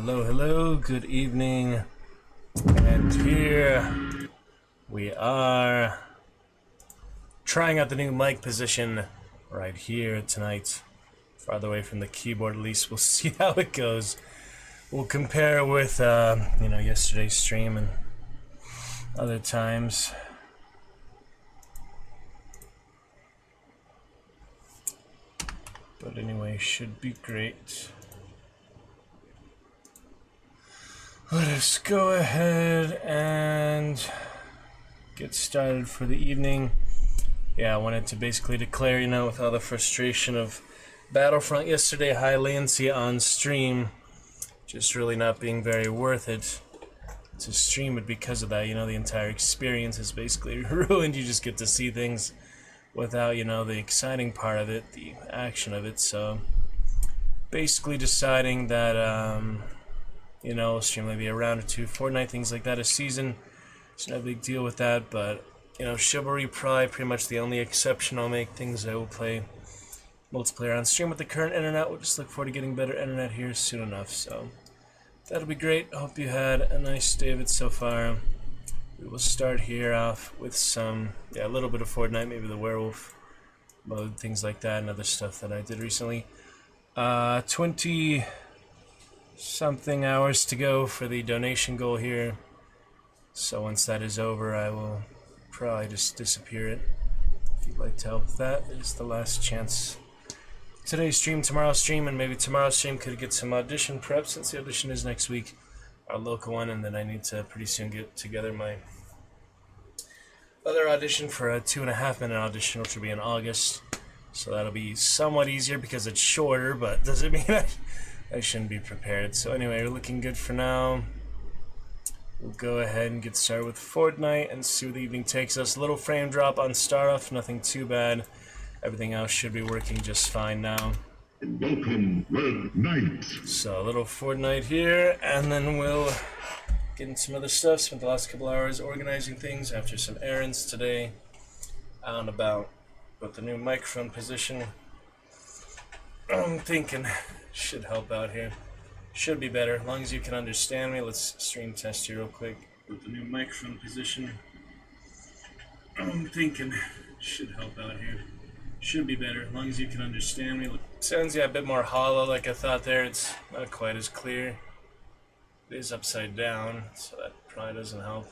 Hello, good evening, and here we are trying out the new mic position right here tonight, farther away from the keyboard at least. We'll see how it goes. We'll compare with, yesterday's stream and other times. But anyway, should be great. Let us go ahead and get started for the evening. Yeah, I wanted to basically declare, with all the frustration of Battlefront yesterday, high latency on stream, just really not being very worth it to stream it because of that. The entire experience is basically ruined. You just get to see things without, the exciting part of it, the action of it. So basically deciding that, stream maybe a round or two, Fortnite, things like that, a season. It's no big deal with that, but, Chivalry probably pretty much the only exception I'll make. Things I will play multiplayer on stream with the current internet. We'll just look forward to getting better internet here soon enough, so that'll be great. I hope you had a nice day of it so far. We will start here off with some, a little bit of Fortnite, maybe the werewolf mode, things like that, and other stuff that I did recently. 20 something hours to go for the donation goal here, so once that is over I will probably just disappear it. If you'd like to help with that, it's the last chance. Today's stream, tomorrow's stream, and maybe tomorrow's stream could get some audition prep since the audition is next week, our local one, and then I need to pretty soon get together my other audition for a 2.5-minute audition, which will be in August, so that'll be somewhat easier because it's shorter, but doesn't mean I shouldn't be prepared. So anyway, we're looking good for now. we'll go ahead and get started with Fortnite and see where the evening takes us. Little frame drop on start off, nothing too bad. Everything else should be working just fine now. Welcome, Red Knight. So a little Fortnite here, and then we'll get into some other stuff. Spent the last couple hours organizing things after some errands today. Out and about. But the new microphone position, I'm thinking, should help out here. Should be better, as long as you can understand me. Let's stream test here real quick. With the new microphone position, I'm thinking, should help out here. Should be better, as long as you can understand me. Sounds a bit more hollow like I thought there. It's not quite as clear. It is upside down, so that probably doesn't help.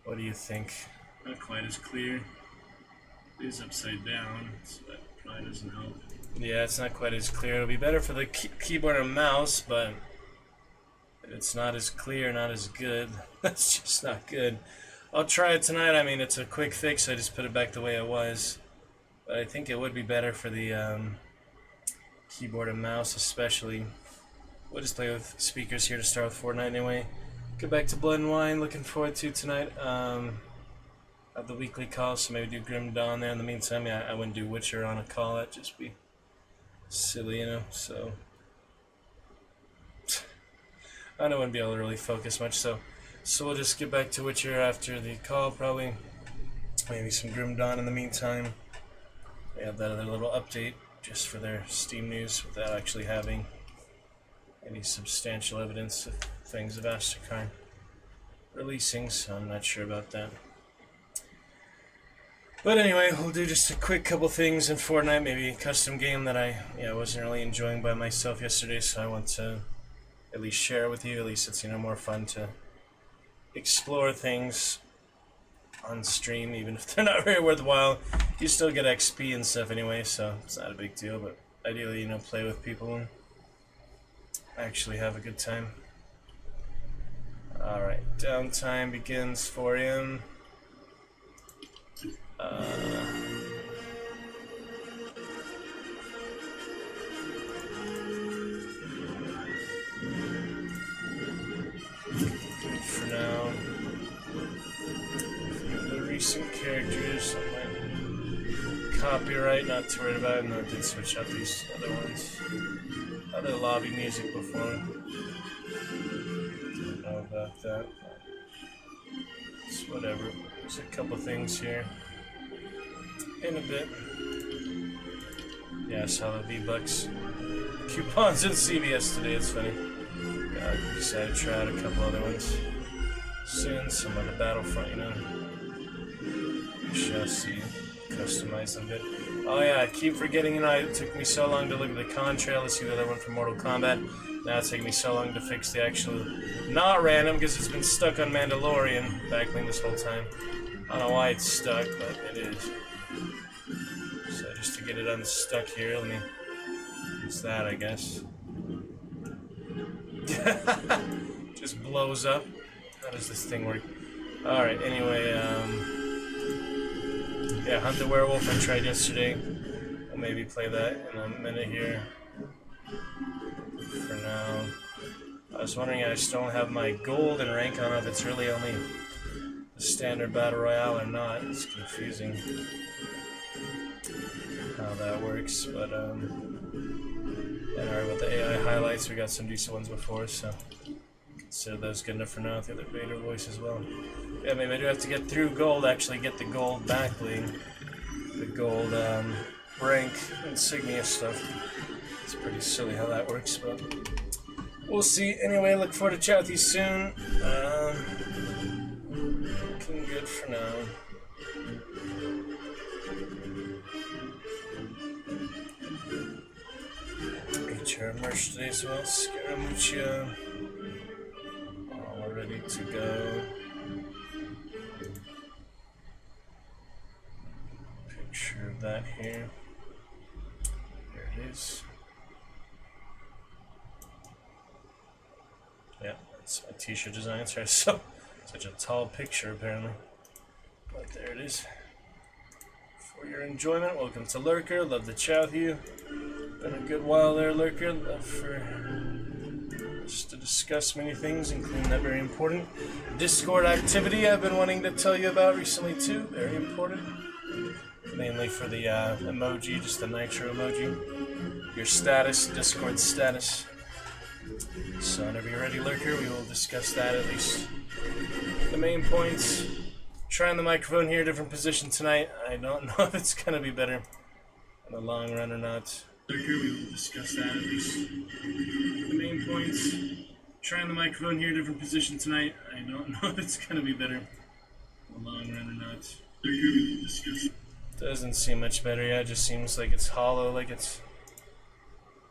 What do you think? Not quite as clear. It is upside down, so that probably doesn't help. Yeah, it's not quite as clear. It'll be better for the keyboard and mouse, but it's not as clear, not as good. That's just not good. I'll try it tonight. I mean, it's a quick fix. I just put it back the way it was. But I think it would be better for the keyboard and mouse especially. We'll just play with speakers here to start with Fortnite anyway. Go back to Blood and Wine. Looking forward to tonight. Have the weekly call, so maybe do Grim Dawn there. In the meantime, yeah, I wouldn't do Witcher on a call. That'd just be silly, you know, so I wouldn't be able to really focus much, so we'll just get back to Witcher after the call, probably. Maybe some Grim Dawn in the meantime. We have that other little update just for their Steam news without actually having any substantial evidence of things of Astrocarn releasing, so I'm not sure about that. But anyway, we'll do just a quick couple things in Fortnite, maybe a custom game that I wasn't really enjoying by myself yesterday, so I want to at least share with you. At least it's more fun to explore things on stream, even if they're not very worthwhile. You still get XP and stuff anyway, so it's not a big deal. But ideally, play with people and actually have a good time. All right, downtime begins 4 a.m. Good for now. The recent characters, copyright, not too worried about it. No, I did switch out these other ones. Other lobby music before. Don't know about that. It's whatever. There's a couple things here. In a bit. Yeah, I saw the V-Bucks coupons in CVS today. It's funny. I decided to try out a couple other ones soon. Some on the Battlefront, We shall see. Customize them a bit. Oh yeah, I keep forgetting. It took me so long to look at the contrail. Let's see the other one from Mortal Kombat. Now it's taking me so long to fix the actual not random because it's been stuck on Mandalorian backbling this whole time. I don't know why it's stuck, but it is. So just to get it unstuck here, let me use that, I guess. Just blows up. How does this thing work? Alright, anyway, yeah, Hunt the Werewolf I tried yesterday. I'll maybe play that in a minute here. For now. I was wondering, I just don't have my gold and rank. I don't know if it's really only the standard battle royale or not. It's confusing how that works, but and alright, with the AI highlights, we got some decent ones before, so consider those good enough for now with the other Vader voice as well. Yeah, maybe I do have to get through gold, actually get the gold backbling, the gold rank insignia stuff. It's pretty silly how that works, but we'll see. Anyway, look forward to chat with you soon. Looking good for now. HR merch today as well. Scaramuccia. All ready to go. Picture of that here. There it is. Yeah, that's my t-shirt design. Sorry, so such a tall picture apparently. But there it is. For your enjoyment, welcome to Lurker. Love to chat with you. Been a good while there, Lurker. Love for just to discuss many things, including that very important Discord activity I've been wanting to tell you about recently too. Very important. Mainly for the emoji, just the nitro emoji. Your status, Discord status. So whenever you're ready, Lurker, we will discuss that at least. The main points. Trying the microphone here, different position tonight. I don't know if it's going to be better in the long run or not. Lurker, we will discuss that at least. The main points. Trying the microphone here, different position tonight. I don't know if it's going to be better in the long run or not. Lurker, we will discuss. Doesn't seem much better yet. It just seems like it's hollow, like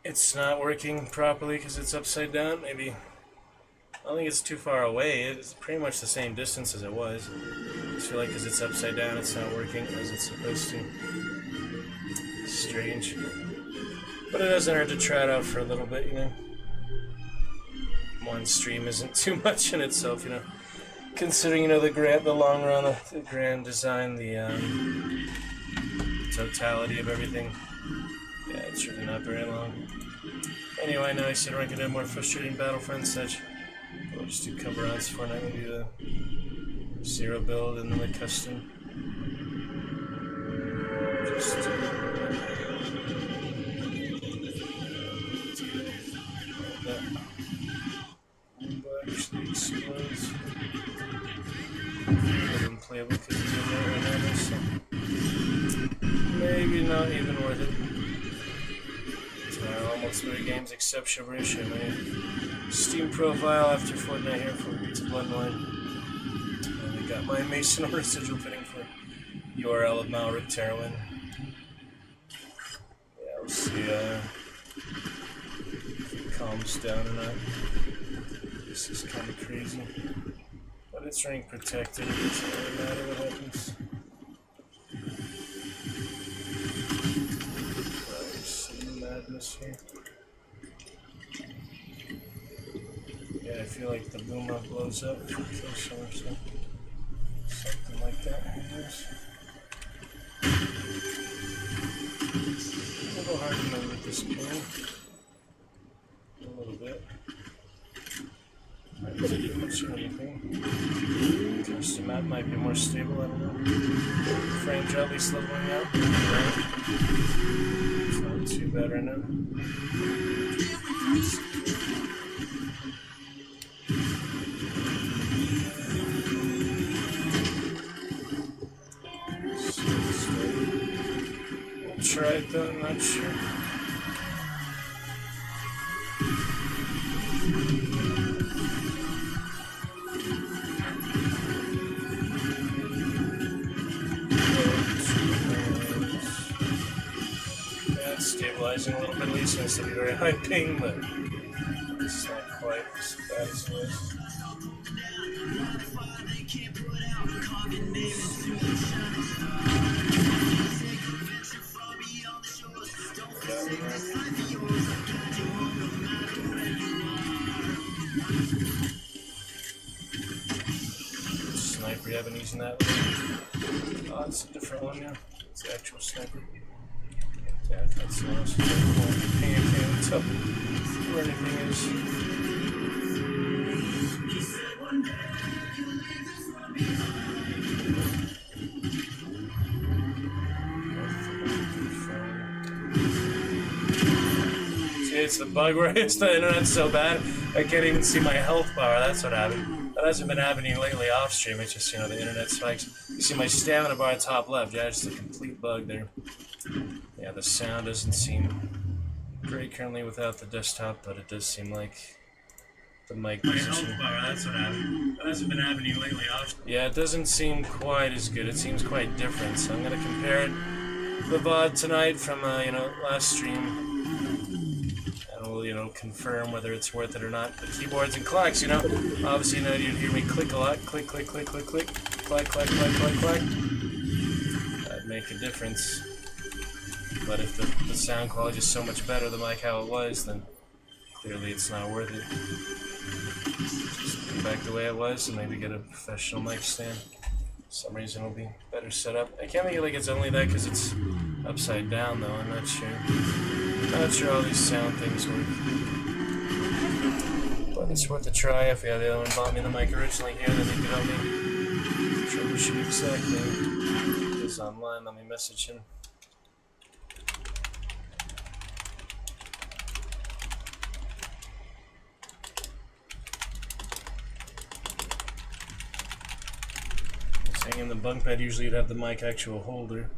it's not working properly because it's upside down. Maybe I don't think it's too far away. It's pretty much the same distance as it was. I just feel like because it's upside down, it's not working as it's supposed to. Strange, but it doesn't hurt to try it out for a little bit, you know. One stream isn't too much in itself, you know. Considering, you know, the long run, the grand design, the totality of everything. Yeah, it's really not very long. Anyway, I know I said we're gonna do more frustrating Battlefront and such. We'll just do cover rounds for Fortnite. We'll do the 0 build and then the custom. Just that actually explodes. Unplayable because he's in there right now, so maybe not even worth it. Almost 3 games except Chivalry. My Steam profile after Fortnite here for Beats of Bloodline. And I got my Mason residual fitting for URL of Malric Terwin. Yeah, we'll see if it calms down or not. This is kind of crazy. But it's rank protected. It doesn't really matter what happens. Madness here. Yeah, I feel like the boom up blows up if you kill someone, so something like that. A little hard to move with this game. A little bit. Not really do much of anything. Custom map might be more stable, I don't know. Frames are at least leveling out. It's not too bad right now. We'll try it though, I'm not sure. Stabilizing a little bit, at least it's going to be very high ping, but it's not quite as bad as it was. Sniper, you haven't been using that one? Oh, it's a different one now. It's the actual sniper. Yeah, that's the most important thing. I can't even tell where anything is. See, it's the bug where it's the internet's so bad, I can't even see my health bar. That's what happened. That hasn't been happening lately off stream. It's just, you know, the internet spikes. You see my stamina bar top left. Yeah, it's just a complete bug there. Yeah, the sound doesn't seem great currently without the desktop, but it does seem like the mic position. Health bar, that's what happened. That hasn't been happening lately. Yeah, it doesn't seem quite as good. It seems quite different. So I'm gonna compare it to the VOD tonight from you know, last stream, and we'll, you know, confirm whether it's worth it or not. The keyboards and clicks, you know, obviously, you know, you'd hear me click a lot. Click, click, click, click, click, click, click, click, click, click. That'd make a difference. But if the sound quality is so much better than like how it was, then clearly it's not worth it. Just put it back the way it was and maybe get a professional mic stand. For some reason it'll be better set up. I can't think like it's only that because it's upside down though, I'm not sure. I'm not sure all these sound things work. It's worth a try. If the other one bought me the mic originally here, then he could help me troubleshoot exactly. He's online, let me message him. Saying in the bunk bed, usually you'd have the mic actual holder,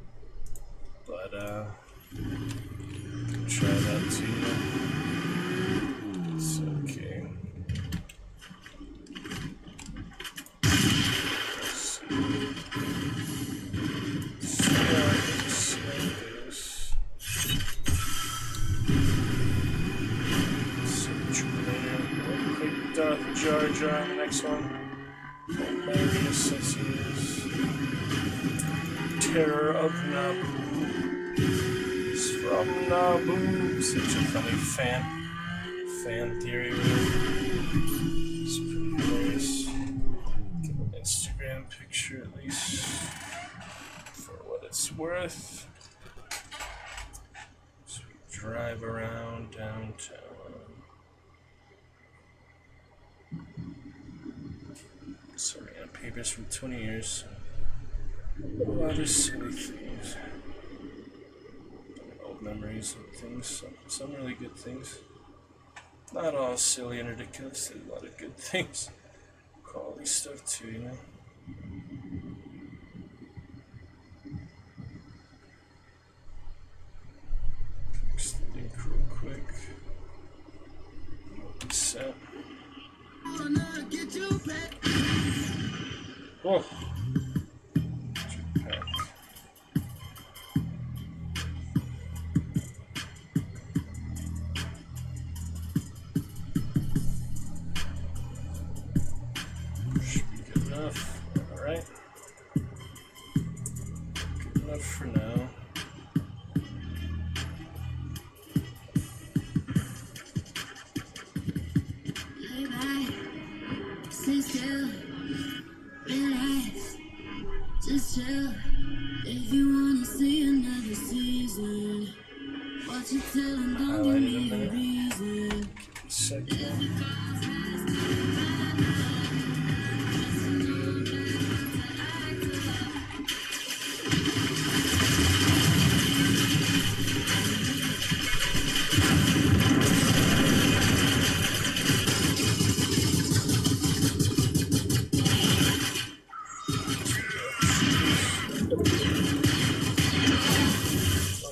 but try that too. It's okay. Jar Jar on the next one. Hilarious as he is. Terror of Naboo. He's from Naboo. Such a funny fan theory. It's pretty hilarious. Get an Instagram picture at least for what it's worth. So we drive around downtown. Sorry, on papers from 20 years. A lot of silly things. Old memories of things. Some really good things. Not all silly and ridiculous. There's a lot of good things. Quality stuff too, you know. Fix the link real quick. Set. Whoa. Jetpack. Should be good enough. Alright. Good enough for now. Stay still, relax, just chill. If you wanna see another season, watch it till and don't give me a reason.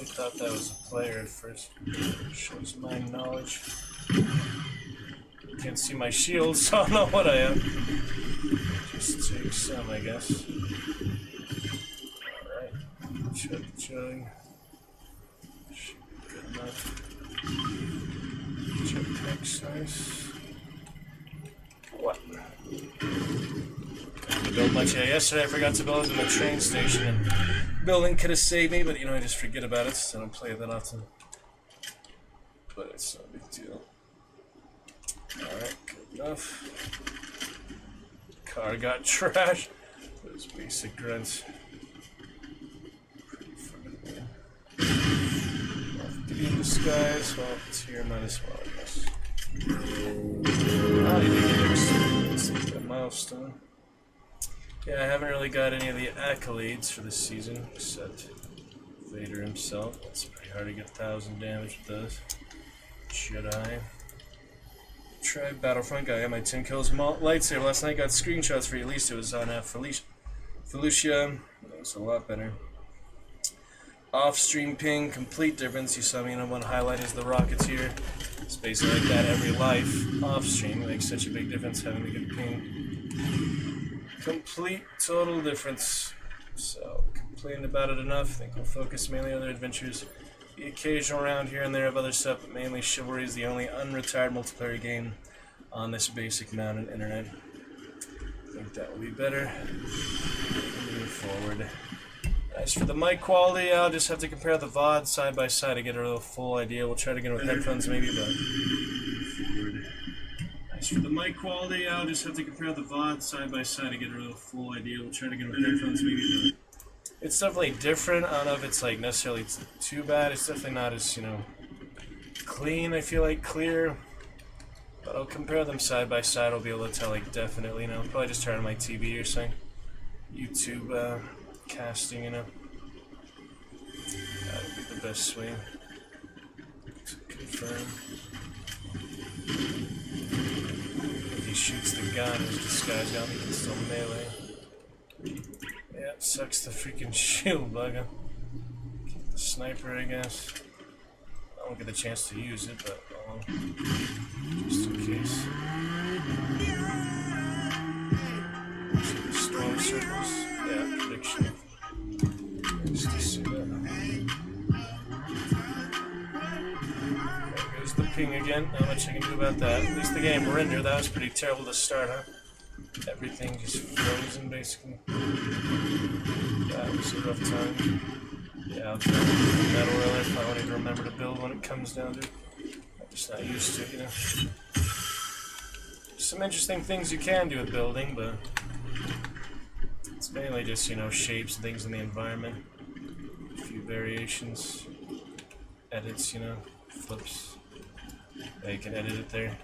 Thought that was a player at first. Shows my knowledge. Can't see my shield, so I don't know what I am. Just take some, I guess. Alright. Chug. Should be good enough. Jetpack's nice. What? Didn't build much yesterday. I forgot to build it in the train station. And building could have saved me, but you know, I just forget about it, so I don't play it that often. But it's no big deal. Alright, good enough. Car got trashed. Those basic grunts. Pretty fucking cool. Off to in disguise. Well, it's here, might as well, I guess. Oh, you did get a milestone. Yeah, I haven't really got any of the accolades for this season, except Vader himself. That's pretty hard to get 1,000 damage with those. Should I? Try Battlefront guy. I got my 10 kills lightsaber last night. Got screenshots for you. At least it was on Felucia. That was a lot better. Off-stream ping, complete difference. You saw me in one highlight is the Rocketeer. It's basically like that every life. Off-stream it makes such a big difference having a good ping. Complete, total difference. So, complained about it enough. I think we'll focus mainly on other adventures. The occasional round here and there of other stuff, but mainly Chivalry is the only unretired multiplayer game on this basic mountain internet. I think that will be better moving forward. As for the mic quality, I'll just have to compare the VOD side by side to get a real full idea. We'll try to get it with headphones maybe, but forward. As for the mic quality, I'll just have to compare the VOD side by side to get a real full idea. We'll try to get it with headphones maybe, but it's definitely different. I don't know if it's like necessarily too bad. It's definitely not as, you know, clean, I feel like, clear. But I'll compare them side by side. I'll be able to tell, like, definitely, you know. Probably just turn on my TV or something. YouTube casting, you know. That would be the best way to confirm. If he shoots the gun, his disguise gun, he can still melee. Yeah, it sucks the freaking shield bugger. Keep the sniper, I guess. I won't get the chance to use it, but just in case. Storm circles. Yeah, prediction. Just to see that. There goes the ping again. Not much I can do about that. At least the game rendered. That was pretty terrible to start, huh? Everything just frozen, basically. That was a rough time. Yeah, I'll try Battle Royale. I probably won't even remember to build when it comes down to it. I'm just not used to it, you know. Some interesting things you can do with building, but it's mainly just, you know, shapes and things in the environment. A few variations, edits, you know, flips. Yeah, you can edit it there.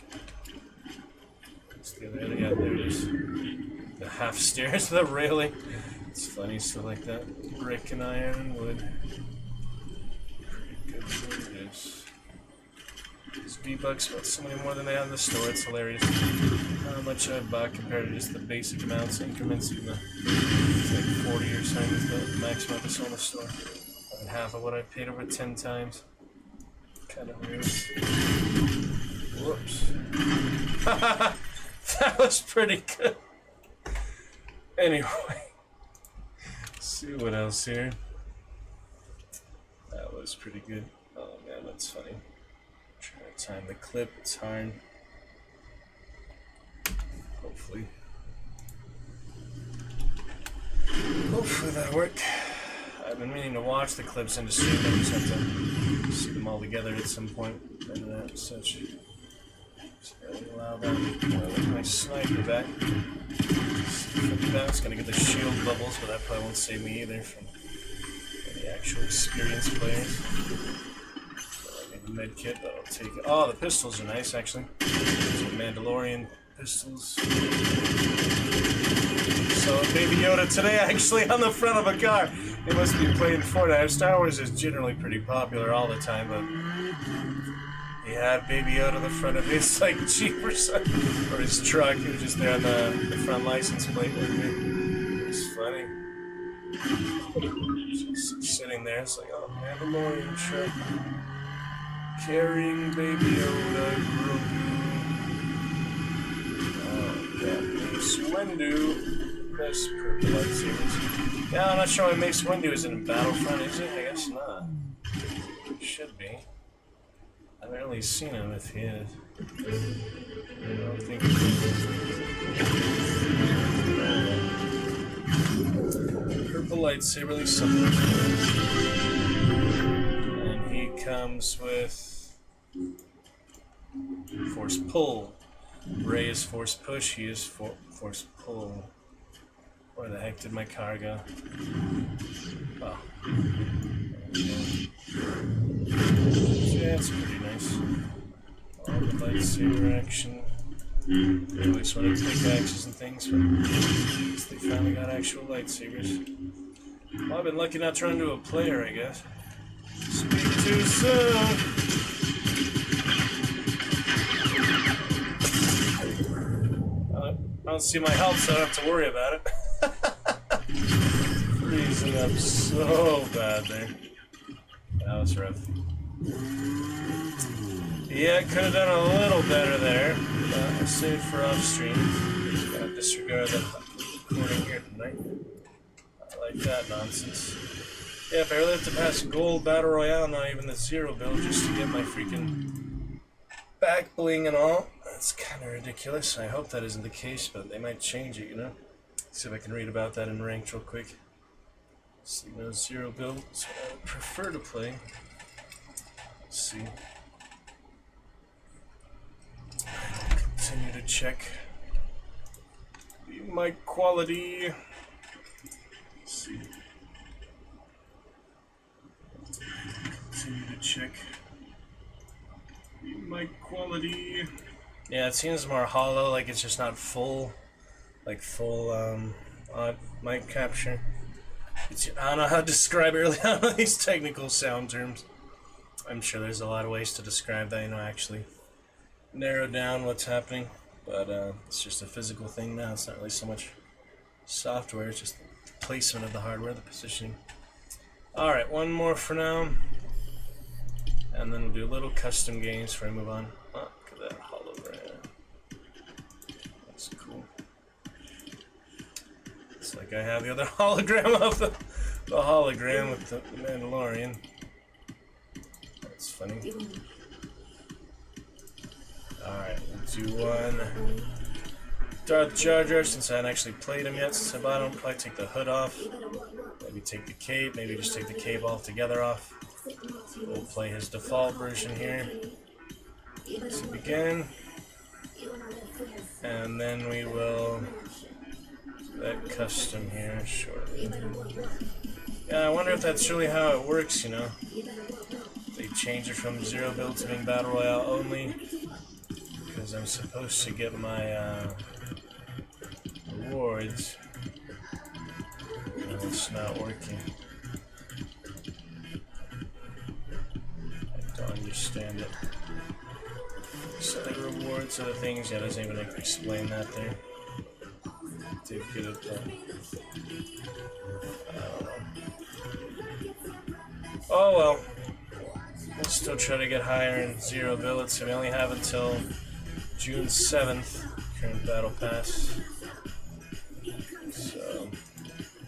What's the other edit? Yeah, there it is. The half stairs, the railing. It's funny, so like that. Brick and iron and wood. Pretty good for it is. These V-Bucks about so many more than they have in the store, it's hilarious. How much I bought compared to just the basic amounts, increments, even it's like 40 or something is the maximum I saw in the store. And half of what I paid over 10 times. Kind of weird. Whoops. That was pretty good. Anyway. Let's see what else here. That was pretty good. Oh man, that's funny. Trying to time the clip, it's hard. Hopefully that'll work. I've been meaning to watch the clips and to stream them. I just have to see them all together at some point. And that such. Just really allow that. With my sniper back. That's gonna get the shield bubbles, but that probably won't save me either from any actual experienced players. I need the med kit, but I'll take it. Oh, the pistols are nice actually. These are Mandalorian pistols. So Baby Yoda today actually on the front of a car. He must be playing Fortnite. Star Wars is generally pretty popular all the time, but he had Baby Yoda on the front of his like Jeep or something, or his truck. He was just there on the front license plate with me. It's funny. Just sitting there, it's like, oh, Mandalorian truck carrying Baby Yoda. Oh, yeah, Mace Windu. Best purple lightsabers. Yeah, I'm not sure why Mace Windu is in Battlefront, is he? I guess not. Should be. I haven't really seen him if he is. I don't think he is. Purple lightsaber, at least something. And he comes with Force Pull. Rey is Force Push, he is Force Pull. Where the heck did my car go? Oh. Yeah, it's pretty nice. All the lightsaber action. I always wanted pickaxes and things, but they finally got actual lightsabers. Well, I've been lucky not to run into a player, I guess. Speak too soon! I don't see my health, so I don't have to worry about it. Freezing up so bad there. That was rough. Yeah, could have done a little better there. I saved for off stream. Gotta disregard that recording here tonight. I like that nonsense. Yeah, if I really have to pass gold battle royale, not even the zero build, just to get my freaking back bling and all, that's kind of ridiculous. I hope that isn't the case, but they might change it, you know. See if I can read about that in ranked real quick. See, no zero build. That's what I would prefer to play. Let's see. Continue to check the mic quality. Let's see. Continue to check the mic quality. Yeah, it seems more hollow, like it's just not full, like full mic capture. I don't know how to describe it really. I don't know these technical sound terms. I'm sure there's a lot of ways to describe that, actually narrow down what's happening. But it's just a physical thing now. It's not really so much software, it's just the placement of the hardware, the positioning. Alright, one more for now. And then we'll do a little custom games before I move on. Oh, look at that hologram. That's cool. It's like I have the other hologram of the hologram with the Mandalorian. That's funny. Alright, we'll do one. Darth Jar Jar, since I haven't actually played him yet, since I bought him. Probably take the hood off. Maybe take the cape, maybe just take the cape altogether off. We'll play his default version here. So begin. And then we will do that custom here shortly. Yeah, I wonder if that's really how it works, They change it from 0 build to being Battle Royale only. Because I'm supposed to get my rewards. No, it's not working. I don't understand it. Selling rewards are the things, yeah, it doesn't even explain that there. Too good at that. I don't know. Oh well. We'll still try to get higher in 0 billets, so we only have until June 7th, current battle pass. So,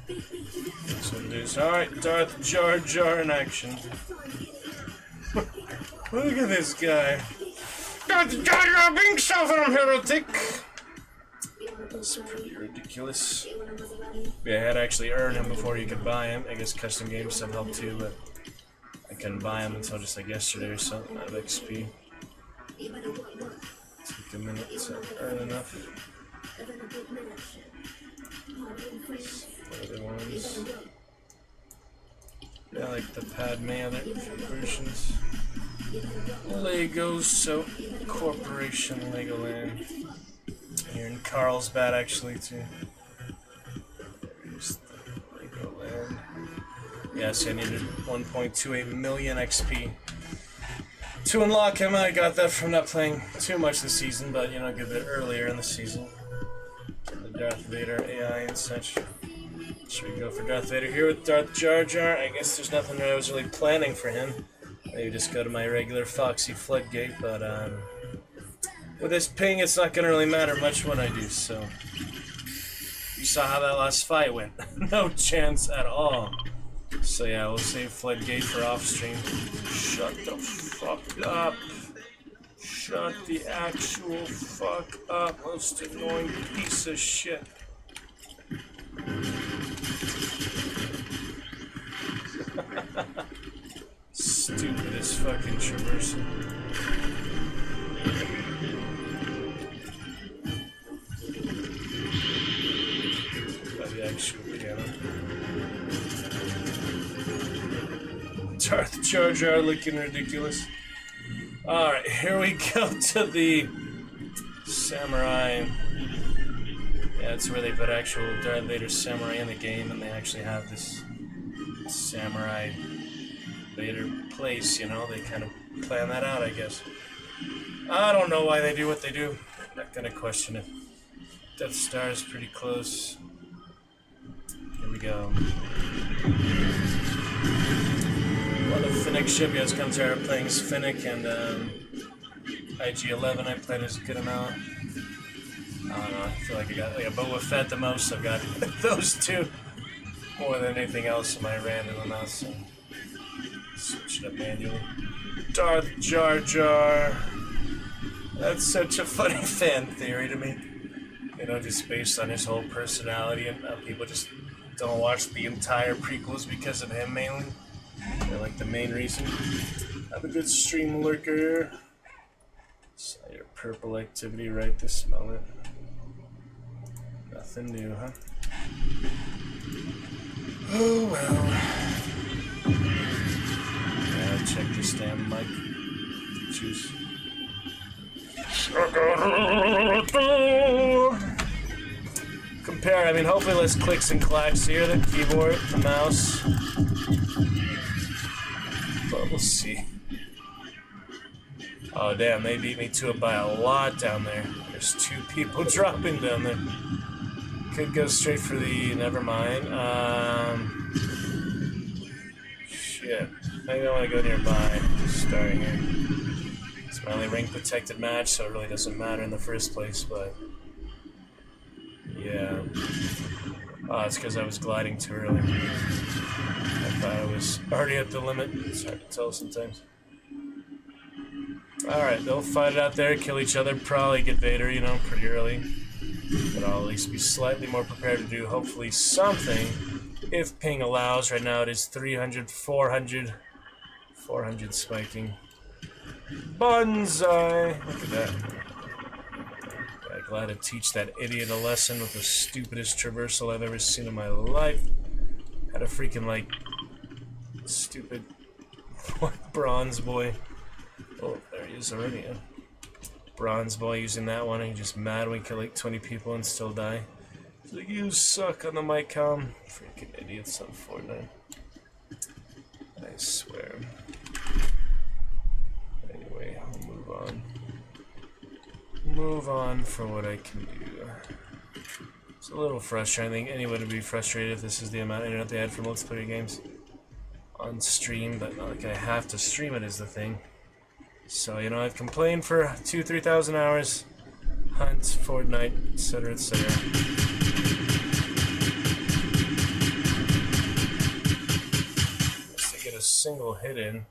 that's what it is. Alright, Darth Jar Jar in action. Look at this guy. Darth Jar Jar being Southern heretic! That's pretty ridiculous. Yeah, I had to actually earn him before you could buy him. I guess custom games have helped too, but I couldn't buy him until just like yesterday or something out of XP. Took a minute to earn enough. What other ones? Yeah, like the Padme other versions. Legos, so Corporation Legoland. Here in Carlsbad, actually, too. There's the Legoland. Yes, I needed 1.28 million XP to unlock him. I got that from not playing too much this season, but a good bit earlier in the season. The Darth Vader AI and such. Should we go for Darth Vader here with Darth Jar Jar? I guess there's nothing that I was really planning for him. Maybe just go to my regular Foxy Floodgate, but with this ping, it's not going to really matter much what I do, so. You saw how that last fight went. No chance at all. So yeah, we'll save Floodgate for off-stream. Shut the fuck up. Shut the actual fuck up, most annoying piece of shit. Stupidest fucking traversal. By the actual piano. Darth Jar Jar looking ridiculous. Alright, here we go to the Samurai. Yeah, it's where they put actual Darth Vader Samurai in the game, and they actually have this Samurai Vader place, they kind of plan that out, I guess. I don't know why they do what they do. I'm not gonna question it. Death Star is pretty close. Here we go. Well, the Finnick ship, yes, comes here playing as Finnick, and IG-11 I played as a good amount. I don't know, I feel like I got like a Boba Fett the most. I've got those two more than anything else in my random amount, so switch it up manually. Darth Jar Jar. That's such a funny fan theory to me. Just based on his whole personality, and people just don't watch the entire prequels because of him mainly. They're like the main reason. Have a good stream lurker. Saw your purple activity right this moment. Nothing new, huh? Oh well. Yeah, check this damn mic. Juice. Compare, I mean, hopefully less clicks and clacks here, the keyboard, the mouse. But we'll see. Oh, damn, they beat me to it by a lot down there. There's 2 people dropping down there. Could go straight for the... Never mind. Shit. Maybe I want to go nearby. Just starting here. It's my only rank-protected match, so it really doesn't matter in the first place, but... Yeah. Oh, it's because I was gliding too early. I thought I was already at the limit. It's hard to tell sometimes. Alright, they'll fight it out there, kill each other, probably get Vader, you know, pretty early. But I'll at least be slightly more prepared to do, hopefully, something. If ping allows. Right now it is 300, 400. 400 spiking. Banzai! Look at that. Yeah, glad to teach that idiot a lesson with the stupidest traversal I've ever seen in my life. Had a freaking, like, stupid bronze boy. Oh, there he is already. Yeah. Bronze boy using that one, and he's just mad when we kill like 20 people and still die. He's like, you suck on the mic com. Freaking idiots on Fortnite. I swear. Anyway, I'll move on. Move on for what I can do. It's a little frustrating. I think anyone would be frustrated if this is the amount of internet they had for multiplayer games on stream, but not like I have to stream it is the thing. So, you know, I've complained for 2,000-3,000 hours. Hunt, Fortnite, etc., etc. Just to get a single hit in.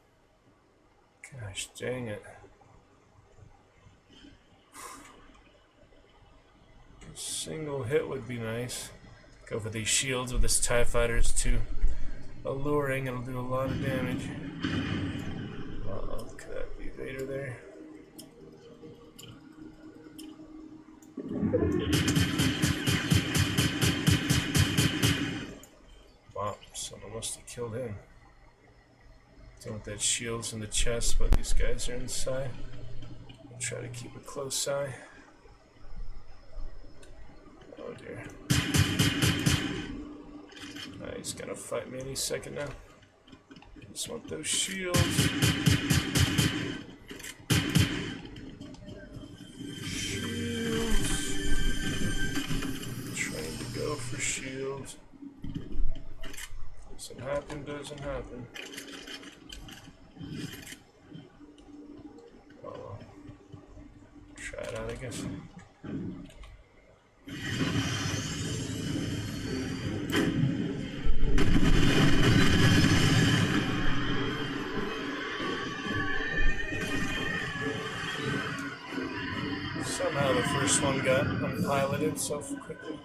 Gosh, dang it. A single hit would be nice. Go for these shields with this TIE Fighter is too alluring. It'll do a lot of damage. Could that be Vader there? Wow, someone must have killed him. Don't want that shield's in the chest, but these guys are inside. I'll try to keep a close eye. Oh dear. He's gonna fight me any second now. Just want those shields. Shields. Trying to go for shields. Doesn't happen, doesn't happen. Oh well. Try it out, I guess. Somehow the first one got unpiloted so quickly.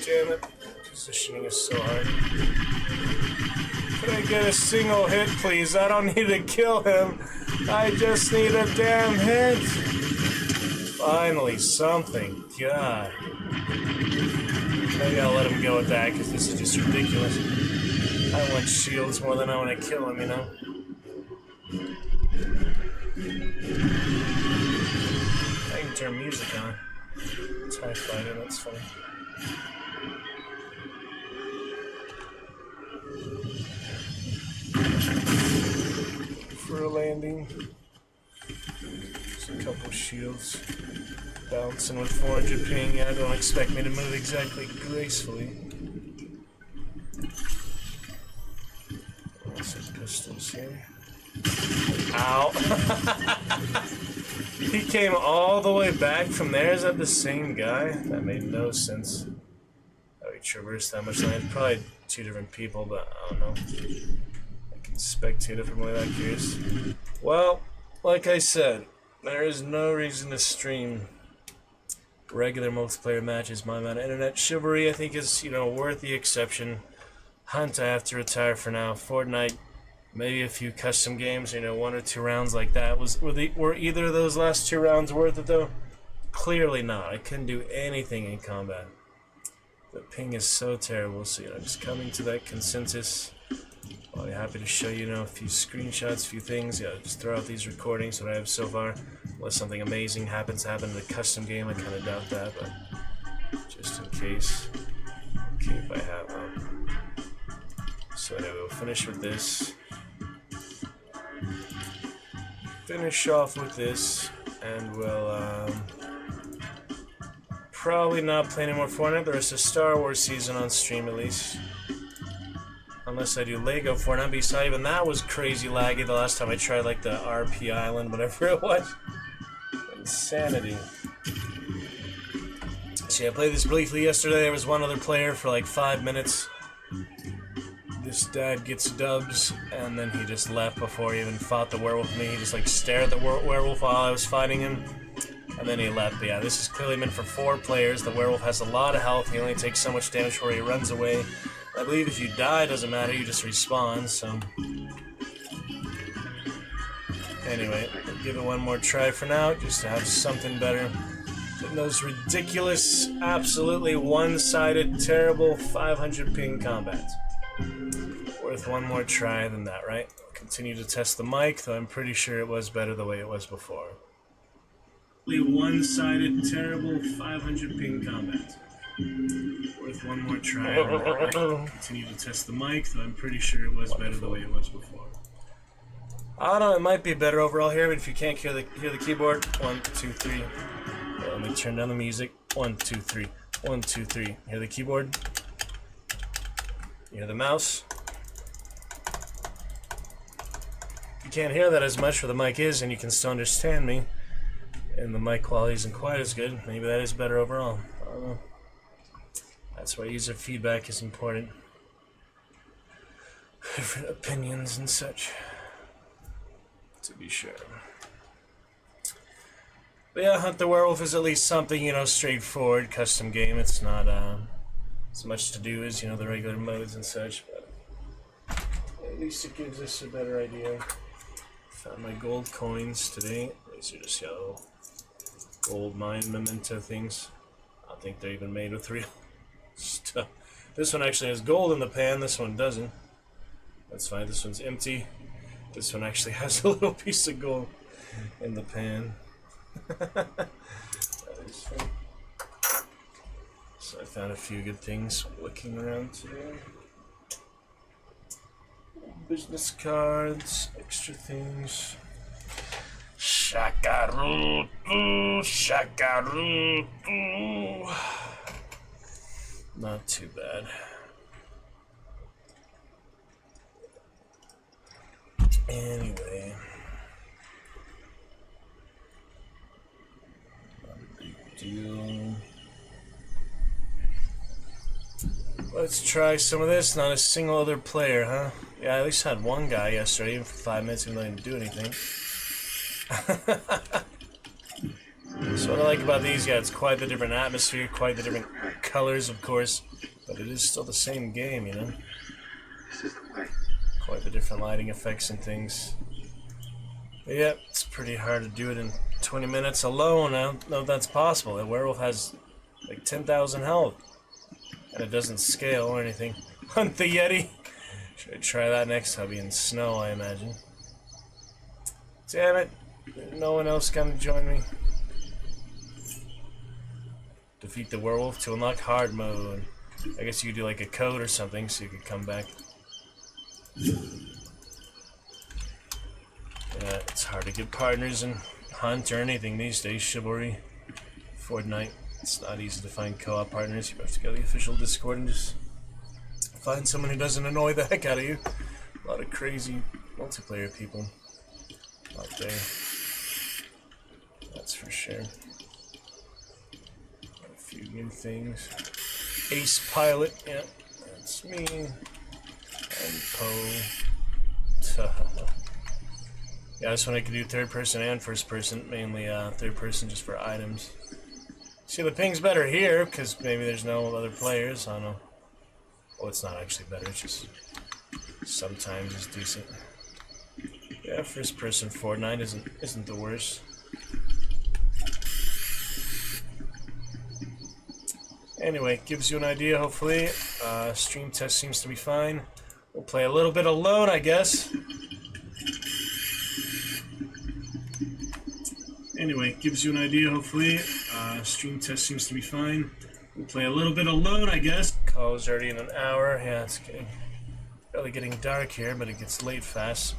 Damn it. Positioning is so hard. Can I get a single hit, please? I don't need to kill him. I just need a damn hit. Finally, something. God. Maybe I'll let him go with that, because this is just ridiculous. I want shields more than I want to kill him, you know? I can turn music on. TIE Fighter, that's funny. For a landing. Just a couple shields. Bouncing with 400 ping. Yeah, don't expect me to move exactly gracefully. Some pistols here. Ow! He came all the way back from there? Is that the same guy? That made no sense. How he traversed that much land. Probably 2 different people, but I don't know. I can spectate it from way back here. Well, like I said, there is no reason to stream regular multiplayer matches. My amount of internet chivalry, I think, is, you know, worth the exception. Hunt, I have to retire for now. Fortnite, maybe a few custom games, you know, 1 or 2 rounds like that. Were either of those last 2 rounds worth it, though? Clearly not. I couldn't do anything in combat. The ping is so terrible, so, you know, just coming to that consensus. I'll be happy to show you, a few screenshots, a few things. Yeah, just throw out these recordings that I have so far. Unless something amazing happens to happen in the custom game, I kind of doubt that, but just in case. Okay, if I have them. So anyway, we'll finish with this. Finish off with this, and we'll probably not play any more Fortnite. The rest of Star Wars season on stream at least. Unless I do Lego Fortnite, besides even that was crazy laggy the last time I tried like the RP Island, whatever it was. Insanity. See, I played this briefly yesterday. There was one other player for like 5 minutes. This dad gets dubs, and then he just left before he even fought the werewolf with me. He just like stared at the werewolf while I was fighting him, and then he left. But yeah, this is clearly meant for 4 players. The werewolf has a lot of health. He only takes so much damage before he runs away. I believe if you die, it doesn't matter. You just respawn, so... Anyway, we'll give it one more try for now, just to have something better than those ridiculous, absolutely one-sided, terrible 500 ping combats. Worth one more try than that, right? I'll continue to test the mic, though I'm pretty sure it was better the way it was before. One-sided, terrible 500 ping combats. Worth one more try than that, right? I'll continue to test the mic, though I'm pretty sure it was better the way it was before. I don't know, it might be better overall here, but if you can't hear the keyboard, 1, 2, 3. Let me turn down the music. 1, 2, 3. 1, 2, 3. Hear the keyboard? You hear the mouse? You can't hear that as much where the mic is, and you can still understand me, and the mic quality isn't quite as good. Maybe that is better overall. I don't know. That's why user feedback is important. Different opinions and such. To be sure. But yeah, Hunt the Werewolf is at least something, straightforward, custom game. It's not as much to do as, the regular modes and such, but at least it gives us a better idea. Found my gold coins today. These are just yellow gold mine memento things. I don't think they're even made with real stuff. This one actually has gold in the pan, this one doesn't. That's fine, this one's empty. This one actually has a little piece of gold in the pan. That is fun. So I found a few good things looking around today. Business cards, extra things. Shakaru, shakaru. Not too bad. Anyway, not a big deal. Let's try some of this. Not a single other player, huh? Yeah, I at least had one guy yesterday, even for 5 minutes, even though he didn't do anything. So what I like about these, yeah, it's quite the different atmosphere, quite the different colors, of course, but it is still the same game, This is the way. Quite the different lighting effects and things. But yeah, it's pretty hard to do it in 20 minutes alone. I don't know if that's possible. The werewolf has like 10,000 health. And it doesn't scale or anything. Hunt the Yeti! Should I try that next? I'll be in snow, I imagine. Damn it! No one else can join me. Defeat the werewolf to unlock hard mode. I guess you could do like a code or something so you could come back. Yeah, it's hard to get partners in Hunt or anything these days. Chivalry, Fortnite. It's not easy to find co-op partners. You have to go to the official Discord and just find someone who doesn't annoy the heck out of you. A lot of crazy multiplayer people out there. That's for sure. A few new things. Ace Pilot, yeah, that's me. And Poe. Yeah, this one I could do third person and first person. Mainly third person just for items. See, the ping's better here because maybe there's no other players. I don't know. Well, it's not actually better. It's just sometimes it's decent. Yeah, first person Fortnite isn't the worst. Anyway, gives you an idea. Hopefully, stream test seems to be fine. We'll play a little bit alone, I guess. Anyway, gives you an idea, hopefully. Stream test seems to be fine. We'll play a little bit alone, I guess. Call's already in an hour. Yeah, it's really getting dark here, but it gets late fast.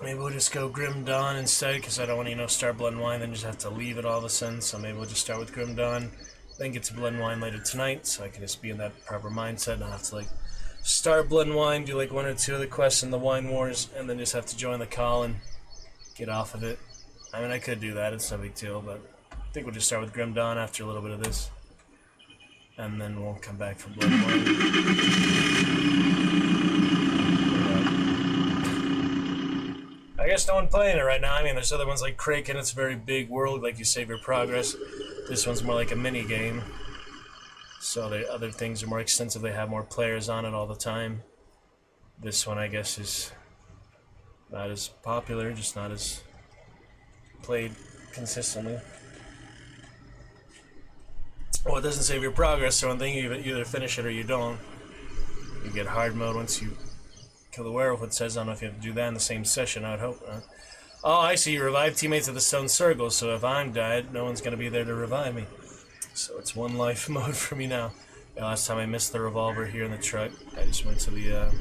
Maybe we'll just go Grim Dawn instead, because I don't want to, start Blood and Wine, then just have to leave it all of a sudden. So maybe we'll just start with Grim Dawn, then get to Blood and Wine later tonight, so I can just be in that proper mindset, and not have to, start Blood and Wine, do, 1 or 2 of the quests in the Wine Wars, and then just have to join the call and get off of it. I mean, I could do that, it's no big deal, but I think we'll just start with Grim Dawn after a little bit of this. And then we'll come back for Blood and Wine. I guess no one playing it right now. I mean, there's other ones like Kraken. It's a very big world, like you save your progress. This one's more like a mini game. So the other things are more extensive. They have more players on it all the time. This one, I guess, is not as popular, just not as played consistently. Well, it doesn't save your progress, so one thing, you either finish it or you don't. You get hard mode once you kill the werewolf. It says, I don't know if you have to do that in the same session, I would hope. Oh, I see, you revive teammates at the stone circle, so if I'm dead, no one's going to be there to revive me. So it's one life mode for me now. Yeah, last time I missed the revolver here in the truck, I just went to the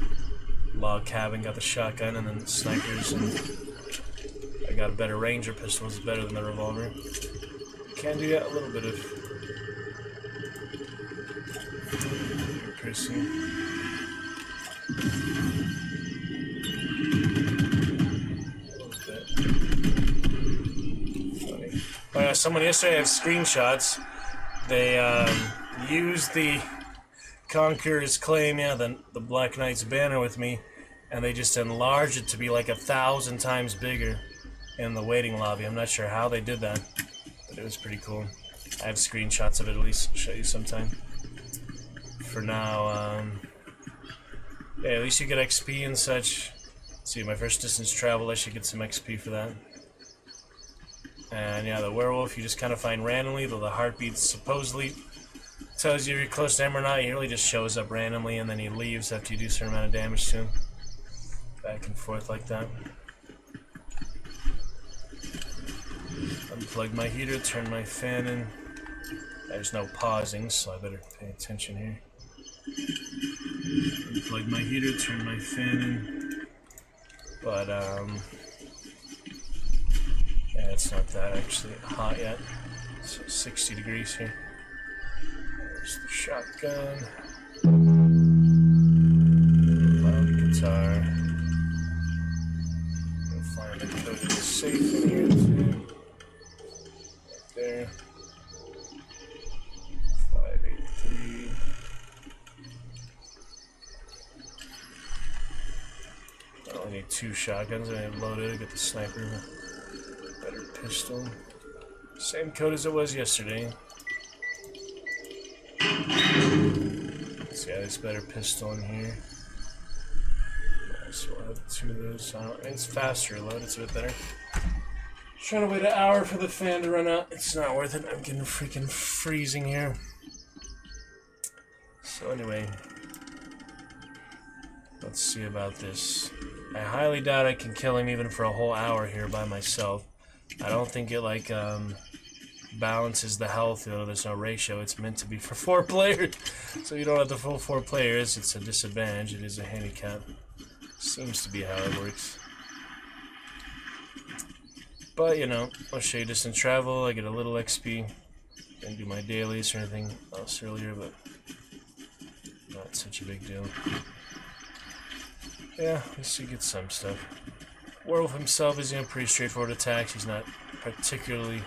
log cabin, got the shotgun, and then the snipers, and I got a better ranger pistol, it's better than the revolver. Can do that, a little bit of piercing. Oh yeah, someone yesterday had screenshots. They used the Conqueror's Claim, yeah, the Black Knight's banner with me, and they just enlarged it to be 1,000 times bigger in the waiting lobby. I'm not sure how they did that, but it was pretty cool. I have screenshots of it, at least. I'll show you sometime. For now, yeah, at least you get XP and such. Let's see, my first distance travel, I should get some XP for that. And yeah, the werewolf you just kind of find randomly, though the heartbeat supposedly tells you if you're close to him or not. He really just shows up randomly and then he leaves after you do a certain amount of damage to him. Back and forth like that. Unplug my heater, turn my fan in. There's no pausing, so I better pay attention here. Unplug my heater, turn my fan in. But, yeah, it's not that actually hot yet. So 60 degrees here. There's the shotgun. Loud guitar. We'll find a coded safe in here too. Right there. 583. I only need 2 shotguns. I have loaded. I get the sniper. Better pistol. Same code as it was yesterday. Let's see, this better pistol in here. So we'll have 2 of those. It's faster load, it's a bit better. Trying to wait an hour for the fan to run out. It's not worth it. I'm getting freaking freezing here. So anyway, let's see about this. I highly doubt I can kill him even for a whole hour here by myself. I don't think it balances the health, there's no ratio. It's meant to be for 4 players. So you don't have the full 4 players, it's a disadvantage, it is a handicap. Seems to be how it works. But I'll show you distant travel, I get a little XP. Didn't do my dailies or anything else earlier, but not such a big deal. Yeah, at least you get some stuff. Werewolf himself is pretty straightforward attacks. He's not particularly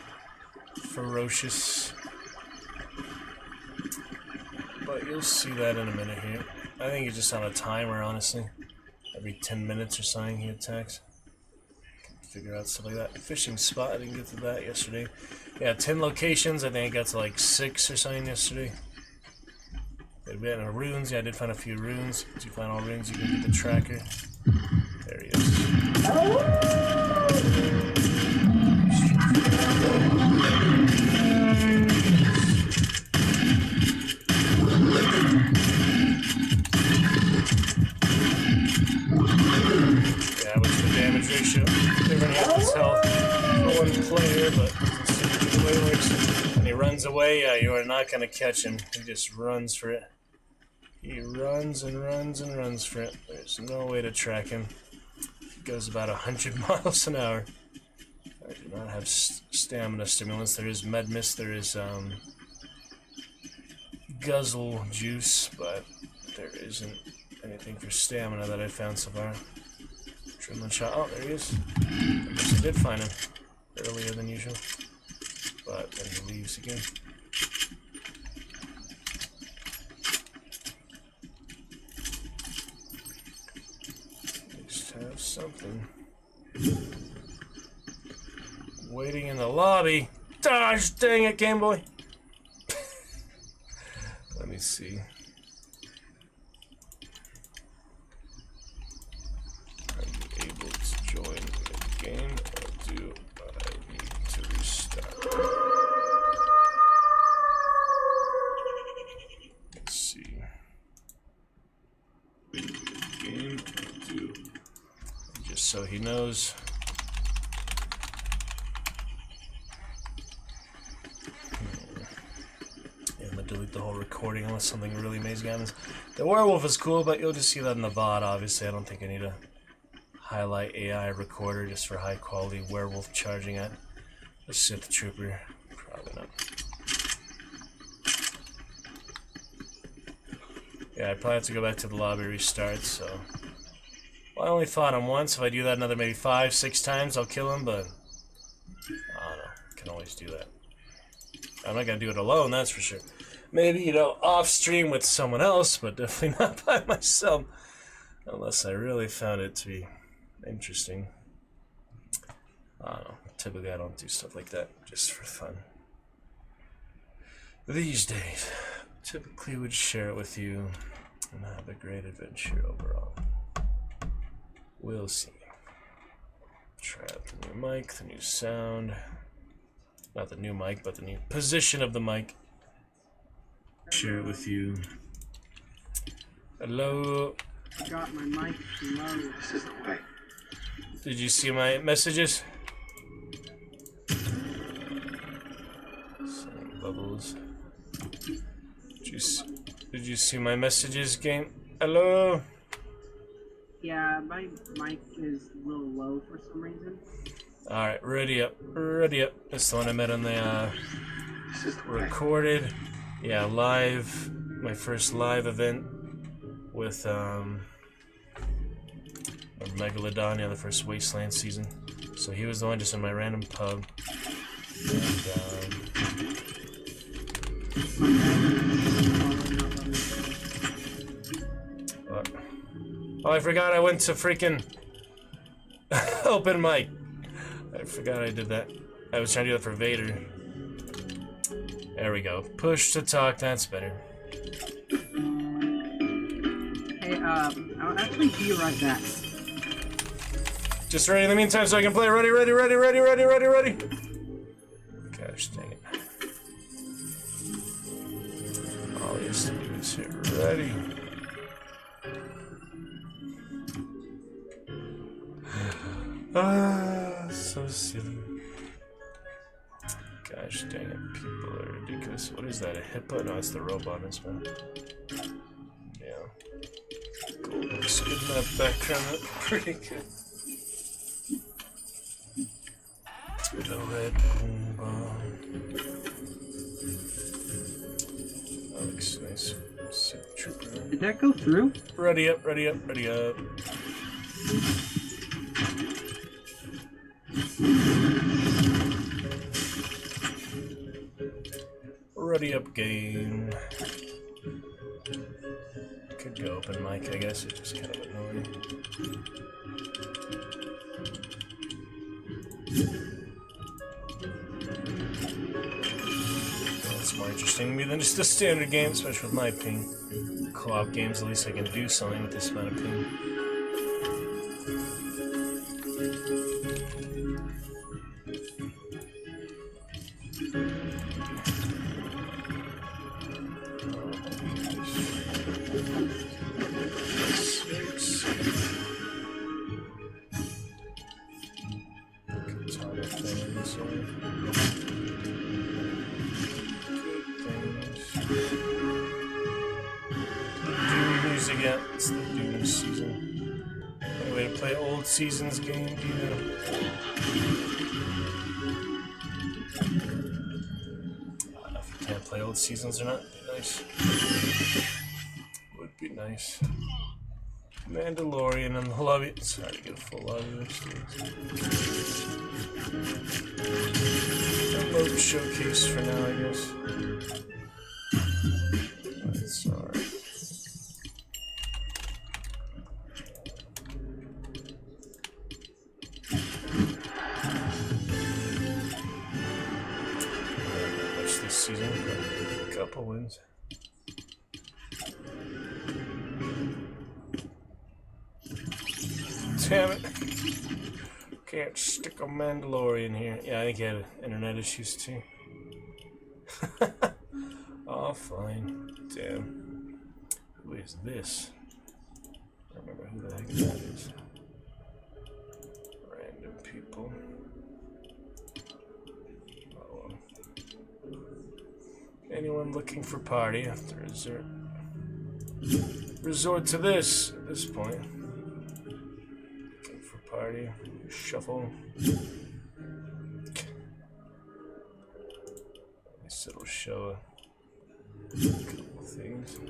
ferocious. But you'll see that in a minute here. I think he's just on a timer, honestly. Every 10 minutes or something he attacks. Can figure out stuff like that. Fishing spot, I didn't get to that yesterday. Yeah, 10 locations. I think I got to 6 or something yesterday. Did we have runes? Yeah, I did find a few runes. Once you find all runes, you can get the tracker. There he is. away, yeah, you are not gonna catch him. He just runs for it. He runs and runs and runs for it. There's no way to track him. He goes about 100 miles an hour. I do not have stamina stimulants. There is med mist. There is guzzle juice, but there isn't anything for stamina that I found so far. Adrenaline shot. Oh, there he is. I guess I did find him earlier than usual, but then he leaves again. At least have something. Waiting in the lobby. Gosh, dang it, Game Boy. Let me see. Are you able to join the game, or do I need to restart? Let's see. Game, or do. Just so he knows. Delete the whole recording unless something really amazing happens. The werewolf is cool, but you'll just see that in the VOD, obviously. I don't think I need a highlight AI recorder just for high quality werewolf charging at a Sith Trooper. Probably not. Yeah, I probably have to go back to the lobby restart, so... Well, I only fought him once. If I do that another maybe 5-6 times, I'll kill him, but... I don't know. I can always do that. I'm not gonna do it alone, that's for sure. Maybe, you know, off stream with someone else, but definitely not by myself. Unless I really found it to be interesting. I don't know. Typically I don't do stuff like that just for fun. These days, typically would share it with you and have a great adventure overall. We'll see. Try out the new mic, the new sound. Not the new mic, but the new position of the mic. Share it with you. Hello. I got my mic low. This is the way. Did you see my messages? Sending bubbles. Did you see my messages, game? Hello. Yeah, my mic is a little low for some reason. Alright, ready up. Ready up. That's the one I met on the recorded. Yeah, live. My first live event with Megalodon, yeah, the first Wasteland season. So he was the one just in my random pub. And, what? Oh, I forgot I went to freaking open mic. I forgot I did that. I was trying to do that for Vader. There we go. Push to talk, that's better. Hey, I'll actually be right back. Just ready in the meantime so I can play. Ready, ready, ready, ready, ready, ready, ready. Gosh, dang it. All he has to do is hit ready. Ah, so silly. Gosh dang it, people are ridiculous. What is that, a hippo? No, it's the robot as well. Yeah. Cool, looks good in that background, that's pretty good. The red boom bomb. That looks nice. Sith Trooper. Did that go through? Ready up, ready up, ready up. Ready up game. Could go open mic, I guess. It's just kind of annoying. That's more interesting to me than just a standard game, especially with my ping. Co-op games, at least I can do something with this amount of ping. music yet. It's the new season. Any way to play old season's game, do you know? I don't know if you can't play old seasons or not. It'd be nice. Would be nice. Mandalorian in the lobby. It's hard to get a full lobby of these things. Remote showcase for now, I guess. That's alright. Not much this season, but a couple wins. Damn it. Can't stick a Mandalorian here. Yeah, I think he had internet issues too. Oh, fine. Damn. Who is this? I don't remember who the heck that is. Random people. Oh, well. Anyone looking for party have to resort to this at this point. Looking for party. Shuffle. At least it'll show a couple things.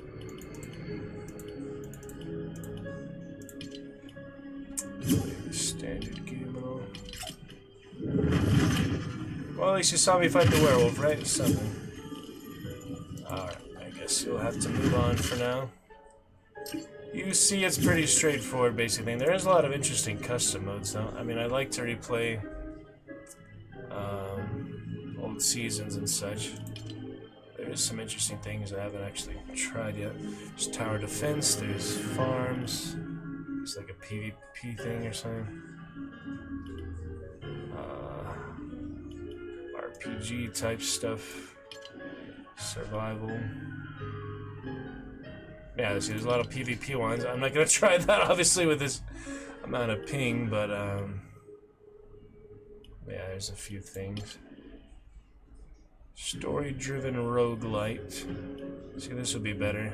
Play the standard game and all. Well, at least you saw me fight the werewolf, right? Something. Alright, I guess you'll have to move on for now. You see, it's pretty straightforward, basic thing. There is a lot of interesting custom modes, though. I mean, I like to replay old seasons and such. There is some interesting things I haven't actually tried yet. There's tower defense, there's farms, there's like a PvP thing or something. RPG type stuff, survival. Yeah, see, there's a lot of PvP ones. I'm not gonna try that, obviously, with this amount of ping, but yeah, there's a few things. Story-driven roguelite. See, this would be better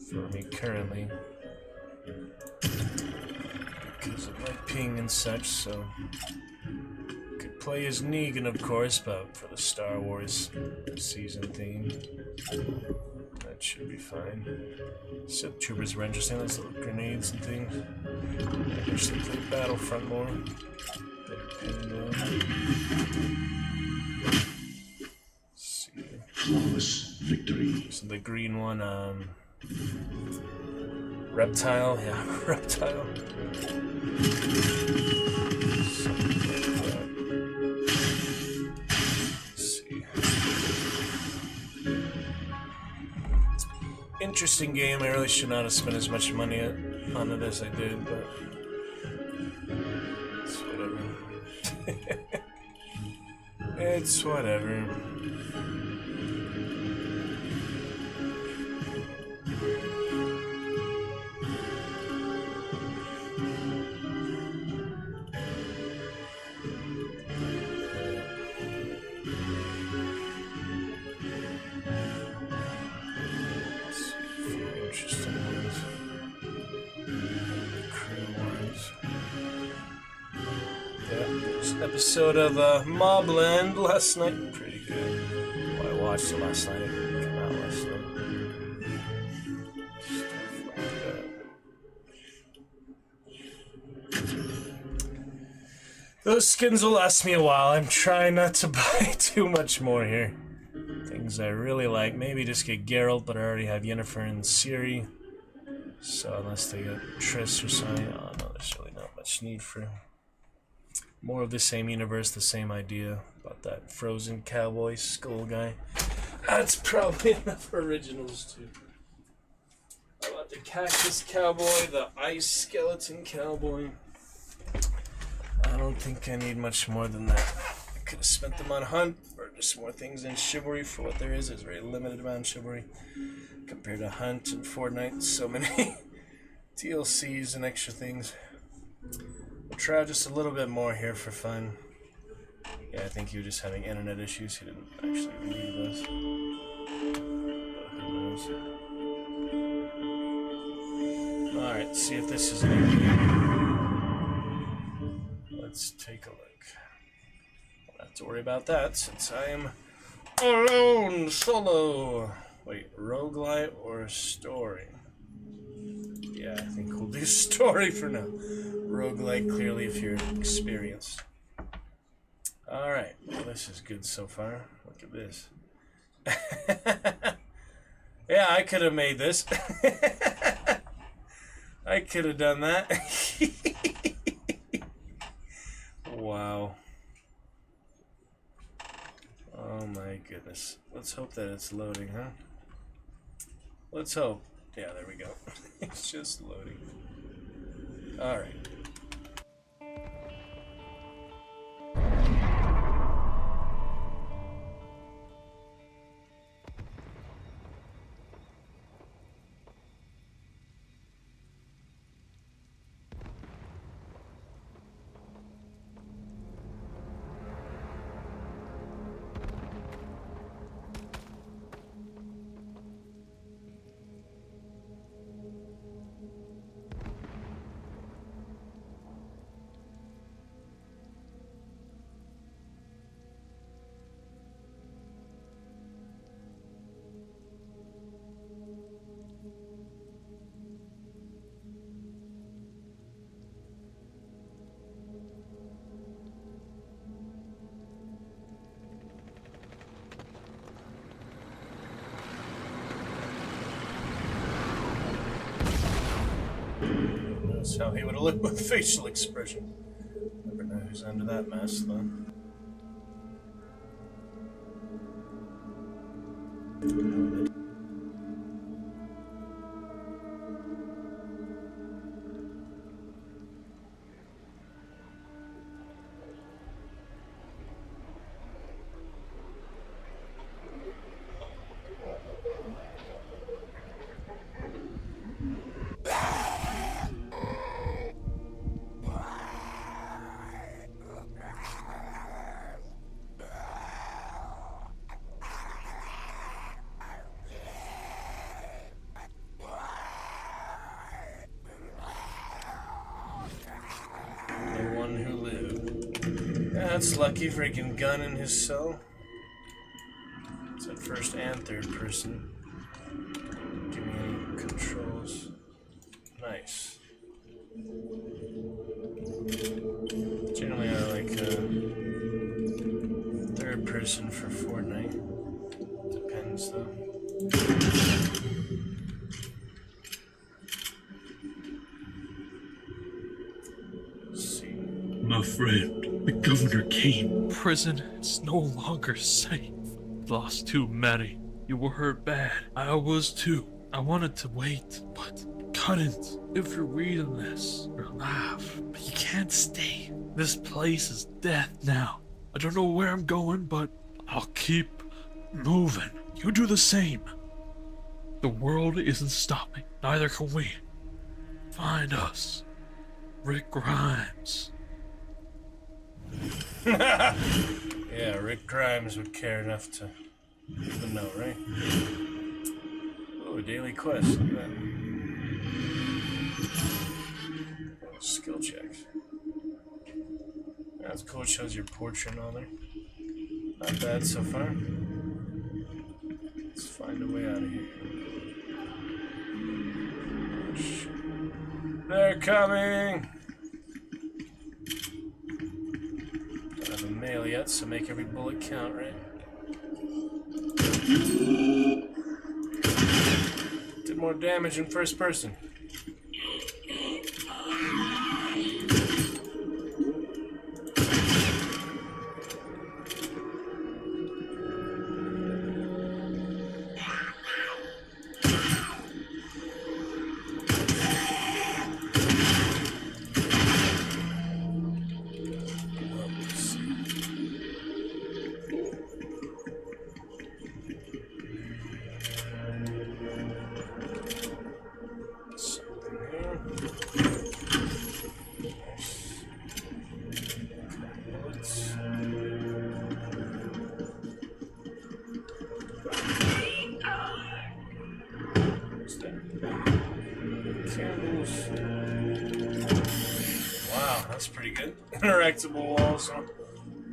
for me currently because of my ping and such. So could play as Negan, of course, but for the Star Wars season theme. That should be fine. Sith troopers were interesting, those little grenades and things. I wish they played Battlefront more. Let's see. Flawless victory. So the green one, Reptile, yeah, Reptile. Something like that. Let's see. Interesting game. I really should not have spent as much money on it as I did, but it's whatever. It's whatever. Episode of Mobland last night. Pretty good. Well, I watched it last night. It didn't come out last night. Stuff like that. Those skins will last me a while. I'm trying not to buy too much more here. Things I really like. Maybe just get Geralt, but I already have Yennefer and Ciri. So unless they get Triss or something, oh no, there's really not much need for more of the same universe, the same idea about that frozen cowboy skull guy. That's probably enough originals too. How about the cactus cowboy, the ice skeleton cowboy? I don't think I need much more than that. I could have spent them on Hunt or just more things in Chivalry for what there is. There's a very limited amount of Chivalry compared to Hunt and Fortnite. So many DLCs and extra things. We'll try just a little bit more here for fun. Yeah, I think he was just having internet issues. He didn't actually leave us. But who knows? Alright, see if this is any good. Let's take a look. Don't have to worry about that since I am alone, solo. Wait, roguelite or story? Yeah, I think we'll do story for now. Roguelite, clearly, if you're experienced. Alright, well, this is good so far. Look at this. Yeah, I could have made this. I could have done that. Wow. Oh my goodness. Let's hope that it's loading, huh? Let's hope. Yeah, there we go. It's just loading. Alright. That's how he would have looked with facial expression. Never know who's under that mask, though. The one who lived. Yeah, that's lucky, freaking gun in his cell. It's at first and third person. Give me any controls. Nice. Generally, I like third person for Fortnite. Depends, though. My friend, the governor came. Prison is no longer safe. Lost too many. You were hurt bad. I was too. I wanted to wait, but couldn't. If you're reading this, you're alive. But you can't stay. This place is death now. I don't know where I'm going, but I'll keep moving. You do the same. The world isn't stopping. Neither can we. Find us. Rick Grimes. Yeah, Rick Grimes would care enough to even know, right? Oh, a daily quest. Look at that. Skill checks. That's cool. It shows your portrait on there. Not bad so far. Let's find a way out of here. Oh, shit. They're coming! Don't have a mail yet, so make every bullet count, right? Did more damage in first person. candles. Wow, that's pretty good. Interactable walls.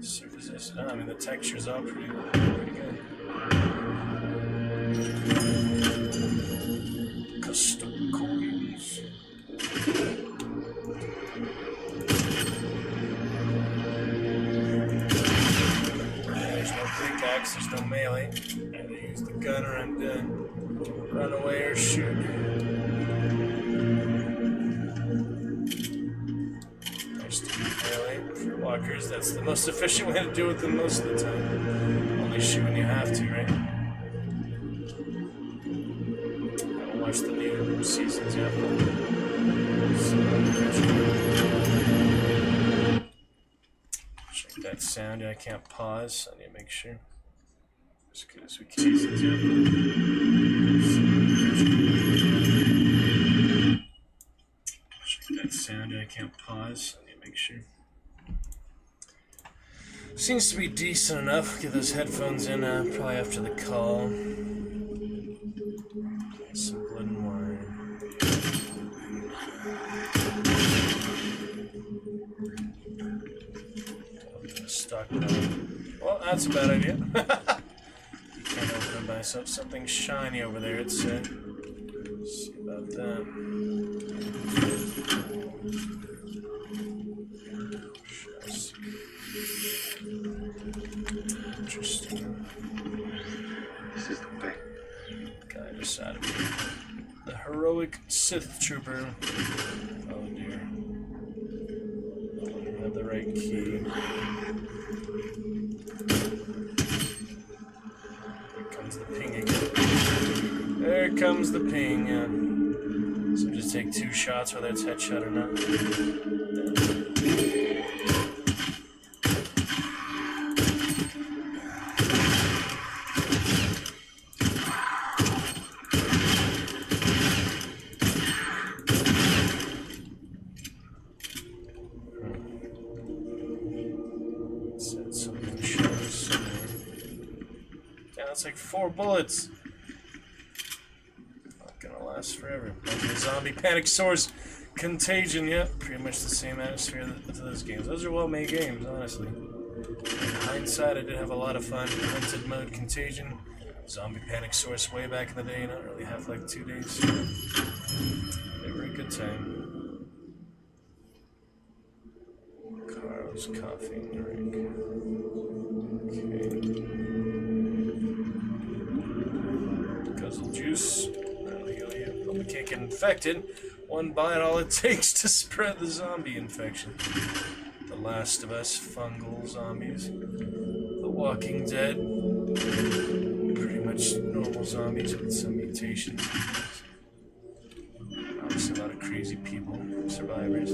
Surfaces. I mean, the textures are pretty good. Custom coins. There's no pickaxe, there's no melee. Either use the gun or I'm dead. Run away or shoot. There's two melee for walkers. That's the most efficient way to do it than most of the time. Only shoot when you have to, right? I haven't watched the new seasons yet. Check that sound. I can't pause. I need to make sure. As good as we can. Check that sound. I can't pause. I need to make sure. Seems to be decent enough. Get those headphones in probably after the call. Some blood and wine. Stock. Well, that's a bad idea. You can't open it by yourself. Something shiny over there, it said. Let's see about that. Interesting. This is the way. Guide us out of here. The heroic Sith trooper. Oh dear. I don't have the right key. Here comes the ping again. There comes the ping, yeah. So just take 2 shots, whether it's headshot or not. That's like 4 bullets. Not gonna last forever. The zombie panic source contagion. Yep, pretty much the same atmosphere to those games. Those are well-made games, honestly. In hindsight, I did have a lot of fun. Hunted mode contagion, zombie panic source way back in the day. Not really have like 2 days. They were a good time. Carl's coffee drink. Okay. Guzzle juice. That'll heal you. Hope you can't get infected. 1 bite, all it takes to spread the zombie infection. The Last of Us, fungal zombies. The Walking Dead. Pretty much normal zombies with some mutations. Obviously a lot of crazy people, survivors.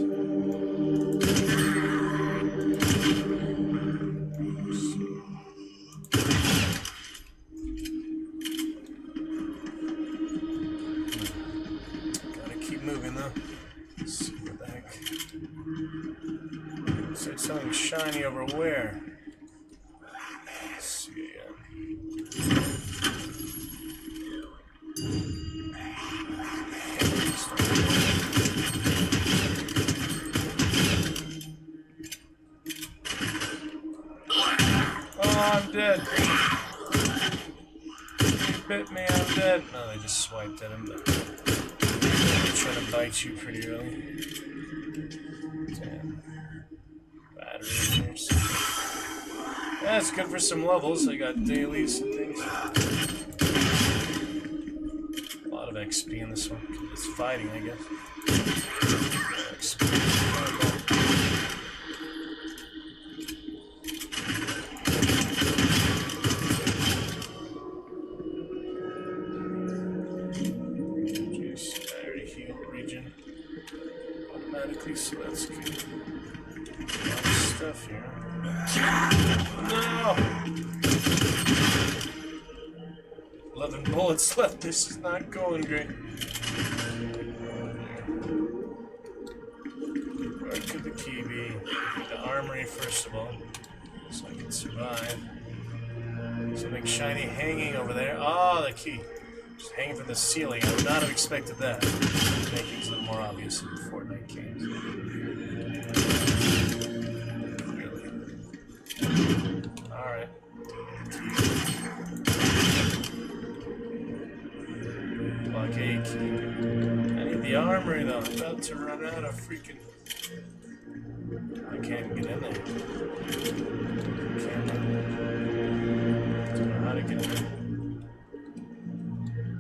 Something shiny over where? Let's see. Oh, I'm dead. You bit me, I'm dead. No, they just swiped at him, but they're trying to bite you pretty early. Damn. Yeah, it's good for some levels. I got dailies and things. A lot of XP in this one. It's fighting, I guess. XP. Juice, battery heal region. Automatically, so that's good. Stuff here. No! 11 bullets left. This is not going great. Where could the key be? The armory, first of all, so I can survive. Something shiny hanging over there. Ah, the key. Just hanging from the ceiling. I would not have expected that. Make things a little more obvious in Fortnite games. Clearly. Alright. Blockade key. I need the armory though. I'm about to run out of freaking. I can't even get in there. Don't know how to get in there.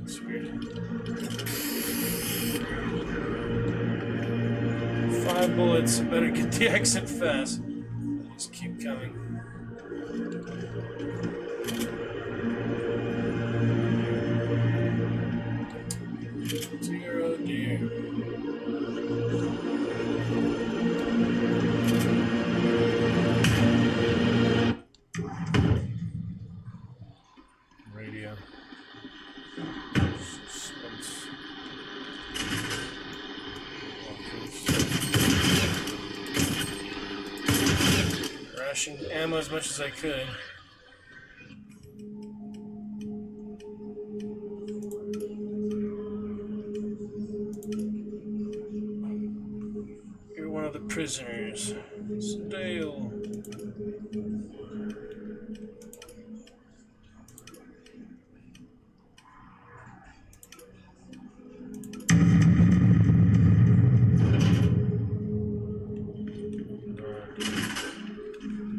It's weird. 5 bullets. Better get the exit fast. Just keep coming. Dear, oh dear. Radio. Suspense. Rationed ammo as much as I could. You're one of the prisoners. Dale.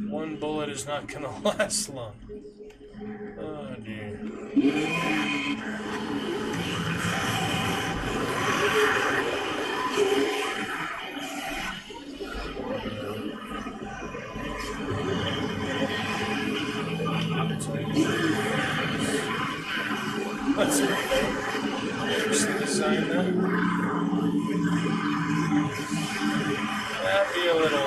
One bullet is not gonna last long. Oh dear. What's it? Interesting design there. That'd be a little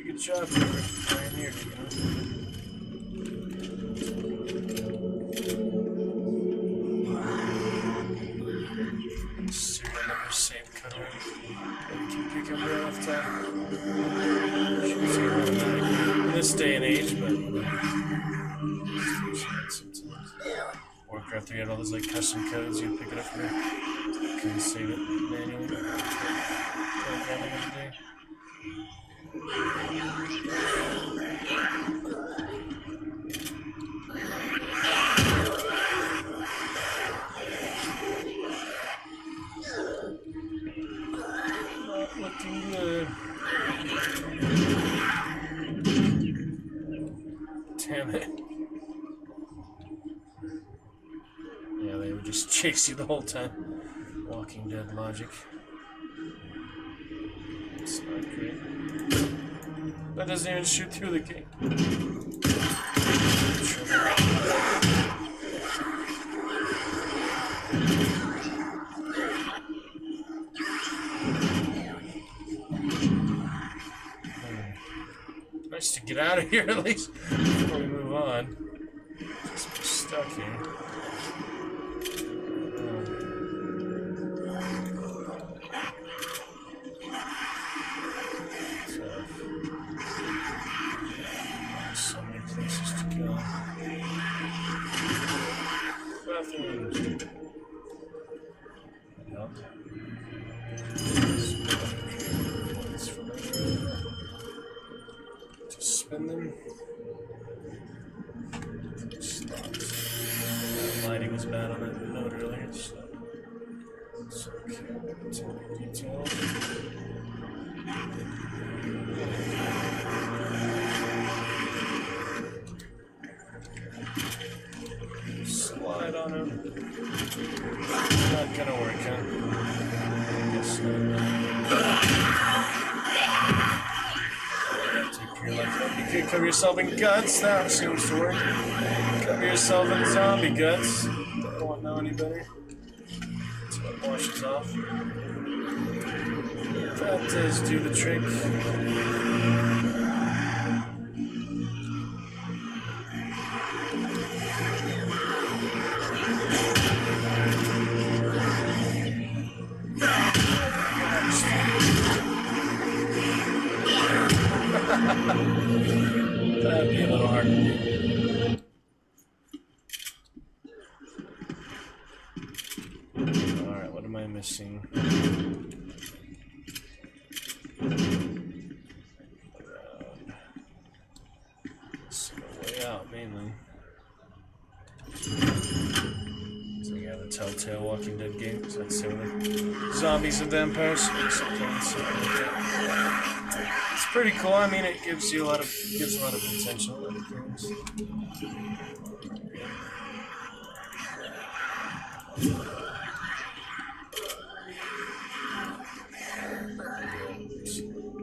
good job, pioneer, you know. Serial number saved cutter. You can pick up right off top. In this day and age, but Warcraft 3 had all those like custom codes. You pick it up from there. Couldn't save it manually. Programming every day. Not looking good. Damn it. Yeah, they would just chase you the whole time. Walking Dead logic. It's not great. That doesn't even shoot through the gate. Nice to get out of here at least before we move on. Just be stuck here. So many places to go. Bathrooms. Yep. Just spin them. Slots. That lighting was bad So, okay, details. Slide on him. Not gonna work, huh? Guess not. Take your life. You could cover yourself in guts. That seems to work. Cover yourself in zombie guts. Don't know any better. So it washes off. That does do the trick. That'd be a little hard to do. Alright, what am I missing? So way out mainly. So you got the Telltale Walking Dead games, that's similar. Zombies and vampires. It's pretty cool. I mean, it gives you a lot of potential. Other things.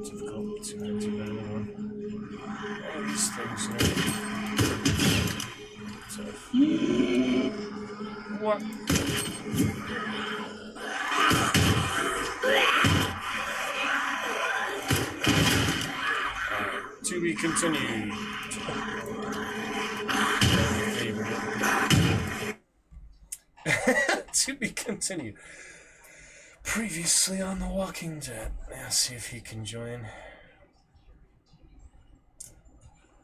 Difficult to get to better than one. All these things are tough. What? To be continued. To be continued. Previously on The Walking Dead. Now see if he can join.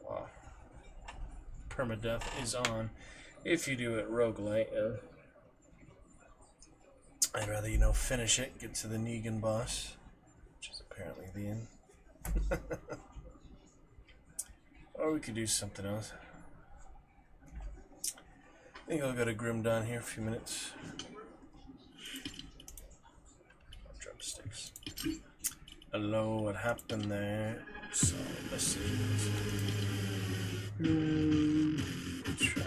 Wow. Permadeath is on. If you do it roguelite, I'd rather, you know, finish it, get to the Negan boss, which is apparently the end. Or we could do something else. I think I'll go to Grim down here for a few minutes. Drumsticks. Hello, what happened there? So, messages. Try.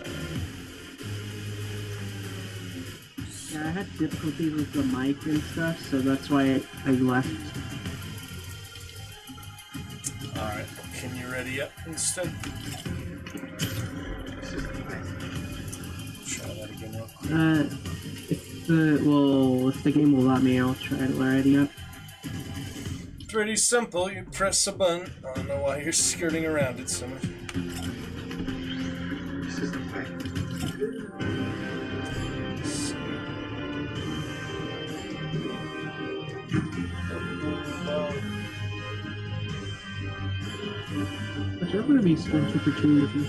Yeah, I had difficulties with the mic and stuff, so that's why I left. Alright, can you ready up instead? Try that again real quick. If the game will let me, I'll try to ready up. Pretty simple, you press a button. I don't know why you're skirting around it so much. This is the way. There's ever going to be strange opportunities.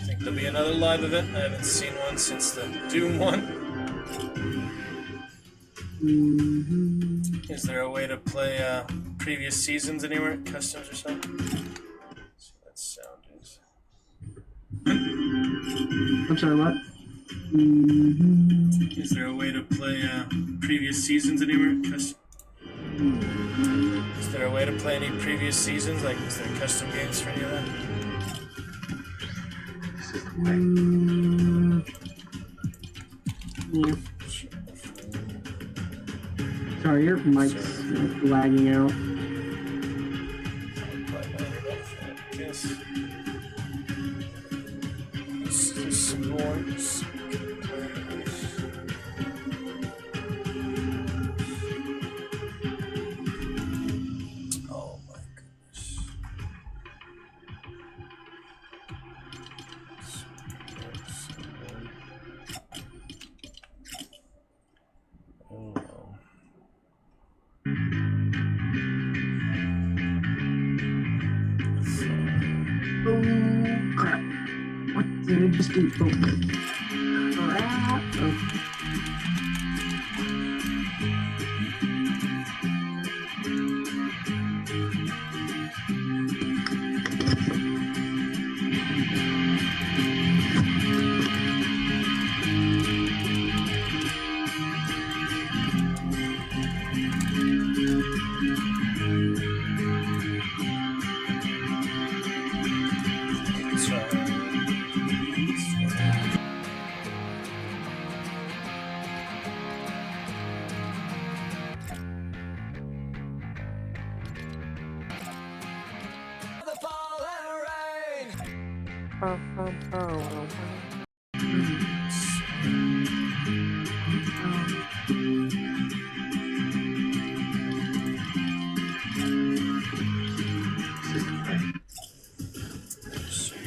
Think there'll be another live event. I haven't seen one since the Doom one. Is there a way to play previous seasons anywhere? Customs or something? Let's see what that sound is. I'm sorry, what? Is there a way to play previous seasons anywhere? Is there a way to play any previous seasons? Like, is there custom games for any of that? This is the way. Yeah. Sorry, your mic's lagging out. Yes. This is some noise. Oh my goodness. Oh no. Oh crap! What did I just do? Oh crap! Oh. So you're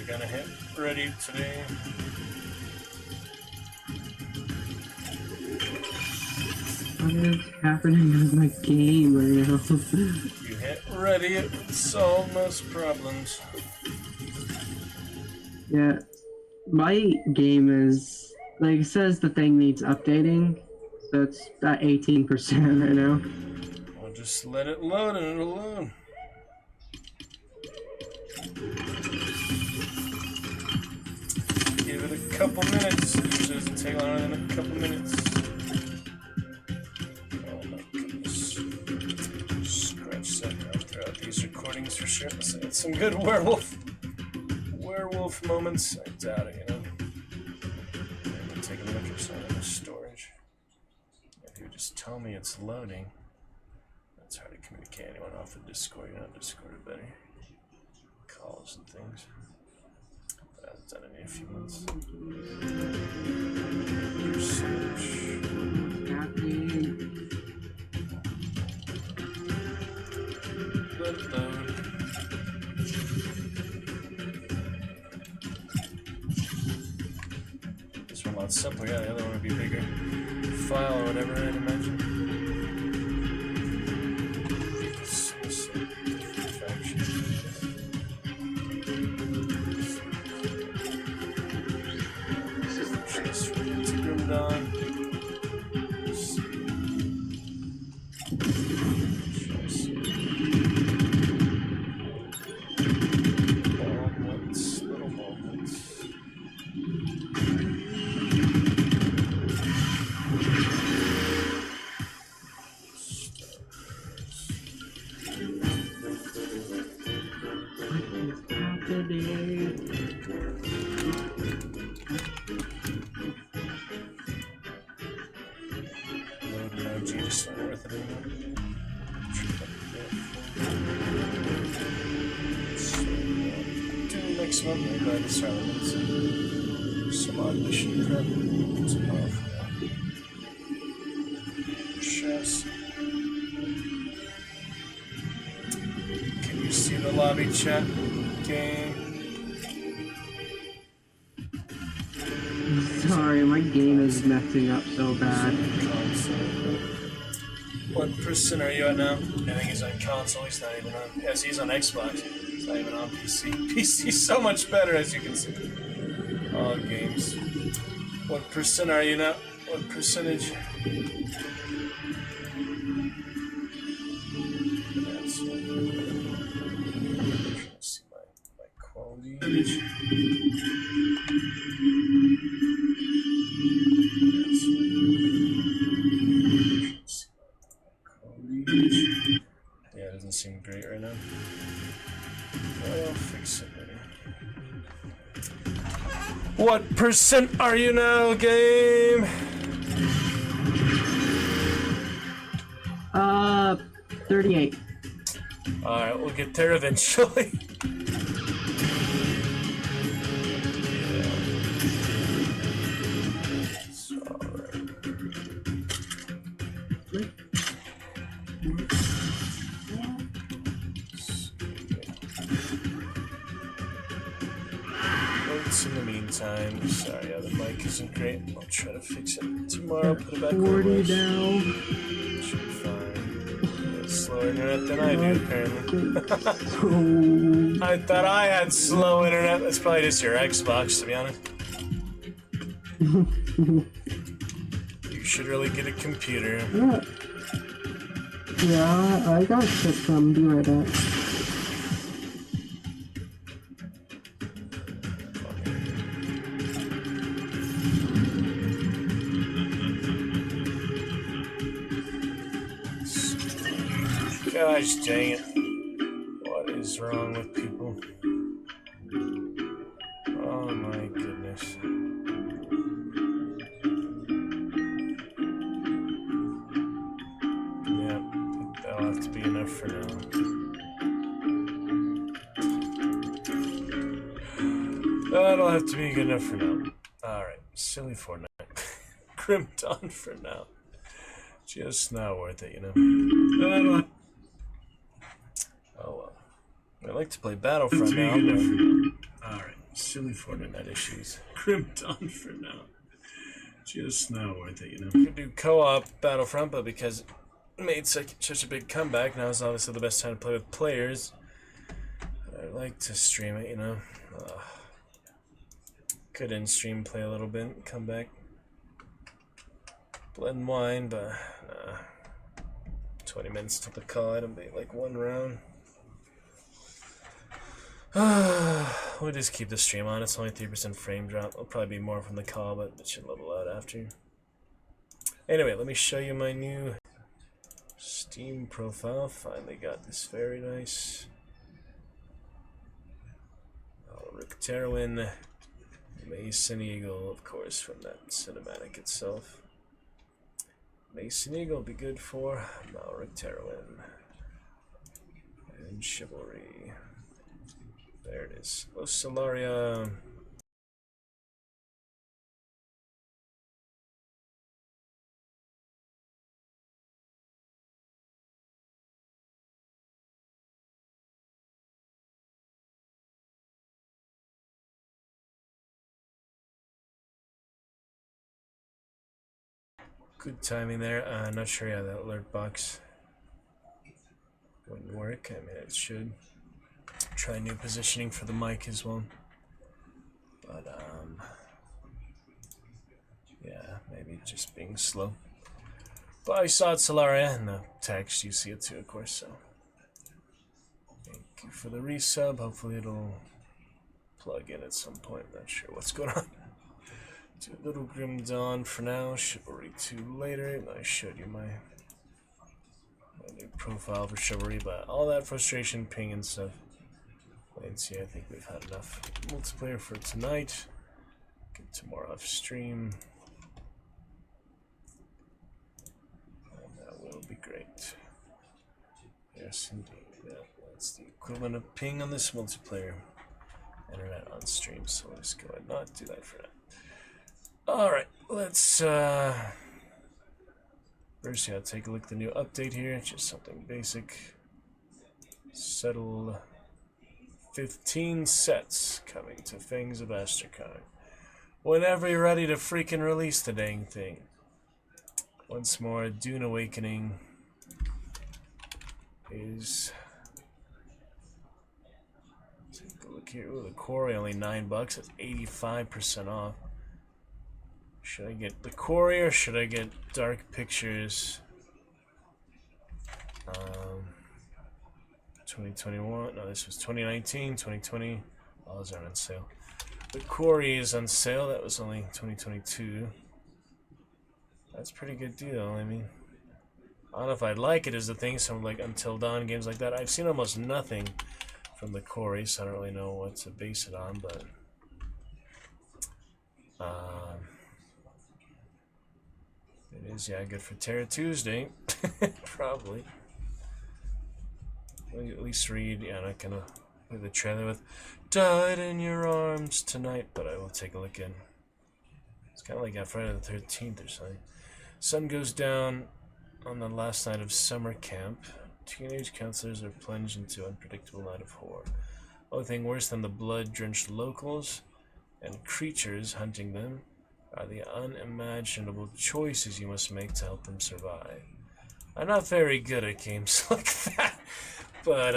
gonna hit ready today. What is happening in my game right now? You hit ready, it would solve most problems. Yeah, my game is like it says the thing needs updating, so it's at 18% right now. Well, just let it load and it'll load. Give it a couple minutes. It usually doesn't take longer than a couple minutes. Oh my goodness. Scratch that out throughout these recordings for sure. So it's some good werewolf moments. I doubt it, you know. I'm gonna take a look at some of the storage. If you just tell me it's loading, that's hard to communicate anyone off of Discord. You know, Discord are better. Calls and things. But I haven't done it in a few months. Percentage. Let it load. This one a lot simpler, yeah, the other one would be bigger. File or whatever, I'd imagine. Next one, we're going to start with some audition prep. Some off. Chess. Can you see the lobby chat game? Sorry, my game is messing up so bad. What percent are you at now? I think he's on console, he's not even on. Yes, he's on Xbox. He's not even on PC. PC's so much better, as you can see. All games. What percent are you now? What percentage? That's, let's see my quality. Yeah, it doesn't seem great right now. I'll fix it later. What percent are you now, game? 38. Alright, we'll get there eventually. In the meantime, sorry, the mic isn't great. I'll try to fix it tomorrow. Put it back 40 now. Should be fine. Slower internet than I do, apparently. I thought I had slow internet. That's probably just your Xbox, to be honest. You should really get a computer. Yeah, I got shit from. Be right back. Gosh dang it. What is wrong with people? Oh my goodness. Yeah, I think that'll have to be enough for now. have to be good enough for now. Alright, silly Fortnite. Grim Dawn for now. Just not worth it, you know. Oh well. I like to play Battlefront now, but... Alright, silly Fortnite issues. Grim Dawn for now. Just not worth it, you know. You could do co-op Battlefront, but because it made such a big comeback, now is obviously the best time to play with players. I like to stream it, you know. Could in stream play a little bit, come back, blend wine, but 20 minutes to the call, it'll be like one round. We'll just keep the stream on. It's only 3% frame drop. It'll probably be more from the call, but it should level out after. Anyway, let me show you my new Steam profile. Finally got this very nice. Rick Terwin, Mason Eagle, of course, from that cinematic itself. Mason Eagle would be good for Rick Terwin. And Chivalry. There it is. Los Solaria. Good timing there. Not sure how that alert box wouldn't work. I mean, it should. Try new positioning for the mic as well. But, yeah, maybe just being slow. But I saw it, Solaria, in the text. You see it too, of course, so. Thank you for the resub. Hopefully it'll plug in at some point. Not sure what's going on. Do a little Grim Dawn for now. Chivalry 2 later. And I showed you my new profile for Chivalry, but all that frustration, ping and stuff. Wait and see, I think we've had enough multiplayer for tonight. Get to more off stream. And that will be great. Yes, indeed. Yeah, that's the equivalent of ping on this multiplayer. Internet on stream, so we'll just go ahead and not do that for now. Alright, let's first, yeah, take a look at the new update here. Just something basic. Settle 15 sets coming to Fangs of Astracon. Whenever you're ready to freaking release the dang thing. Once more, Dune Awakening is... Take a look here. Ooh, the Quarry only $9. That's 85% off. Should I get the Quarry or should I get Dark Pictures? 2021. No, this was 2019, 2020. All those are on sale. The Quarry is on sale. That was only 2022. That's a pretty good deal. I mean, I don't know if I'd like it as the thing. Some like Until Dawn games like that. I've seen almost nothing from the Quarry, so I don't really know what to base it on. But it is, yeah, good for Terra Tuesday. Probably. At least read, yeah, I'm not gonna play the trailer with Died in Your Arms tonight, but I will take a look in. It's kind of like Friday the 13th or something. Sun goes down on the last night of summer camp. Teenage counselors are plunged into unpredictable night of horror. Only thing worse than the blood-drenched locals and creatures hunting them are the unimaginable choices you must make to help them survive. I'm not very good at games like that, but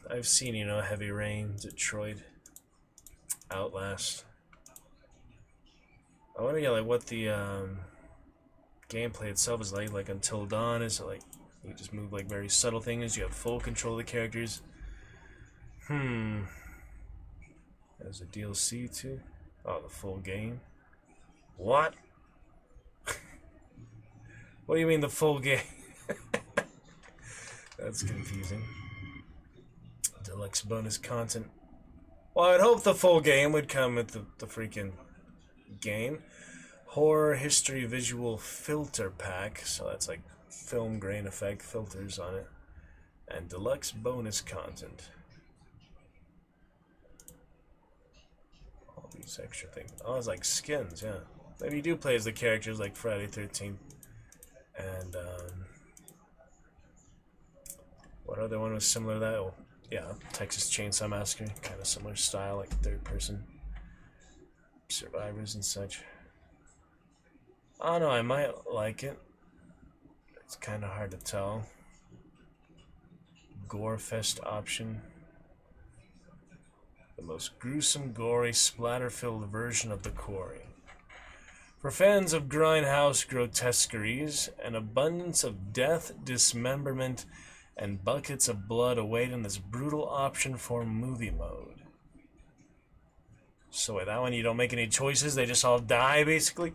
I've seen, you know, Heavy Rain, Detroit, Outlast. I wonder, yeah, like what the gameplay itself is like Until Dawn. Is it like you just move like very subtle things? You have full control of the characters. There's a DLC too. Oh, the full game. What? What do you mean the full game? That's confusing. Deluxe bonus content. Well, I'd hope the full game would come with the freaking game. Horror History Visual Filter Pack. So that's like film grain effect filters on it. And deluxe bonus content. These extra things. Oh, it's like skins, yeah. Maybe you do play as the characters like Friday 13th. And, what other one was similar to that? Oh, yeah, Texas Chainsaw Massacre. Kind of similar style, like third person. Survivors and such. I don't know, I might like it. It's kind of hard to tell. Gorefest option. The most gruesome, gory, splatter-filled version of the quarry. For fans of grindhouse grotesqueries, an abundance of death, dismemberment, and buckets of blood await in this brutal option for movie mode. So wait, that one you don't make any choices, they just all die, basically?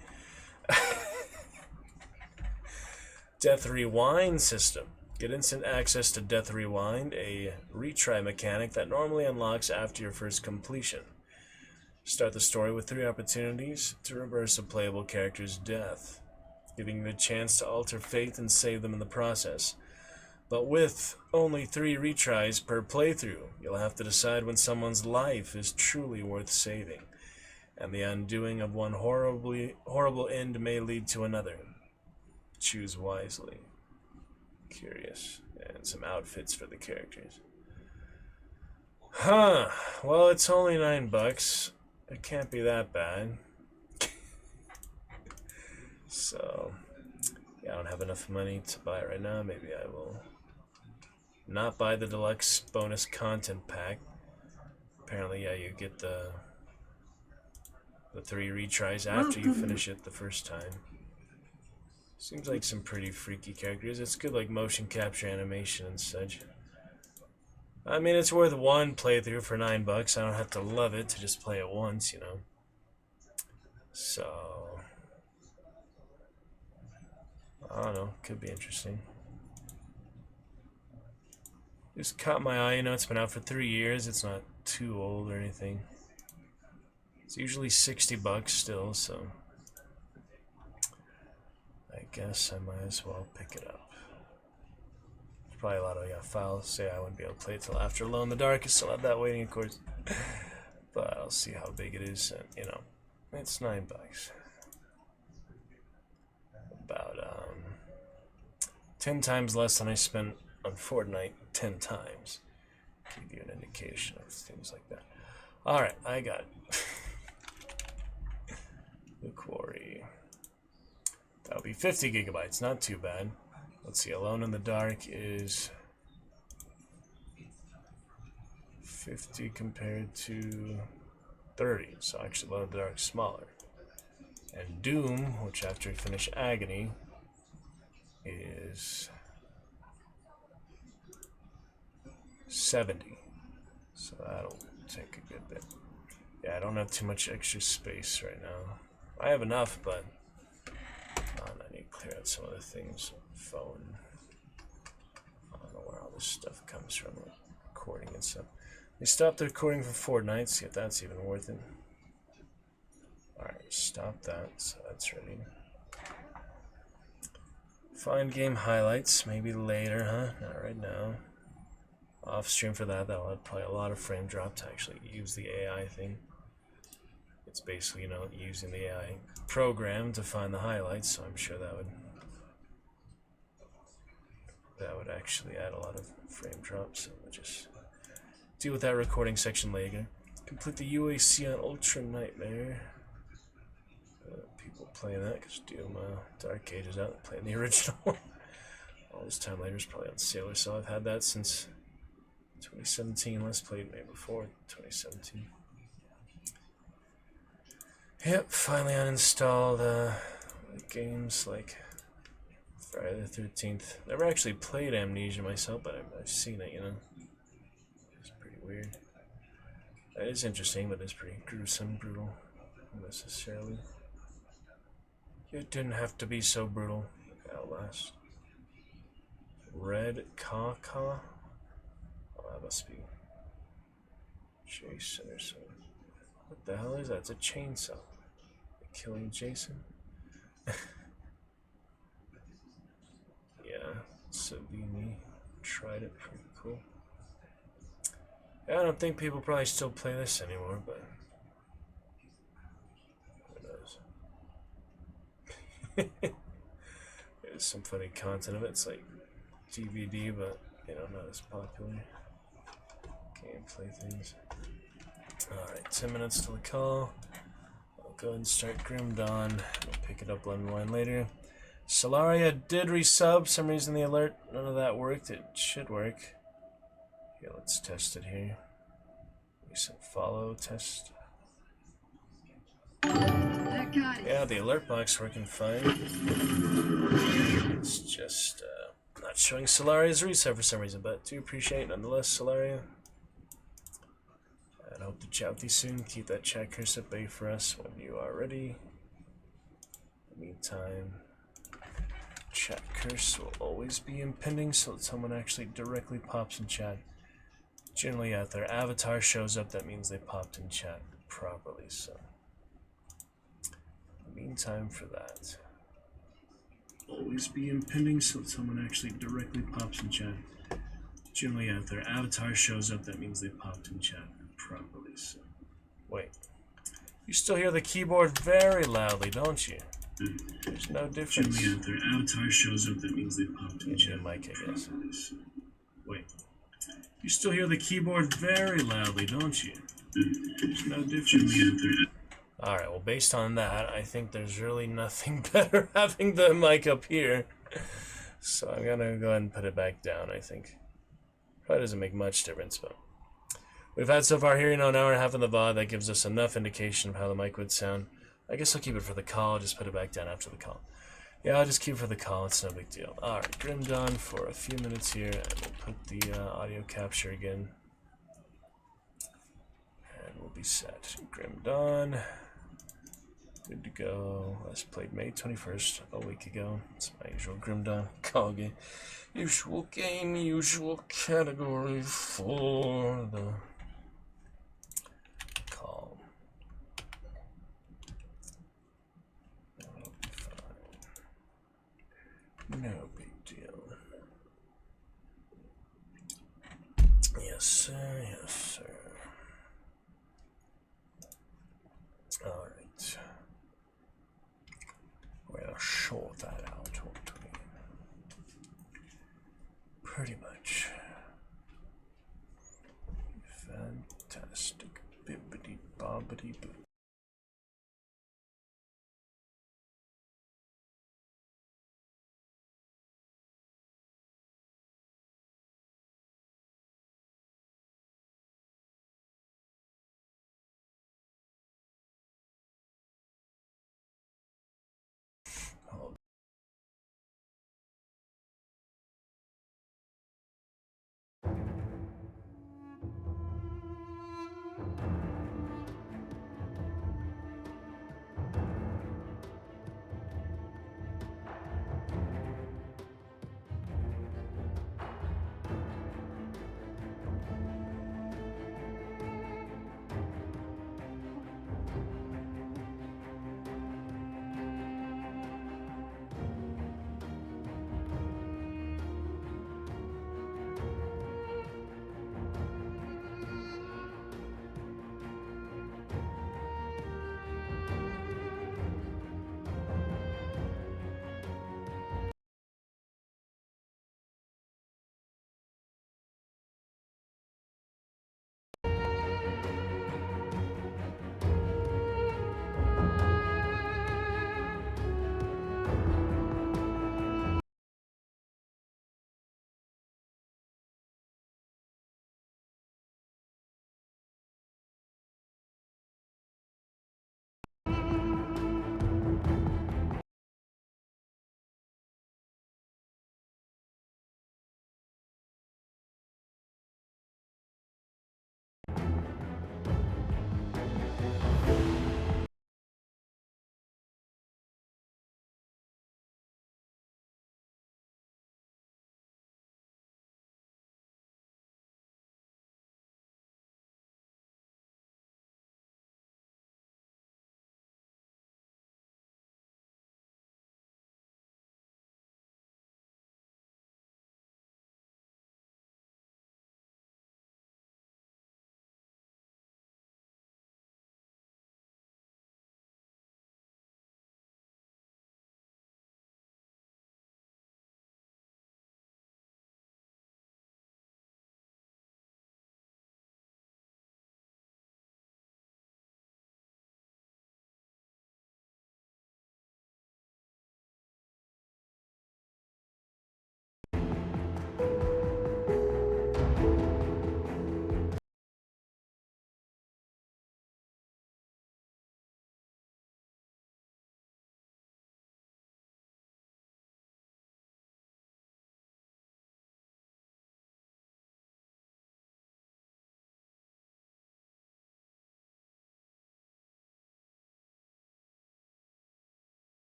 Death Rewind system. Get instant access to Death Rewind, a retry mechanic that normally unlocks after your first completion. Start the story with 3 opportunities to reverse a playable character's death, giving you the chance to alter fate and save them in the process. But with only 3 retries per playthrough, you'll have to decide when someone's life is truly worth saving, and the undoing of one horrible end may lead to another. Choose wisely. Curious. And some outfits for the characters. Huh. Well, it's only $9. It can't be that bad. So, yeah, I don't have enough money to buy it right now. Maybe I will not buy the deluxe bonus content pack. Apparently, yeah, you get the 3 retries after you finish it the first time. Seems like some pretty freaky characters. It's good, like motion capture animation and such. I mean, it's worth one playthrough for $9. I don't have to love it to just play it once, you know. So, I don't know. Could be interesting. Just caught my eye. You know, it's been out for 3 years. It's not too old or anything. It's usually $60 still, so I guess I might as well pick it up. There's probably a lot of files say I wouldn't be able to play it till after Alone in the Dark. I still have that waiting, of course. But I'll see how big it is, and you know, it's $9. About 10 times less than I spent on Fortnite 10 times. Give you an indication of things like that. Alright, I got it. The Quarry. That'll be 50 gigabytes, not too bad. Let's see, Alone in the Dark is 50 compared to 30, so actually Alone in the Dark is smaller. And Doom, which after we finish Agony, is 70. So that'll take a good bit. Yeah, I don't have too much extra space right now. I have enough, but I need to clear out some other things. Phone. I don't know where all this stuff comes from. Recording and stuff. They stopped the recording for Fortnite. See if that's even worth it. Alright, stop that. So that's ready. Find game highlights. Maybe later, huh? Not right now. Off stream for that. That'll have probably a lot of frame drop to actually use the AI thing. It's basically, you know, using the AI program to find the highlights, so I'm sure that would actually add a lot of frame drops. So we'll just deal with that recording section later. Complete the UAC on Ultra Nightmare. People playing that because Doom Dark Age is out, playing the original one. All this time later is probably on sale or so. I've had that since 2017. Let's play it maybe before 2017. Yep, finally uninstalled games like Friday the 13th. Never actually played Amnesia myself, but I've seen it, you know. It's pretty weird. It is interesting, but it's pretty gruesome, brutal, unnecessarily. It didn't have to be so brutal. Outlast. Red Kaka? Oh, that must be Jason or something. What the hell is that? It's a chainsaw. Killing Jason? Yeah, Savini tried it, pretty cool. Yeah, I don't think people probably still play this anymore, but There's some funny content of it. It's like DVD, but not as popular. Gameplay things. Alright, 10 minutes till the call. I'll go ahead and start Grim Dawn. We'll pick it up Lemon Wine later. Solaria did resub. For some reason the alert, none of that worked. It should work. Yeah, let's test it here. Recent follow test. Yeah, the alert box working fine. It's just not showing Solaria's reset for some reason, but do appreciate it nonetheless, Solaria. And hope to chat with you soon. Keep that chat curse at bay for us when you are ready. In the meantime, chat curse will always be impending so that someone actually directly pops in chat. Generally, if their avatar shows up, that means they popped in chat properly. So, in the meantime, for that, always be impending so that someone actually directly pops in chat. Generally, if their avatar shows up, that means they popped in chat properly. So, wait, you still hear the keyboard very loudly, don't you? There's no difference. Generally, if their avatar shows up, that means they popped in chat. Mic, I guess. Wait. You still hear the keyboard very loudly, don't you? There's no difference. Generally, if their Alright, well, based on that, I think there's really nothing better having the mic up here. So I'm gonna go ahead and put it back down, I think. Probably doesn't make much difference, but we've had so far here, an hour and a half in the VOD. That gives us enough indication of how the mic would sound. I guess I'll keep it for the call, just put it back down after the call. Yeah, I'll just keep it for the call, it's no big deal. Alright, Grim Dawn for a few minutes here, and we'll put the audio capture again. And we'll be set. Grim Dawn. Good to go. Last played May 21st, a week ago. It's my usual Grim Dawn call game. Usual game, usual category for the call. That'll be fine. No big deal. Yes, sir. Yes, sir. All right. We'll sort that out, won't we? Pretty much. Fantastic. Bibbidi bobbidi boo. Oh.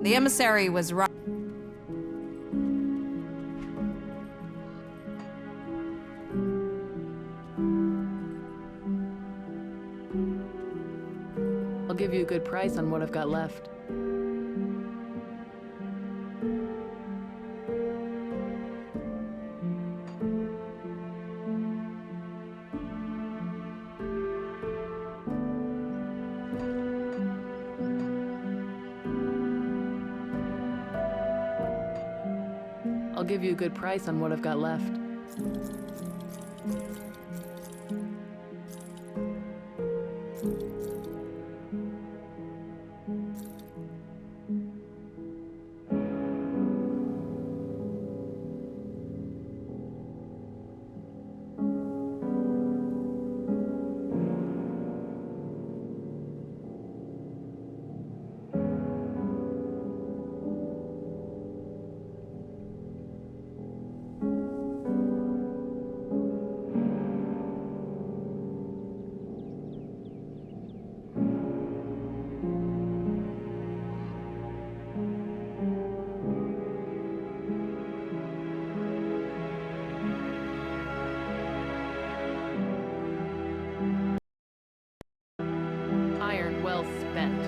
The emissary was right. I'll give you a good price on what I've got left. I'll give you a good price on what I've got left. Iron well spent.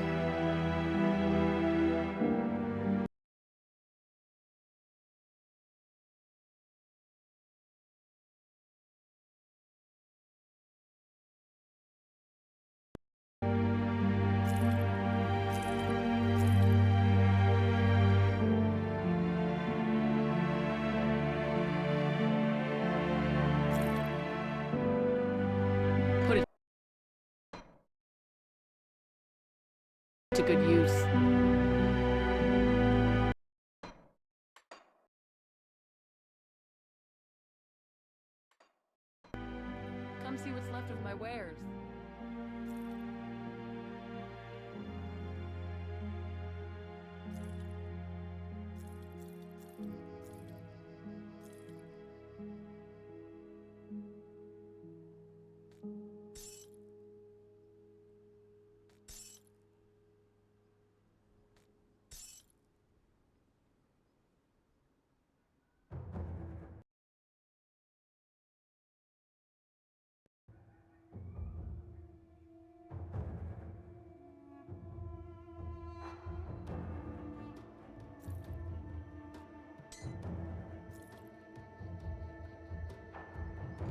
Put it to good use. Come see what's left of my wares.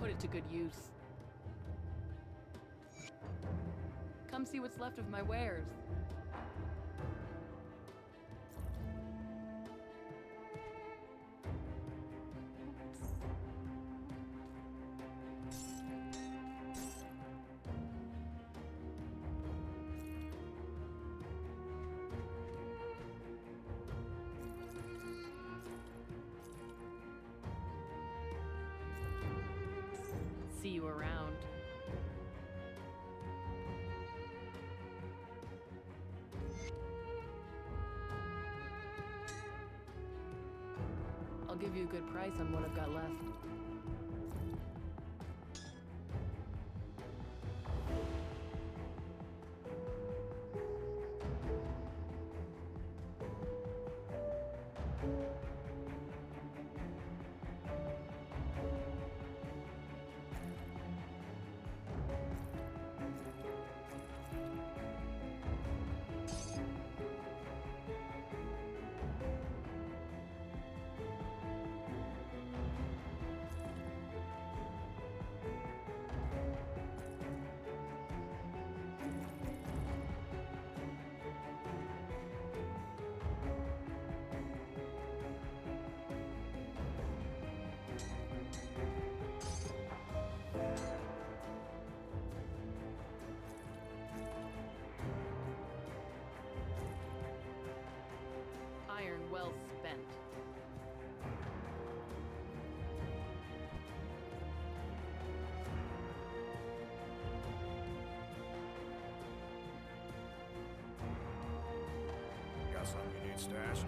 Put it to good use. Come see what's left of my wares. See you around. I'll give you a good price on what I've got left. Iron well spent. Got something you need stashed?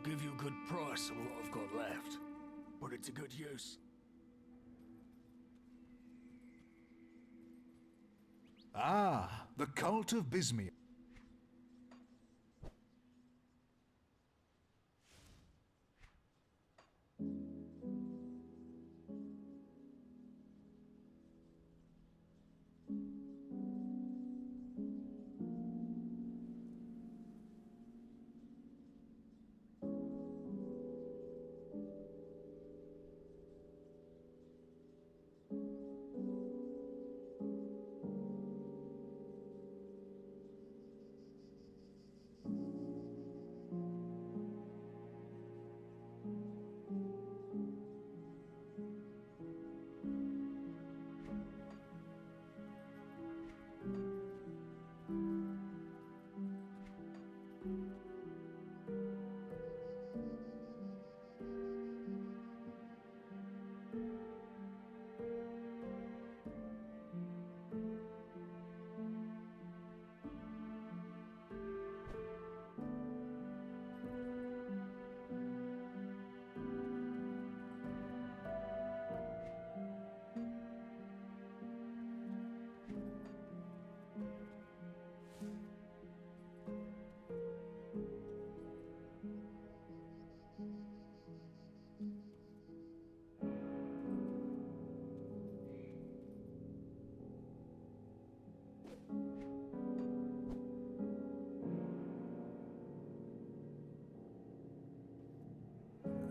give you a good price on what I've got left. Put it to good use. Ah, the cult of Bismia.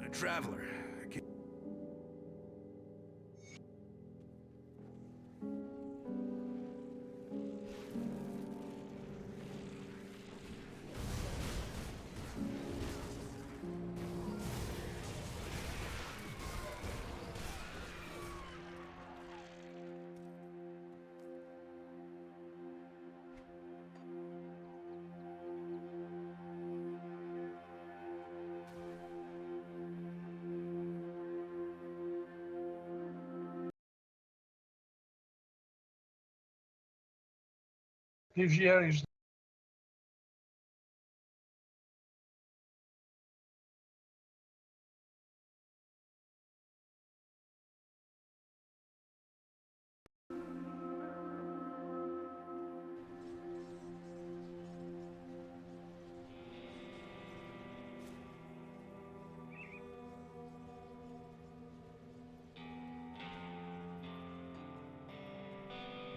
A traveler. Revieiros.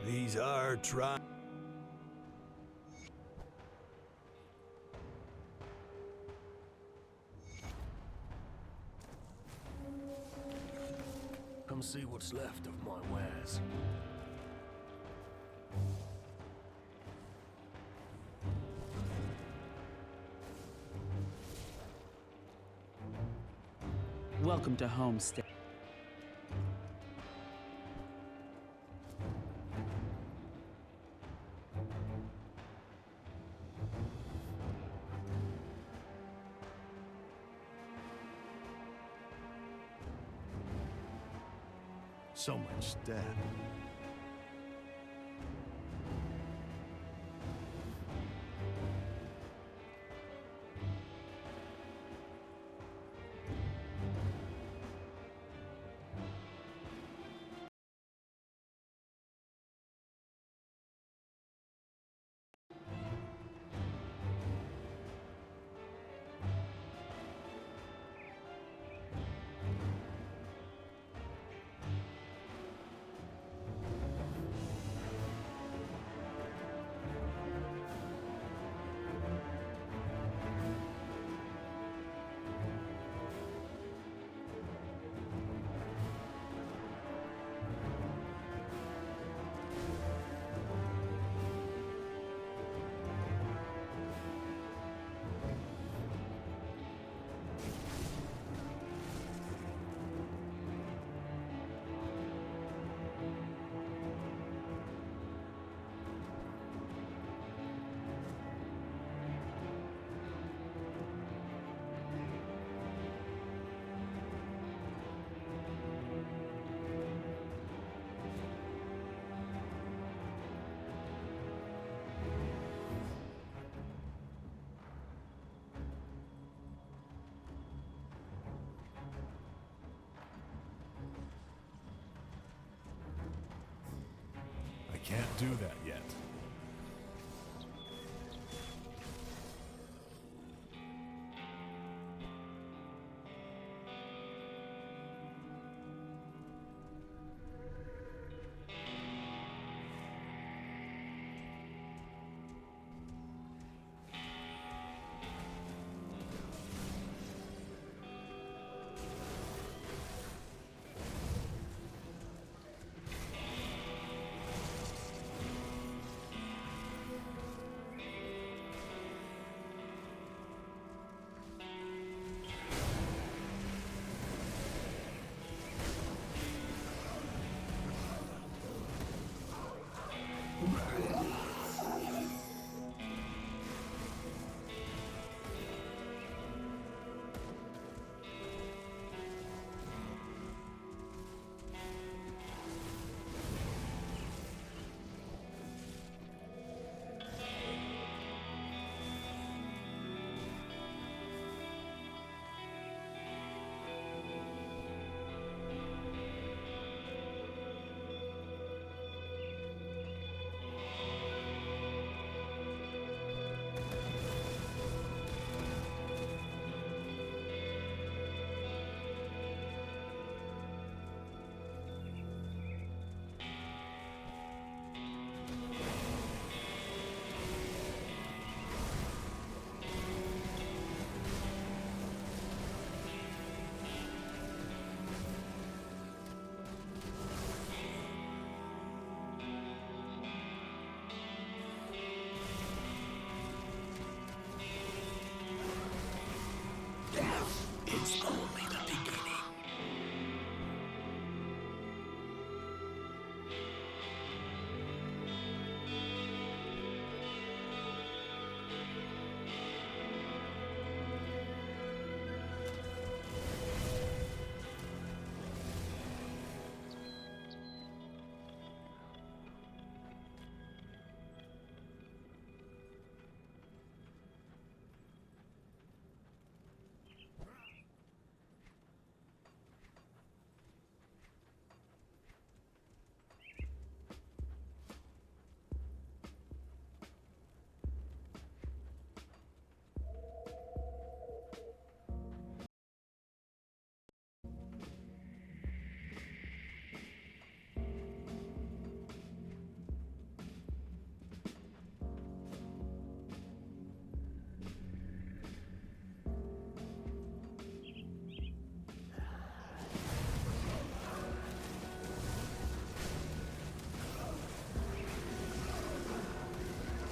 These are try. Come see what's left of my wares. Welcome to Homestead. So much death. can't do that yet.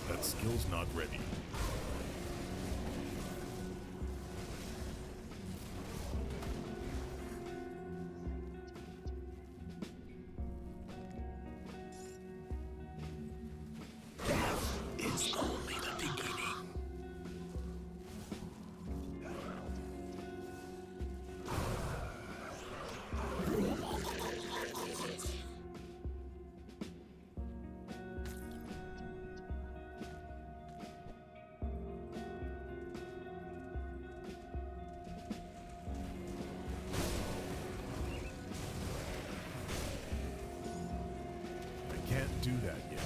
That skill's not ready. I can't do that yet.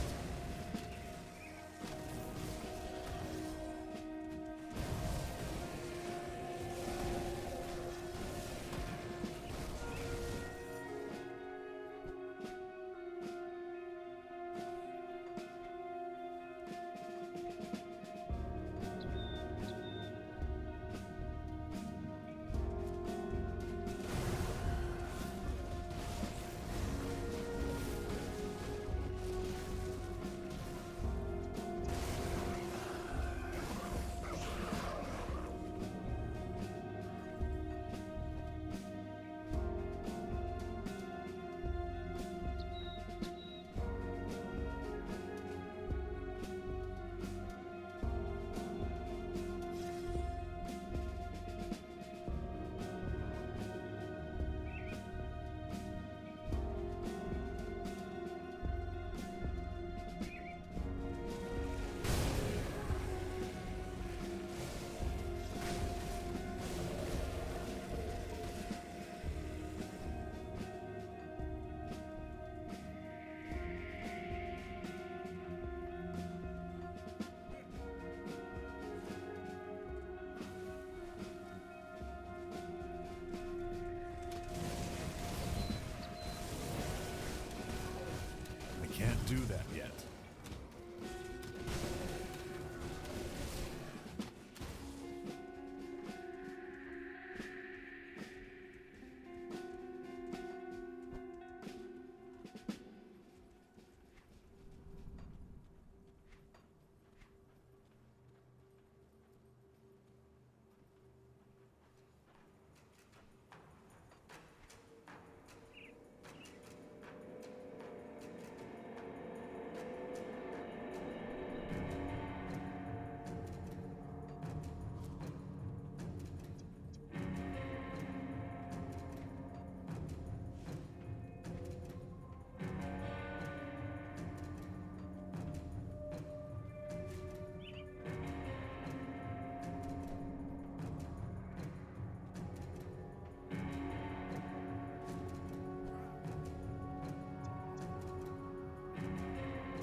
do that yet.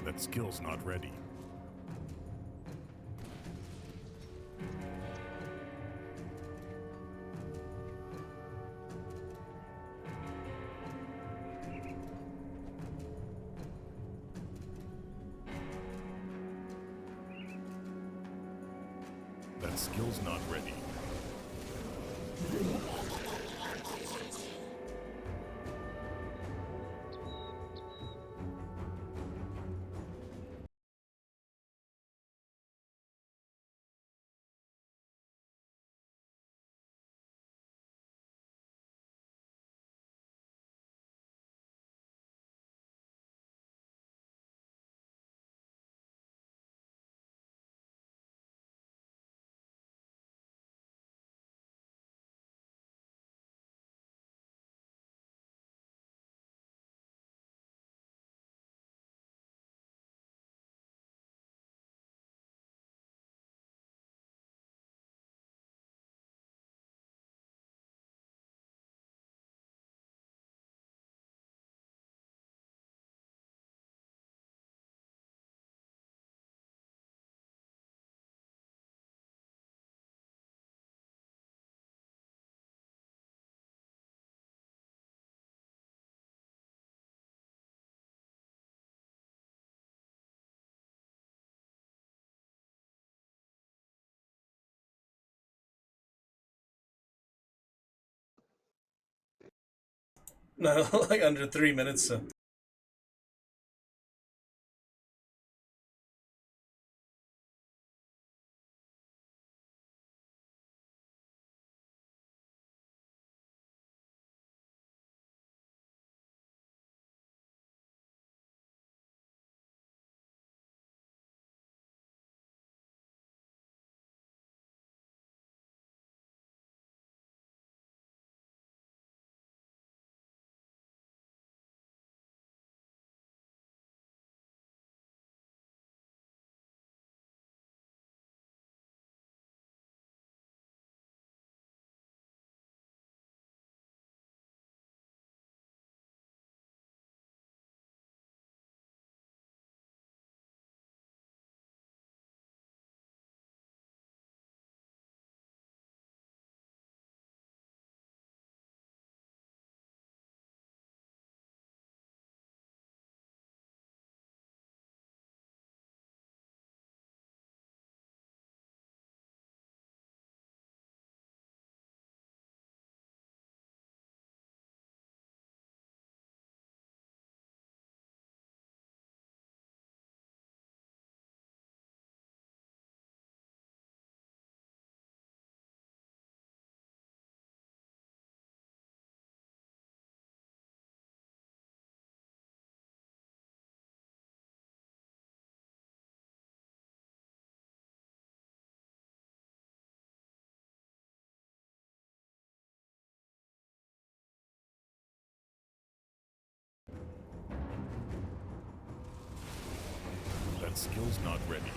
That skill's not ready. That skill's not ready. No, like under 3 minutes. So. That skill's not ready.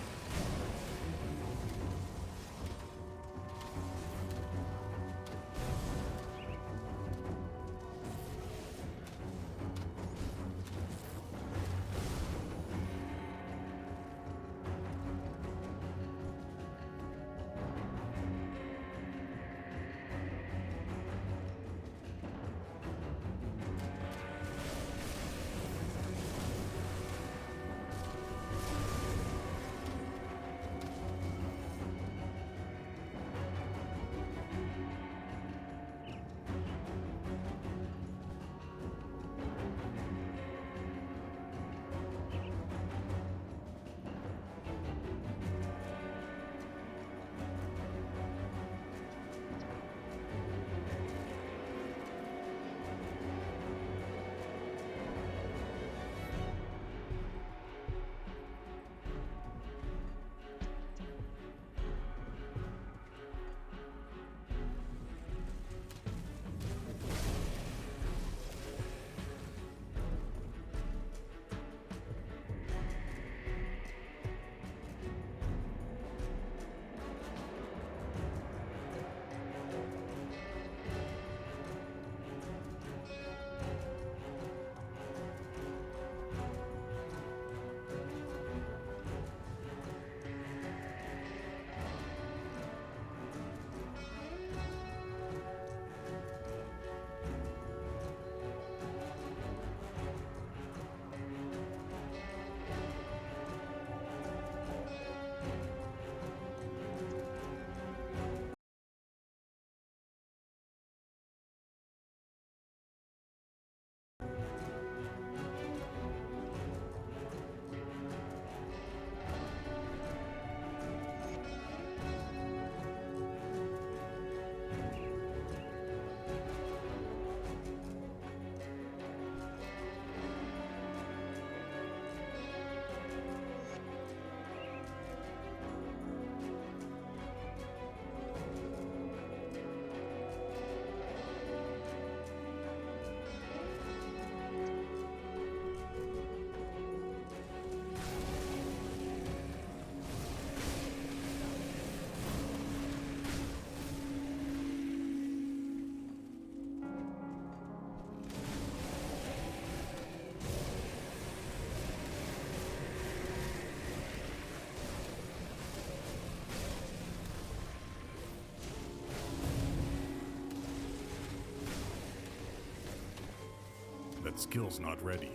That skill's not ready.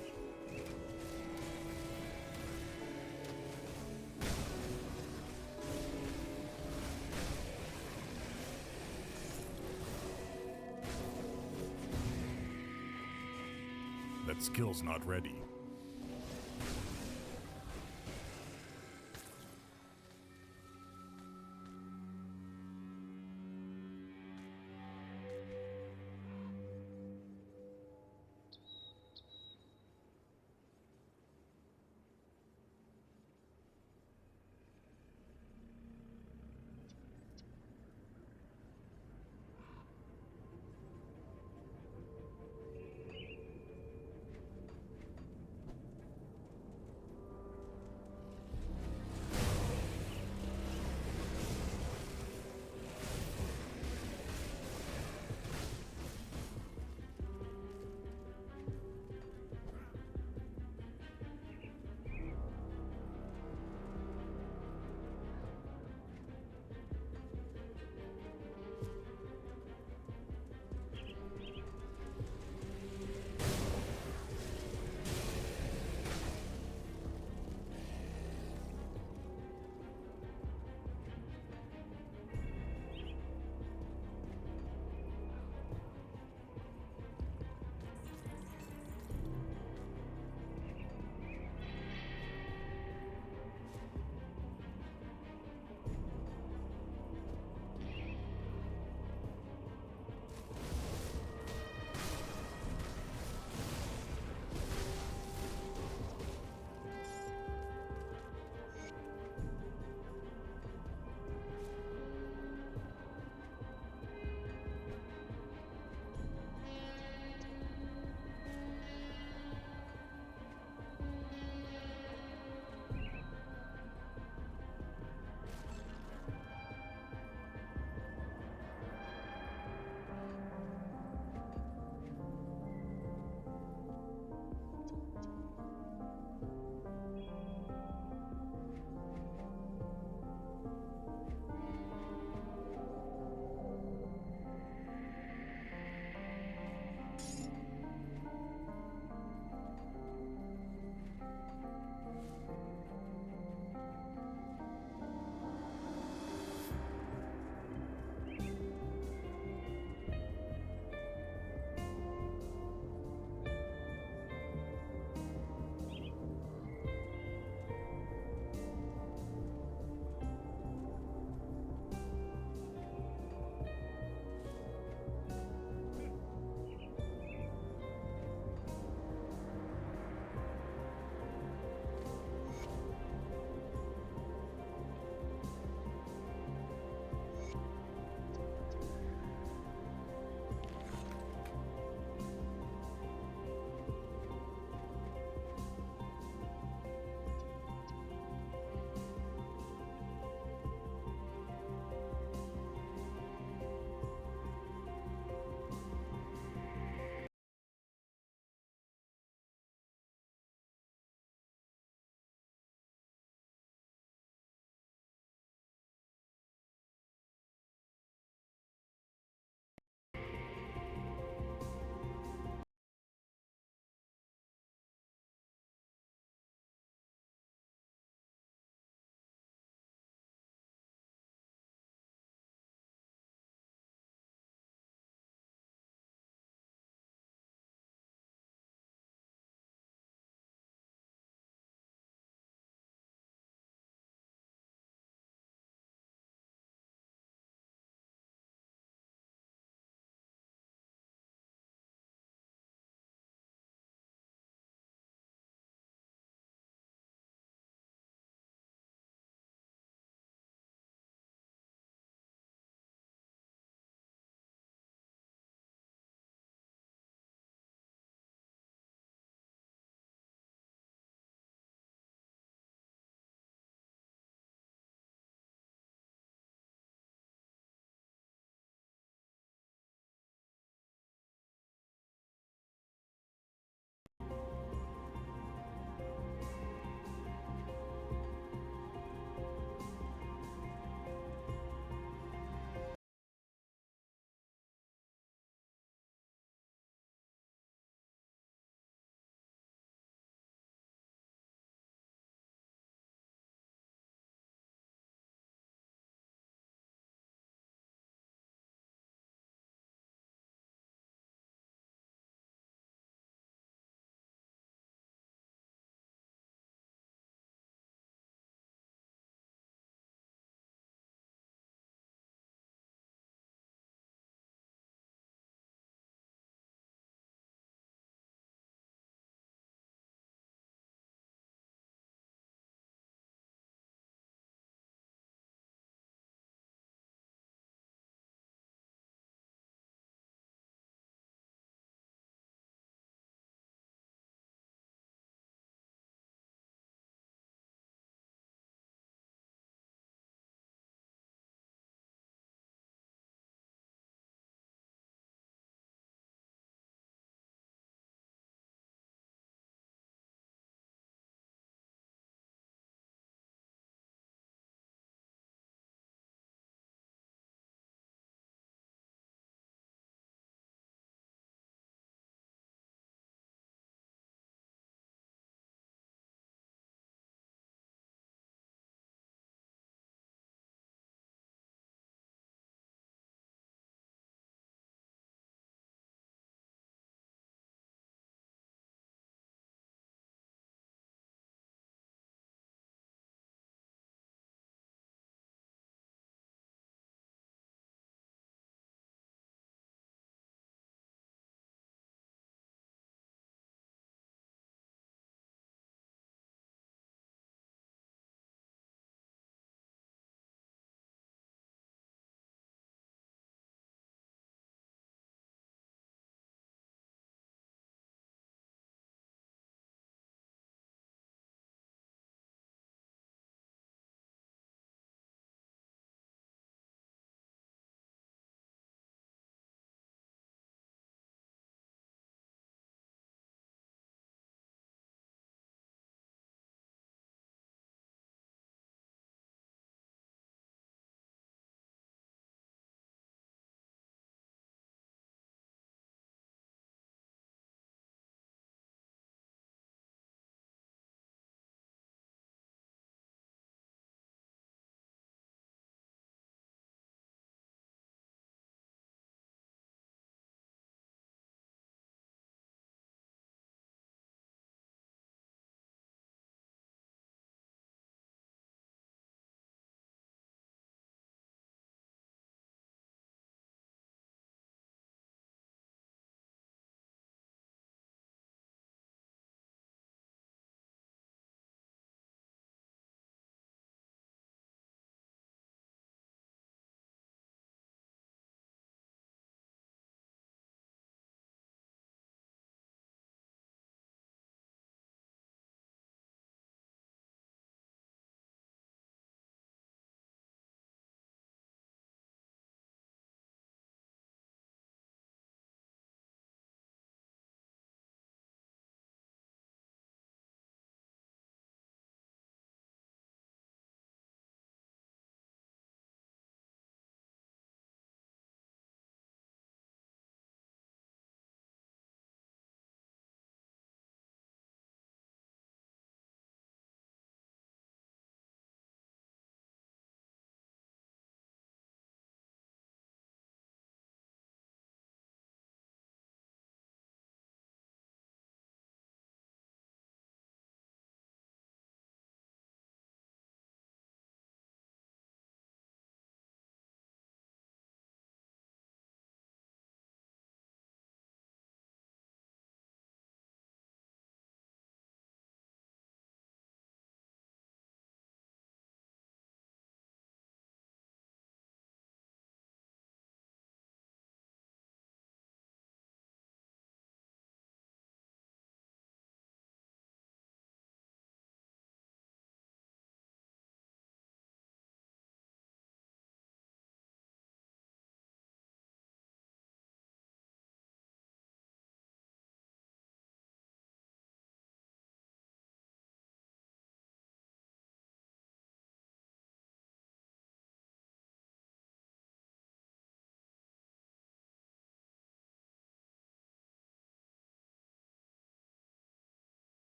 That skill's not ready.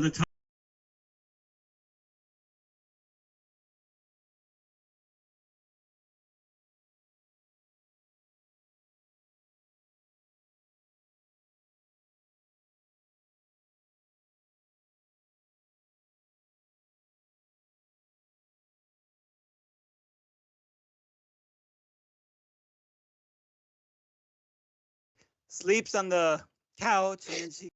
for the time. Sleeps on the couch and then she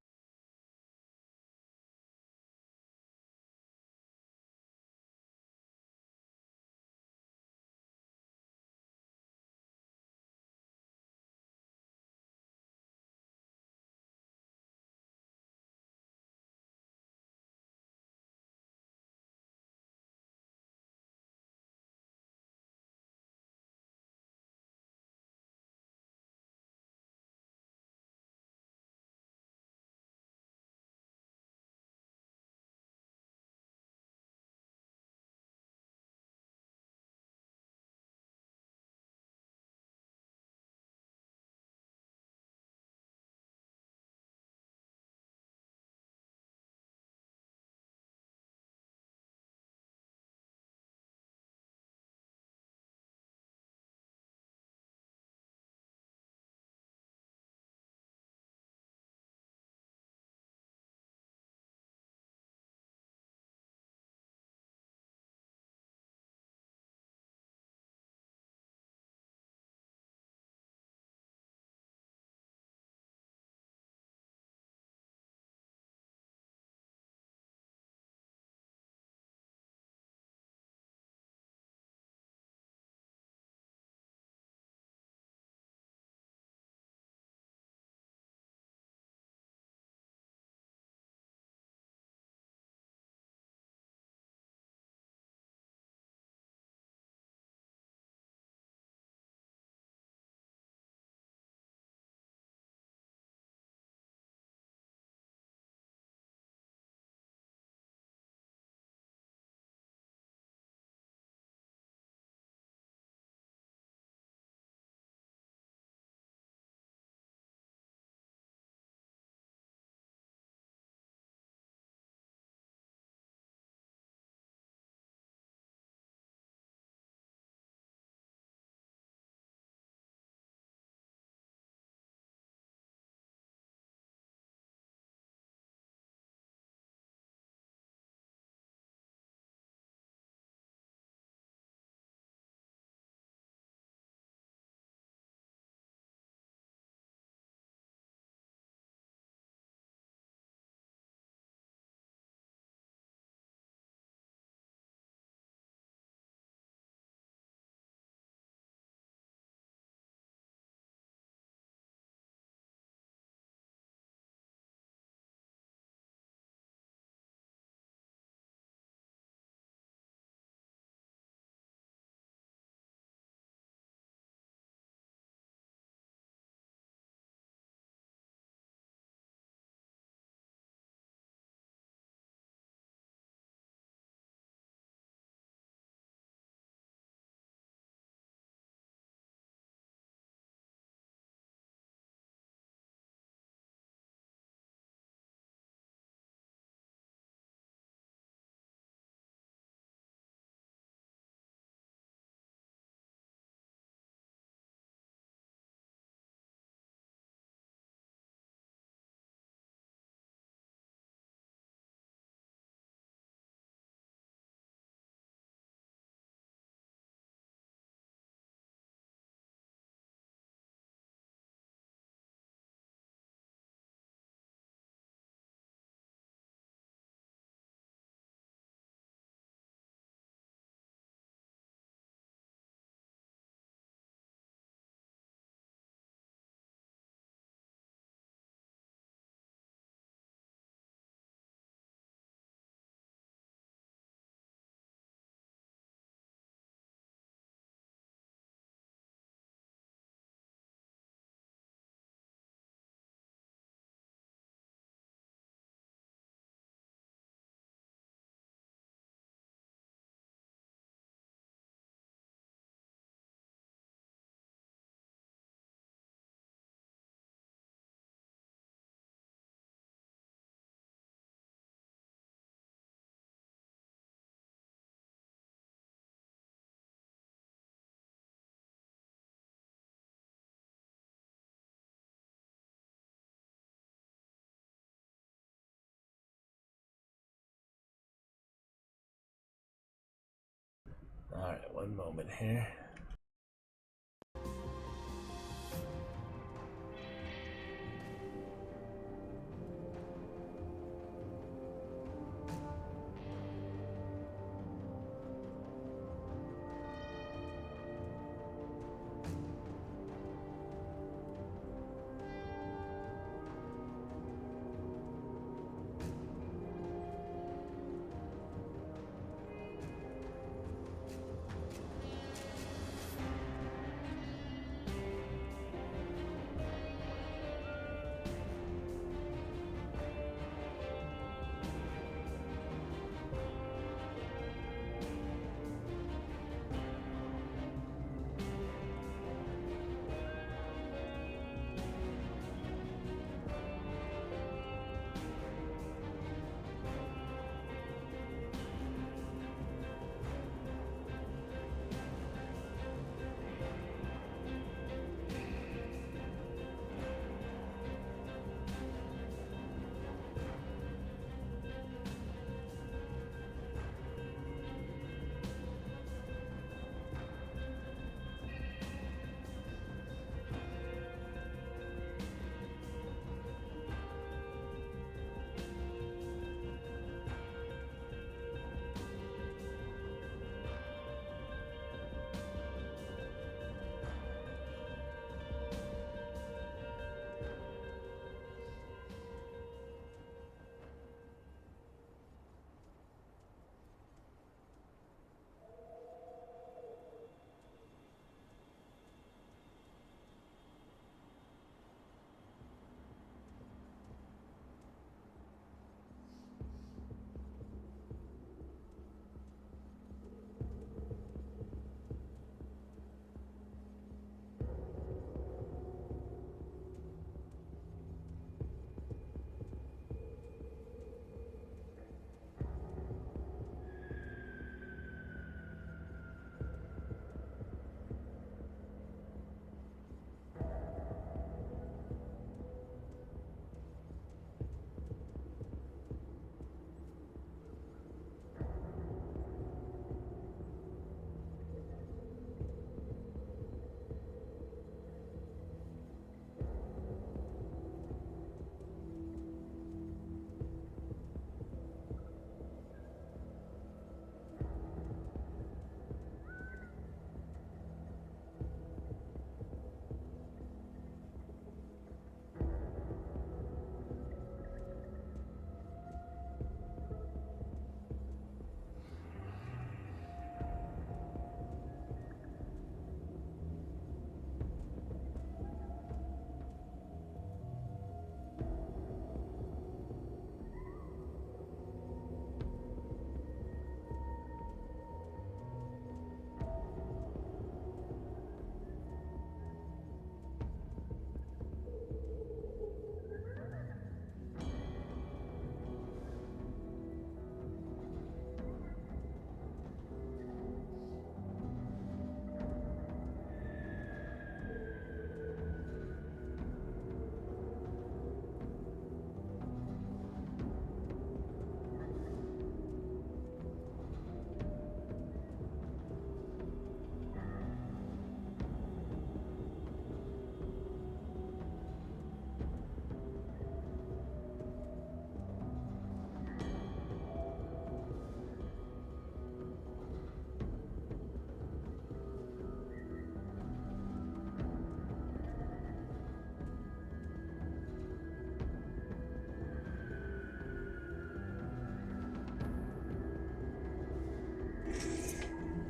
Alright, one moment here.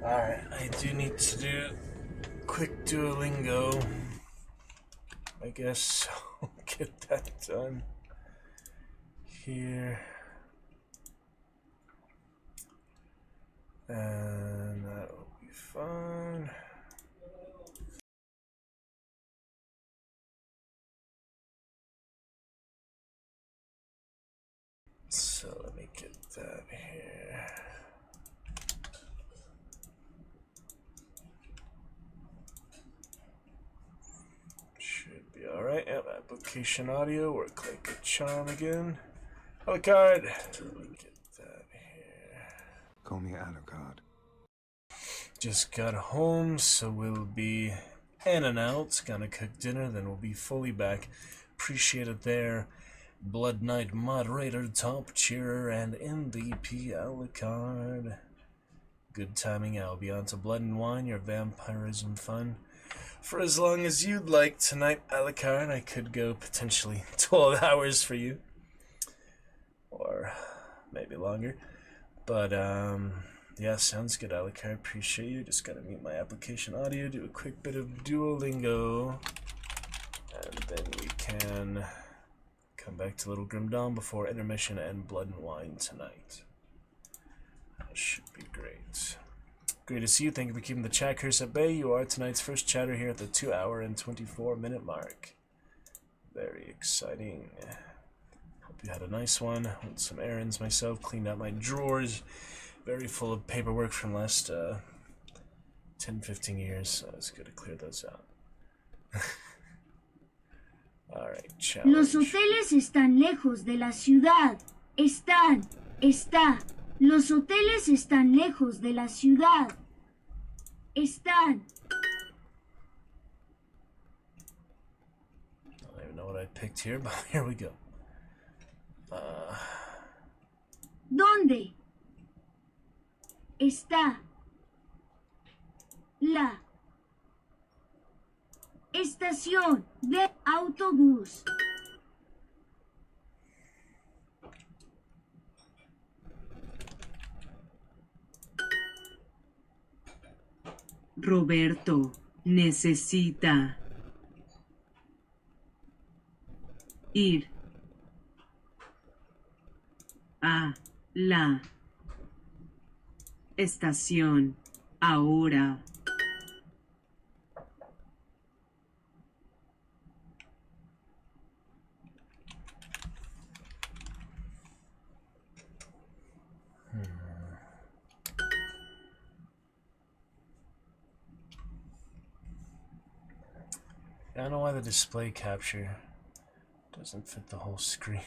Alright, I do need to do quick Duolingo. I guess I'll get that done here. And that will be fine. So let me get that here. Should be alright. Yep, application audio, work like a charm again. Alucard. Let me get that here. Call me Alucard. just got home, so we'll be in and out. Gonna cook dinner, then we'll be fully back. Appreciate it there. Blood Knight moderator, top cheerer, and MVP Alucard. Good timing. I'll be on to Blood and Wine, your vampirism fun. For as long as you'd like tonight, Alucard. I could go potentially 12 hours for you. Or maybe longer. But, yeah, sounds good, Alucard. Appreciate you. Just gotta mute my application audio, do a quick bit of Duolingo. And then we can come back to Little Grim Dawn before intermission and Blood and Wine tonight. That should be great. Great to see you. Thank you for keeping the chat curse at bay. You are tonight's first chatter here at the 2-hour and 24-minute mark. Very exciting. Hope you had a nice one. Went some errands myself. Cleaned out my drawers. Very full of paperwork from last 10-15 years. So it's good to clear those out. Alright, challenge. Los hoteles están lejos de la ciudad. Los hoteles están lejos de la ciudad. Están. I don't even know what I picked here, but here we go. ¿Dónde está la estación de autobús? Roberto necesita ir a la estación ahora. I don't know why the display capture doesn't fit the whole screen.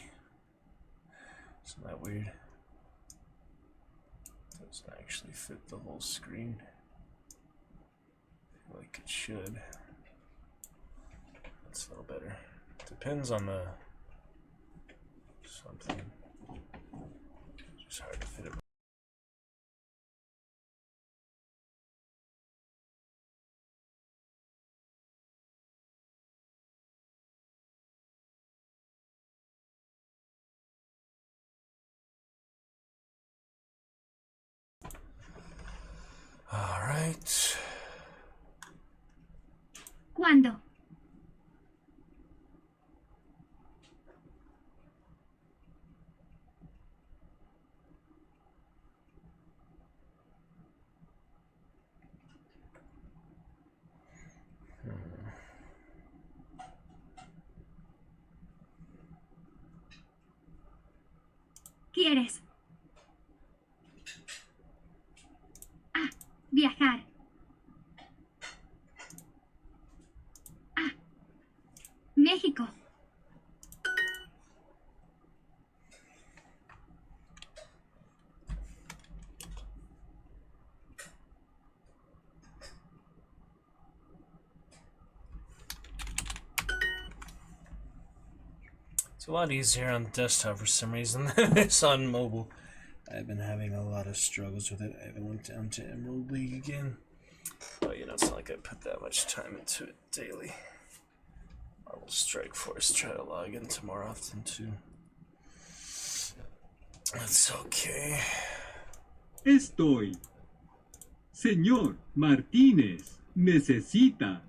Isn't that weird? Doesn't actually fit the whole screen. I feel like it should. That's a little better. Depends on the something. It's just hard to fit it. All right. ¿Cuándo? ¿Quieres? Viajar. México. It's a lot easier on desktop for some reason than it's on mobile. I've been having a lot of struggles with it. I haven't went down to Emerald League again. But you know, it's not like I put that much time into it daily. Marvel Strike Force, try to log in more often too. That's okay. Estoy. Señor Martínez necesita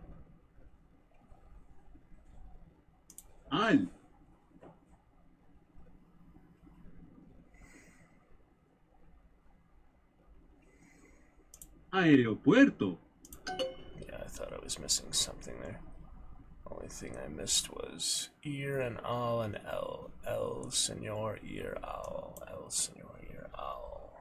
al aeropuerto. Yeah, I thought I was missing something there. Only thing I missed was ear and all and L. L, senor, ear, owl. L, senor, ear, owl.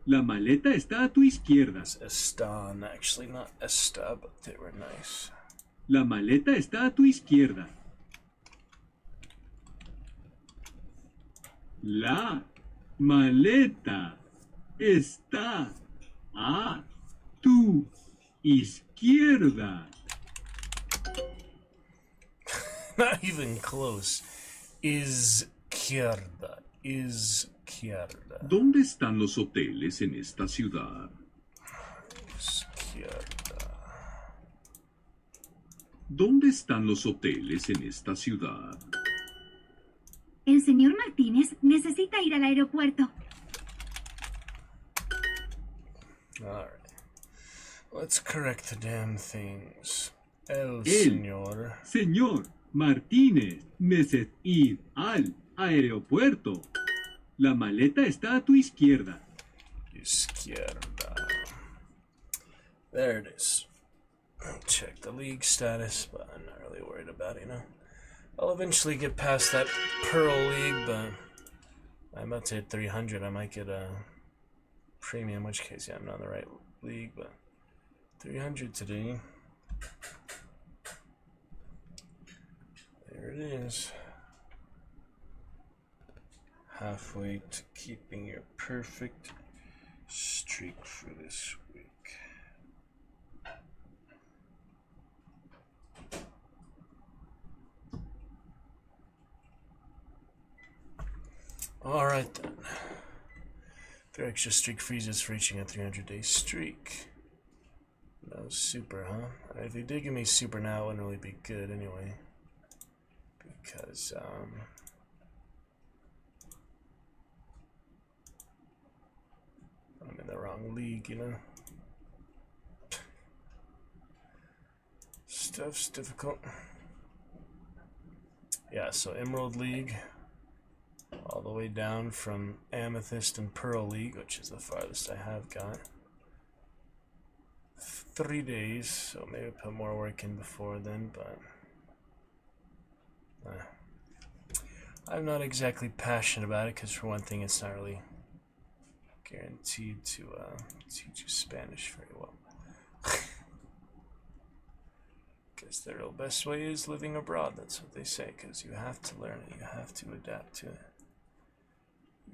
La maleta está a tu izquierda. It's Estan, actually not Esta, but they were nice. La maleta está a tu izquierda. La maleta está a tu izquierda. Not even close. Izquierda. Izquierda. ¿Dónde están los hoteles en esta ciudad? Izquierda. ¿Dónde están los hoteles en esta ciudad? El señor Martínez necesita ir al aeropuerto. Alright. Let's correct the damn things. El Señor señor Martínez necesita ir al aeropuerto. La maleta está a tu izquierda. Izquierda. There it is. Check the league status, but I'm not really worried about it, you know. I'll eventually get past that Pearl League, but I'm about to hit 300. I might get a premium, in which case, yeah, I'm not in the right league, but 300 today. There it is. Halfway to keeping your perfect streak for this week. Alright then. 3 extra streak freezes for reaching a 300-day streak. No super, huh? If they did give me super now, it wouldn't really be good anyway. Because, I'm in the wrong league, you know? Stuff's difficult. Yeah, so Emerald League. All the way down from Amethyst and Pearl League, which is the farthest I have got. 3 days, so maybe put more work in before then, but I'm not exactly passionate about it, because for one thing, it's not really guaranteed to teach you Spanish very well. Because the real best way is living abroad, that's what they say, because you have to learn it, you have to adapt to it.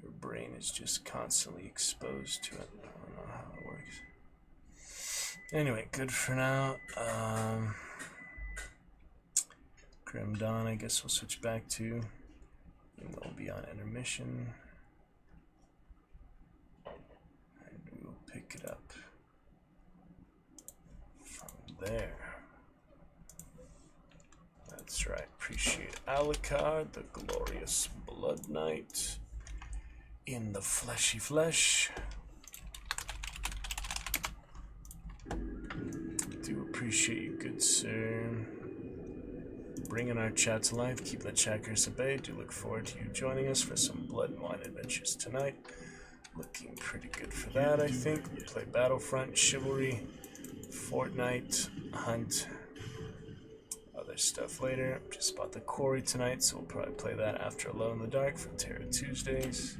Your brain is just constantly exposed to it. I don't know how it works. Anyway, good for now. Grim Dawn, I guess we'll switch back to. And we'll be on intermission. And we'll pick it up from there. That's right. Appreciate Alucard, the glorious Blood Knight. In the fleshy flesh. Do appreciate you, good sir. Bringing our chat to life, keeping the chatters at bay. Do look forward to you joining us for some Blood and Wine adventures tonight. Looking pretty good for that, I think. We'll play Battlefront, Chivalry, Fortnite, Hunt, other stuff later. Just bought the Quarry tonight, so we'll probably play that after Alone in the Dark for Terror Tuesdays.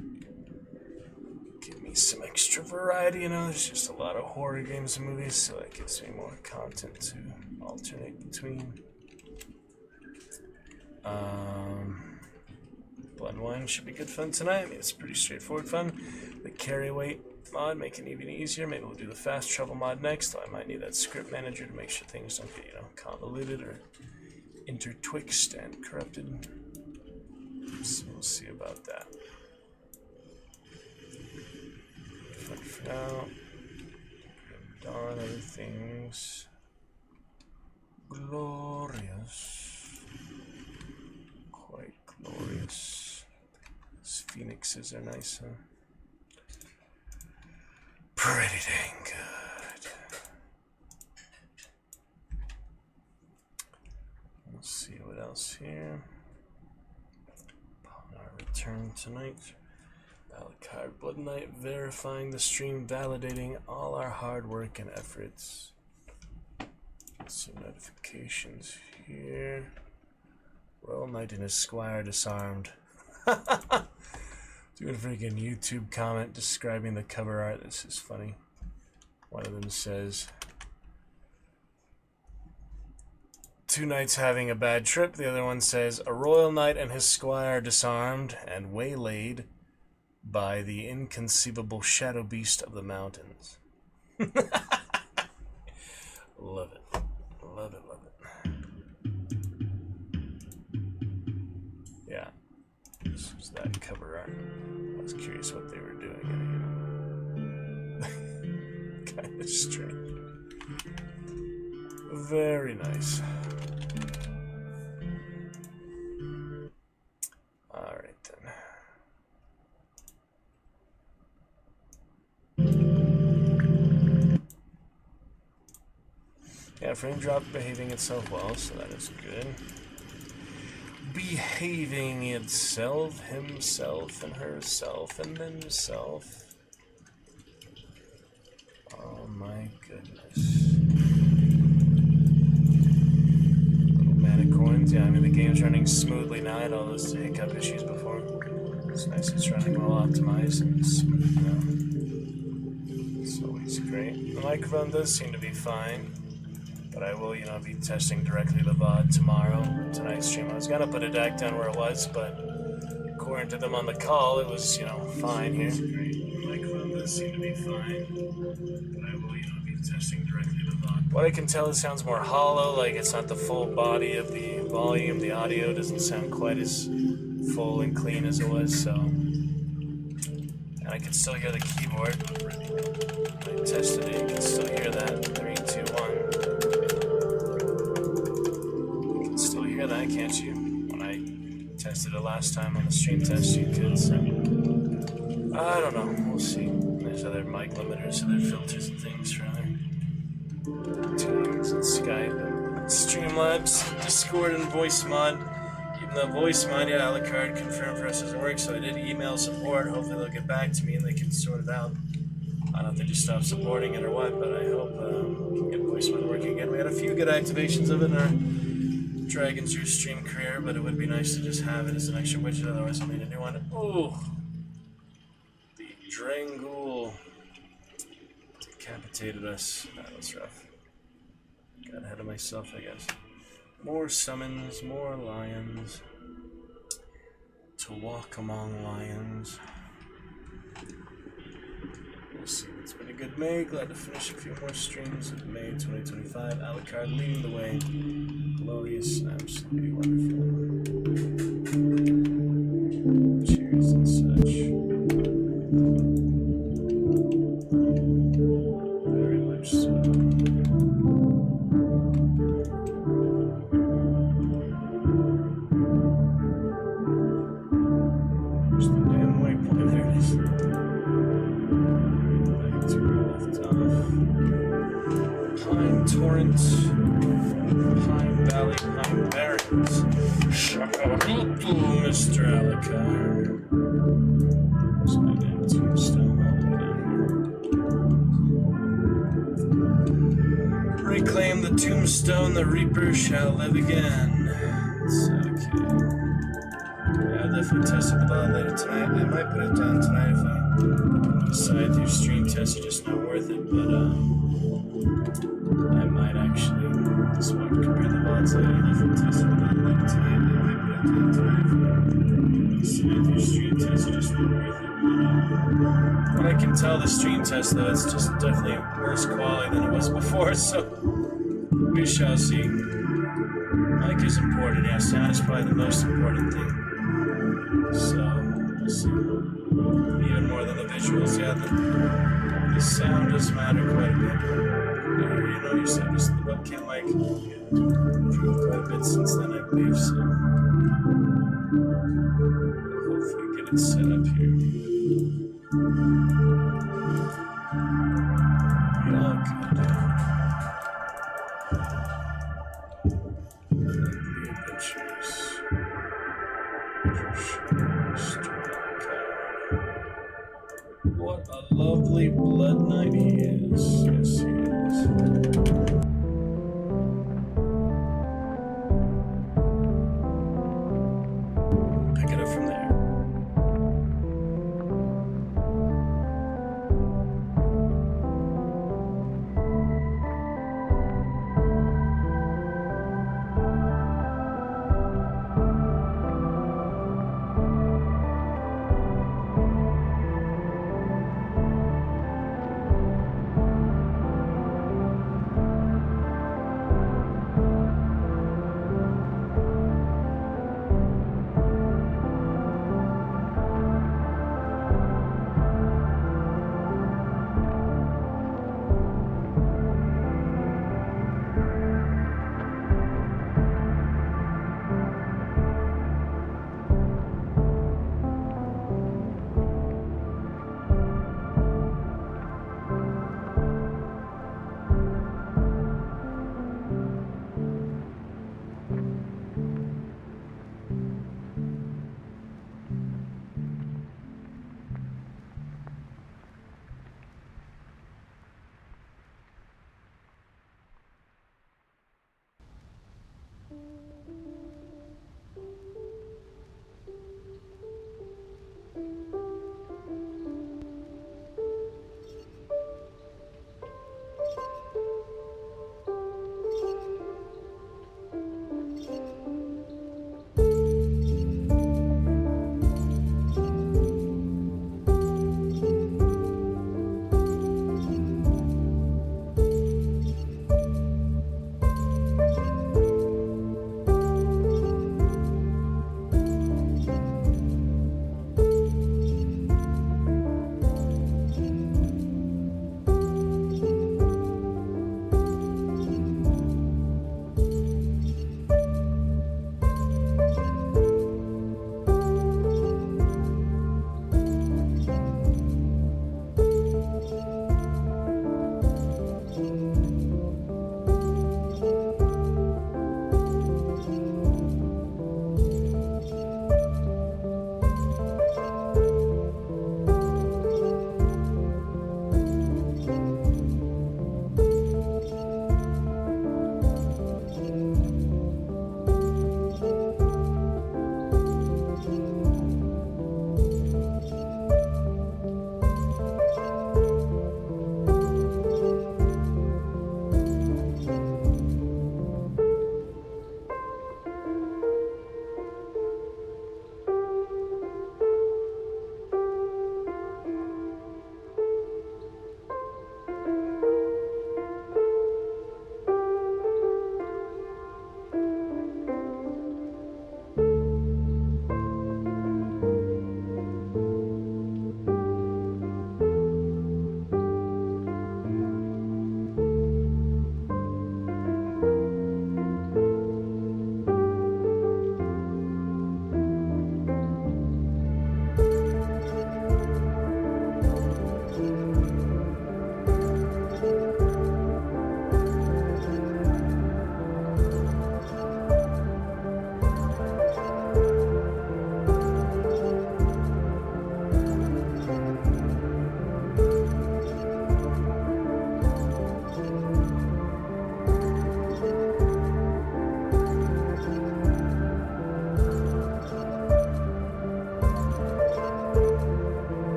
Give me some extra variety, you know, there's just a lot of horror games and movies, so that gives me more content to alternate between. Blood and Wine should be good fun tonight. I mean, it's pretty straightforward fun. The carry weight mod, make it even easier. Maybe we'll do the fast travel mod next, though I might need that script manager to make sure things don't get, you know, convoluted or intertwixt and corrupted. So we'll see about that. But for now, Dawn, everything's glorious. Quite glorious. These phoenixes are nice, huh? Pretty dang good. Let's see what else here. Upon our return tonight. Alucard Blood Knight verifying the stream, validating all our hard work and efforts. Some notifications here. Royal Knight and his squire disarmed. Doing a freaking YouTube comment describing the cover art. This is funny. One of them says, 2 knights having a bad trip. The other one says, a royal knight and his squire disarmed and waylaid by the inconceivable shadow beast of the mountains. Love it. Love it, love it. Yeah. This was that cover art. I was curious what they were doing in it. Kind of strange. Very nice. Alright then. Yeah, frame drop behaving itself well, so that is good. Behaving itself, himself, and herself, and themself. Oh my goodness. Little mana coins. Yeah, I mean the game's running smoothly now. I had all those hiccup issues before. It's nice it's running well optimized and smooth now. It's always great. The microphone does seem to be fine. But I will, be testing directly the VOD tomorrow, tonight's stream. I was gonna put it back down where it was, but according to them on the call, it was, fine here. Great. The microphone does seem to be fine, but I will, be testing directly the VOD. What I can tell, it sounds more hollow, like it's not the full body of the volume. The audio doesn't sound quite as full and clean as it was, so. And I can still hear the keyboard. I tested it, you can still hear that. 3, 2, 1. Hear that, can't you? When I tested it last time on the stream test, you could, so I don't know, we'll see. There's other mic limiters, other filters and things for other tunings and Skype and Streamlabs, Discord and voice mod. Even though voice mod, yeah, Alucard confirmed for us doesn't work, so I did email support. Hopefully they'll get back to me and they can sort it out. I don't know if they just stopped supporting it or what, but I hope we can get voice mod working again. We had a few good activations of it in our Dragon's Roost stream career, but it would be nice to just have it as an extra widget, otherwise I'll need a new one. Oh! The Drangul decapitated us. That was rough. Got ahead of myself, I guess. More summons, more lions. To walk among lions. We'll see. It's been a good May. Glad to finish a few more streams of May 2025. Alucard leading the way. Glorious, absolutely wonderful. Cheers and such. Very much so. Where's the damn waypoint? There it is. Pine Torrent, Pine Valley, Pine Barrens. Shakarutu, Mr. Alucard. There's my damn tombstone all the way down here. Reclaim the tombstone, the Reaper shall live again. It's okay. Yeah, I'll definitely test it about later tonight. I might put it down tonight if I decide to stream test, it's just not worth it, but I might actually just want to compare the mods later and definitely test it about later tonight. I might put it down tonight if I decide to stream test, it's just not worth it, but what I can tell the stream test though, it's just definitely worse quality than it was before, so we shall see. Mic is important, yeah, sound is probably the most important thing, so we'll see. Even more than the visuals, yeah, the sound does matter quite a bit. You said just the webcam mic improved quite a bit since then, I believe, so hopefully get it set up here. Yeah, good. The adventures. What a lovely blood knight he is. Yes, he is. Pick it up from there.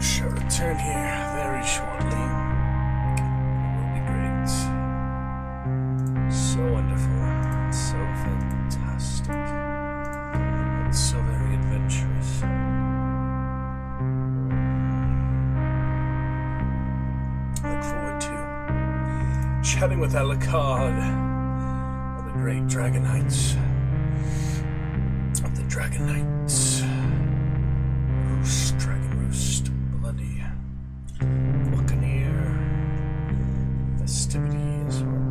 Shall return here very shortly. It will be great. So wonderful. So fantastic. And so very adventurous. I look forward to chatting with Alucard of the great Dragon Knights. Of the Dragon Knights. Roost, Dragon Roost, Bloody, Buccaneer, Festivity as well.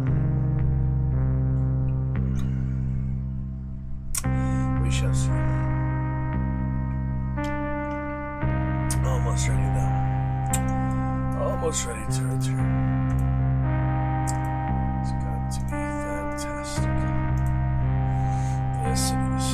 We shall see. Almost ready though. Almost ready to return. It's going to be fantastic. Yes, it is.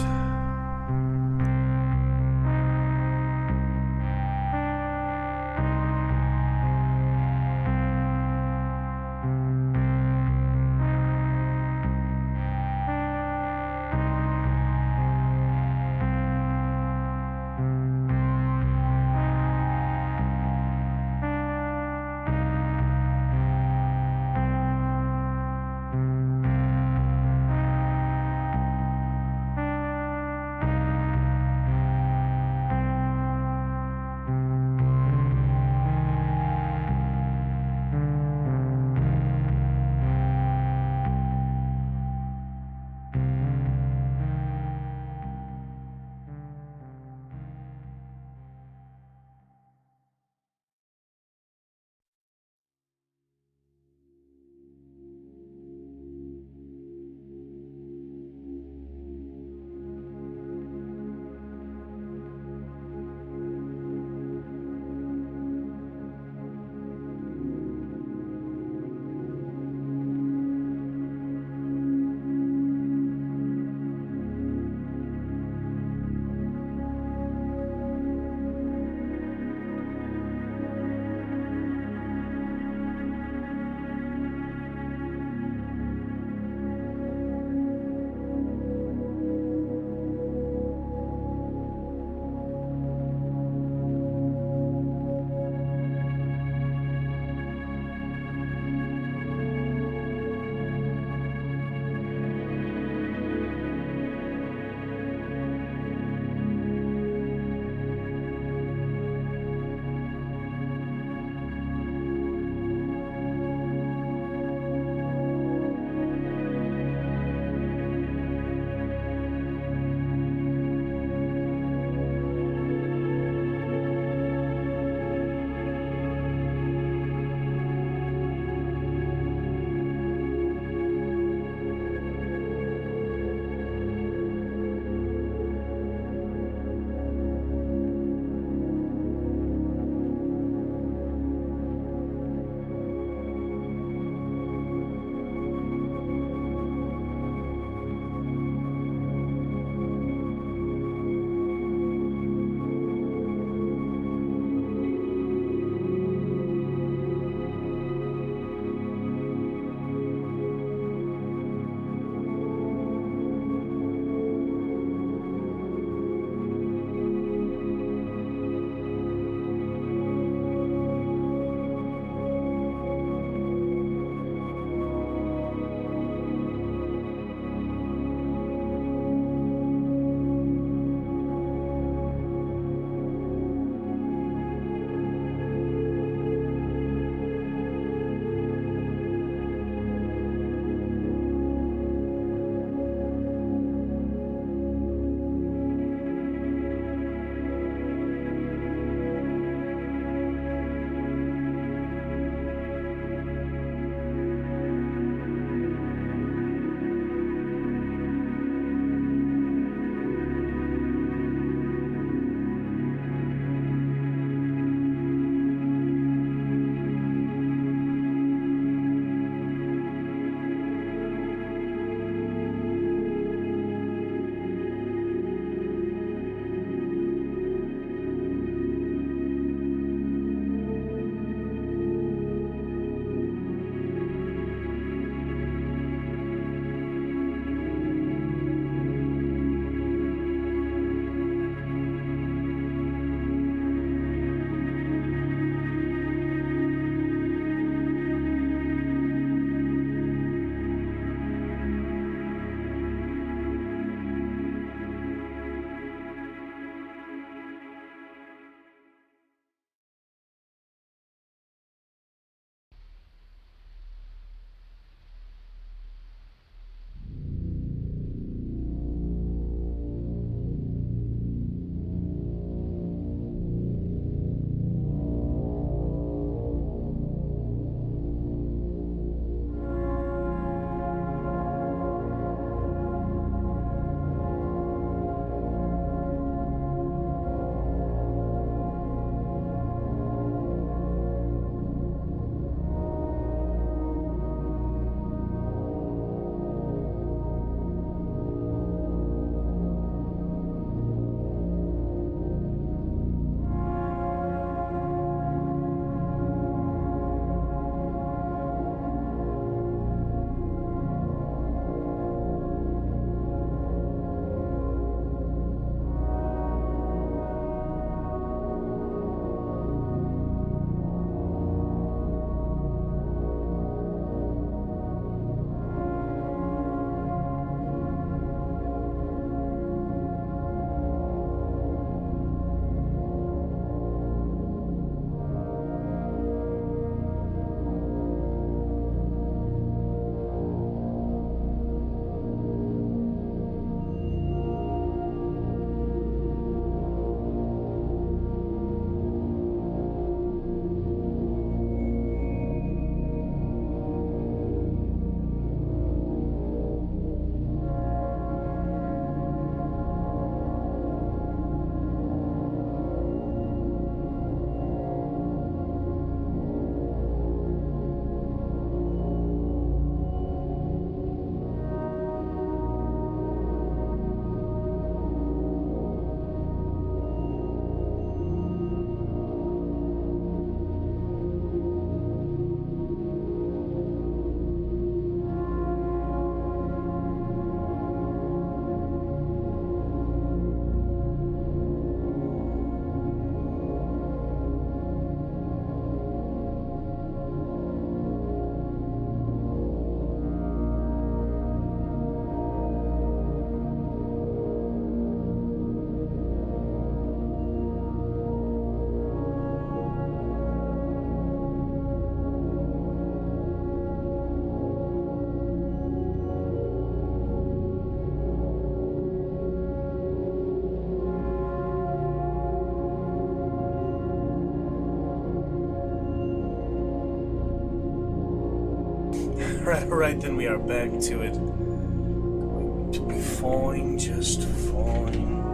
Right then we are back to it. Going to be falling, just falling.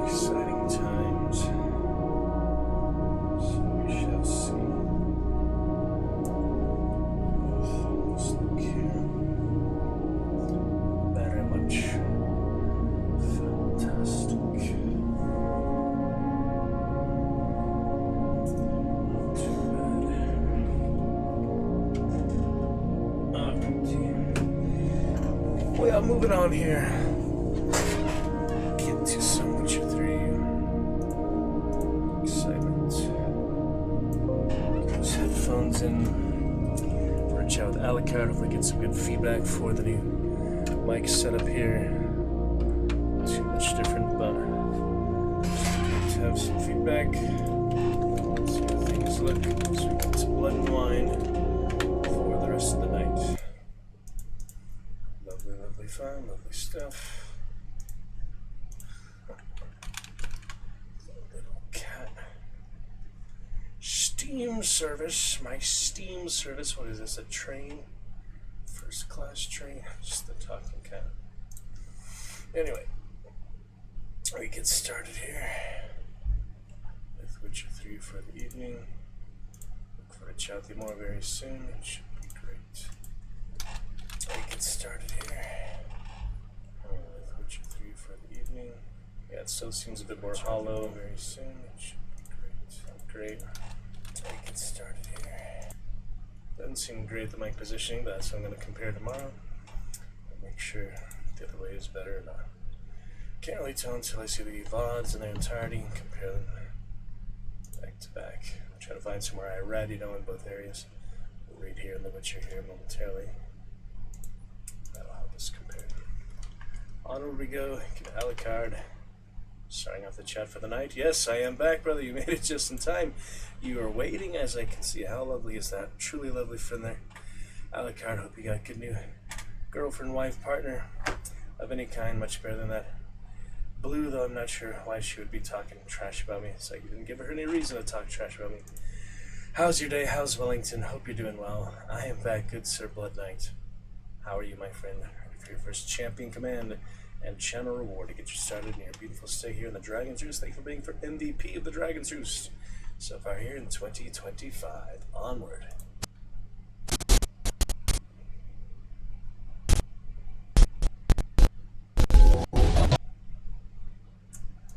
Exciting times. So we shall see. Let's look here. Very much fantastic. We are moving on here. Get to some Witcher 3. Excitement. Get those headphones in. Reach out with Alucard. Hopefully get some good feedback for the new mic setup here. Too much different, but just good to have some feedback. Let's see how things look. So we got some blood and wine for the rest of the night. Lovely, lovely fun, lovely stuff. Little cat. Steam service. My Steam service. What is this? A train? First class train? Just the talking cat. Anyway, we get started here with Witcher 3 for the evening. Look for a chat with you more very soon. It should be great. We get started here with Witcher 3 for the evening. Yeah, it still seems a bit more hollow. Very soon. It should be great. Great. We get started here. Doesn't seem great the mic positioning, but that's what I'm going to compare tomorrow. And make sure the other way is better or not. Can't really tell until I see the VODs in their entirety and compare them back to back. I'm trying to find somewhere I read, in both areas. We'll read here in The Witcher here momentarily. That'll help us compare. Onward we go. Get Alucard. Starting off the chat for the night. Yes, I am back, brother. You made it just in time. You are waiting, as I can see. How lovely is that? Truly lovely friend there. Alucard, hope you got a good new girlfriend, wife, partner of any kind. Much better than that. Blue, though, I'm not sure why she would be talking trash about me. It's like you didn't give her any reason to talk trash about me. How's your day? How's Wellington? Hope you're doing well. I am back, good Sir Blood Knight. How are you, my friend? Ready for your first champion command and channel reward to get you started in your beautiful stay here in the Dragon's Roost. Thank you for being for MVP of the Dragon's Roost so far here in 2025. Onward.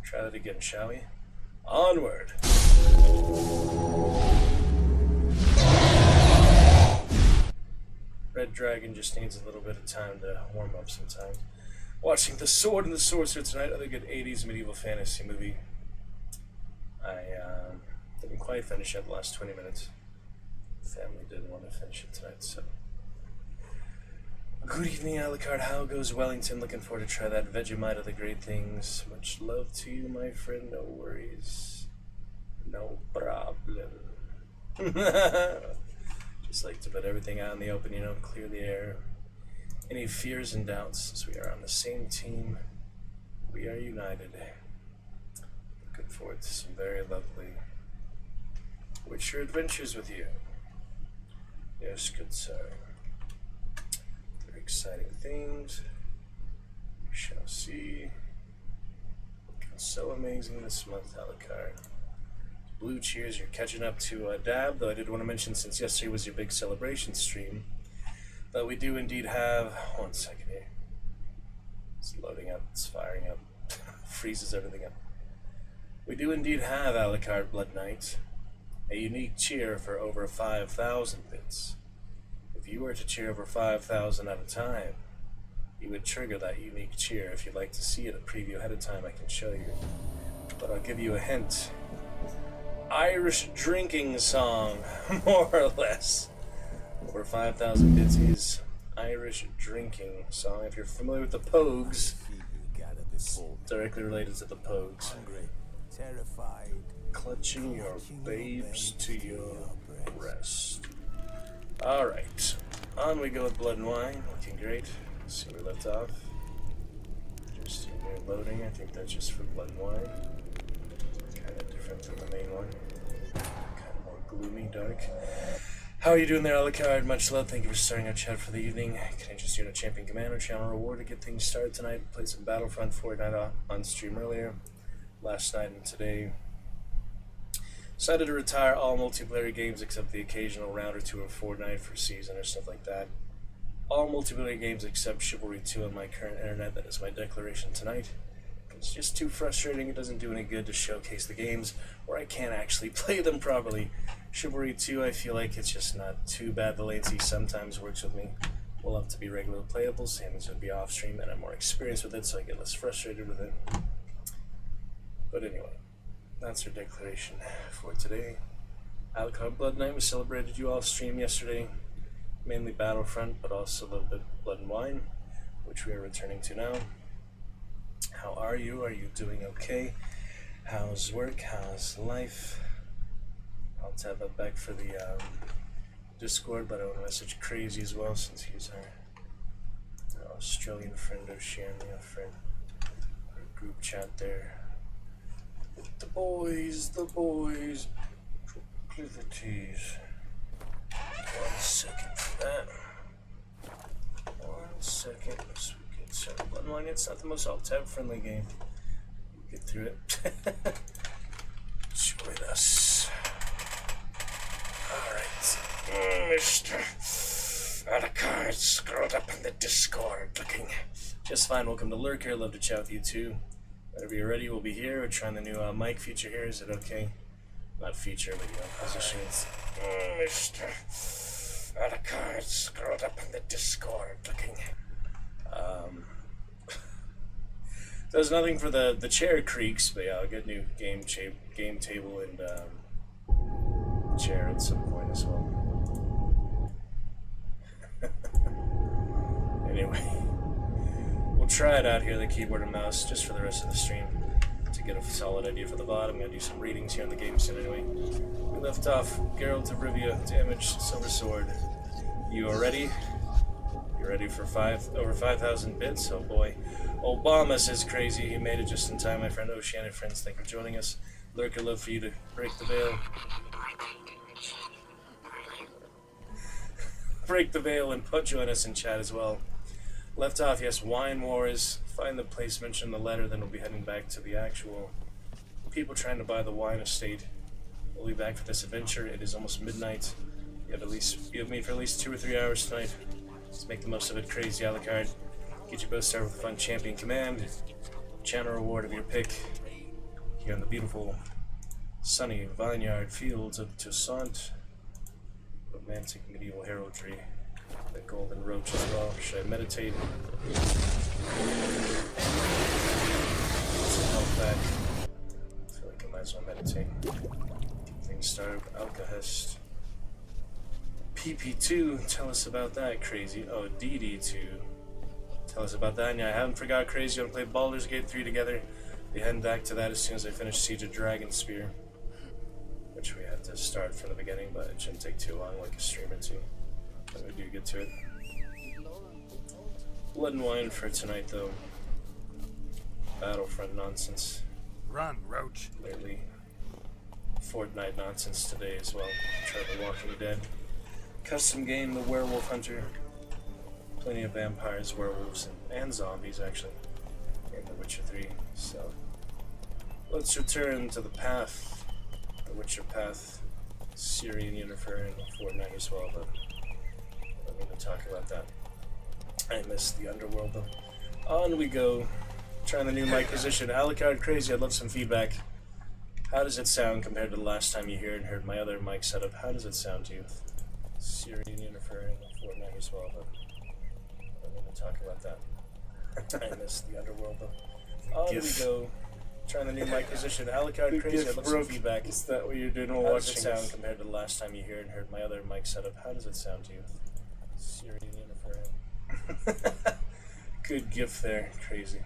Try that again, shall we? Onward! Red Dragon just needs a little bit of time to warm up sometimes. Watching The Sword and the Sorcerer tonight, another good 80s medieval fantasy movie. I didn't quite finish it the last 20 minutes. The family didn't want to finish it tonight, so. Good evening, Alucard. How goes Wellington? Looking forward to try that Vegemite of the great things. Much love to you, my friend. No worries. No problem. Just like to put everything out in the open, clear the air. Any fears and doubts, since we are on the same team, we are united. Looking forward to some very lovely Witcher adventures with you. Yes, good sir. Exciting things. We shall see. Looking so amazing this month, Alucard. Blue cheers, you're catching up to Dab, though I did want to mention, since yesterday was your big celebration stream, that we do indeed have. 1 second here. It's loading up, it's firing up. Freezes everything up. We do indeed have Alucard Blood Knight, a unique cheer for over 5,000 bits. If you were to cheer over 5,000 at a time, you would trigger that unique cheer. If you'd like to see it, a preview ahead of time, I can show you. But I'll give you a hint. Irish drinking song, more or less. Over 5,000 bits is Irish drinking song. If you're familiar with the Pogues, it's directly related to the Pogues. Terrified. Clutching your babes to your breast. Alright, on we go with Blood and Wine, looking great. Let's see where we left off. Just in here loading, I think that's just for Blood and Wine. Kind of different from the main one. Kind of more gloomy, dark. How are you doing there, Alucard? Much love. Thank you for starting our chat for the evening. Can I just use a Champion Commander channel reward to get things started tonight? Played some Battlefront Fortnite on stream earlier, last night and today. Decided to retire all multiplayer games except the occasional round or two of Fortnite for season or stuff like that. All multiplayer games except Chivalry 2 on my current internet. That is my declaration tonight. It's just too frustrating. It doesn't do any good to showcase the games where I can't actually play them properly. Chivalry 2, I feel like it's just not too bad. The latency sometimes works with me. Will have to be regular playable, same as it would be off stream, and I'm more experienced with it, so I get less frustrated with it. But anyway, that's our declaration for today. Alucard Blood Night, we celebrated you off stream yesterday. Mainly Battlefront, but also a little bit Blood and Wine, which we are returning to now. How are you? Are you doing okay? How's work? How's life? I'll tab that back for the Discord, but I want to message Crazy as well since he's our Australian friend, Oceania friend. Our group chat there. With the boys, proclivities. 1 second for that. 1 second. So we get started. Blood and Wine, it's not the most alt-tab friendly game. We'll get through it. Join us. Alright. Mr. Alucard scrolled up in the Discord looking just fine. Welcome to Lurker. Love to chat with you too. Whenever you're ready, we'll be here. We're trying the new mic feature here. Is it okay? Not feature, but positions. Mr. Alucard scrolled up in the Discord looking. Does nothing for the chair creaks, but yeah, I'll get a new game table and chair at some point as well. Anyway, we'll try it out here, the keyboard and mouse, just for the rest of the stream. To get a solid idea for the VOD, I'm going to do some readings here in the game soon anyway. We left off, Geralt of Rivia, Damage, Silver Sword. You are ready? You ready for over 5,000 bits? Oh boy. Obama says Crazy. He made it just in time, my friend. Oceanic friends, thank you for joining us. Lurker, love for you to break the veil. Break the veil and join us in chat as well. Left off, yes, Wine Wars. Find the place mentioned in the letter, then we'll be heading back to the actual people trying to buy the wine estate. We'll be back for this adventure. It is almost midnight. You have me for at least 2 or 3 hours tonight. Let's make the most of it. Crazy Alucard. Get your bow started with a fun champion command. Channel reward of your pick. Here on the beautiful, sunny vineyard fields of Toussaint. Romantic medieval heraldry. The golden roach as well. Should I meditate? Some health back. I feel like I might as well meditate. Things started with Alcahest. PP2, tell us about that, Crazy. Oh, DD2. Tell us about that. And yeah, I haven't forgot, Crazy. I'm gonna play Baldur's Gate 3 together. Be heading back to that as soon as I finish Siege of Dragonspear. Which we had to start from the beginning, but it shouldn't take too long, like a stream or two. When we do get to it. Blood and Wine for tonight, though. Battlefront nonsense. Run, Roach. Lately. Fortnite nonsense today as well. Try The Walking Dead. Custom game, The Werewolf Hunter. Plenty of vampires, werewolves, and zombies, actually. In The Witcher 3. So, let's return to the path. The Witcher path. Syrian Unifer and Fortnite as well, but I'm going to talk about that. I missed the underworld, though. On we go. Trying the new mic position. Alucard Crazy, I'd love some feedback. How does it sound compared to the last time you heard my other mic setup? How does it sound to you? Syrian Unifer and Fortnite as well, but I'm going to talk about that. I missed the underworld, though. On we go. Trying the new mic position. Alucard Crazy, I'd love some feedback. Is that what you're doing while watching? How does it sound compared to the last time you heard my other mic setup? How does it sound to you? Syrian Unifer. Good gift there, Crazy.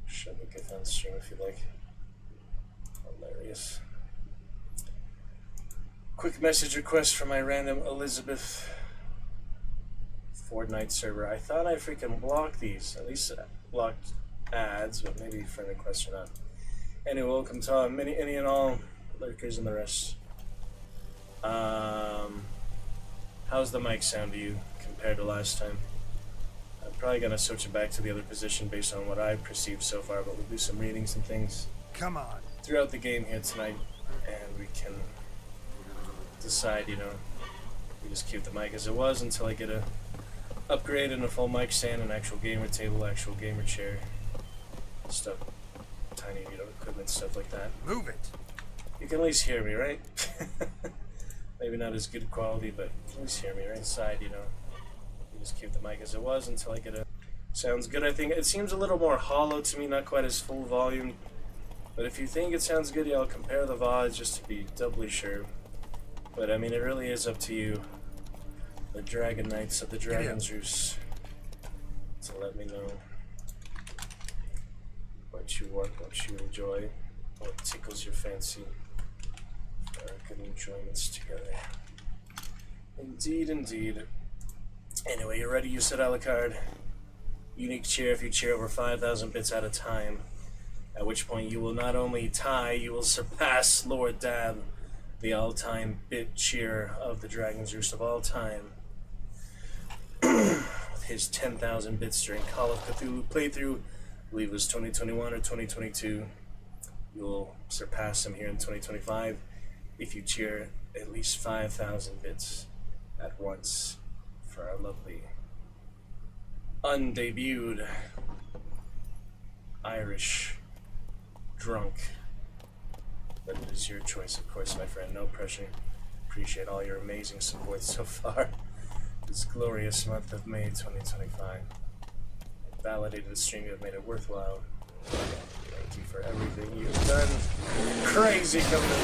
Show the gift on stream if you like. Hilarious. Quick message request from my random Elizabeth. Fortnite server. I thought I freaking blocked these. At least blocked ads, but maybe friend requests or not. Anyway, welcome to any and all lurkers and the rest. How's the mic sound to you compared to last time? I'm probably gonna switch it back to the other position based on what I've perceived so far, but we'll do some readings and things throughout the game here tonight, and we can decide, you know, we just keep the mic as it was until I get a upgrade and a full mic stand, an actual gamer table, actual gamer chair, stuff, tiny, you know, equipment, stuff like that. Move it. You can at least hear me, right? Maybe not as good quality, but you can at least hear me right inside, you know. You just keep the mic as it was until I get a... Sounds good, I think. It seems a little more hollow to me, not quite as full volume. But if you think it sounds good, yeah, I'll compare the VODs just to be doubly sure. But I mean, it really is up to you, the Dragon Knights of the Dragon's Roost, to let me know what you want, what you enjoy, what tickles your fancy. Good enjoyments together. Indeed, indeed. Anyway, you ready? You said Alucard. Unique cheer if you cheer over 5,000 bits at a time. At which point you will not only tie, you will surpass Lord Dab, the all-time bit cheer of the Dragon's Roost of all time. With his 10,000 bits during Call of Cthulhu playthrough, I believe it was 2021 or 2022. You'll surpass him here in 2025 if you cheer at least 5,000 bits at once for our lovely undebuted Irish drunk. But it is your choice, of course, my friend. No pressure. Appreciate all your amazing support so far this glorious month of May 2025. Validated the stream, you have made it worthwhile. Thank you for everything you've done. Crazy coming to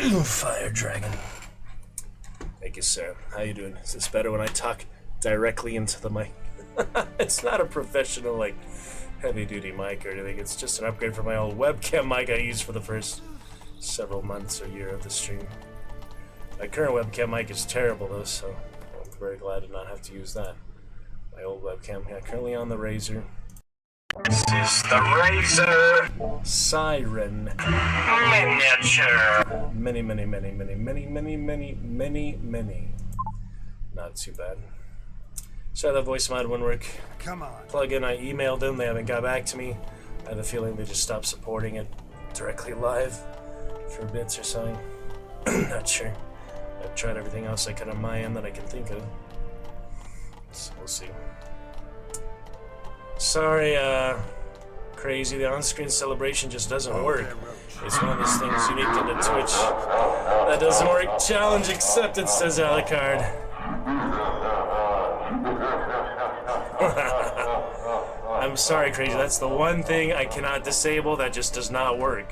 the Fire Dragon. Thank you, sir. How you doing? Is this better when I talk directly into the mic? It's not a professional, like, heavy-duty mic or anything. It's just an upgrade from my old webcam mic I used for the first several months or year of the stream. My current webcam mic is terrible, though, so I'm very glad to not have to use that. My old webcam, yeah, currently on the Razor. This is the Razor Siren Miniature. Many. Not too bad. So the voice mod wouldn't work. Come on. Plug-in, I emailed them, they haven't got back to me. I have a feeling they just stopped supporting it directly live for bits or something. Not sure. I've tried everything else I could on my end that I can think of. So we'll see. Sorry, Crazy, the on-screen celebration just doesn't work. It's one of those things unique to Twitch that doesn't work. Challenge accepted, says Alucard. I'm sorry, Crazy, that's the one thing I cannot disable that just does not work.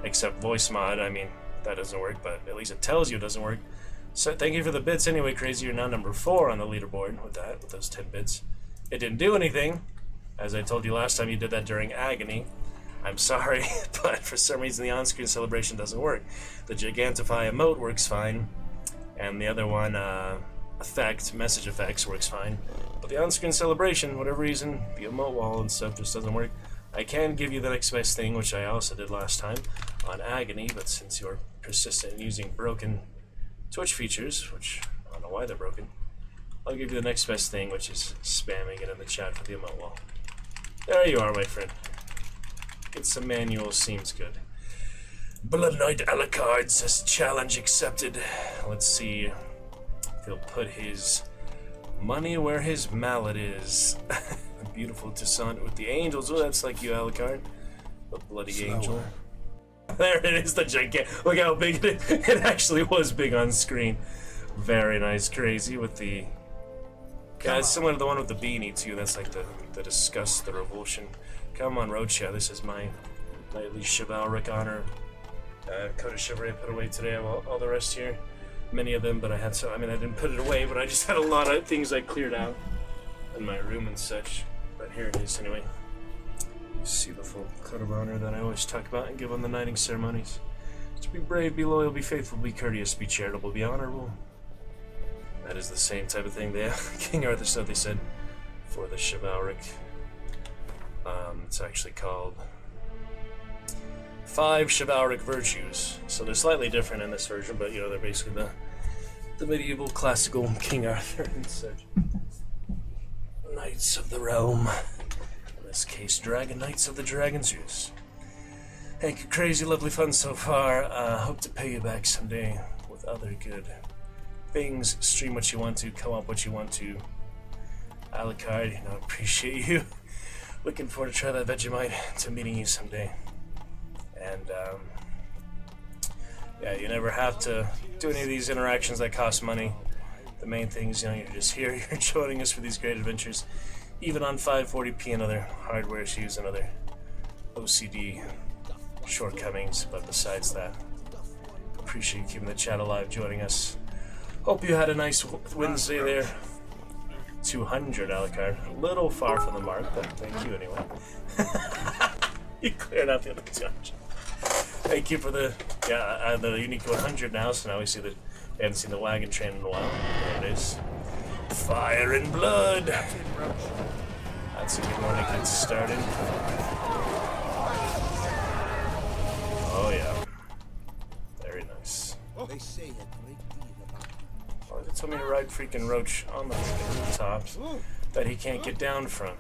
Except voice mod, I mean, that doesn't work, but at least it tells you it doesn't work. So thank you for the bits anyway, Crazy. You're now number 4 on the leaderboard with that, with those 10 bits. It didn't do anything, as I told you last time you did that during Agony. I'm sorry, but for some reason the on-screen celebration doesn't work. The Gigantify emote works fine, and the other one, message effects works fine. But the on-screen celebration, whatever reason, the emote wall and stuff just doesn't work. I can give you the next best thing, which I also did last time on Agony, but since you're persistent in using broken Twitch features, which I don't know why they're broken, I'll give you the next best thing, which is spamming it in the chat for the emote wall. There you are, my friend. Get some manual, seems good. Blood Knight Alucard says challenge accepted. Let's see if he'll put his money where his mallet is. Beautiful Toussaint with the angels. Oh, that's like you, Alucard. The bloody angel. There it is, the gigantic. Look how big it is. It actually was big on screen. Very nice, Crazy with the. Yeah, it's similar to the one with the beanie too. That's like the disgust, the revulsion. Come on, Rocha. This is my nightly chivalric honor. Code of Chivalry I put away today. I have all the rest here. Many of them, but I had I didn't put it away, but I just had a lot of things I cleared out in my room and such. But here it is anyway. You see the full code of honor that I always talk about and give on the knighting ceremonies. To be brave, be loyal, be faithful, be courteous, be charitable, be honorable. That is the same type of thing King Arthur said they said for the chivalric. It's actually called 5 chivalric virtues. So they're slightly different in this version, but you know, they're basically the medieval classical King Arthur and such. Knights of the Realm. In this case, Dragon Knights of the Dragon's Roost. Hey, crazy, lovely fun so far. Hope to pay you back someday with other good things. Stream what you want to, come up what you want to. Alucard, you know, appreciate you. Looking forward to try that Vegemite, to meeting you someday. And, yeah, you never have to do any of these interactions that cost money. The main thing is, you know, you're just here, you're joining us for these great adventures, even on 540p and other hardware issues and other OCD shortcomings, but besides that, appreciate you keeping the chat alive, joining us. Hope you had a nice Wednesday there. 200, Alucard. A little far from the mark, but thank you anyway. You cleared out the other 200. Thank you for the unique 100 now, so now we see that we haven't seen the wagon train in a while. There it is. Fire and blood! That's a good one to get started. Oh yeah. Very nice. They say a great deal about Oh, they told me to ride freaking Roach on the freaking rooftops that he can't get down from.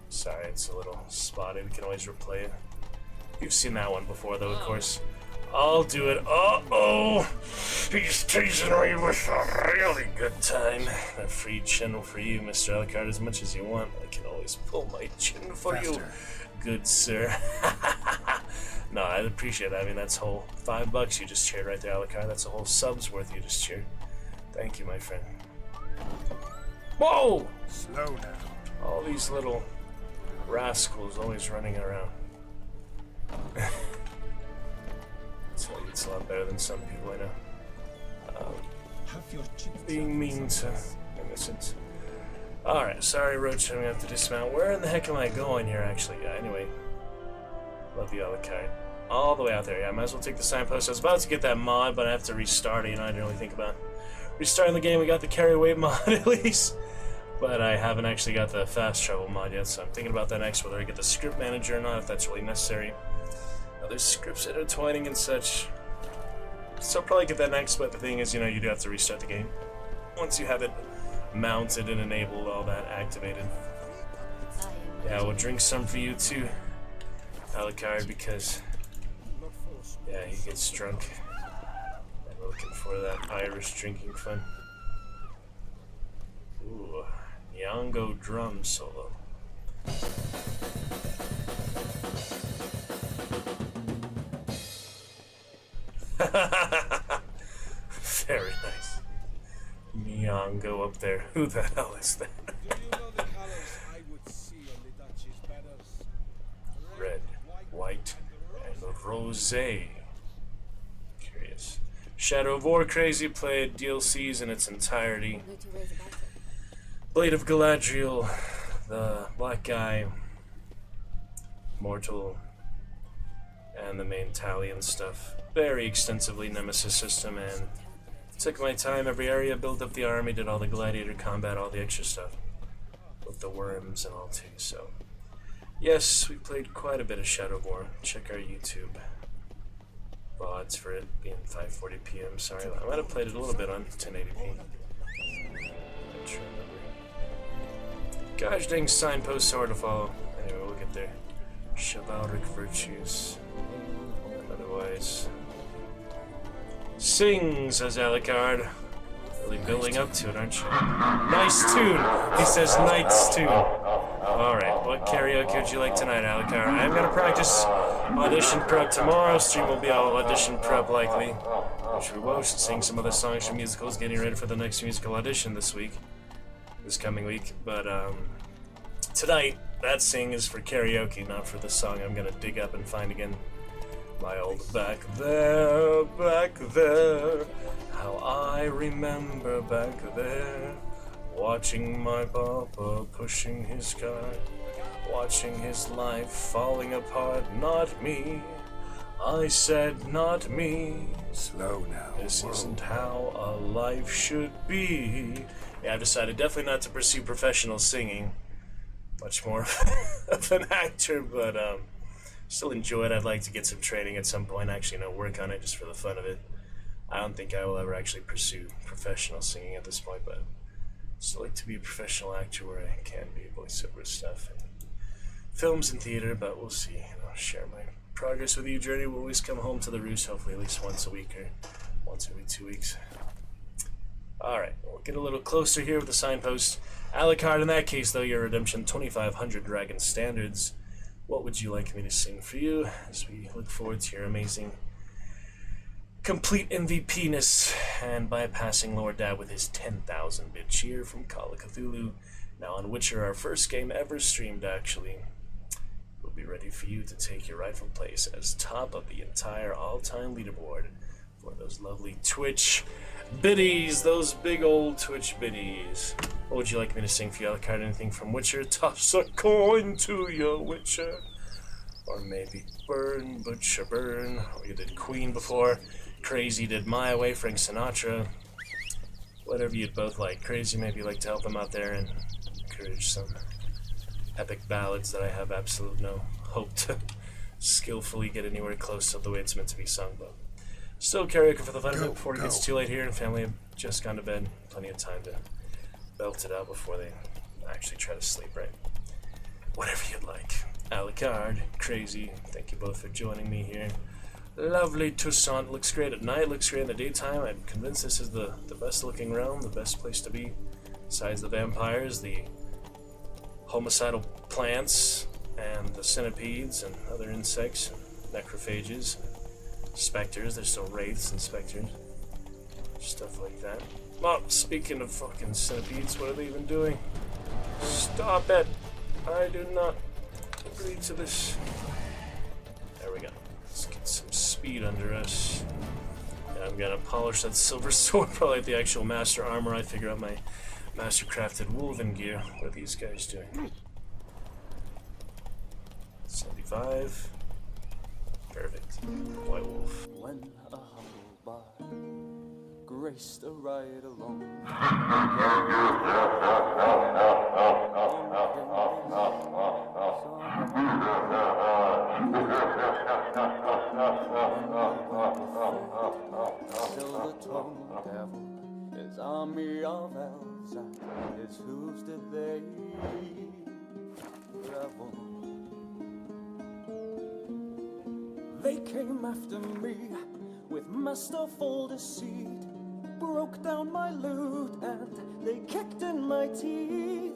Sorry, it's a little spotty. We can always replay it. You've seen that one before, though, of course. I'll do it. Uh-oh! He's teasing me with a really good time. A free chin for you, Mr. Alucard, as much as you want. I can always pull my chin for you. Good sir. No, I appreciate that. I mean, that's whole $5 you just cheered right there, Alucard. That's a whole sub's worth you just cheered. Thank you, my friend. Whoa! Slow now. All these little rascals always running around. Tell you, it's a lot better than some people I know. Being mean to innocents. Alright, sorry, Roach, I'm gonna have to dismount. Where in the heck am I going here, actually? Yeah, anyway. Love you, Alucard. All the way out there. Yeah, I might as well take the signpost. I was about to get that mod, but I have to restart it. You know, I didn't really think about restarting the game. We got the carry weight mod, at least. But I haven't actually got the fast travel mod yet, so I'm thinking about that next, whether I get the script manager or not, if that's really necessary. Other scripts intertwining and such. So I'll probably get that next, but the thing is, you know, you do have to restart the game. Once you have it mounted and enabled, all that activated. Yeah, we'll drink some for you too, Alucard, because, yeah, he gets drunk. And we're looking for that Irish drinking fun. Ooh, Yango drum solo. Very nice. Nyong'o up there. Who the hell is that? Red, white, and rosé. Curious. Shadow of War Crazy played DLCs in its entirety. Blade of Galadriel, the Black Guy, Mortal, and the main Talion stuff. Very extensively Nemesis system, and took my time every area, built up the army, did all the gladiator combat, all the extra stuff. With the worms and all too, so. Yes, we played quite a bit of Shadow War. Check our YouTube VODs for it being 5:40 p.m. Sorry, I might have played it a little bit on 1080p. Gosh dang signpost, so hard to follow. Anyway, we'll get there. Chivalric virtues. And otherwise. Sing, says Alucard. Really building up to it, aren't you? Nice tune! He says nice tune. Alright, what karaoke would you like tonight, Alucard? I'm gonna practice audition prep tomorrow. Stream will be all audition prep likely. Which we will sing some other songs from musicals, getting ready for the next musical audition this coming week. But tonight, that sing is for karaoke, not for the song I'm gonna dig up and find again. My old back there, how I remember back there, watching my papa pushing his car, watching his life falling apart, not me, I said not me. Slow now. This isn't how a life should be. Yeah, I've decided definitely not to pursue professional singing. Much more of an actor, but still enjoy it. I'd like to get some training at some point, actually, work on it just for the fun of it. I don't think I will ever actually pursue professional singing at this point, but still like to be a professional actor where I can be voiceover stuff and films and theater, but we'll see. Share my progress with you. Journey will always come home to the roost, hopefully at least once a week or once every 2 weeks. Alright, we'll get a little closer here with the signpost. Alucard, in that case, though, your redemption 2500 Dragon Standards. What would you like me to sing for you as we look forward to your amazing complete MVP-ness and bypassing Lord Dad with his 10,000 bit cheer from Call of Cthulhu. Now on Witcher, our first game ever streamed, actually. We'll be ready for you to take your rightful place as top of the entire all-time leaderboard for those lovely Twitch biddies, those big old Twitch biddies. What would you like me to sing for you, Alucard? Anything from Witcher? Toss a coin to your Witcher. Or maybe Burn, Butcher, Burn. We did Queen before. Crazy did My Way, Frank Sinatra. Whatever you'd both like. Crazy, maybe like to help him out there and encourage some epic ballads that I have absolute no hope to skillfully get anywhere close to the way it's meant to be sung, but still karaoke for the fun of it before it gets too late here and family have just gone to bed. Plenty of time to belt it out before they actually try to sleep, right? Whatever you'd like. Alucard, Crazy, thank you both for joining me here. Lovely Toussaint, looks great at night, looks great in the daytime. I'm convinced this is the best looking realm, the best place to be. Besides the vampires, the homicidal plants, and the centipedes and other insects, and necrophages, specters, there's still wraiths and specters. Stuff like that. Oh, speaking of fucking centipedes, what are they even doing? Stop it! I do not agree to this. There we go. Let's get some speed under us. And I'm gonna polish that silver sword, probably the actual master armor. I figure out my master-crafted woven gear. What are these guys doing? 75. Perfect. White wolf. When a humble bard graced a ride along, silver-tongued devil, his army of elves at his hooves did they revel. They came after me with masterful deceit, broke down my lute and they kicked in my teeth,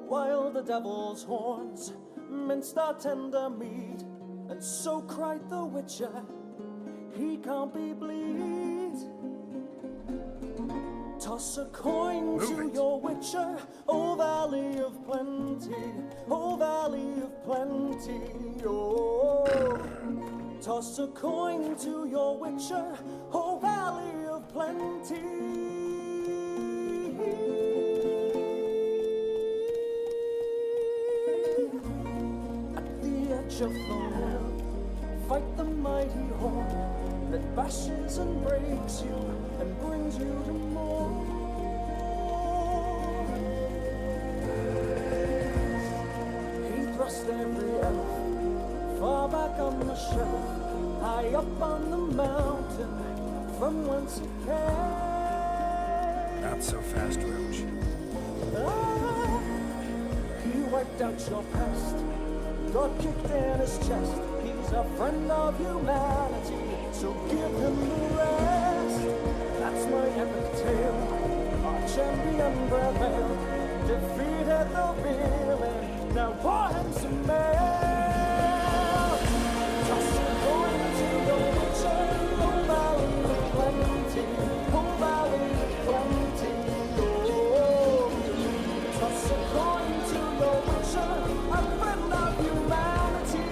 while the devil's horns minced our tender meat, and so cried the witcher, he can't be bleed. Toss a coin to your witcher, O Valley of Plenty, O Valley of Plenty, oh. Toss a coin to your witcher, O Valley of Plenty. At the edge of the world, fight the mighty horn that bashes and breaks you and brings you to more. He thrust every elf far back on the shelf, high up on the mountain from whence it came. Not so fast, Roach. Ah, he wiped out your past, got kicked in his chest. He's a friend of humanity, so give him the rest. That's my epic tale. Our champion prevailed, defeated the villain. Now pour him some ale. Toss a coin to your witcher, O Valley of Plenty, O Valley of Plenty, oh. Toss a coin to your witcher, a friend of humanity.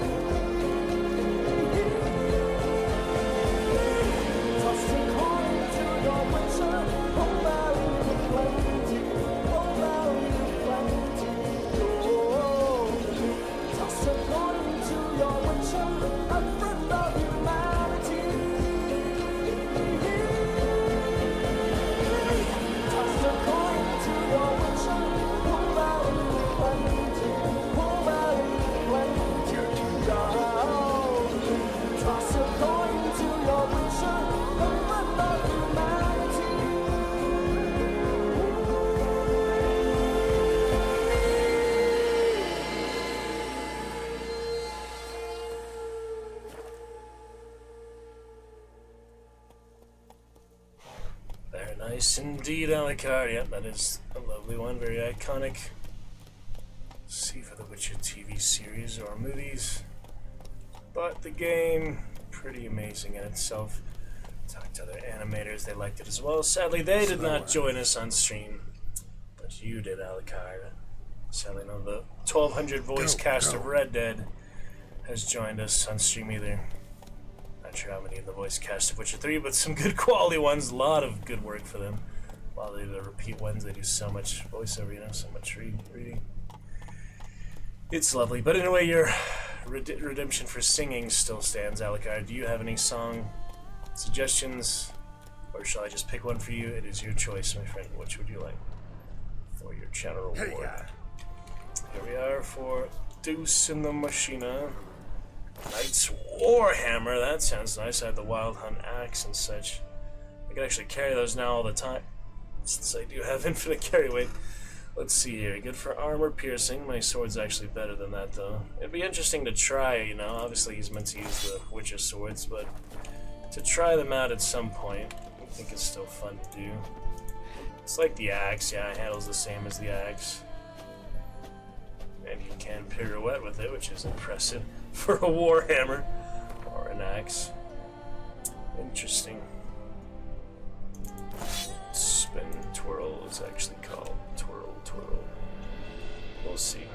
Toss a coin to your witcher, O Valley of Plenty, O Valley of Plenty, oh. Toss a coin Nice indeed, Alucard. Yep, that is a lovely one, very iconic. See for the Witcher TV series or movies. But the game, pretty amazing in itself. Talked to other animators, they liked it as well. Sadly, they did not join us on stream. But you did, Alucard. Sadly, none of the 1,200 voice cast of Red Dead has joined us on stream either. Not sure how many in the voice cast of Witcher 3, but some good quality ones. A lot of good work for them. While they do the repeat ones, they do so much voiceover, you know, so much reading. It's lovely. But anyway, your redemption for singing still stands, Alucard. Do you have any song suggestions? Or shall I just pick one for you? It is your choice, my friend. Which would you like for your channel reward? Here we are for Deuce in the Machina. Knight's Warhammer, that sounds nice. I have the Wild Hunt Axe and such. I can actually carry those now all the time, since I do have infinite carry weight. Let's see here. Good for armor piercing. My sword's actually better than that, though. It'd be interesting to try, you know. Obviously, he's meant to use the Witcher swords, but to try them out at some point, I think it's still fun to do. It's like the axe. Yeah, it handles the same as the axe. And you can pirouette with it, which is impressive for a warhammer or an axe. Interesting. Spin twirl is actually called twirl. We'll see.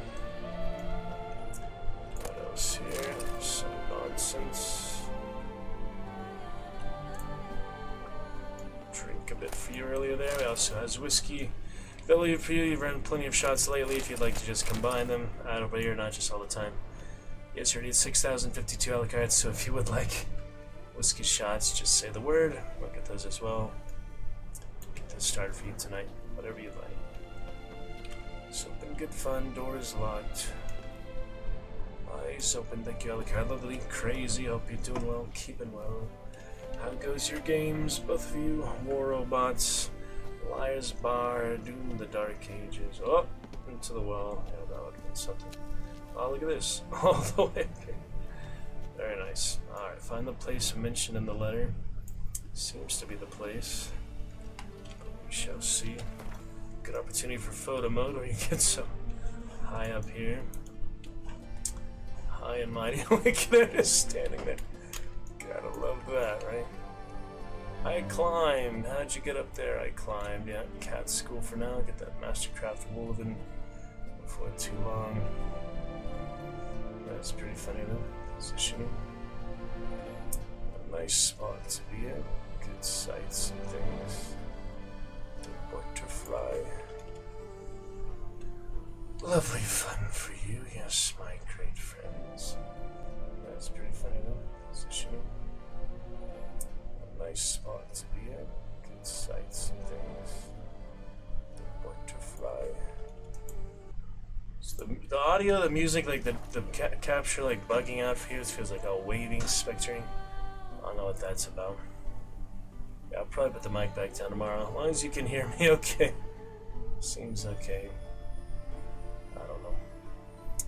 What else here? Some nonsense. Drink a bit for you earlier there. It also has whiskey. Ability for you, you've run plenty of shots lately if you'd like to just combine them out over here, not just all the time. Yes, you already had 6,052 Alucards, so if you would like whiskey shots, just say the word. We'll get those as well. Get those started for you tonight, whatever you'd like. So been good fun, doors locked. Eyes open, thank you Alucard. Lovely, crazy, hope you're doing well, keeping well. How goes your games, both of you? War Robots. Liar's Bar, Doom the Dark Ages. Oh, into the well. Yeah, that would have been something. Oh, look at this. All the way. Okay. Very nice. Alright, find the place mentioned in the letter. Seems to be the place. We shall see. Good opportunity for photo mode where you get so high up here. High and mighty. Look at it, standing there. Gotta love that, right? I climbed. How'd you get up there? I climbed. Yeah, cat school for now. Get that Mastercraft Woven before too long. That's pretty funny though. Positioning. A nice spot to be in. Good sights and things. The butterfly. Lovely fun for you, yes, my great friends. That's pretty funny though. Positioning. Nice spot to be in. Good sights and things. The butterfly. So the audio, the music, like the capture, like bugging out for you. It feels like all waving, spectering. I don't know what that's about. Yeah, I'll probably put the mic back down tomorrow. As long as you can hear me, okay. Seems okay. I don't know.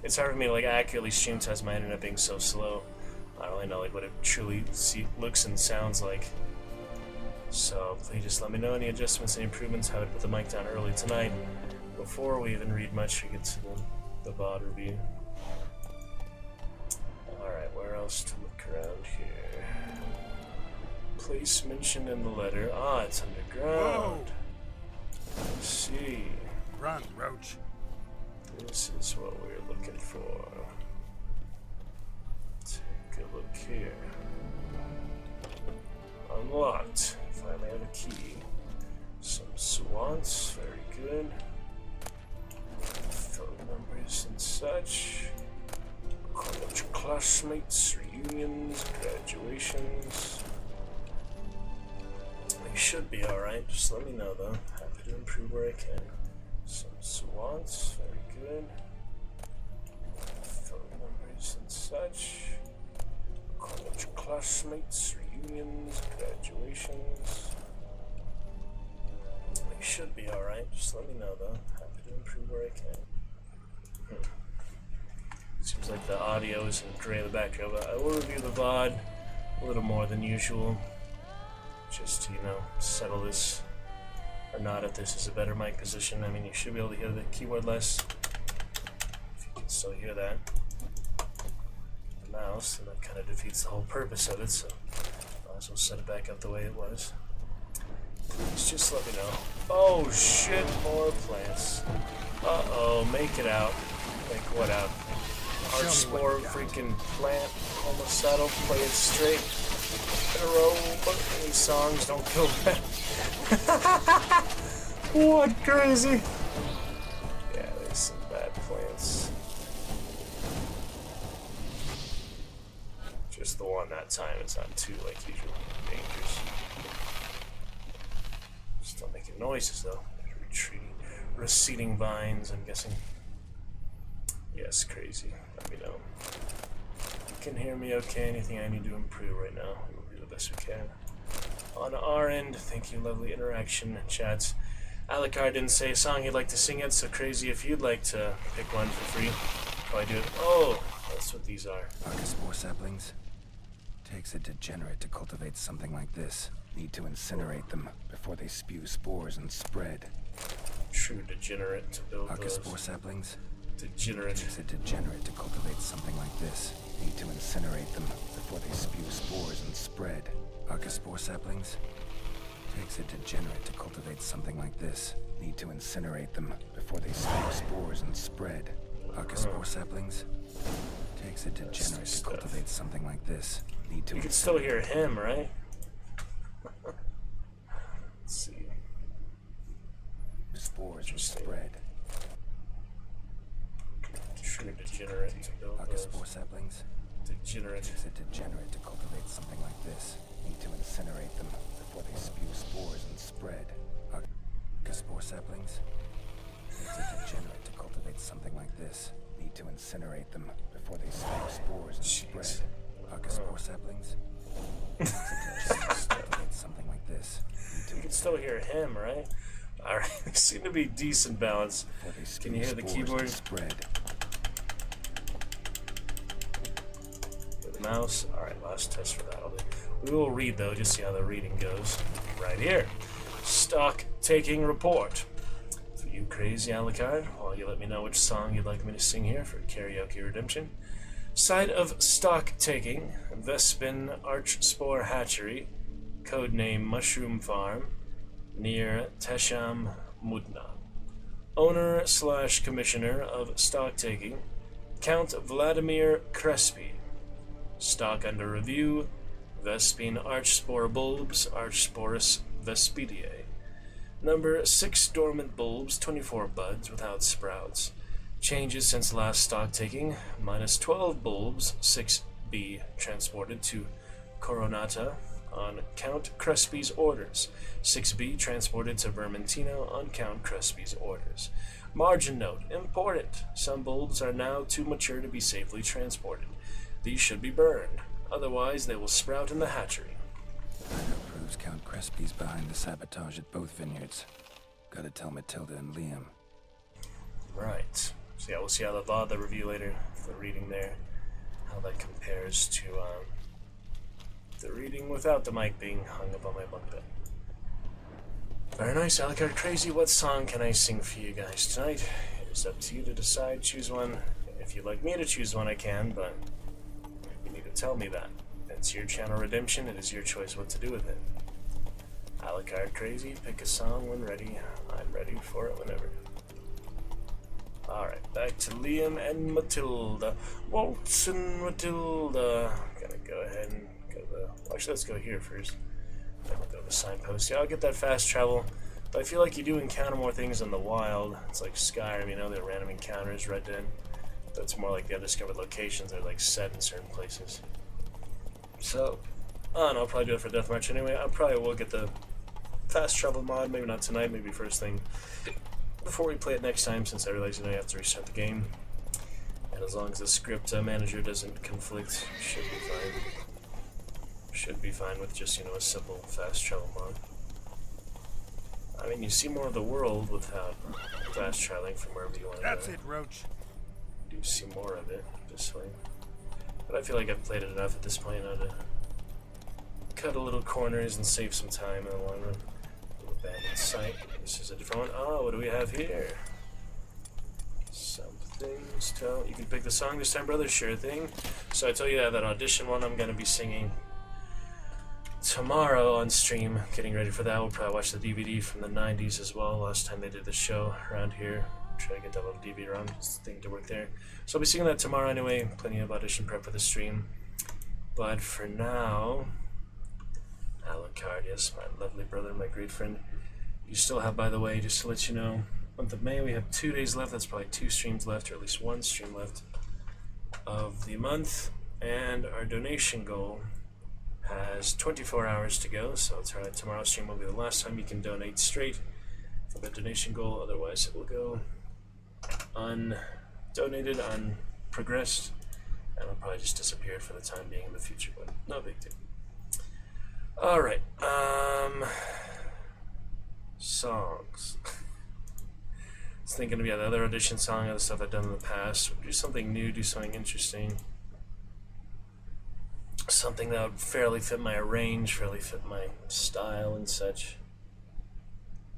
It's hard for me to like accurately stream test my internet being so slow. I don't really know like what it truly looks and sounds like. So please just let me know any adjustments and improvements. How to put the mic down early tonight before we even read much or get to the VOD review. Alright, where else to look around here? Place mentioned in the letter. Ah, it's underground. I see. Run, Roach. This is what we're looking for. Take a look here. Unlocked. Finally have a key. Some swants, very good. Phone numbers and such. College classmates, reunions, graduations. They should be alright, just let me know though. Happy to improve where I can. Some swants, very good. Phone numbers and such. College classmates, reunions, graduations. They should be alright, just let me know though. Happy to improve where I can. Seems like the audio isn't great in the background, but I will review the VOD a little more than usual. Just to, you know, settle this or not if this is a better mic position. I mean, you should be able to hear the keyboard less. If you can still hear that. The mouse, and that kind of defeats the whole purpose of it, so might as well set it back up the way it was. Please just let me know. Oh shit, more plants. Uh-oh, make it out. Make what out? Arch spore, freaking plant, homicidal, play it straight. In a row, any songs don't go back. What crazy? Yeah, there's some bad plants. Just the one that time, it's not too, like, usual dangerous. Still making noises, though. Retreating, receding vines, I'm guessing. Yes, crazy. Let me know. If you can hear me okay, anything I need to improve right now, we'll do the best we can. On our end, thank you, lovely interaction, chats. Alucard didn't say a song he'd like to sing it, so crazy if you'd like to pick one for free, probably do it. Oh, that's what these are. Spore saplings. Takes a degenerate to cultivate something like this. Need to incinerate them before they spew spores and spread. True degenerate to build those. Spore saplings. Degenerate. Takes a degenerate to cultivate something like this. Need to incinerate them before they spew spores and spread. Spore saplings. Takes a degenerate to cultivate something like this. Need to incinerate them before they spew spores and spread. Spore saplings. Takes a degenerate to cultivate something like this. Need to. You can still hear him, right? Let's see. Spores and spread. True degenerate to build those. Spore saplings. Degenerate. Takes a degenerate to cultivate something like this. Need to incinerate them before they spew spores and spread. Spore saplings. Takes a degenerate to cultivate something like this. Need to incinerate them before they spew spores and spread. Spore saplings. Takes a degenerate to cultivate something like this. You can still hear him, right? Alright, they seem to be decent balance. Can you hear the keyboard? Spread. The mouse. Alright, last test for that. We will read though, just see how the reading goes. Right here. Stock taking report. For you crazy Alucard, while you let me know which song you'd like me to sing here for karaoke redemption. Site of stock taking, Vespin Archspore Hatchery, codename Mushroom Farm, near Tesham Mudna. Owner/commissioner of stock taking, Count Vladimir Crespi. Stock under review, Vespine Archspore bulbs, Archsporus vespidiae. Number 6 dormant bulbs, 24 buds without sprouts. Changes since last stock taking, minus 12 bulbs, 6B transported to Coronata on Count Crespi's orders. 6B transported to Vermentino on Count Crespi's orders. Margin note, important. Some bulbs are now too mature to be safely transported. These should be burned. Otherwise, they will sprout in the hatchery. Proves Count Crespi's behind the sabotage at both vineyards. Gotta tell Matilda and Liam. Right. So yeah, we'll see how the review later, the reading there, how that compares to the reading without the mic being hung up on my bunk bed. Very nice, Alucard Crazy. What song can I sing for you guys tonight? It's up to you to decide. Choose one. If you'd like me to choose one, I can, but you need to tell me that. It's your channel redemption. It is your choice what to do with it. Alucard Crazy, pick a song when ready. I'm ready for it whenever. Alright, back to Liam and Matilda. Waltz and Matilda. Gotta go ahead and go to the... Actually, let's go here first. Then we'll go to the signpost. Yeah, I'll get that fast travel. But I feel like you do encounter more things in the wild. It's like Skyrim, you know, the random encounters, Red Dead. That's more like the undiscovered locations. They're like set in certain places. So, I don't know, I'll probably do it for Deathmatch anyway. I probably will get the fast travel mod, maybe not tonight, maybe first thing before we play it next time, since I realize, you know, you have to restart the game. And as long as the script manager doesn't conflict, should be fine. Should be fine with just, you know, a simple fast travel mod. I mean, you see more of the world without fast traveling from wherever you want to go. That's it, Roach. You do see more of it this way. But I feel like I've played it enough at this point now to cut a little corners and save some time in the long run. abandoned site. This is a different one. Oh, what do we have here? Something's telling. You can pick the song this time, brother. Sure thing. So I told you that audition one I'm gonna be singing tomorrow on stream. Getting ready for that. We'll probably watch the DVD from the 90s as well. Last time they did the show around here. Try to get that little DVD around thing to work there. So I'll be singing that tomorrow anyway. Plenty of audition prep for the stream. But for now, Alucard, yes, my lovely brother, my great friend. You still have, by the way, just to let you know, month of May, we have 2 days left. That's probably 2 streams left, or at least 1 stream left of the month. And our donation goal has 24 hours to go. So tomorrow's stream will be the last time you can donate straight for the donation goal. Otherwise, it will go undonated, unprogressed, and it'll probably just disappear for the time being in the future, but no big deal. Alright, songs. I was thinking of the other audition song, other stuff I've done in the past. Do something new, do something interesting. Something that would fairly fit my range, fairly fit my style and such.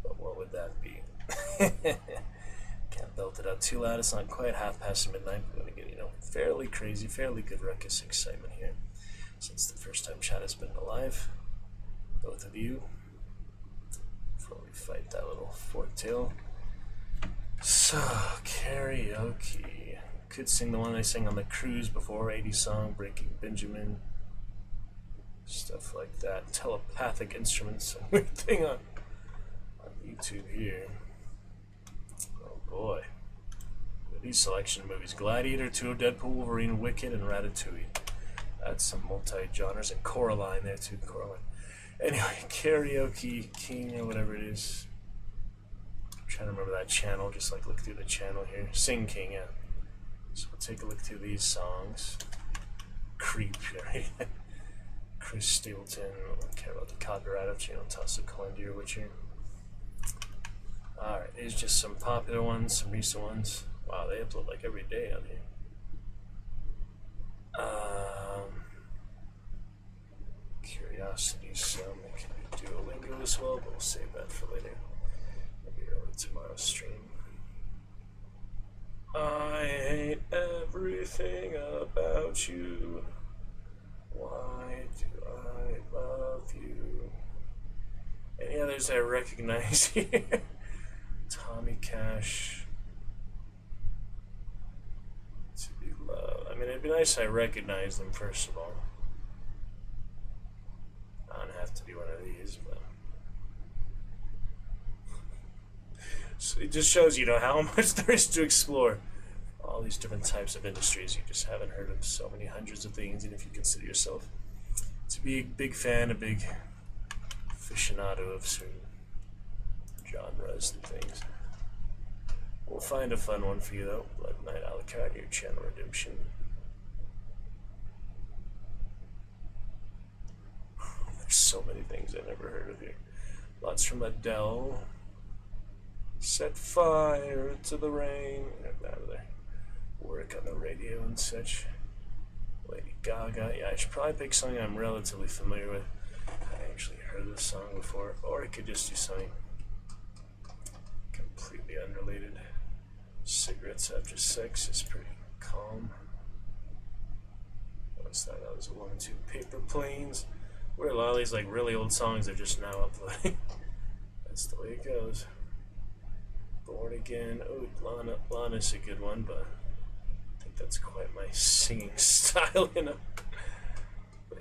But what would that be? Can't belt it out too loud. It's not quite midnight. We're going to get, fairly crazy, fairly good ruckus excitement here. Since the first time chat has been alive. Both of you. Before we fight that little fork tail. So, karaoke. Could sing the one I sang on the cruise before, 80s song, Breaking Benjamin. Stuff like that. Telepathic instruments, some weird thing on YouTube here. Oh boy. These selection movies. Gladiator 2, Deadpool, Wolverine, Wicked, and Ratatouille. That's some multi-genres. And Coraline there too, Coraline. Anyway, Karaoke King or whatever it is. I'm trying to remember that channel, just like look through the channel here. Sing King, yeah. So we'll take a look through these songs. Creep, right? Chris Stapleton, I don't care about the copyright of toss a coin to your Witcher. Alright, here's just some popular ones, some recent ones. Wow, they upload like every day on here. Curiosity, some they can do Duolingo as well, but we'll save that for later. Maybe early tomorrow's stream. I hate everything about you. Why do I love you? Any others I recognize here? Tommy Cash. To be loved. I mean, it'd be nice if I recognize them first of all. I don't have to be one of these, but so it just shows how much there is to explore. All these different types of industries you just haven't heard of. So many hundreds of things, and if you consider yourself to be a big fan, a big aficionado of certain genres and things. We'll find a fun one for you though. Blood Knight Alucard, your channel redemption. There's so many things I never heard of here. Lots from Adele. Set fire to the rain. Get out of there. Work on the radio and such. Lady Gaga. Yeah, I should probably pick something I'm relatively familiar with. I actually heard this song before. Or I could just do something completely unrelated. Cigarettes After Sex is pretty calm. What's that? That was a 1-2 Paper Planes. Where a lot of these like really old songs are just now uploading. That's the way it goes. Born Again. Oh, Lana's a good one, but I think that's quite my singing style, But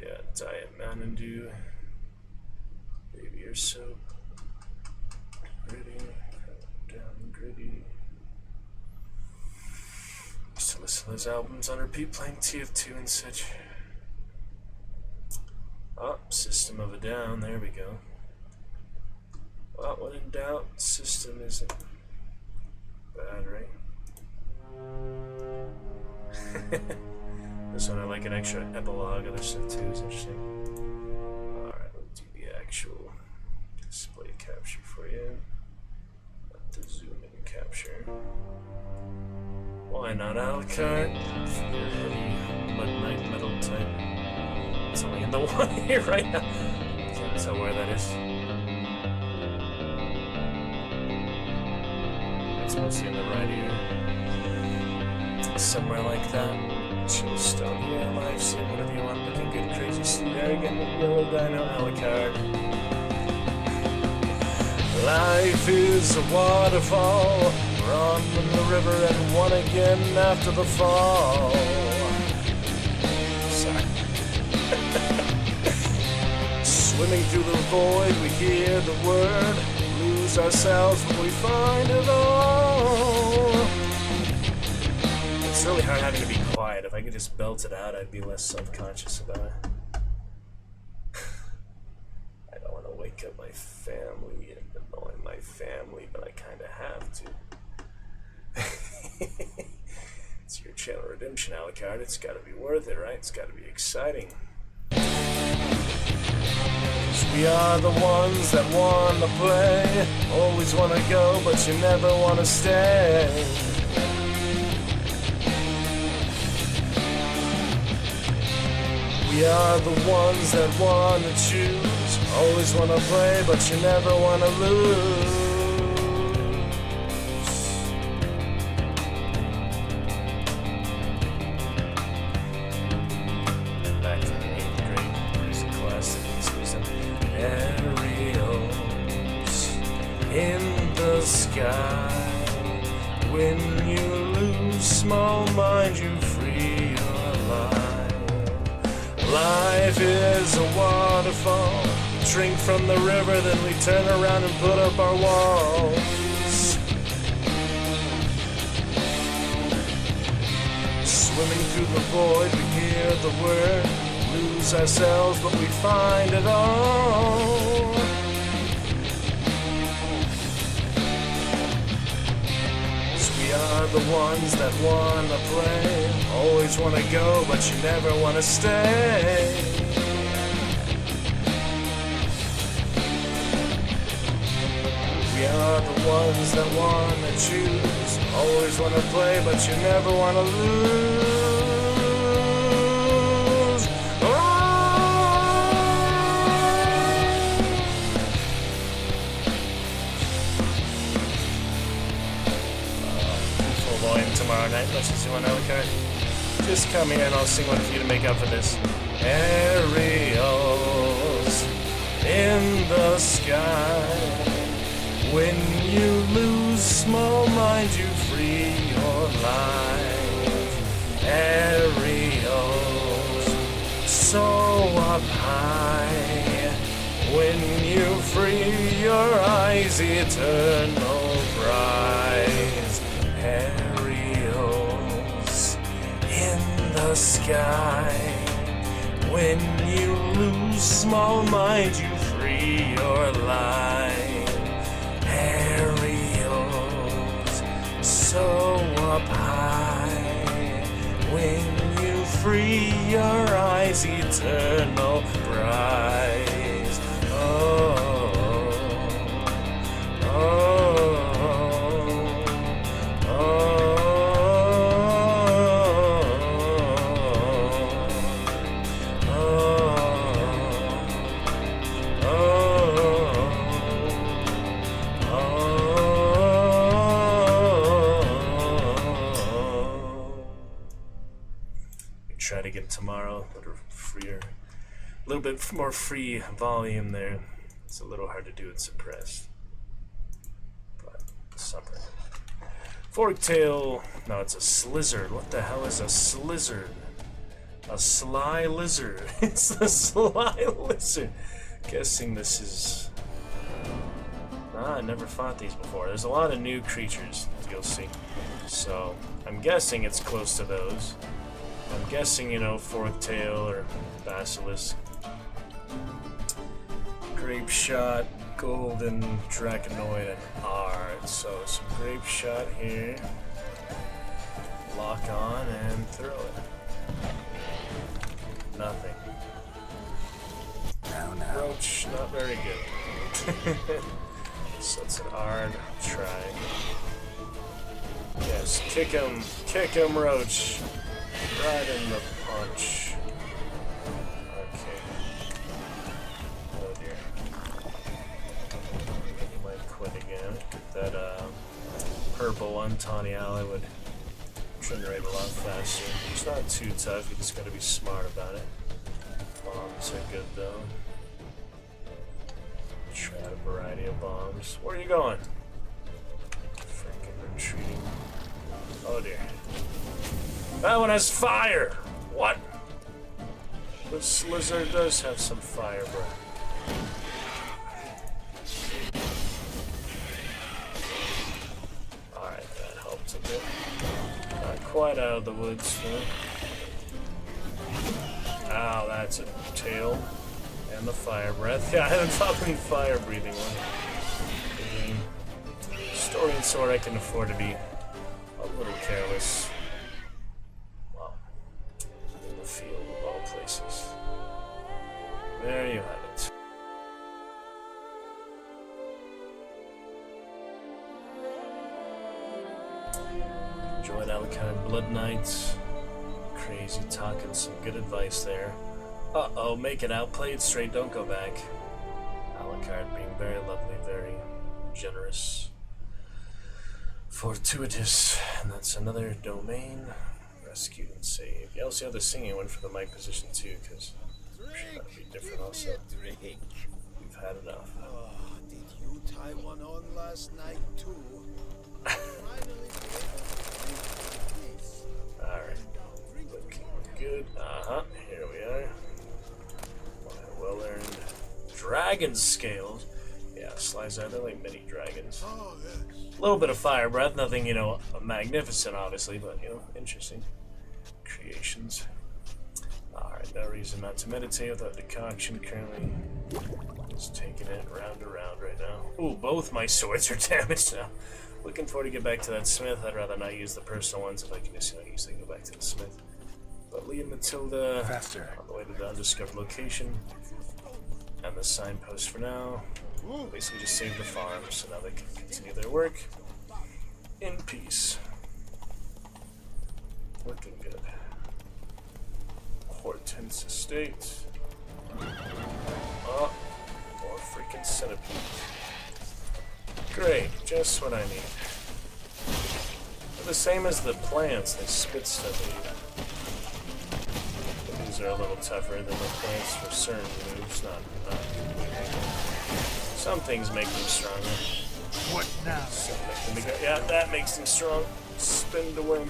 yeah, Diet Mountain Dew. Baby, you're so pretty. Down and gritty. Used to listen to those albums on repeat, playing TF2 and such. Oh, System of a Down. There we go. Well, when in doubt, System isn't bad, right? This one I like an extra epilogue. Other stuff too is interesting. Alright, let's do the actual display capture for you. Not the zoom in capture. Why not Alucard? Your heavy Mud Knight metal type. It's only in the one here right now. Can't tell where that is. mostly in the right ear. Somewhere like that. Chillstone here, live sim, whatever you want. Looking good, crazy, sleep, arrogant, yellow dino, Alucard. Life is a waterfall. Run in the river and one again after the fall. Sorry. Swimming through the void, we hear the word. Lose ourselves when we find it all. It's really hard having to be quiet. If I could just belt it out, I'd be less self-conscious about it. I don't want to wake up my family and annoy my family, but I kind of have to. It's your channel redemption, Alucard. It's got to be worth it, right? It's got to be exciting. 'Cause we are the ones that want to play. Always want to go, but you never want to stay. We are the ones that want to choose. Always want to play, but you never want to lose. Back to the 8th grade. There's a class that needs to be some aerials in the sky. When you lose small mind, you free your life. Life is a waterfall. Drink from the river, then we turn around and put up our walls. Swimming through the void, we hear the word. Lose ourselves, but we find it all. We are the ones that want to play. Always want to go, but you never want to stay. We are the ones that want to choose. Always want to play, but you never want to lose. Oh! Full volume tomorrow night. Let's just do one, Alucard. Just come here and I'll sing one for you to make up for this. Aerials in the sky. When you lose small mind, you free your life. Aerials so up high. When you free your eyes, eternal prize. Aerials in the sky. When you lose small mind, you free your life. Aerials so up high. When you free your eyes, eternal prize. Oh, oh, oh, try to get tomorrow a little freer, a little bit more free volume there. It's a little hard to do it suppressed, but something. Forktail. No, it's a slizzard. What the hell is a slizzard? A sly lizard. It's a sly lizard. Guessing this is. I never fought these before. There's a lot of new creatures, you'll see. So I'm guessing it's close to those. I'm guessing, you know, Forktail or Basilisk. Grape Shot, Golden Draconoid, and Ard. So some Grape Shot here. Lock on and throw it. Nothing. Now. Roach, not very good. So it's an Ard. Try. Yes, kick him, Roach. Right in the punch. Okay. Oh dear. He might quit again. Get that purple simple one, Tawny Ally would generate a lot faster. It's not too tough, you just gotta be smart about it. Bombs are good though. Try a variety of bombs. Where are you going? Freaking retreating. Oh dear. That one has fire! What? This lizard does have some fire breath. Alright, that helped a bit. Not quite out of the woods though. Ow, that's a tail. And the fire breath. Yeah, I haven't found any fire breathing one. Story and sword, I can afford to be a little careless. Wow. In the field of all places. There you have it. Enjoyed Alucard Blood Knights. Crazy talking, some good advice there. Uh-oh, make it out, play it straight, don't go back. Alucard being very lovely, very generous. Fortuitous, and that's another domain. Rescue and save. You also have the singing one for the mic position too, because that'll be different also. We've had enough. Oh, did you tie one on last night too? Alright. Looking good. Uh-huh. Here we are. Well earned. Dragon scales. Yeah, slides out. They're like mini dragons. A little bit of fire breath. Nothing, you know, magnificent, obviously, but, you know, interesting creations. Alright, no reason not to meditate without decoction. Currently just taking it round and round right now. Ooh, both my swords are damaged now. Looking forward to get back to that smith. I'd rather not use the personal ones if I can just, you know, easily go back to the smith. But Lee and Matilda faster on the way to the undiscovered location. And the signpost for now. Basically just save the farm, so now they can continue their work in peace. Looking good. Hortense Estate. Oh, more freaking centipedes. Great, just what I need. They're the same as the plants, they spit stuff at you. But these are a little tougher than the plants for certain moves, not some things make them stronger. What now? Some make them yeah, that makes them strong. Spin to win.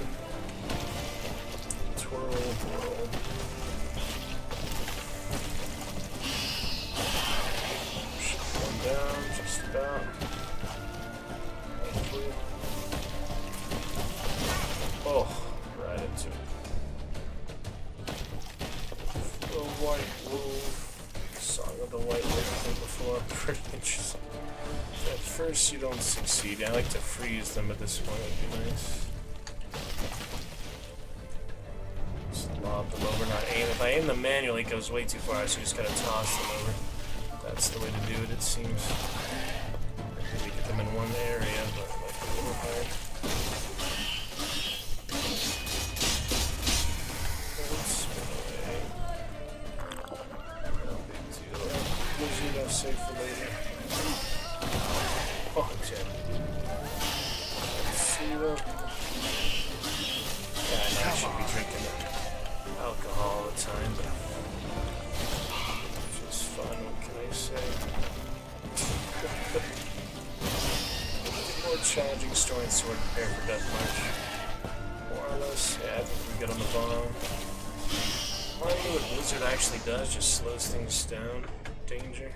Twirl, whirl. One down, just about. Oh, right into it. The White Wolf. Song of the White Wolf from before. Pretty interesting. At first you don't succeed. I like to freeze them at this point. Would be nice. Just lob them over, not aim. If I aim them manually, it goes way too far, so you just gotta toss them over. That's the way to do it, it seems. Maybe get them in one area, but it might be a little hard. Safe for later. Oh, Jim. See them. Yeah, I know I should be drinking alcohol all the time, but it's just fun, what can I say? More challenging story and sword prepare for death march. More or less, yeah, I think we get on the bomb. I don't know what Blizzard actually does, just slows things down. Danger.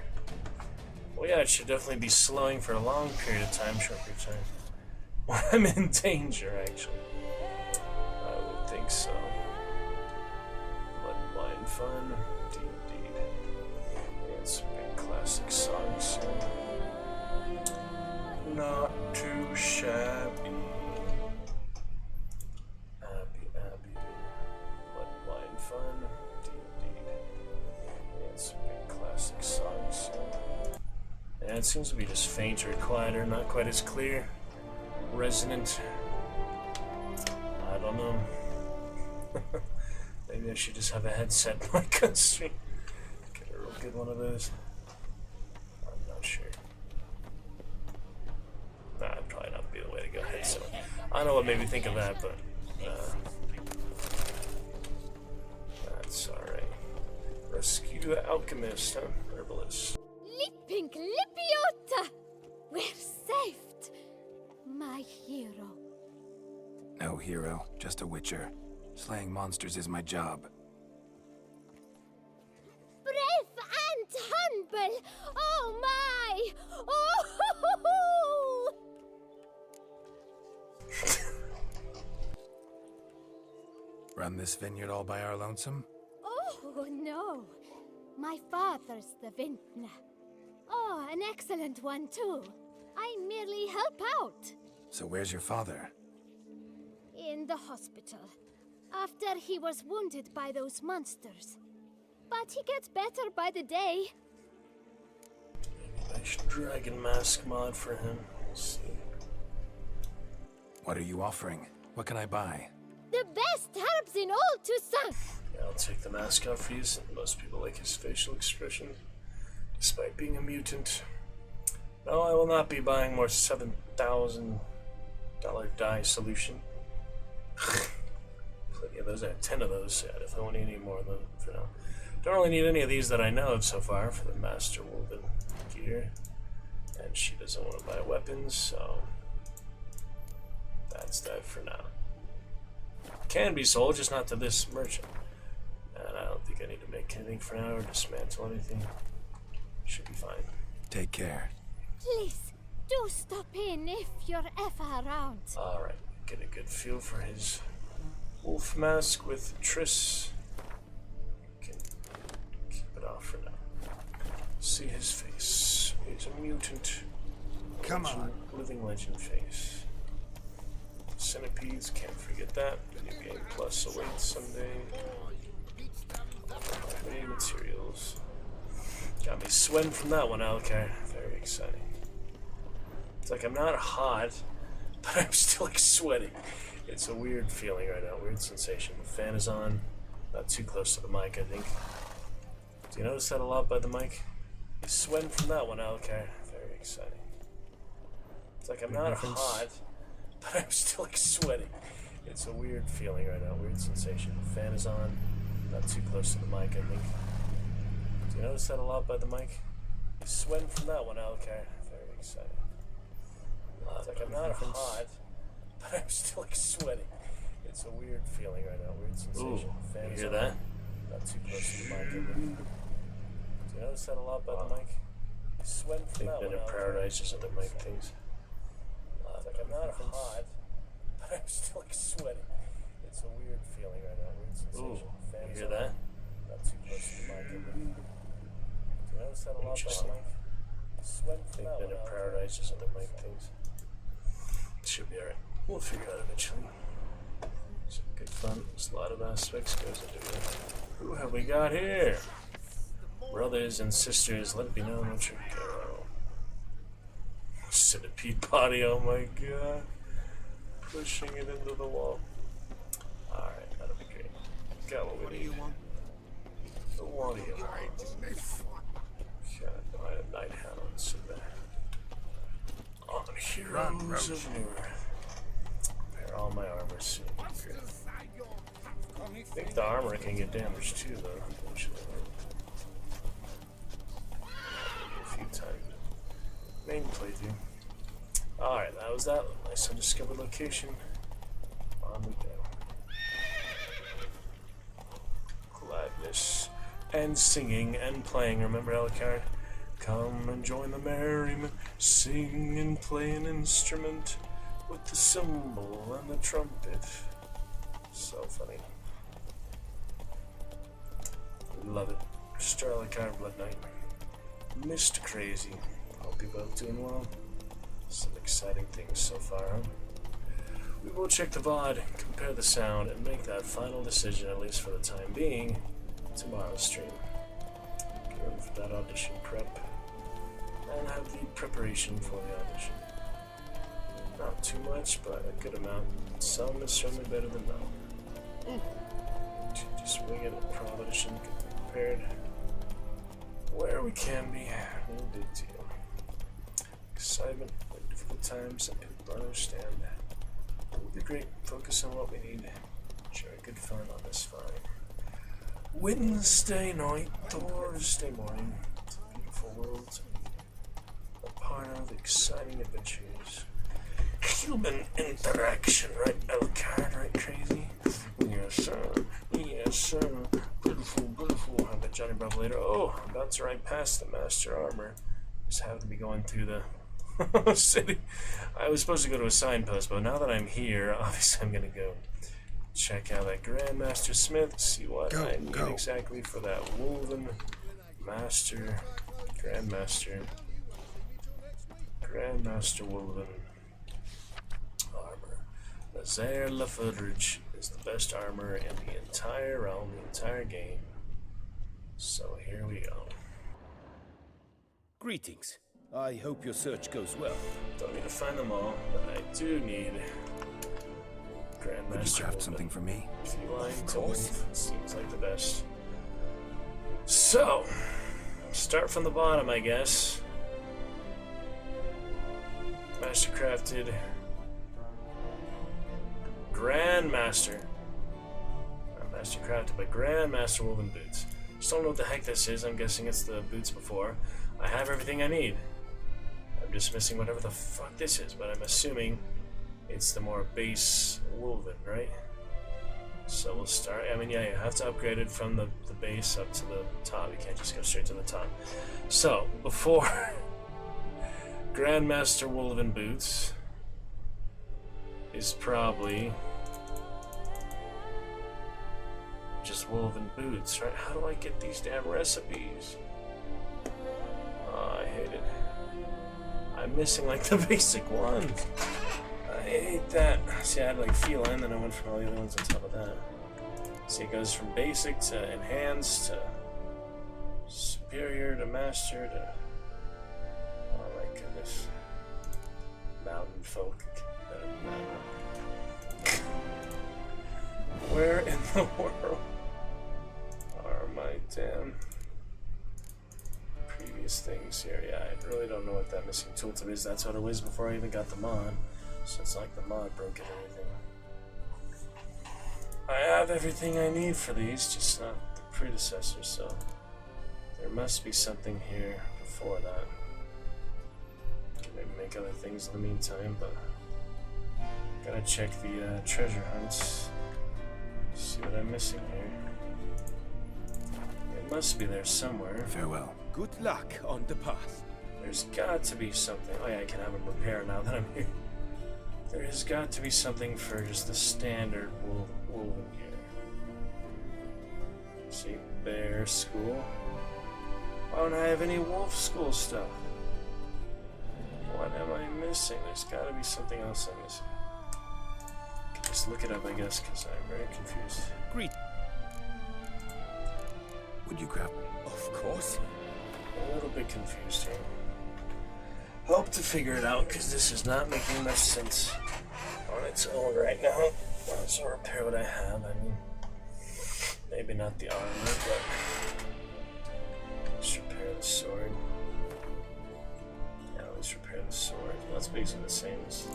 Well, yeah, it should definitely be slowing for a long period of time, short period of time. When I'm in danger, actually. I would think so. Bloodline fun. Indeed. It's a big classic song, so. Not too shabby. Abby. Bloodline fun. Indeed. It's a big classic song, so. Yeah, it seems to be just fainter, quieter, not quite as clear, resonant. I don't know. Maybe I should just have a headset mic on stream. Get a real good one of those. I'm not sure. That'd probably not be the way to go, headset. I don't know what made me think of that, but that's alright. Rescue the alchemist, huh? Herbalist. Lippink Lippiota! We're saved! My hero. No hero, just a witcher. Slaying monsters is my job. Brave and humble! Oh my! Oh! Run this vineyard all by our lonesome? Oh no! My father's the vintner. Oh, an excellent one too. I merely help out. So where's your father? In the hospital. After he was wounded by those monsters. But he gets better by the day. Nice dragon mask mod for him. Let's see. What are you offering? What can I buy? The best herbs in all Toussaint! Yeah, I'll take the mask off for you. Most people like his facial expression, despite being a mutant. No, I will not be buying more $7,000 dye solution. Plenty of those. I have 10 of those. Yeah, if I want any more of them for now. Don't really need any of these that I know of so far for the Master Woven gear. And she doesn't want to buy weapons, so that's that for now. Can be sold, just not to this merchant. And I don't think I need to make anything for now or dismantle anything. Should be fine. Take care. Please, do stop in if you're ever around. Alright, get a good feel for his wolf mask with Triss. Can keep it off for now. See his face. He's a mutant. Come on. Living legend face. Centipedes, can't forget that. Video game plus awaits someday. Many materials. Got me sweating from that one, Alcar. Very exciting. It's like I'm not hot, but I'm still like sweating. It's a weird feeling right now, weird sensation. The fan is on, not too close to the mic, I think. Do you notice that a lot by the mic? Sweating from that one, Alcar. Very exciting. It's like I'm not hot, but I'm still like sweating. It's a weird feeling right now, weird sensation. The fan is on, not too close to the mic, I think. Do you notice that a lot by the mic? Sweating from that one, Alcar. Very exciting. It's like I'm not hot, but I'm still like sweating. It's a weird feeling right now, weird sensation. The fan is hear on, that? not too close to the mic, I think. Do you notice that a lot by the mic? Sweating from that one, Been in Alcar. Paradise, just other mic things. It's like I'm not hot, but I'm still like sweating. It's a weird feeling right now, weird sensation. The fan You is hear on, that? not too close to the mic, I think. Do you notice that a lot by the mic? Sweating from that Been one, in Alcar. Paradise, just other mic things. It should be alright. We'll figure it out eventually. Some good fun. There's a lot of aspects goes into it. Who have we got here? Brothers and sisters, let it be known what you go. Centipede body, oh my god. Pushing it into the wall. Alright, that'll be great. Got what we need. The one of you. God, I have night hounds in there. On Heroes of Newerth. Repair all my armor soon. Great. I think the armor can get damaged too, though. Eventually. A few times. Main playthrough. Alright, that was that. Nice undiscovered location. On we go. Gladness and singing and playing. Remember, Alucard? Come and join the merriment. Sing and play an instrument with the cymbal and the trumpet. So funny. Love it. Mr. Alucard Blood Knight. Mr. Crazy. Hope you're both doing well. Some exciting things so far, huh? We will check the VOD, compare the sound, and make that final decision, at least for the time being, tomorrow's stream. Get ready for that audition prep, and have the preparation for the audition. Not too much, but a good amount. Some is certainly better than none. Just wing it, pro audition, get prepared. Where we can be, no big deal. Excitement, difficult times, some people don't understand. be great. Focus on what we need. Enjoy good fun on this fine Wednesday night, Thursday morning. It's a beautiful world to be a part of, exciting adventures. Human interaction, right, Elcard, right, crazy? Yes, sir. Yes, sir. Beautiful, beautiful. How about Johnny Bravo later? Oh, I'm about to ride past the Master Armor. Just happened to be going through the city. I was supposed to go to a signpost, but now that I'm here, obviously I'm gonna go check out that Grandmaster Smith, see what I need exactly for that woven master, Grandmaster woven armor. Lazare Lafudridge is the best armor in the entire realm, the entire game. So here we go. Greetings. I hope your search goes well. Don't need to find them all, but I do need Grandmaster. Would you craft something for me? Feline Wolf seems like the best. So, start from the bottom, I guess. Mastercrafted Grandmaster. Not Mastercrafted, but Grandmaster Woven Boots. Just don't know what the heck this is. I'm guessing it's the boots before. I have everything I need. I'm just missing whatever the fuck this is, but I'm assuming it's the more base woven, right? So we'll start. I mean, yeah, you have to upgrade it from the base up to the top. You can't just go straight to the top. So, before Grandmaster Woven Boots is probably just woven boots, right? How do I get these damn recipes? Oh, I hate it. I'm missing like the basic ones. I hate that. See, I had like feline, then I went from all the other ones on top of that. See, it goes from basic to enhanced to superior to master to... Oh my goodness. Mountain folk. Where in the world are my damn previous things here? Yeah, I really don't know what that missing tooltip is. That's what it was before I even got the mod. So it's like the mod broke it or anything. I have everything I need for these, just not the predecessor, so there must be something here before that. Can maybe make other things in the meantime, but gotta check the treasure hunts. See what I'm missing here. It must be there somewhere. Farewell. Good luck on the path. There's got to be something. Oh yeah, I can have them repair now that I'm here. There has got to be something for just the standard woven gear. See, bear school. Why don't I have any wolf school stuff? What am I missing? There's got to be something else I'm missing. Just look it up, I guess, because I'm very confused. Great. Would you craft? Of course. A little bit confused here. Hope to figure it out, because this is not making much sense on its own right now. Might as well repair what I have. I mean, maybe not the armor, but let's repair the sword. Yeah, let's repair the sword. Well, that's basically the same as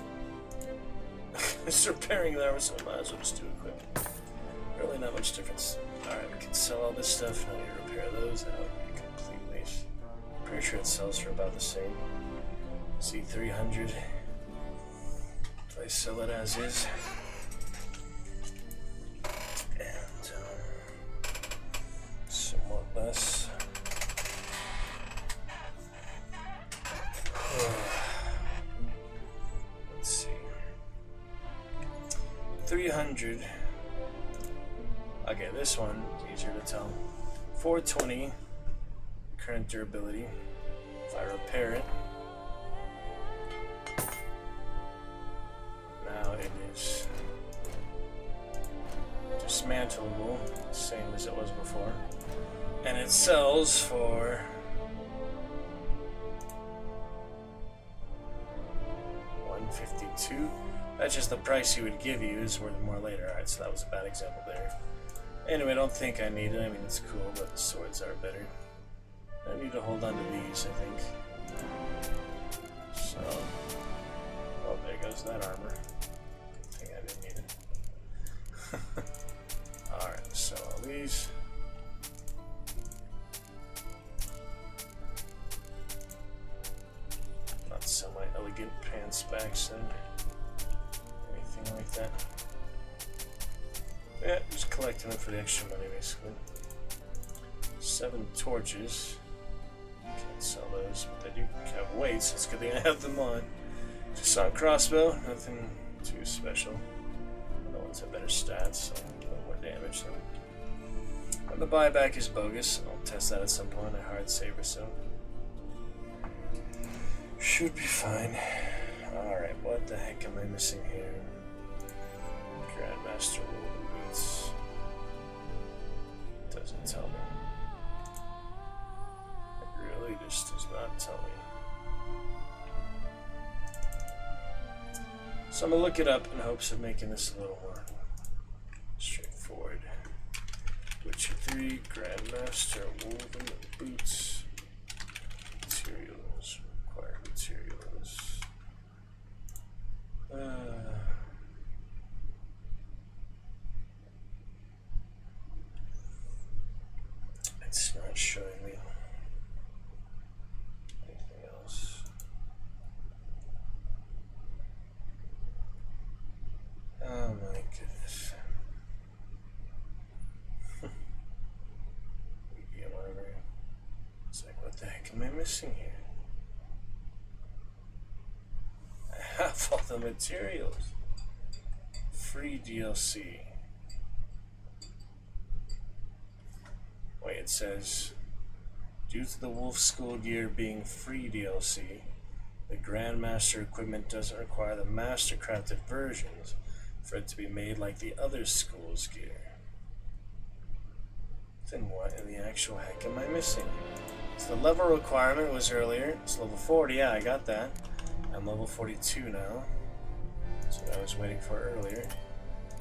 it's repairing the armor, so I might as well just do it quick. Really not much difference. Alright, we can sell all this stuff. Now we need to repair those. That would be a complete waste. Pretty sure it sells for about the same. See, 300. If I sell it as is. And somewhat less. Let's see. 300. Okay, this one is easier to tell. 420 current durability. If I repair it, now it is dismantleable, same as it was before, and it sells for $152. That's just the price he would give you. Is worth more later. Alright, so that was a bad example there. Anyway, I don't think I need it. I mean, it's cool, but the swords are better. I need to hold on to these, I think. So, oh, there goes that armor. Good thing I didn't Alright, so all these. Not semi-elegant pants backs and anything like that. Yeah, just collecting them for the extra money basically. 7 torches. Can't sell those, but they do have weights. It's a good thing I have them on. Just on crossbow, nothing too special. The ones have better stats, so a little more damage. So. And the buyback is bogus. I'll test that at some point. I hard save or so. Should be fine. Alright, what the heck am I missing here? Grandmaster Woven Boots. Doesn't tell me. It really just does not tell me. So I'm going to look it up in hopes of making this a little more straightforward. Witcher 3, Grandmaster, Woven Boots, materials, required materials. It's not showing me anything else. Oh my goodness. It's like, what the heck am I missing here? I have all the materials. Free DLC. Wait, it says, due to the Wolf School gear being free DLC, the Grandmaster equipment doesn't require the master-crafted versions for it to be made like the other school's gear. Then what in the actual heck am I missing? So the level requirement was earlier. It's level 40, yeah, I got that. I'm level 42 now. That's what I was waiting for earlier.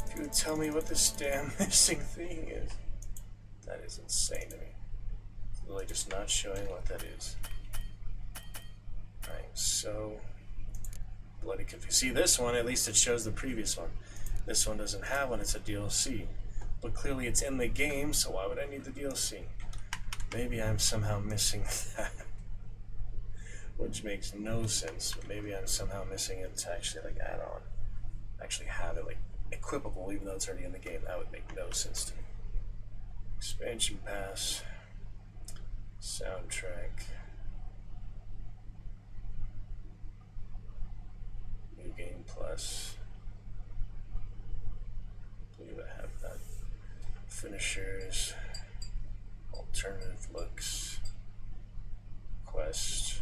If you would tell me what this damn missing thing is. That is insane to me. It's really just not showing what that is. I'm so bloody confused. See, this one, at least it shows the previous one. This one doesn't have one, it's a DLC. But clearly it's in the game, so why would I need the DLC? Maybe I'm somehow missing that. Which makes no sense, but maybe I'm somehow missing it to actually like add on. Actually have it like equipable even though it's already in the game. That would make no sense to me. Expansion pass. Soundtrack. New game plus. I believe I have that. Finishers. Alternative looks. Quest.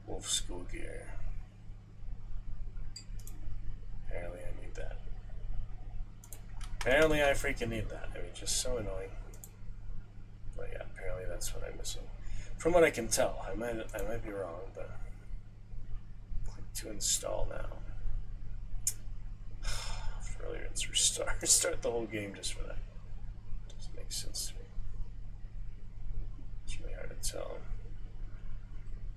Wolf School gear. Apparently I need that. Apparently I freaking need that. I mean, just so annoying. But yeah, apparently that's what I'm missing. From what I can tell, I might be wrong, but click to install now. Earlier, it's restart the whole game just for that. Doesn't make sense to me. It's really hard to tell.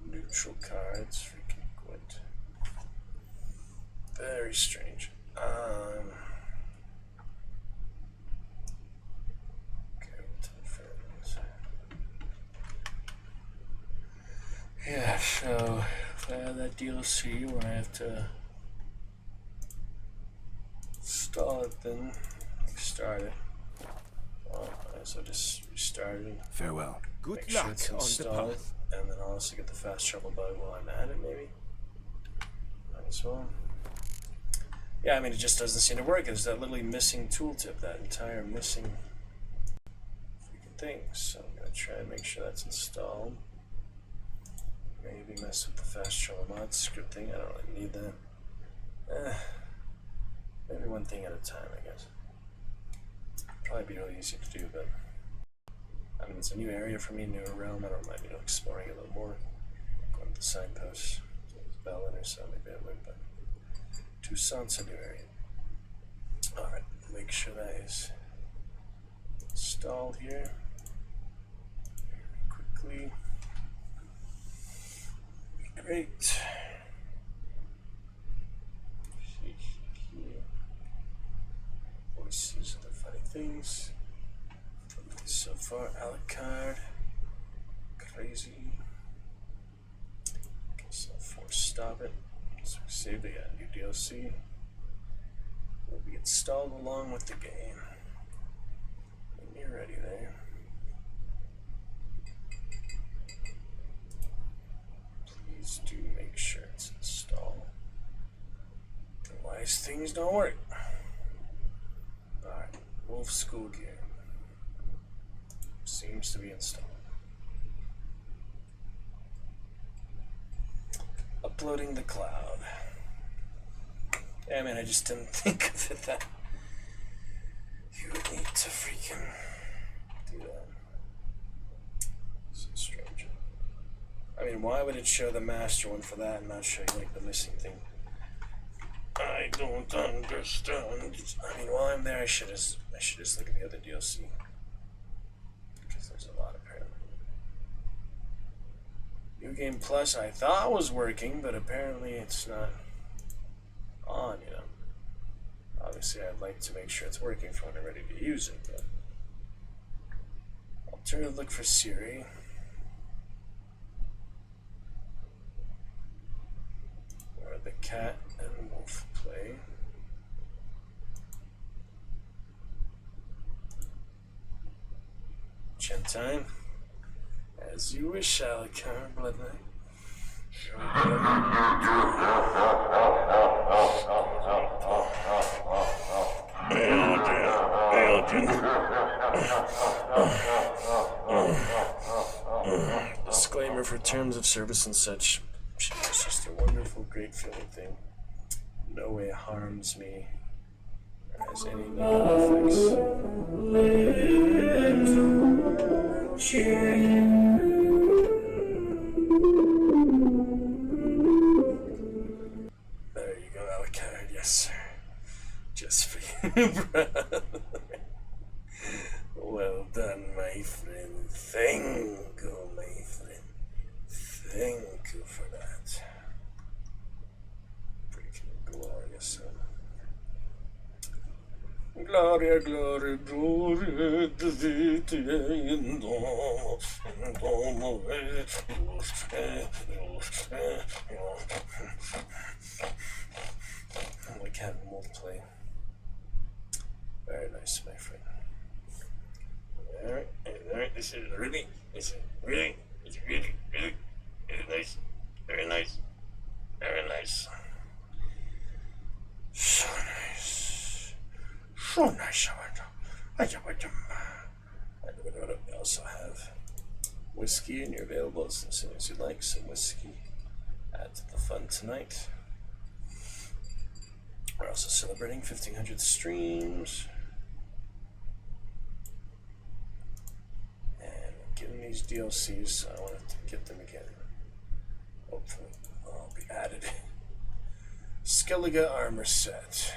Neutral cards, freaking quit. Very strange. Okay, yeah, so if I have that DLC where I have to install it, then restart it. Well, so just restart it. Farewell. Good Make luck sure it's installed, and then I'll also get the fast travel bug while I'm at it, maybe. Might as well. Yeah, I mean, it just doesn't seem to work. It's that literally missing tooltip, that entire missing freaking thing. So I'm gonna try and make sure that's installed. Maybe mess with the fast travel mod scripting. I don't really need that. Maybe one thing at a time, I guess. Probably be really easy to do, but I mean, it's a new area for me, newer realm. I don't mind, exploring a little more. Going to the signposts. There's Bellin or so, maybe I would, but Toussaint's a new area. Alright, make sure that is installed here. Very quickly. Great. voices, other funny things. So far, Alucard, crazy. Guess I'll force stop it. So we saved they got new DLC. Will be installed along with the game. When you're ready there. Please do make sure it's installed. Otherwise things don't work. Alright, Wolf School Gear. Seems to be installed. Uploading the cloud. Yeah, man, I just didn't think of it that you would need to freaking do that. So strange. I mean, why would it show the master one for that and not show you like the missing thing? I don't understand. I mean, while I'm there, I should just look at the other DLC. Because there's a lot apparently. New Game Plus I thought was working, but apparently it's not on, you know. Obviously I'd like to make sure it's working for when I'm ready to use it, but alternative look for Siri. Where the cat and wolf play. Chin time. As you wish, Alucard, Blood Knight. Disclaimer for terms of service and such. It's just a wonderful, great feeling thing. No way it harms me or has any negative There you go, Alucard. Yes, sir. Just for you, brother. Well done, my friend. Thank you, my friend. Thank you for that. Freaking glorious. Gloria, gloria, gloria, we can't multiplay. Very nice, my friend. Alright, this is really nice. Very nice. Very nice. So nice. So nice. We also have whiskey, and you're available as soon as you like. Some whiskey. Add to the fun tonight. We're also celebrating 1,500 streams. And getting these DLCs, so I wanted to get them again. Hopefully, I'll be added. Skellige armor set.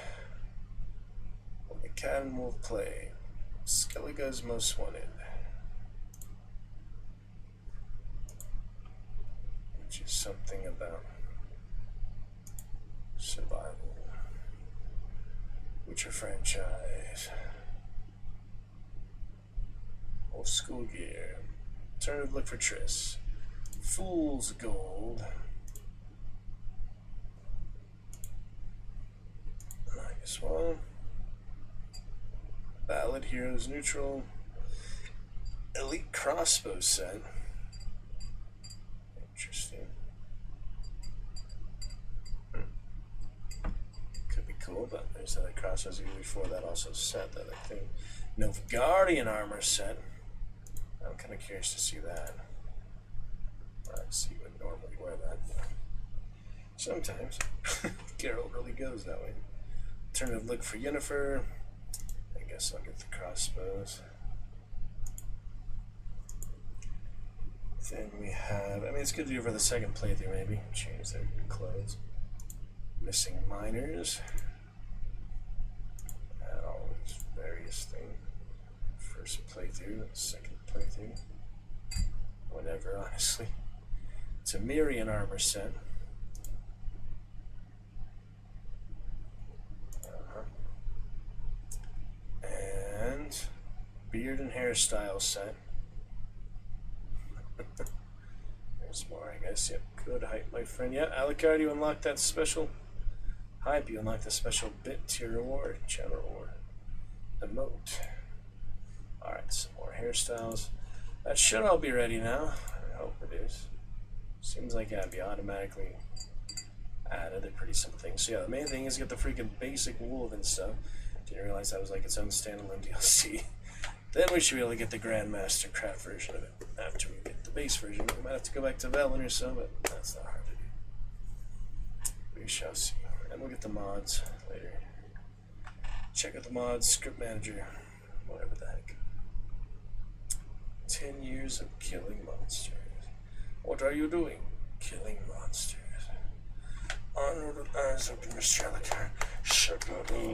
When the cannon will play. Skellige's most wanted. Which is something about survival. Witcher franchise. Old school gear. Alternative look for Triss. Fool's gold. Nice one. Ballad Heroes neutral. Elite crossbow set. Interesting. Could be cool, but there's other crossbows even before that also set that I think. Nilfgaardian armor set. I'm kind of curious to see that. I see you would normally wear that. Sometimes. Geralt really goes that way. Alternative look for Yennefer. I guess I'll get the crossbows. Then we have, I mean, it's good to do for the second playthrough, maybe. Change their clothes. Missing miners. Add all these various things. First playthrough, second playthrough. Whatever, honestly. Temerian armor set. beard and hairstyle set. There's more, I guess. Yep, good height, my friend. Yeah, Alucard, you unlock that special hype. You unlock the special bit tier reward, channel reward, emote. Alright, some more hairstyles. That should all be ready now. I hope it is. Seems like it'd be automatically added. They're pretty simple things. So yeah, the main thing is get the freaking basic Wolven stuff. Didn't realize that was like its own standalone DLC. Then we should be able to get the Grandmaster Craft version of it. After we get the base version, we might have to go back to Velen or so, but that's not hard to do. We shall see. And we'll get the mods later. Check out the mods, script manager, whatever the heck. 10 years of killing monsters. What are you doing? Killing monsters. Honor the eyes of Mr. Alucard. Shaka-doo-doo,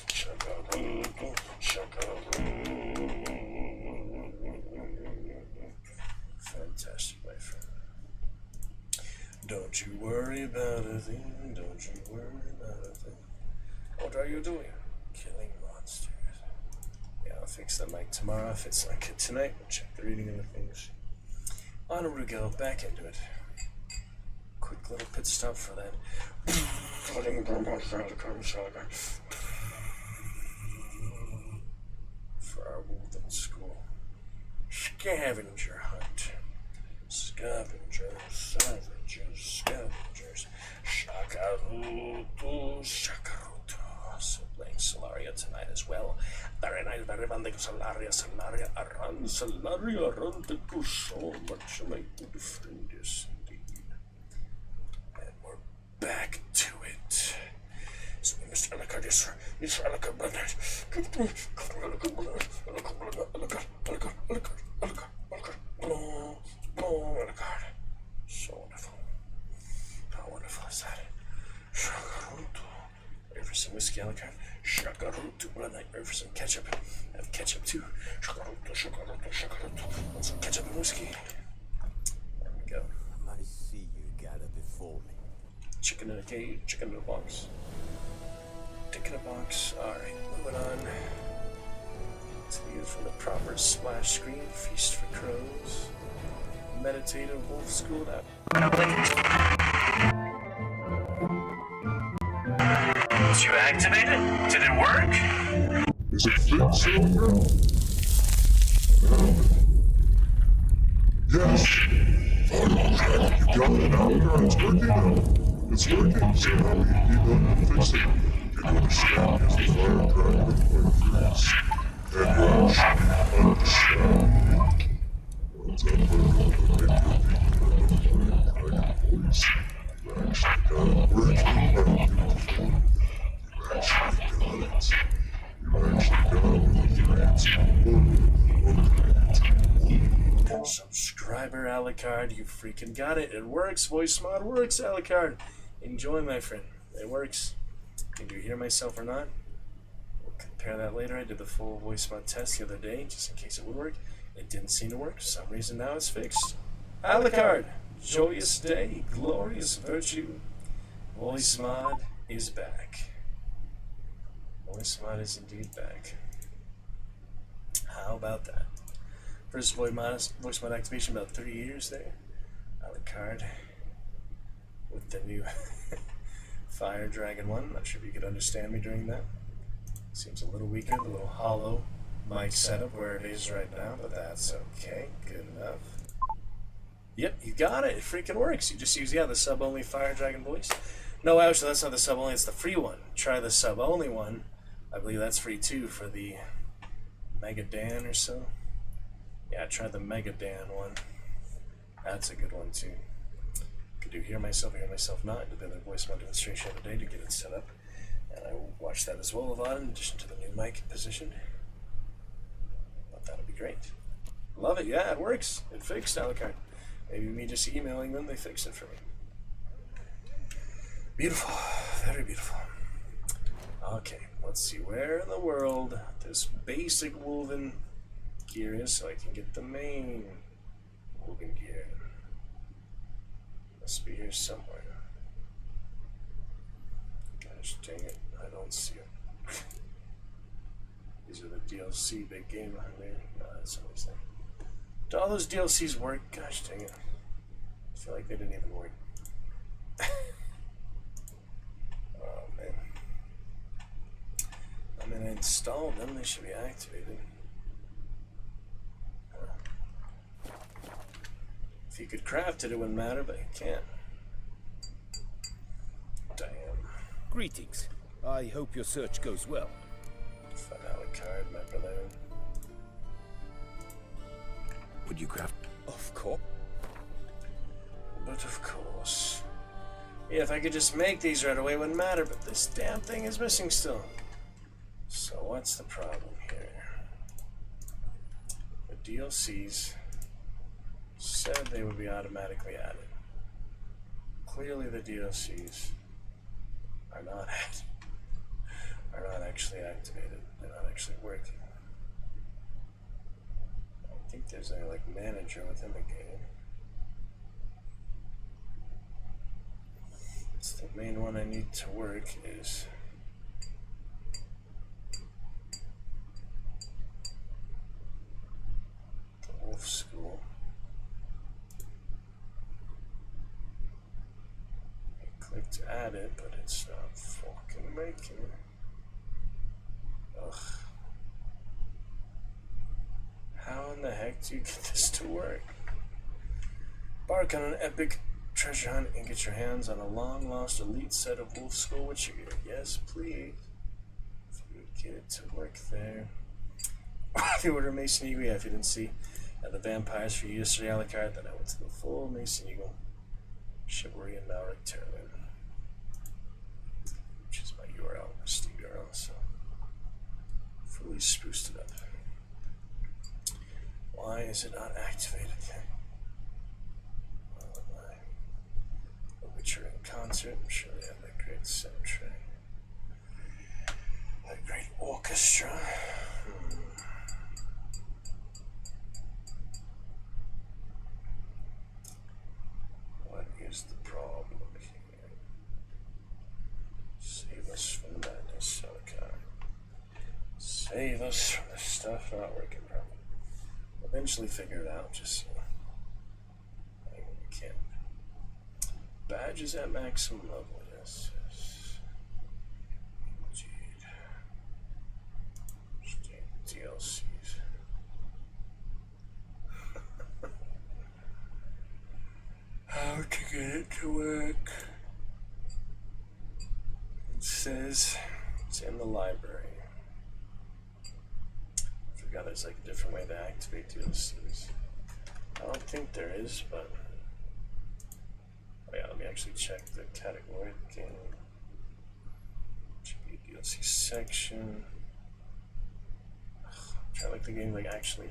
shaka-doo-doo, shaka-doo-doo. Fantastic, my friend. Don't you worry about a thing. Don't you worry about a thing. What are you doing? Killing monsters. Yeah, I'll fix that mic tomorrow. If it's not good tonight, we'll check the reading of the things. Onward we go, back into it. Quick little pit stop for that. For our Wolven school. Scavenger hunt. Scavengers, savages, scavengers. Shakaruto, Shakaruto. So playing Solaria tonight as well. Very nice, very fun. Solaria, Solaria, Aran, Solaria, Aran. Thank you so much, my good friend. Yes, indeed. And we're back to it. So, Mr. Alucard, yes, sir. Mr. Alucard, brother. Alucard. So wonderful. How wonderful is that? Shakaruto. Ready for some whiskey, Alucard? Shakaruto. Blood Knight. Ready for some ketchup? I have ketchup too. Shakaruto, Shakaruto, Shakaruto. Want some ketchup and whiskey? There we go. I see you got it before me. Chicken in a cage, chicken in a box. Dick in a box. Alright, moving on. To view from the proper splash screen. Feast for crows. Meditative wolf school app. Did you activate it? Did it work? Is it fixed now? Yes! Finally, you got it now, it's working now. It's working, so now we need to fix it. You understand, as the fire dragon of my face. And you actually understand. What's up, make your voice. You actually got it working, my beautiful. You actually got it. You actually got it. Subscriber Alucard, you freaking got it. It works. Voice mod works, Alucard. Enjoy, my friend. It works. Can you hear myself or not? We'll compare that later. I did the full voice mod test the other day, just in case it would work. It didn't seem to work. For some reason now it's fixed. Alucard, joyous day, glorious virtue. Voice mod is back. Voice mod is indeed back. How about that? First voice mod activation about 30 years there. Alucard with the new Fire Dragon one. Not sure if you could understand me during that. Seems a little weaker, a little hollow mic setup where it is right now, but that's okay. Good enough. Yep, you got it. It freaking works. You just use, the sub-only Fire Dragon voice. No, actually, that's not the sub-only. It's the free one. Try the sub-only one. I believe that's free too for the Mega Dan or so. Yeah, try the Mega Dan one. That's a good one too. Could do hear myself not. I did the voice mod demonstration the other day to get it set up. And I watched that as well, Yvonne, in addition to the new mic position. Thought that'd be great. Love it, yeah, it works. It fixed Alucard. Maybe me just emailing them, they fixed it for me. Beautiful, very beautiful. Okay, let's see where in the world this basic Wolven gear is so I can get the main Wolven gear. Must be here somewhere. Gosh dang it, I don't see it. These are the DLC big game. No, that's not what he's saying. Do all those DLCs work? Gosh dang it. I feel like they didn't even work. Oh man. I mean, I installed them, they should be activated. If you could craft it, it wouldn't matter, but you can't. Damn. Greetings. I hope your search goes well. Fun Alucard, my brother. Would you craft? Of course. But of course. Yeah, if I could just make these right away, it wouldn't matter, but this damn thing is missing still. So what's the problem here? The DLCs said they would be automatically added. Clearly the DLCs are not actually activated. They're not actually working. I think there's a like manager within the game. It's the main one I need to work is the Wolf School. I click to add it, but it's not fucking making it. Ugh. How in the heck do you get this to work? Embark on an epic treasure hunt and get your hands on a long-lost elite set of Wolf School Witcher gear. Yes, please. If you would get it to work there. The Order of Mason Eagle, yeah, if you didn't see. And the vampires for yesterday, Alucard, then I went to the full Mason Eagle. Chivalry and Malric Terran. Which is my URL, my Steam URL, so. Fully spruced it up. Why is it not activated then? The Witcher in concert, I'm sure they have that great soundtrack. That great orchestra. What is the problem here? Save us from the madness, okay. Save us from the stuff not working properly. Eventually figure it out, just, you know. We can't. Badges at maximum level, yes. Indeed. DLCs. How to get it to work? It says it's in the library. I forgot there's like a different way to activate DLCs. I don't think there is, but oh yeah, let me actually check the category of the game. Should be a DLC section. Try like the game like actually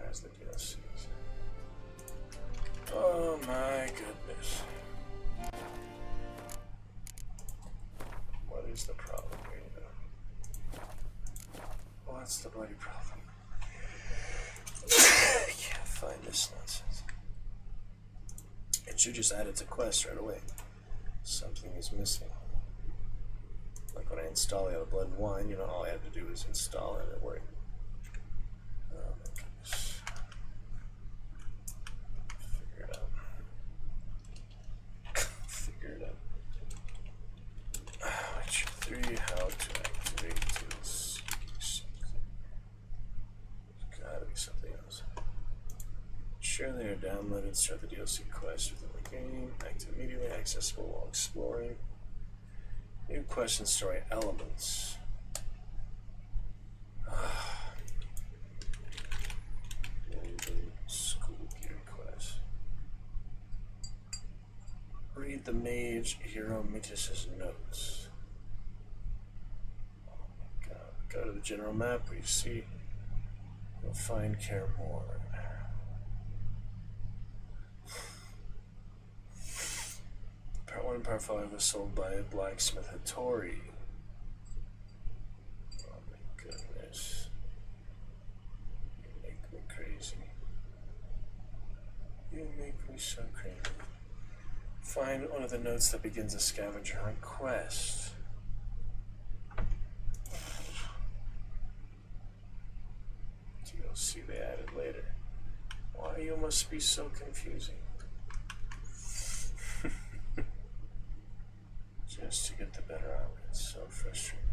has the DLCs. Oh my goodness. What is the problem here? What's the bloody problem? I can't find this nonsense. It should just add it to quest right away. Something is missing. Like when I install the Blood and Wine, you know, all I had to do was install it and it worked. Oh my goodness. Figure it out. Figure it out. Witcher 3, how to activate DLC. There's gotta be something else. Sure, they are downloaded. Start the DLC quest within the game. Active immediately, accessible while exploring. New quest and story elements. Golden School Gear quest. Read the mage hero Mitis's notes. Oh my god. Go to the general map where you see you'll find Care More. Part 1 and Part 5 was sold by a blacksmith Hattori. Oh my goodness. You make me crazy. You make me so crazy. Find one of the notes that begins a scavenger hunt quest. see they added later. Why you must be so confusing? Just to get the better out of it. It's so frustrating.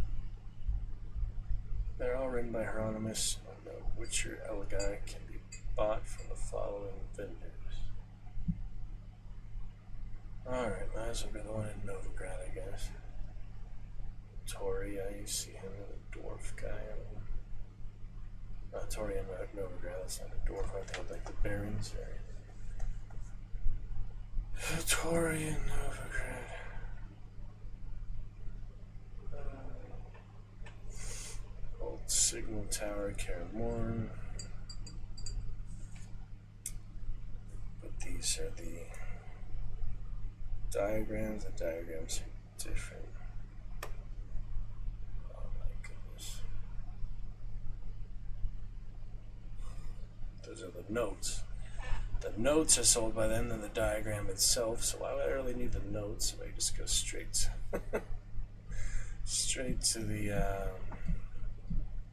They're all written by Hieronymus, and the Witcher Elegai can be bought from the following vendors. Alright, might as well be the one in Novigrad, I guess. Tori, you see him, the dwarf guy. Not Tori in Novigrad, that's not a dwarf, I think like the barons area. Tori in Novigrad. Old Signal Tower, Kaer Morhen. But these are the diagrams. The diagrams are different. Oh my goodness. Those are the notes. The notes are sold by them than the diagram itself, so why would I really need the notes if I just go straight to straight to the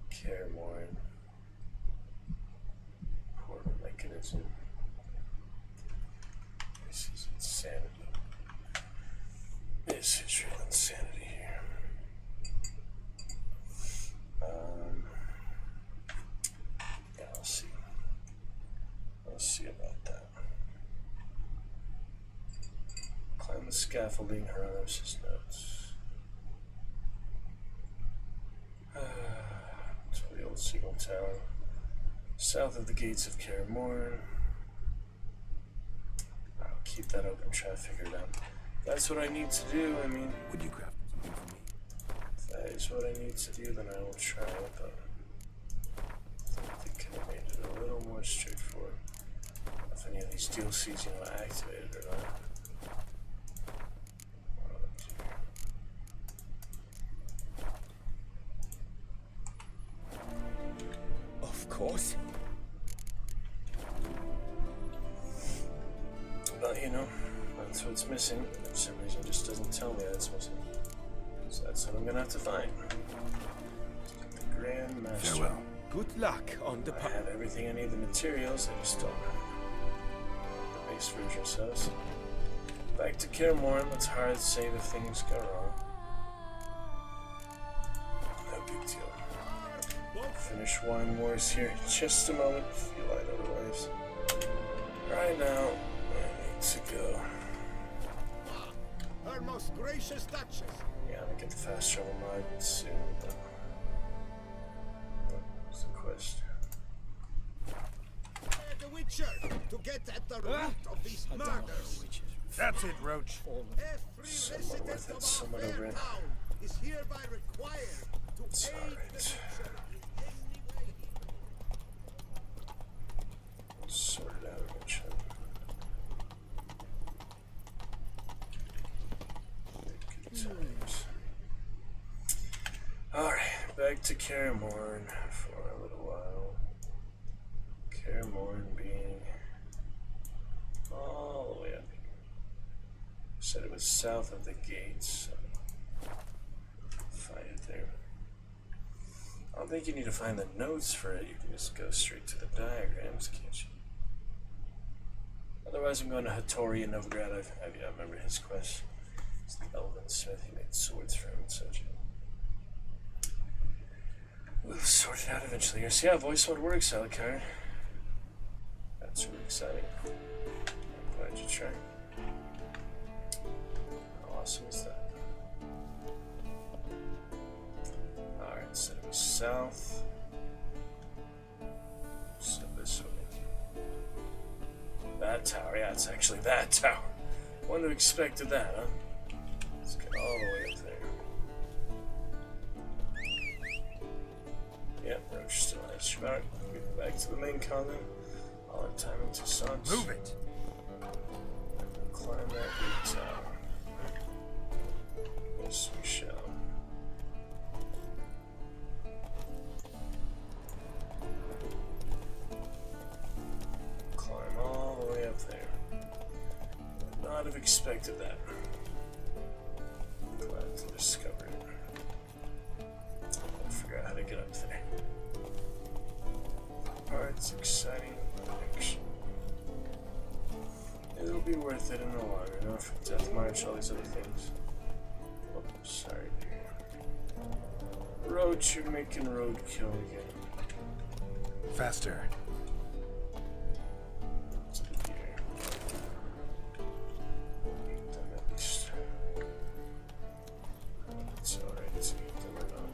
Kaer Morhen portal mechanism. This is insanity. This is real insanity here. Yeah, I'll see. I'll see about that. Climb the scaffolding, Hieronymus' notes. To the old Signal Tower. South of the gates of Kaer Morhen. I'll keep that open, try to figure it out. That's what I need to do, I mean. Would you craft something for me? If that is what I need to do, then I will try it, but I think they could have made it a little more straightforward. If any of these DLCs, you know, activated or not. Of course. But, you know, that's what's missing. For some reason, it just doesn't tell me that's missing. So that's what I'm gonna have to find. The Grand Master. Farewell. Good luck on the I have everything I need, the materials, I just don't know the base version says. Back to Kaer Morhen, it's hard to say that things go wrong. No big deal. Finish Wine Wars here in just a moment, feel like otherwise. Right now, I need to go. Her most gracious Duchess. Yeah, I'm gonna get the fast travel mod soon, but what's the quest? The Witcher, to get at the root of these murders. That's it, Roach. Every Somewhat resident worth it, of somewhat our over fair it. town is hereby required to It's aid alright. the Witcher in any way. We'll sort it out eventually. Good times. Alright, back to Kaer Morhen for a little while. Kaer Morhen being all the way up here. Said it was south of the gates, so find it there. I don't think you need to find the notes for it, you can just go straight to the diagrams, can't you? Otherwise I'm going to Hattori in Novigrad. I remember his quest. It's the Elven Smith, he made swords for him and such. We'll sort it out eventually. So yeah, voice mode works, Alucard. That's really exciting. I'm glad you tried. How awesome is that? Alright, so it was south. So this way. That tower, yeah, it's actually that tower. Wouldn't have expected that, huh? Let's get all the way up there. Yep, Roach still has your mark. Get back to the main continent. All our time in Toussaint. Move it! And climb that big tower. Yes, we shall. Climb all the way up there. Would not have expected that. Glad to discover it. I'll figure out how to get up there. Alright, It's exciting action. It'll be worth it in the long run. Enough for Death March, all these other things. Oh, sorry, dear. Roach, you're making roadkill again. Faster. It's alright to eat them or not.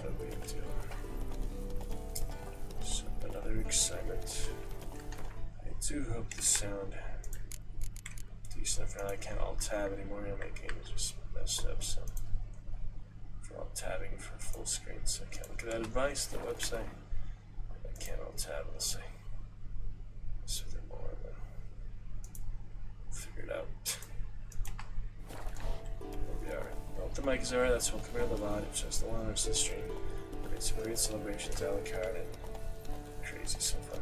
No big deal. So, another excitement. I do hope the sound decent. I can't alt tab anymore. My game is just messed up, so for alt tabbing for full screen, so I can't look at that advice, the website. I can't alt tab unless I mess with it more, but we'll figure it out. We'll be alright. Well, if the mic is alright, that's what come here the VOD. It's just the one rest of the stream. Great, some great celebrations, a la carte, and crazy so far.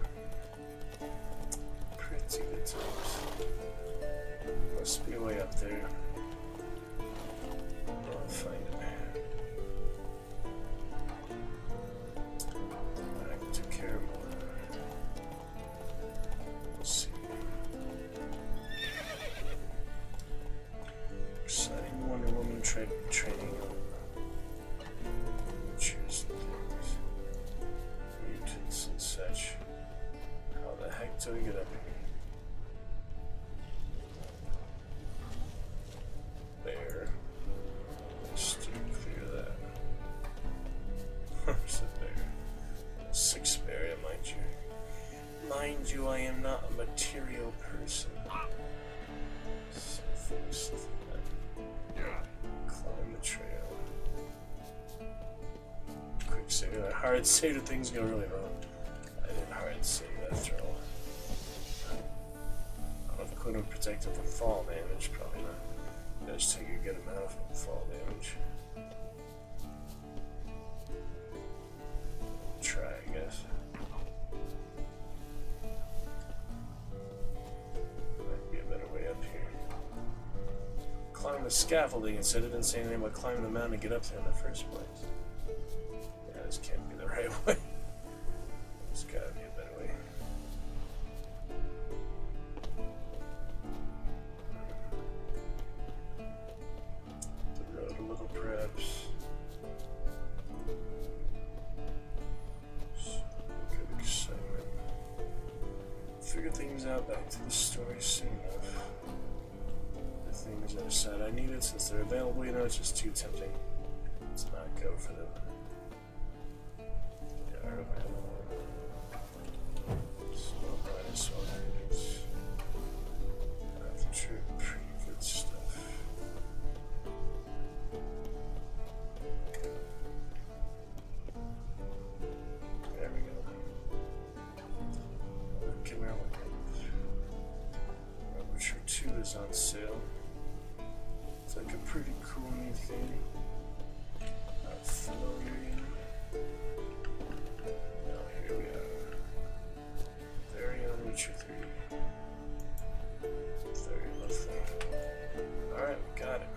Pretty good times. Must be way up there. I'll find it. I took care of more. Let's see. Exciting Wonder Woman training. Choose things. Mutants and such. How the heck do we get up here? There. Steer clear that. There's a bear. 6 bear, mind you. Mind you, I am not a material person. So first, climb the trail. Quick save. Hard save if things go really wrong. I did hard save after all. I don't know if it could have protected from fall damage, probably not. Just take a good amount of fall damage. Try, I guess. Might be a better way up here. Climb the scaffolding instead of didn't say anything about climbing the mountain to get up there in the first place. Yeah, this can't be the right way. There's gotta be a better way. A little perhaps. Good excitement. Figure things out, back to the story soon enough. The things I decided I needed, since they're available, you know, it's just too tempting to not go for them. They are available. So might as well get it. After pretty good stuff. There we go. Come here, Witcher 2 is on sale. It's like a pretty cool new thing. Not familiar, you know. Now here we are. Very on Witcher 3. Very lovely. Alright, we got it.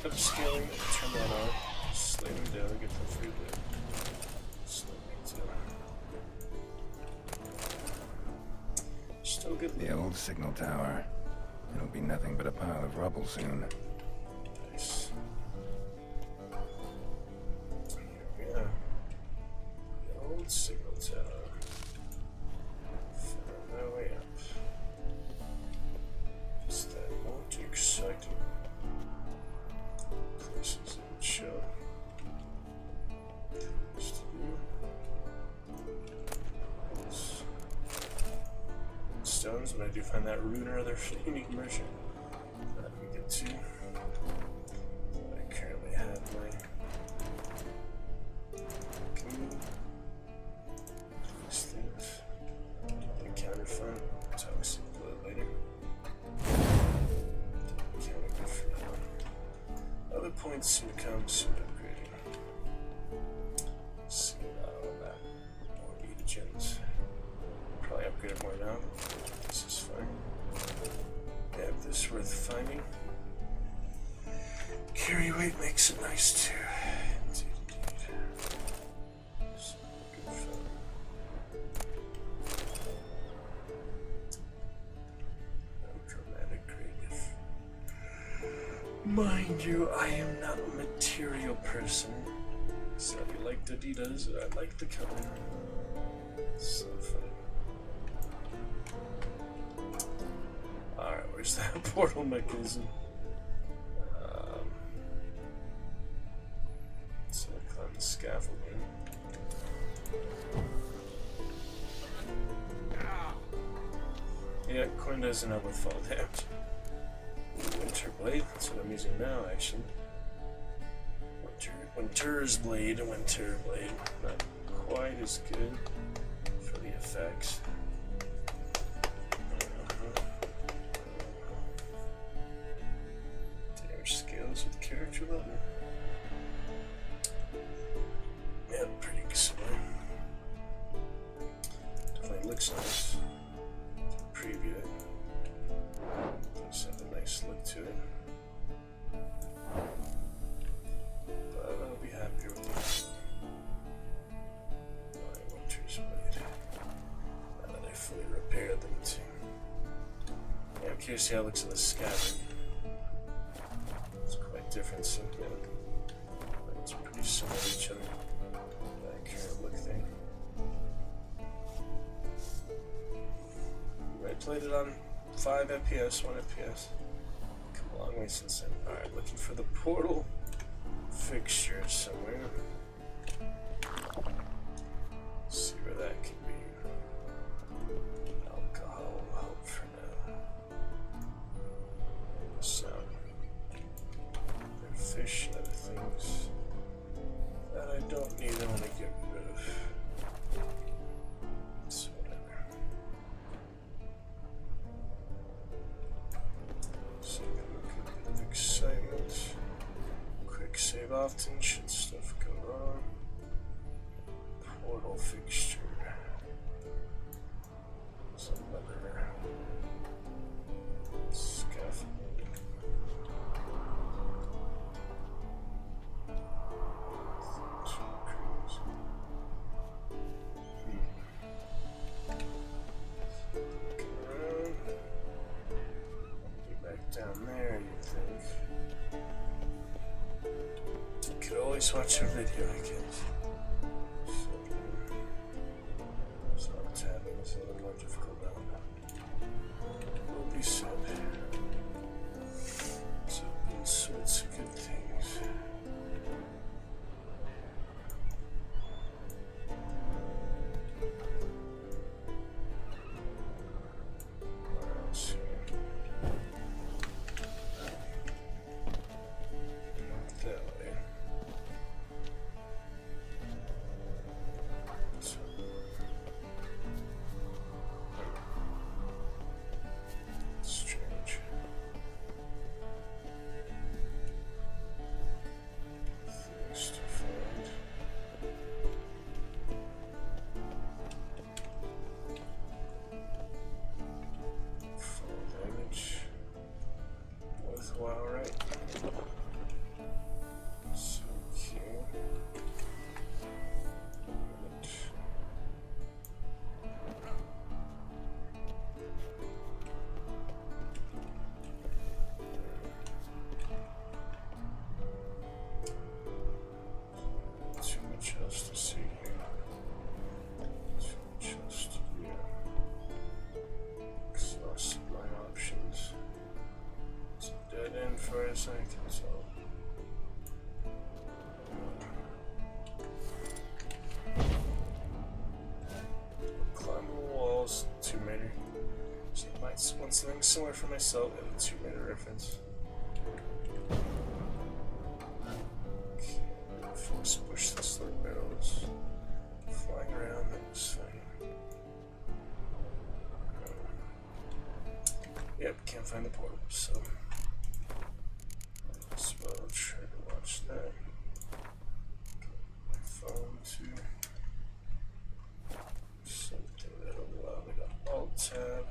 Upscaling, turn that on, slay them down, get them free loot. Slow me down. Still good. The old signal tower. It'll be nothing but a pile of rubble soon. Nice. Here we are. The old signal tower. Found my way up. Just that won't be exciting. Places it would show. Just stones, but I do find that rune or other unique merchant that we get to. I currently have my these things. Encounter fun. Toxic blood later. Encounter good for now. points soon to come, soon upgrading. See all that. More mutagens. Probably upgrade it more now. This is fine. Yeah, this is worth finding. Carry weight makes it nice too. Indeed. So good fun. No dramatic creative. Mind you, I am not a material person. So if you like Adidas, I like the color. So funny. Alright, where's that portal mechanism? So I climb the scaffolding. Yeah, coin doesn't help with fall damage. Winter blade, that's what I'm using now actually. Winter's blade. Not quite as good for the effects. Damage scales with character level. Yeah, pretty similar. Definitely looks nice. Preview it. Does have a nice look to it. But I'll be happier with this. My Winter's blade. Now that I fully repaired them too. Yeah, I'm curious to see how it looks in the scabbard. It's quite different, so yeah, it's pretty similar to each other. That current look thing. I played it on 5 FPS, 1 FPS. Come a long way since then. Alright, looking for the portal fixture somewhere. See where that can be. Alcohol will help for now. So, there are fish and other things that I don't need, I want to get rid of. So whatever. So a good bit of excitement. Quick save often should stuff go wrong. Portal fixture. Some other scaffolding. Down there, you'd think. You could always watch a video, I guess. So tapping is a little more difficult now. Will be said. So, all sorts of good things. What else here? That way. So. Strange. Things to find. Fall damage. Worthwhile, right? So cute. Too much else to see here. Too much else to do. Exhausted my options. It's a dead end for as I can tell. Climbable walls, 2 meter. So I might want something similar for myself at a 2 meter reference. Okay, force push the slurp barrels. Flying around, that was funny. Yep, can't find the portal, so. As well try to Watch that. My phone too. Something that'll allow me to alt tab.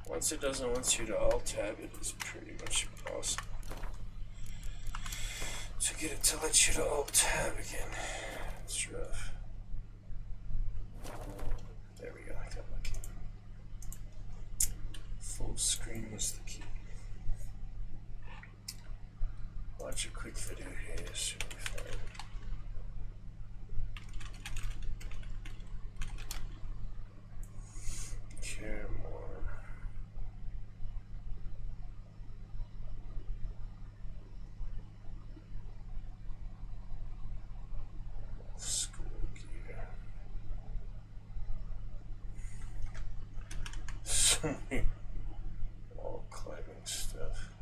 Once it doesn't want you to alt tab, it is pretty much impossible to get it to let you to alt tab again. It's rough. There we go, I got my key. Full screen was the key. Watch a quick video here, should be fine. Care more. School gear. So many wall climbing stuff.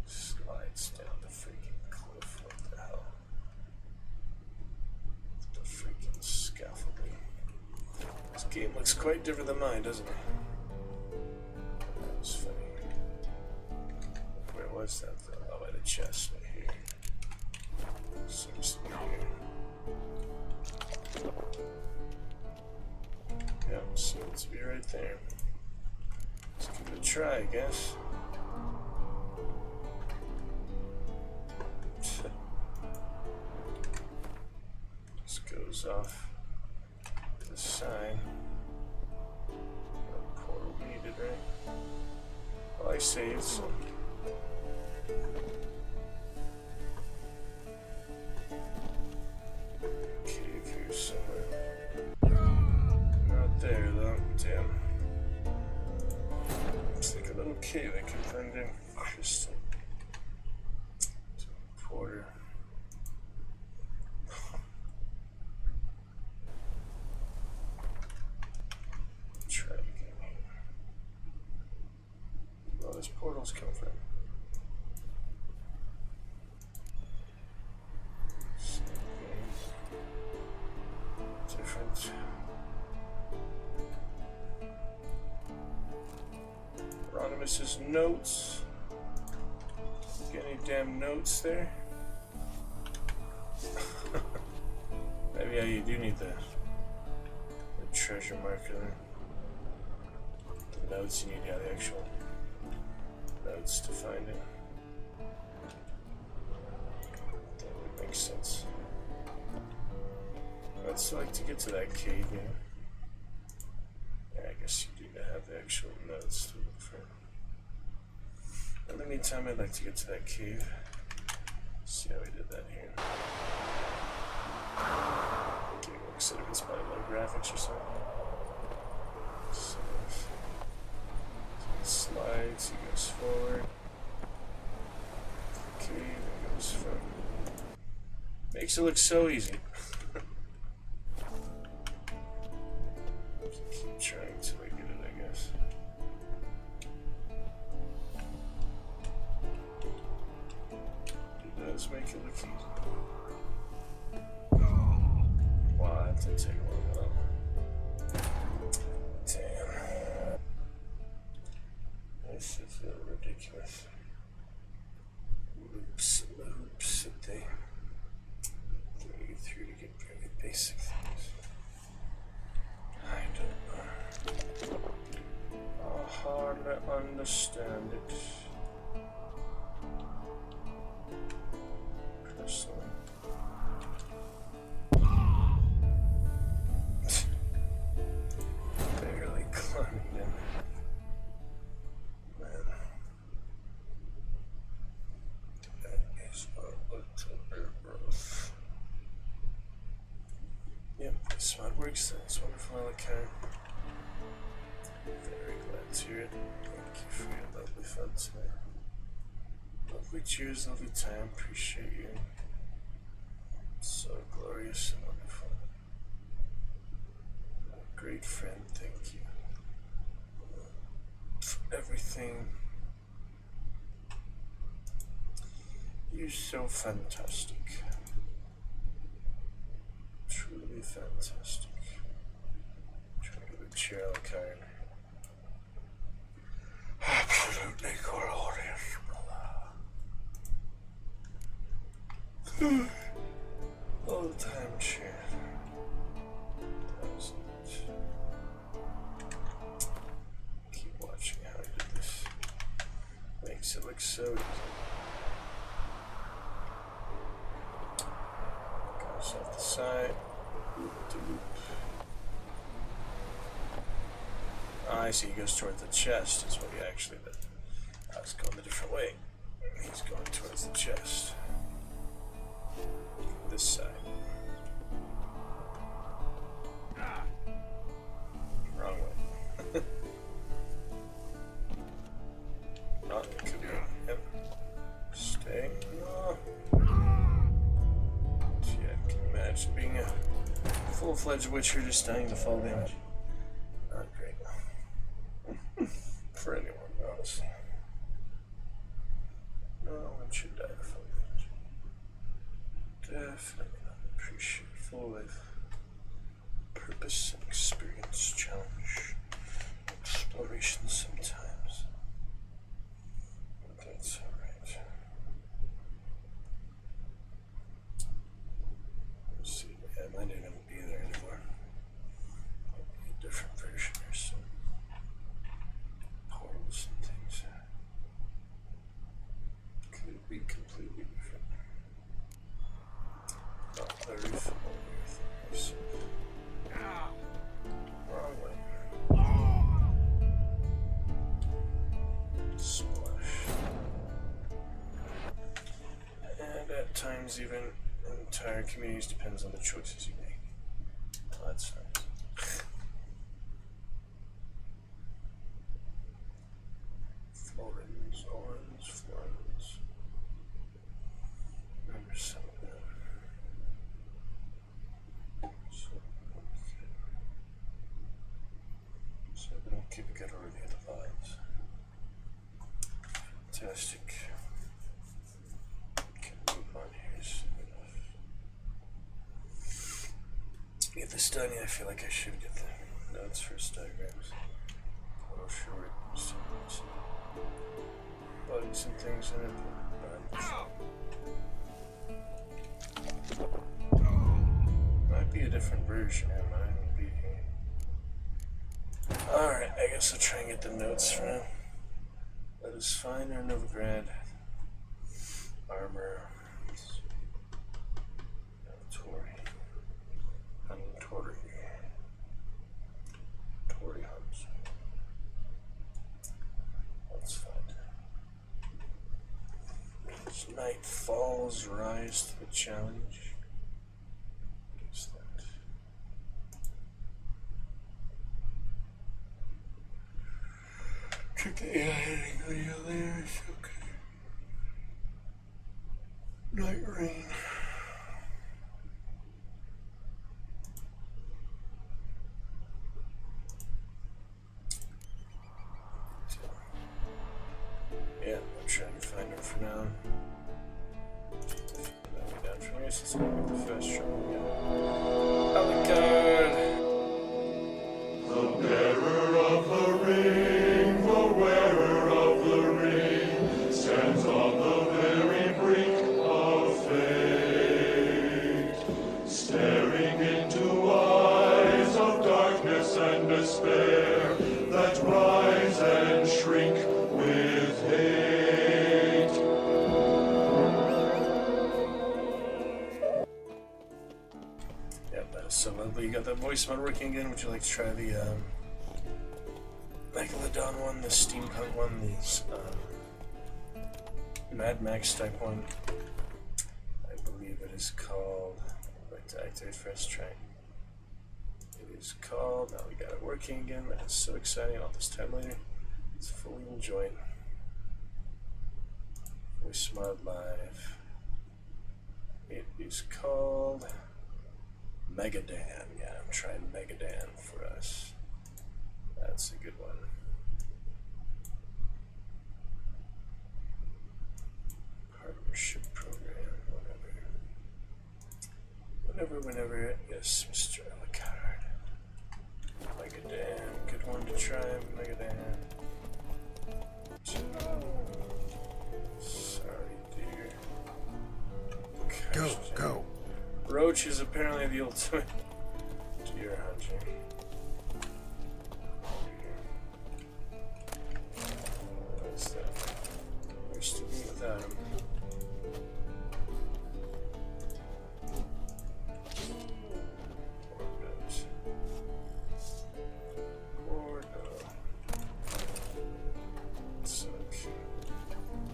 Slides down the freaking cliff. What the hell? The freaking scaffolding. This game looks quite different than mine, doesn't it? That was funny. Where was that though? Oh, by the chest right here. Seems to be here. Yep, seems to be right there. Let's give it a try, I guess. This goes off the sign. Portal needed, right? Well, I saved, so. Cave here somewhere. Not there, though. Damn. Looks like a little cave I can find in crystal. Porter. Try it again here. Where those portals come from? Same thing. Different. Anonymous's notes. Get any damn notes there? Maybe yeah, you do need the treasure marker there. The notes you need, yeah, the actual notes to find it. That would make sense. I'd still like to get to that cave, you know? Yeah, I guess you do have the actual notes to look for. In the meantime, I'd like to get to that cave. See how we did that here. Okay, looks like it's by low graphics or something. So, he slides, he goes forward. The cave, and goes from. Makes it look so easy. Keep trying till I get it, I guess. It does make it look easy. Wow, that did take a while. Damn. This is ridiculous. Loops, that they bring you through to get very basic things. I don't know. I'll hardly understand it. Personally. Barely climbing in. Man. That is a little bit rough. Yep, smart works then. It's wonderful, Alakai. Very glad to hear it. Thank you for your lovely fun today. Lovely cheers, lovely time. Appreciate you. So glorious and wonderful. A great friend, thank you. For everything. You're so fantastic. Truly fantastic. Trying to get a chair, Alakai. Absolutely glorious, brother. All the time, share. Keep watching how I did this. Makes it look so easy. Goes off the side. Oh, I see, he goes towards the chest, is what he actually did. I was going a different way. He's going towards the chest. This side. Wrong way. Not it could be. Yep. Stay. Oh. Yeah, can you imagine being a full-fledged witcher just dying to fall damage? Not great. For anyone, honestly. No one should die to fall damage. Definitely not appreciate full life. Purpose and experience challenge. Exploration sometimes. But that's alright. Let's see. Yeah, I might even be there anymore. Might be a different version or some portals and things. Could be completely different. Not very familiar with things. Wrong way. Splash. And at times even entire communities depends on the choices you make. Oh, that's nice. Florins, orange, Florins. Remember some of them. So we don't keep a good order of the vines. Fantastic. Can move on here soon enough. Get this done, yeah, I feel like I should get the notes for diagrams. Oh, sure, some bugs and things in it, but might be a different version, it might be. Alright, I guess I'll try and get the notes for now. That is fine, or Novigrad. Armor. Tori. Tori. Tori Hunt. That's fine. As night falls, rise to the challenge. What's that? Check the AI editing video there, it's okay. Night rain. Yeah, I'm trying to find her for now. That'll be down for me since I'm with the fast travel. Alucard! The bearer of the ring, the wearer of the ring, stands on the very brink of fate, staring into eyes of darkness and despair that rise and shrink with hate. Yep, that is so lovely. You got that voice mod working again. Would you like to try the Megalodon one, the steampunk one, the Mad Max type one? I believe it is called. I'd like to activate first try. It is called. Now we got it working again. That is so exciting. All this time later, it's fully enjoyed. Voice mod live. It is called Megadan. Yeah, I'm trying Megadan for us. That's a good one. Partnership program, whenever. Yes, Mr. Alucard. Megadan, good one to try, Megadan. Sorry, dear. Go. which is apparently the ultimate deer hunter. What is that? Used to be without him.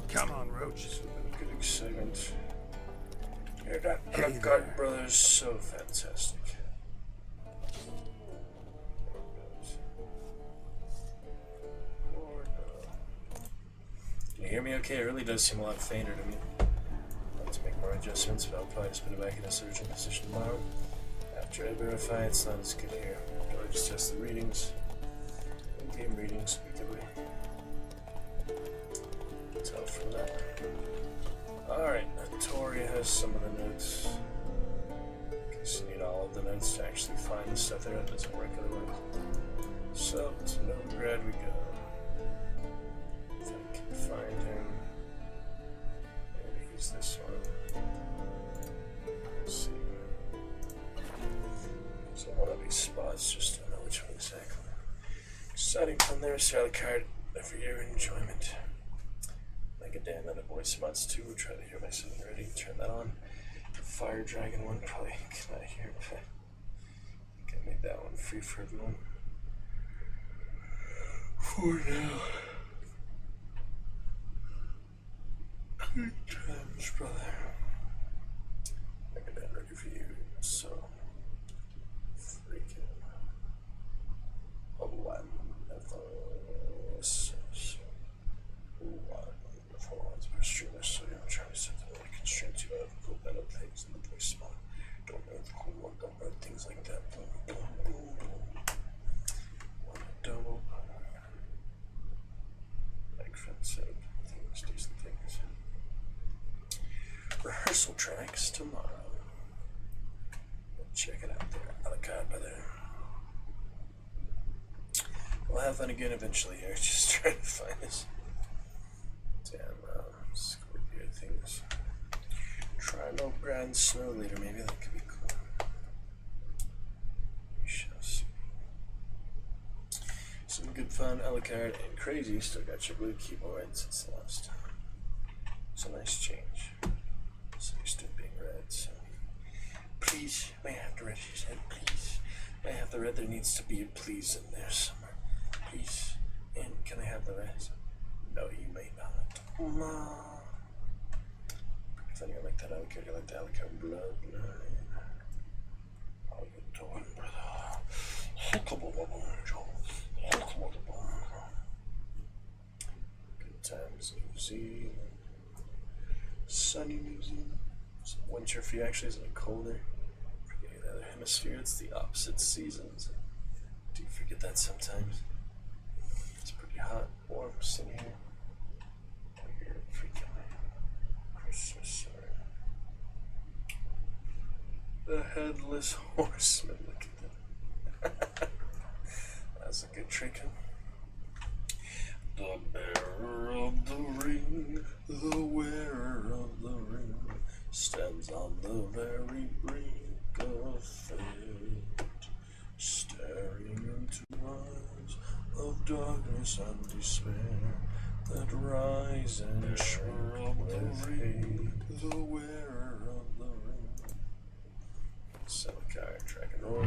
Come on, Roach. It's a good excitement. Your Blackguard brother is so fantastic. Can you hear me okay? It really does seem a lot fainter to me. I'll have to make more adjustments, but I'll probably just put it back in a surgeon position tomorrow. After I verify it's not as good here. Or just test the readings. In-game readings, effectively. Tell from that. Alright, Tori has some of the notes. In case you need all of the notes to actually find the stuff there, that doesn't work otherwise. So, to Novigrad we go. If I can find him. Maybe he's this one. Let's see. So one of these spots, just don't know which one exactly. Exciting fun there, Salicard. For your enjoyment. Like a damn other voice spots too. We'll try to hear myself already. Turn that on. The Fire Dragon one probably cannot hear, but I can make that one free for everyone. For now. Good times, brother. Make that ready for you. So freaking wonderful. Streamers, so I'm trying to set the really constraints you have to go better things in the voice spot. Don't know if cool work on red things like that. Boom, boom, boom, boom. One double. Like Fred said, things, decent things. Rehearsal tracks tomorrow. Check it out there. Alicard, brother. We'll have fun again eventually here. Just trying to find this. Damn, Scorpio things. Try no grand snow leader, maybe that could be cool. We shall see. Some good fun, Alicard and Crazy. Still got your blue keyboard since the last time. It's a nice change. So used to being red, so. Please, may I have the red? She said, please. May I have the red? There needs to be a please in there somewhere. Please. And can I have the red? No, you may not. Pretty funny, I like that Alicard. I like the Alicard bloodline. How you doing, brother? Good times, New Zealand. Sunny New Zealand. It's winter for you, actually, isn't it colder? Forgetting the other hemisphere, it's the opposite seasons. Do you forget that sometimes? It's pretty hot, warm, sunny here. Christmas, the Headless Horseman, look at that. That's a good trick. The bearer of the ring, the wearer of the ring, stands on the very brink of fate, staring into eyes of darkness and despair that rise and shrub the ring, the wearer of the ring. Salicard, Dragon Roar.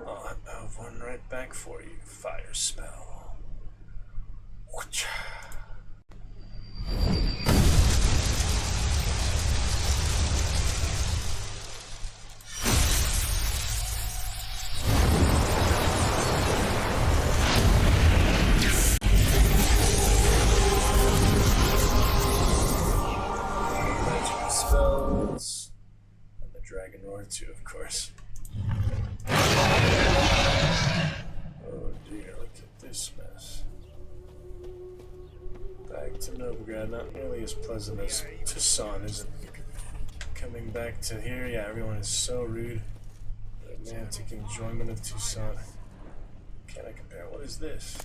I'll have one right back for you. Fire spell. Whoosh. Spells and the Dragon Roar too, of course. Oh dear, look at this mess. Back to Novigrad, not nearly as pleasant as Tucson, is it? Coming back to here, yeah, everyone is so rude. The romantic enjoyment of Tucson. Can I compare? What is this?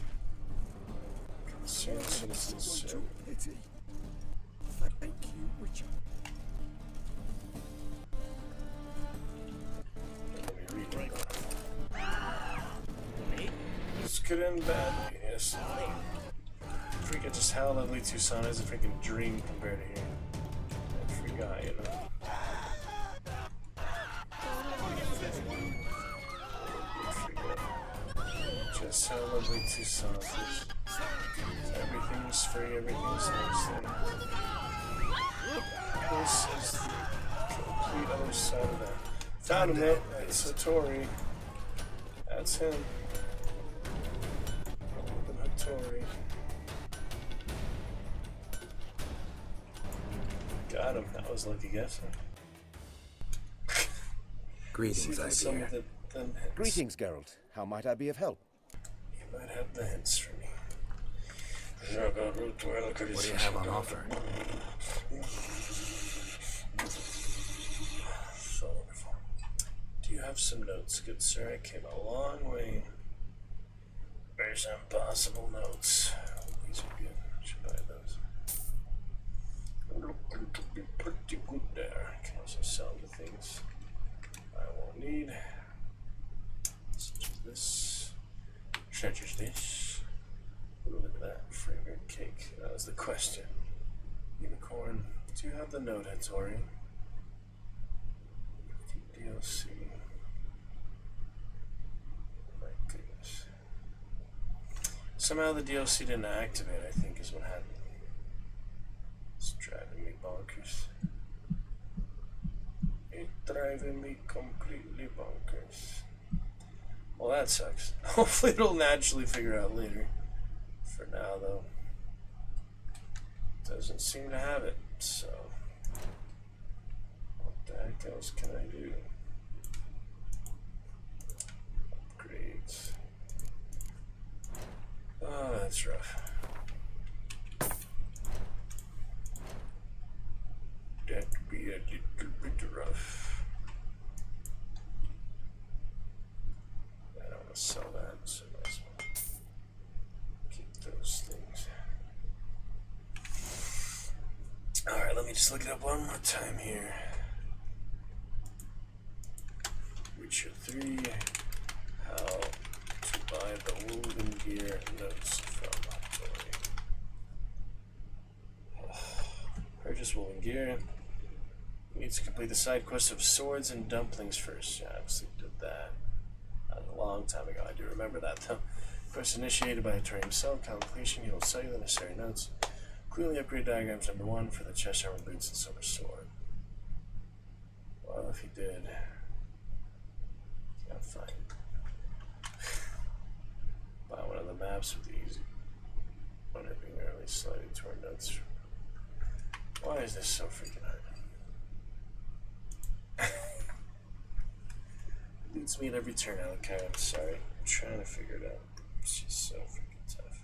Concerned citizens. Thank you, Richard. this could end badly. Yes. Forget just how lovely Tucson is. A freaking dream compared to here. I forgot, you know. Just how lovely Tucson is. Everything's free, everything's nice there. This is the complete other side of that. Found him though. It's Hattori. That's him. Open Hattori. Got him. That was lucky guessing. Greetings, I hear. Greetings, Geralt. How might I be of help? You might have the hints for me. What do you have on offer? So wonderful. Do you have some notes, good sir? I came a long way. There's some possible notes. These are good. I should buy those. Looking to be pretty good there. I can also sell the things I won't need. Such as this. Treasures dish. Ooh, look at that. Fragrant cake. That was the question. Unicorn. Do you have the note, Hattori? DLC. My goodness. Somehow the DLC didn't activate, I think, is what happened. It's driving me bonkers. It's driving me completely bonkers. Well, that sucks. Hopefully it'll naturally figure out later. For now, though, doesn't seem to have it, so what the heck else can I do? Upgrades. Oh, that's rough. That'd be a little bit rough. I don't want to sell that, so might as well keep those things. Alright, let me just look it up one more time here. Witcher 3. How to buy the woven gear notes from Hattori. Purchase woven gear. You need to complete the side quest of swords and dumplings first. Yeah, I obviously did that. That was a long time ago. I do remember that though. Quest initiated by Hattori himself. Completion, he will sell you the necessary notes. Clearly upgrade diagrams number 1 for the chest armor, boots, and silver sword. Well, if he did, can't find buy one of the maps with the easy one being early sliding toward notes. Why is this so freaking hard? It leads me at every turn, okay, I'm sorry. I'm trying to figure it out. It's just so freaking tough.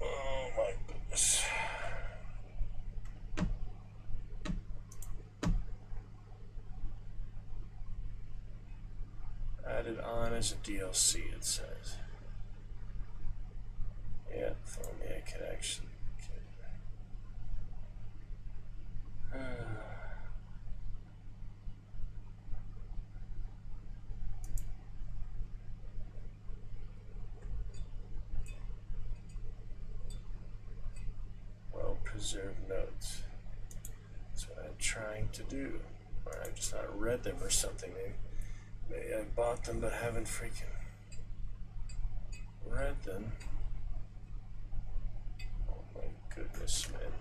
Oh my goodness. Added on as a DLC, it says. Yeah, if only I could actually get it. Well-preserved notes. That's what I'm trying to do. Or I've just not read them or something. Maybe I bought them but haven't freaking read them. Oh my goodness, man.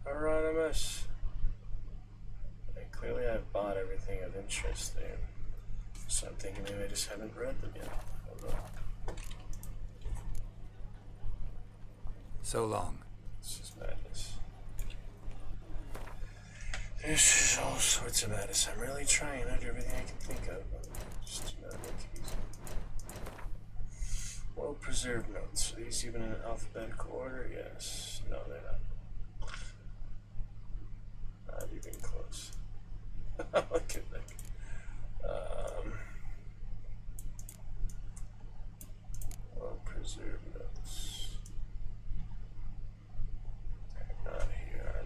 Hieronymus. And clearly I've bought everything of interest there. So I'm thinking maybe I just haven't read them yet. Hold on. So long. This is madness. This is all sorts of madness. I'm really trying to do everything I can think of, but just do not make it easy. Well-preserved notes. Are these even in alphabetical order? Yes. No, they're not. Not even close. Look at that. Well-preserved notes. They're not here, are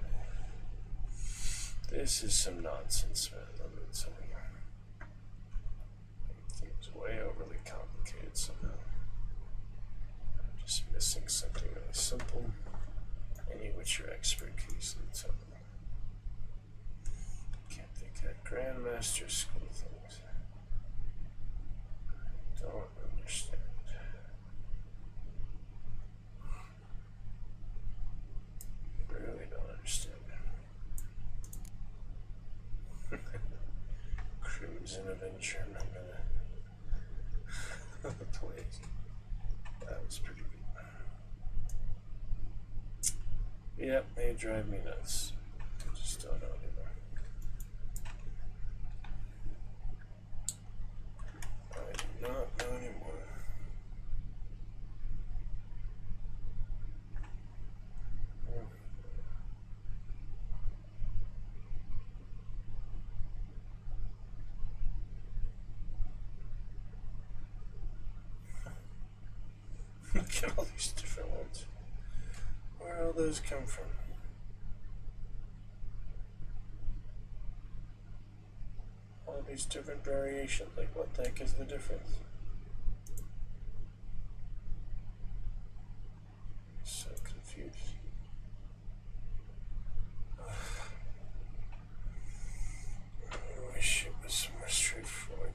they? This is some nonsense, man. Let me tell you. Things way overly complicated somehow. I'm just missing something really simple. Any which your expert can easily tell me. Can't think of Grandmaster School things. I don't understand. Really don't understand. Crimson Avenger, remember that? The plague. That was pretty good. Yep, they drive me nuts. I just don't know anymore. I do not know anymore. Look at all these different ones. Where all those come from? All these different variations. Like, what the heck is the difference? So confused. I wish it was more straightforward.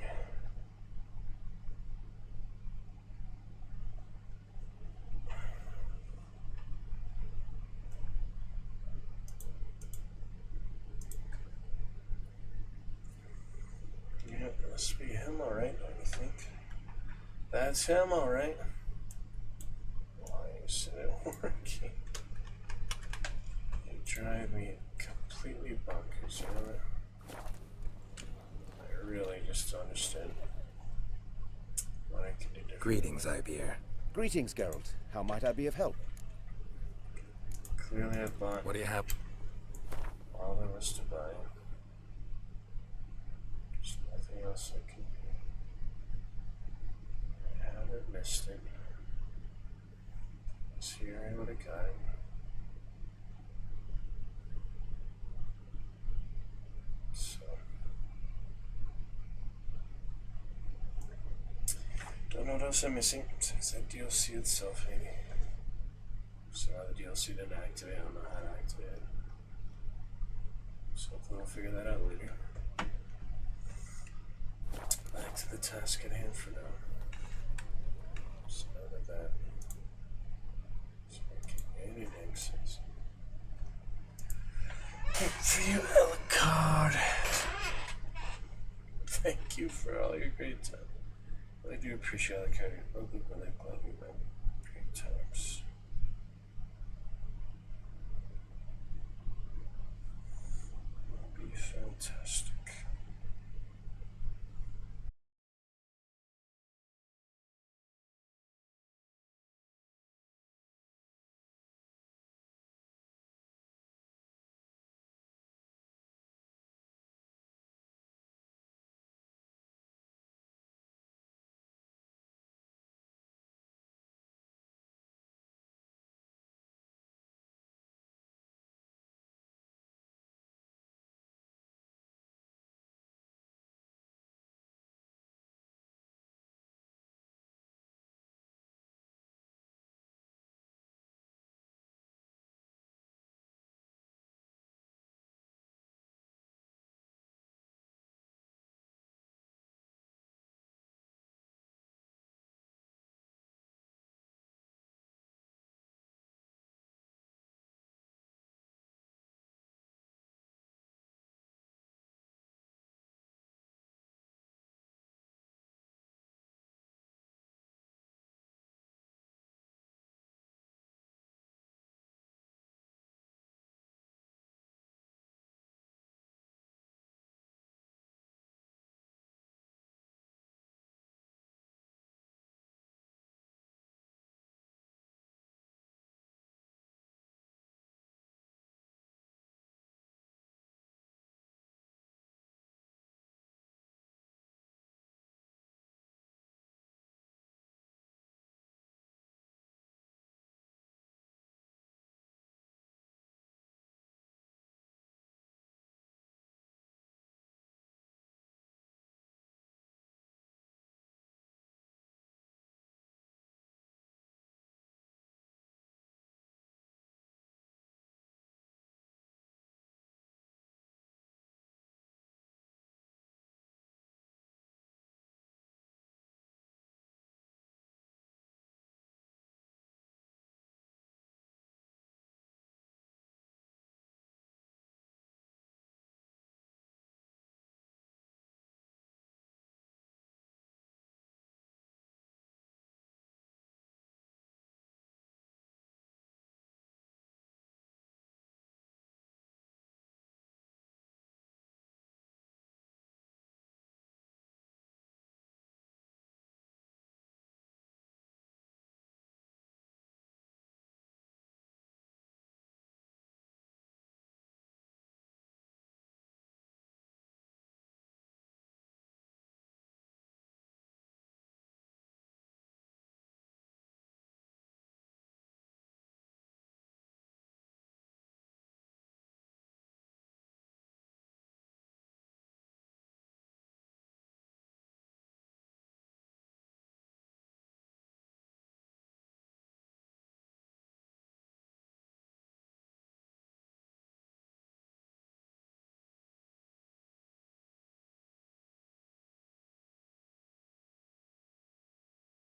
Yeah, it must be him, alright, don't you think? That's him, alright. Why is it working? You drive me completely bonkers, you know that? I really just don't understand what I can do different. Greetings, Ibeer. Greetings, Geralt. How might I be of help? Clearly I bought What do you have? all there was to buy. There's nothing else I can do. I haven't missed it. It's here, I would have got it. So, don't know what else I'm missing since that DLC itself, maybe. So now the DLC didn't activate, I don't know how to activate it. So hopefully we'll figure that out later. Back to the task at hand for now. So none of that is making any damn sense. Good for you, Alucard. Thank you for all your great time. I do appreciate Alucard. You're lovely, but I'm glad we met. Great times. It'll be fantastic.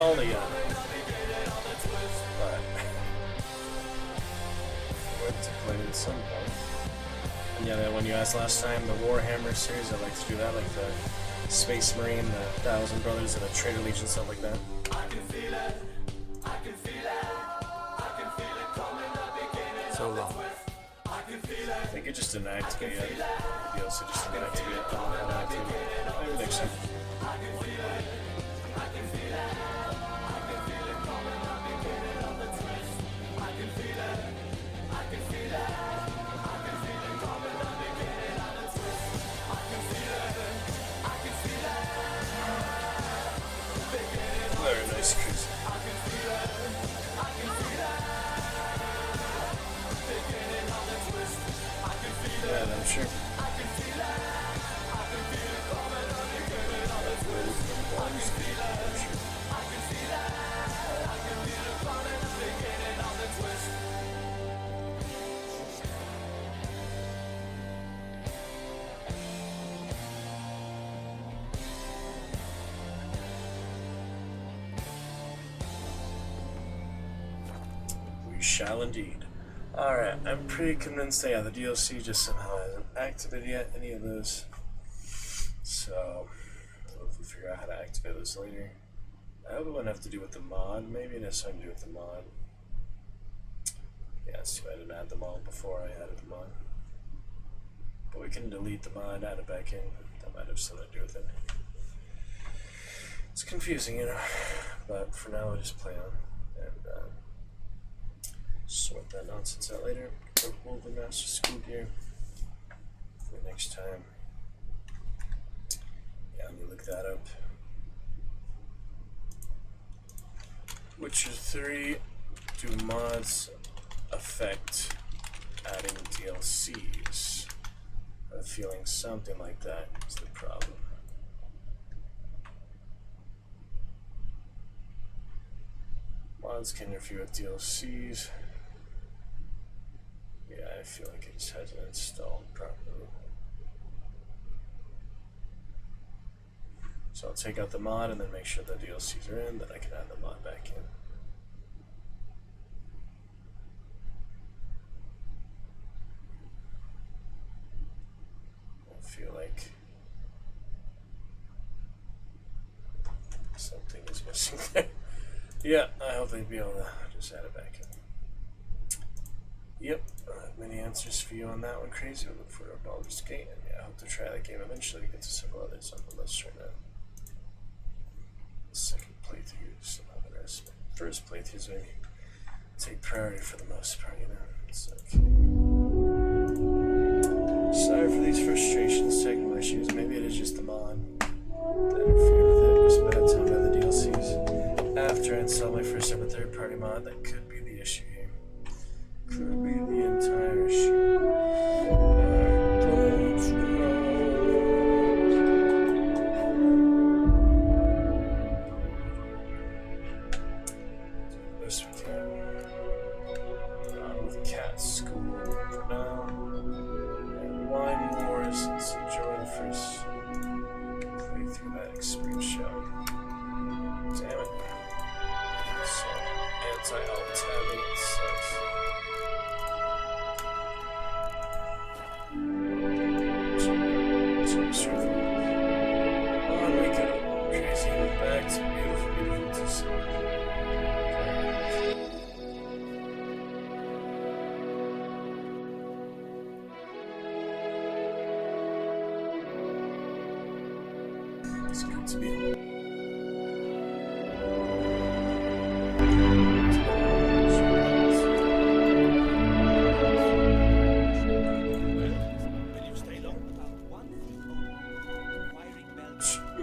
Only but went to play it at some point. And yeah, when you asked last time, the Warhammer series, I like to do that, like the Space Marine, the Thousand Brothers, and the Traitor Legion, stuff like that. So long. I think it just didn't activate yet. The DLC just didn't activate yet. Maybe next time. Very nice cruise. Yeah, I'm sure. We shall indeed. Alright, I'm pretty convinced that, yeah, the DLC just somehow hasn't activated yet, any of those. So, we'll figure out how to activate those later. I hope it wouldn't have to do with the mod. Maybe it has something to do with the mod. Yeah, it's too bad I didn't add the mod before I added the mod. But we can delete the mod, add it back in. That might have something to do with it. It's confusing, you know. But for now, I'll just play on. And, sort that nonsense out later. Remove the Master School gear for next time. Yeah, let me look that up. Witcher 3, do mods affect adding DLCs? I have a feeling something like that is the problem. Mods can interfere with DLCs. Yeah, I feel like it just hasn't installed properly. So I'll take out the mod and then make sure the DLCs are in, then I can add the mod back in. I feel like something is missing there. Yeah, I hope they'd be able to just add it back in. Yep, many answers for you on that one, Crazy. We'll look for a Baldur's Gate, and yeah, I hope to try that game eventually to get to several others on the list right now. The second playthrough is somehow the rest. First playthroughs maybe take priority for the most part, you know. It's like, sorry for these frustrations, technical issues. Maybe it is just the mod that interfered with it. Just bad time by the DLCs. After I install my first ever third-party mod, that could be the issue here. Could be the entire issue.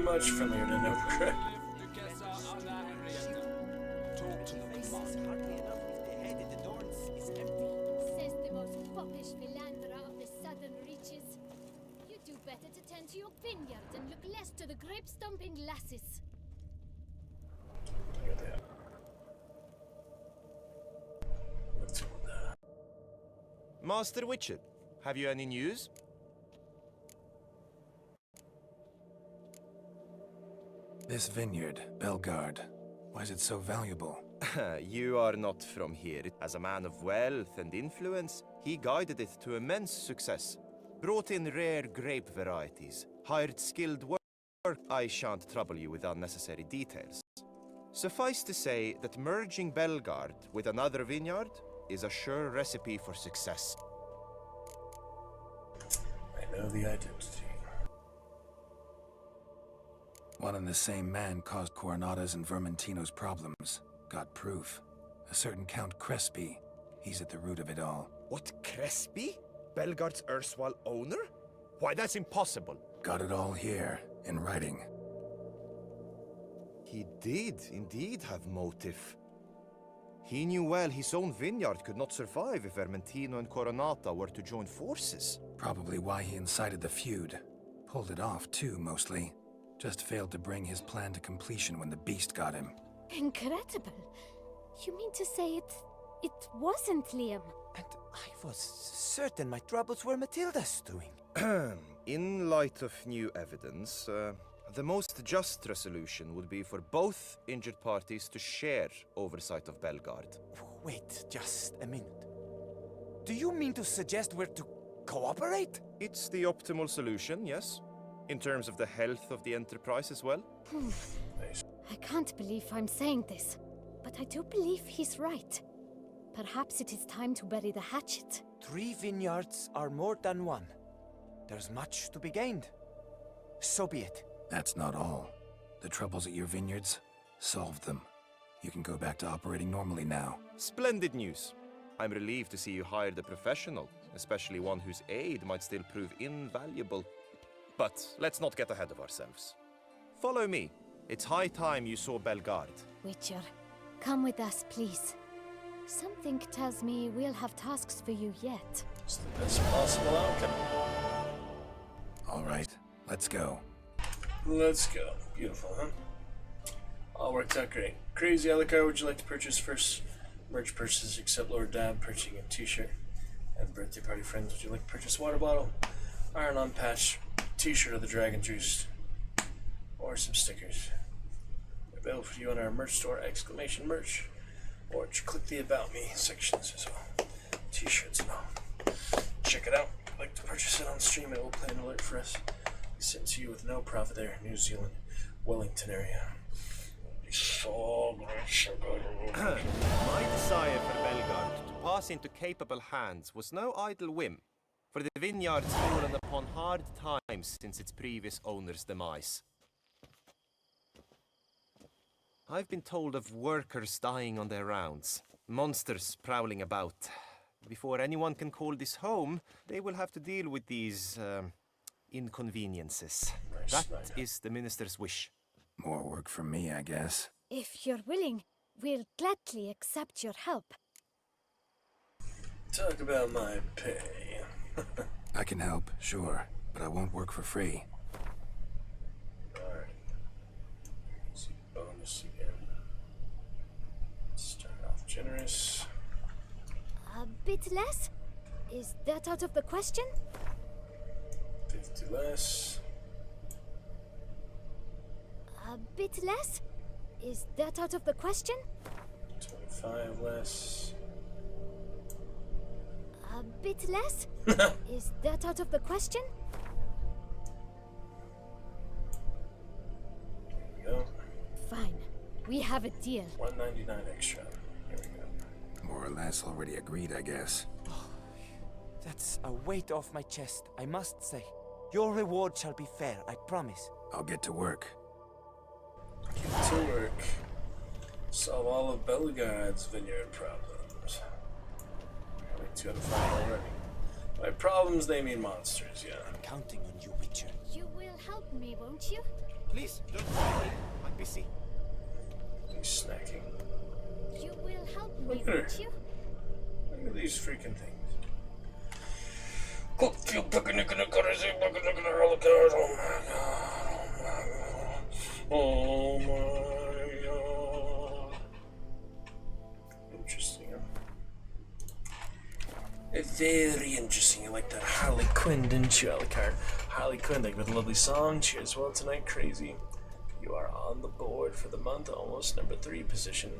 Much familiar to no correct. Says the most foppish philanderer of the southern reaches. You do better to tend to your vineyard and look less to the grape-stomping lasses. Master Witcher, have you any news? This vineyard, Belgard. Why is it so valuable? You are not from here. As a man of wealth and influence, he guided it to immense success. Brought in rare grape varieties, hired skilled work. I shan't trouble you with unnecessary details. Suffice to say that merging Belgard with another vineyard is a sure recipe for success. I know the identity. One and the same man caused Coronada's and Vermentino's problems. Got proof. A certain Count Crespi. He's at the root of it all. What, Crespi? Belgard's erstwhile owner? Why, that's impossible. Got it all here, in writing. He did indeed have motive. He knew well his own vineyard could not survive if Vermentino and Coronata were to join forces. Probably why he incited the feud. Pulled it off, too, mostly. Just failed to bring his plan to completion when the beast got him. Incredible. You mean to say it wasn't Liam? And I was certain my troubles were Matilda's doing. In light of new evidence, the most just resolution would be for both injured parties to share oversight of Belgard. Wait just a minute. Do you mean to suggest we're to cooperate? It's the optimal solution, yes. In terms of the health of the enterprise as well. I can't believe I'm saying this, but I do believe he's right. Perhaps it is time to bury the hatchet. 3 vineyards are more than 1. There's much to be gained. So be it. That's not all. The troubles at your vineyards, solved them. You can go back to operating normally now. Splendid news. I'm relieved to see you hired a professional, especially one whose aid might still prove invaluable. But let's not get ahead of ourselves. Follow me. It's high time you saw Belgard. Witcher, come with us, please. Something tells me we'll have tasks for you yet. It's the best possible outcome. All right, let's go. Let's go. Beautiful, huh? All worked out great. Crazy, other car would you like to purchase first? Merch purchases except Lord Dab purchasing a t-shirt. And birthday party friends, would you like to purchase water bottle? Iron on patch, t-shirt of the Dragon Juice, or some stickers. Available for you on our merch store, !merch, or click the About Me sections as well. T-shirts and all. Check it out. If you'd like to purchase it on stream, it will play an alert for us. Be sent to you with no profit there, New Zealand, Wellington area. So My desire for Belgard to pass into capable hands was no idle whim, for the vineyard's fallen upon hard times since its previous owner's demise. I've been told of workers dying on their rounds, monsters prowling about. Before anyone can call this home, they will have to deal with these, inconveniences. That is the minister's wish. More work for me, I guess. If you're willing, we'll gladly accept your help. Talk about my pay. I can help, sure, but I won't work for free. Alright. See bonus again. Start off generous. A bit less? Is that out of the question? 50 less. A bit less? Is that out of the question? 25 less. A bit less? Is that out of the question? There we go. Fine. We have a deal. 199 extra. Here we go. More or less already agreed, I guess. That's a weight off my chest, I must say. Your reward shall be fair, I promise. I'll get to work. Get to work. Solve all of Belgard's vineyard problems. Like 2 out of 5 already. By problems, they mean monsters, yeah. I'm counting on you, Witcher. You will help me, won't you? Please, don't worry. I'm busy. He's snacking. You will help me, Look at her. won't you? Look at these freaking things. Oh my god. Interesting, huh? Very interesting. You like that Harley Quinn, didn't you, Alucard? Harley Quinn, thank you for the lovely song. Cheers well tonight, crazy. You are on the board for the month, almost number 3 position.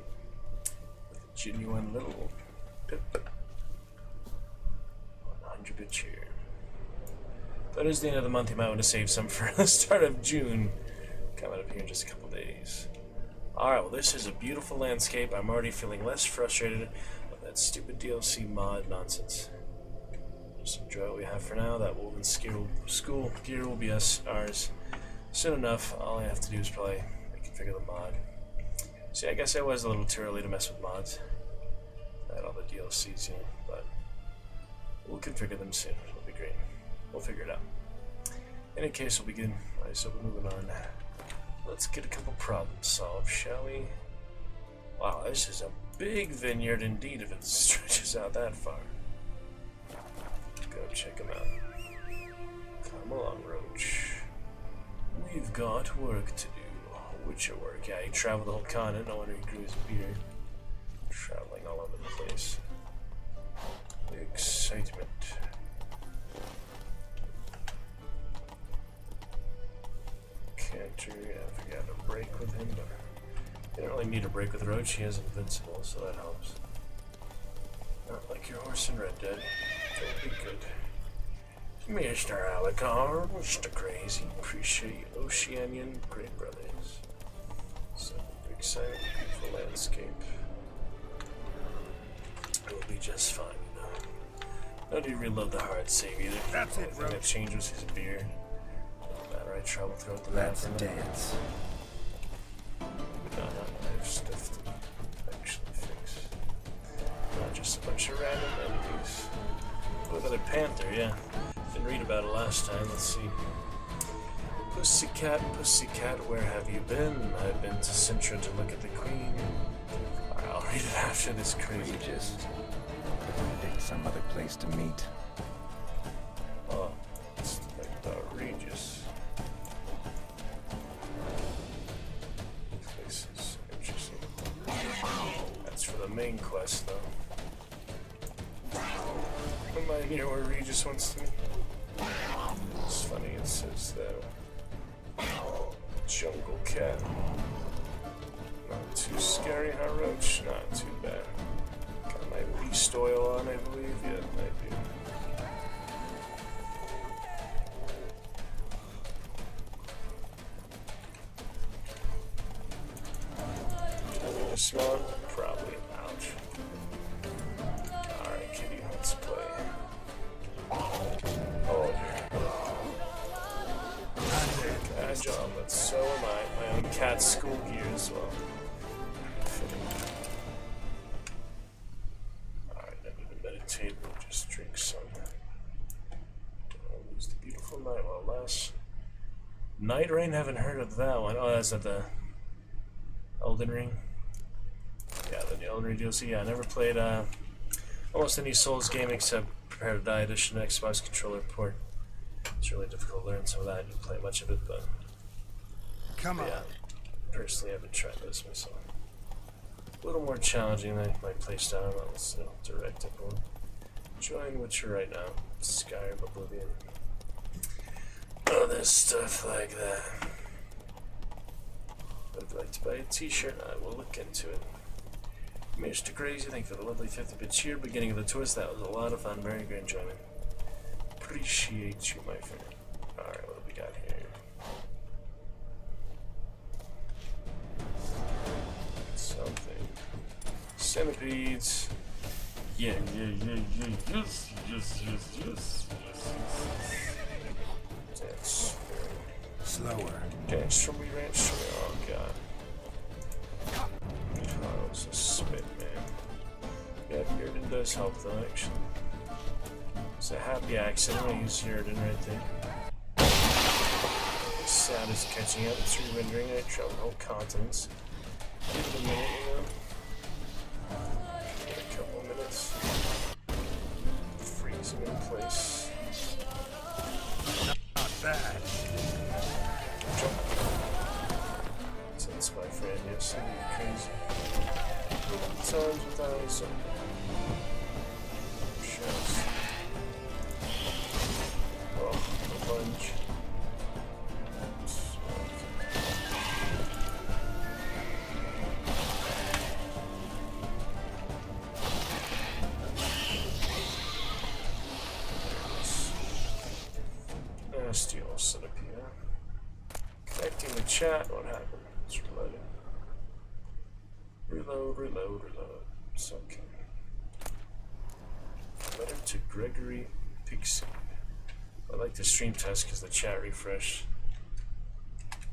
With a genuine little pip. 100-bit cheer. That is the end of the month. You might want to save some for the start of June. Coming up here in just a couple days. Alright, well, this is a beautiful landscape. I'm already feeling less frustrated with that stupid DLC mod nonsense. Just enjoy what we have for now. That woven school gear will be ours soon enough. All I have to do is probably reconfigure the mod. See, I guess it was a little too early to mess with mods. I had all the DLCs, you know, but we'll configure them soon. It'll be great. We'll figure it out. In any case, we'll begin. Alright, so we're moving on. Let's get a couple problems solved, shall we? Wow, this is a big vineyard indeed if it stretches out that far. Go check them out. Come along, Roach. We've got work to do. Witcher work. Yeah, he traveled the whole continent. No wonder he grew his beard. Traveling all over the place. Excitement. Canter, yeah, I forgot to break with him, but you don't really need a break with Roach. He is invincible, so that helps. Not like your horse in Red Dead. That'd be good. Mr. Alicar, Mr. Crazy, appreciate Oceanian, great brothers. So big silent, beautiful landscape. It will be just fine, you know. No need to reload the hard save either. That's it, bro. That changes his beard. No matter, I travel throughout the map. Let's dance. No, I have stuff to actually fix. Not just a bunch of random enemies. Oh, another panther, yeah. Didn't read about it last time. Let's see. Pussycat, pussycat, where have you been? I've been to Sintra to look at the queen. Alright, I'll read it after this crazy. Just pick some other place to meet. Oh, it's like the Regis. This is interesting. That's for the main quest, though. Am I near where Regis wants to meet? It's funny, it says the jungle cat. Not too scary, huh, Roach? Not too bad. Got my beast oil on, I believe. Yeah, I do. Time to spawn? Probably. Ouch. Alright, kitty, let's play. Oh, bad job, but so am I. My own cat school gear as well. Alright, I need to meditate and just drink some. Don't lose the beautiful night while it lasts. Night Rain, haven't heard of that one. Oh, that's at the Elden Ring. Yeah, the Elden Ring DLC. Yeah, I never played almost any Souls game except Prepare to Die Edition Xbox controller port. It's really difficult to learn some of that. I didn't play much of it, but come on. Yeah, personally, I haven't tried this myself. A little more challenging than my playstyle on this direct one. Enjoying Witcher right now. Skyrim Oblivion. Oh, there's stuff like that. But if you'd like to buy a t-shirt, I will look into it. Mr. Crazy, thank you for the lovely 50-bit cheer. Beginning of the twist, that was a lot of fun. Very good enjoyment. Appreciate you, my friend. Alright, what do we got here? Something. Centipedes. Yeah. Yes. Dance. Slower. Dance from me, ranch from me. Oh, God. Oh, it's a spit, man. Yeah, Bearden does help, though, actually. It's a happy accident. I use Bearden right there. Sound is catching up. It's re-rendering. I travel whole continents. Give it a minute, you know. Give it a couple of minutes. Freezing in place. Not bad. Jump. That's my friend, yes, I'm crazy. Times without some shells. Oh, a lunge. Centipede. Connecting the chat. What happened? It's reloading. Reload. It's okay. Letter to Gregory Pixie. I like the stream test because the chat refresh.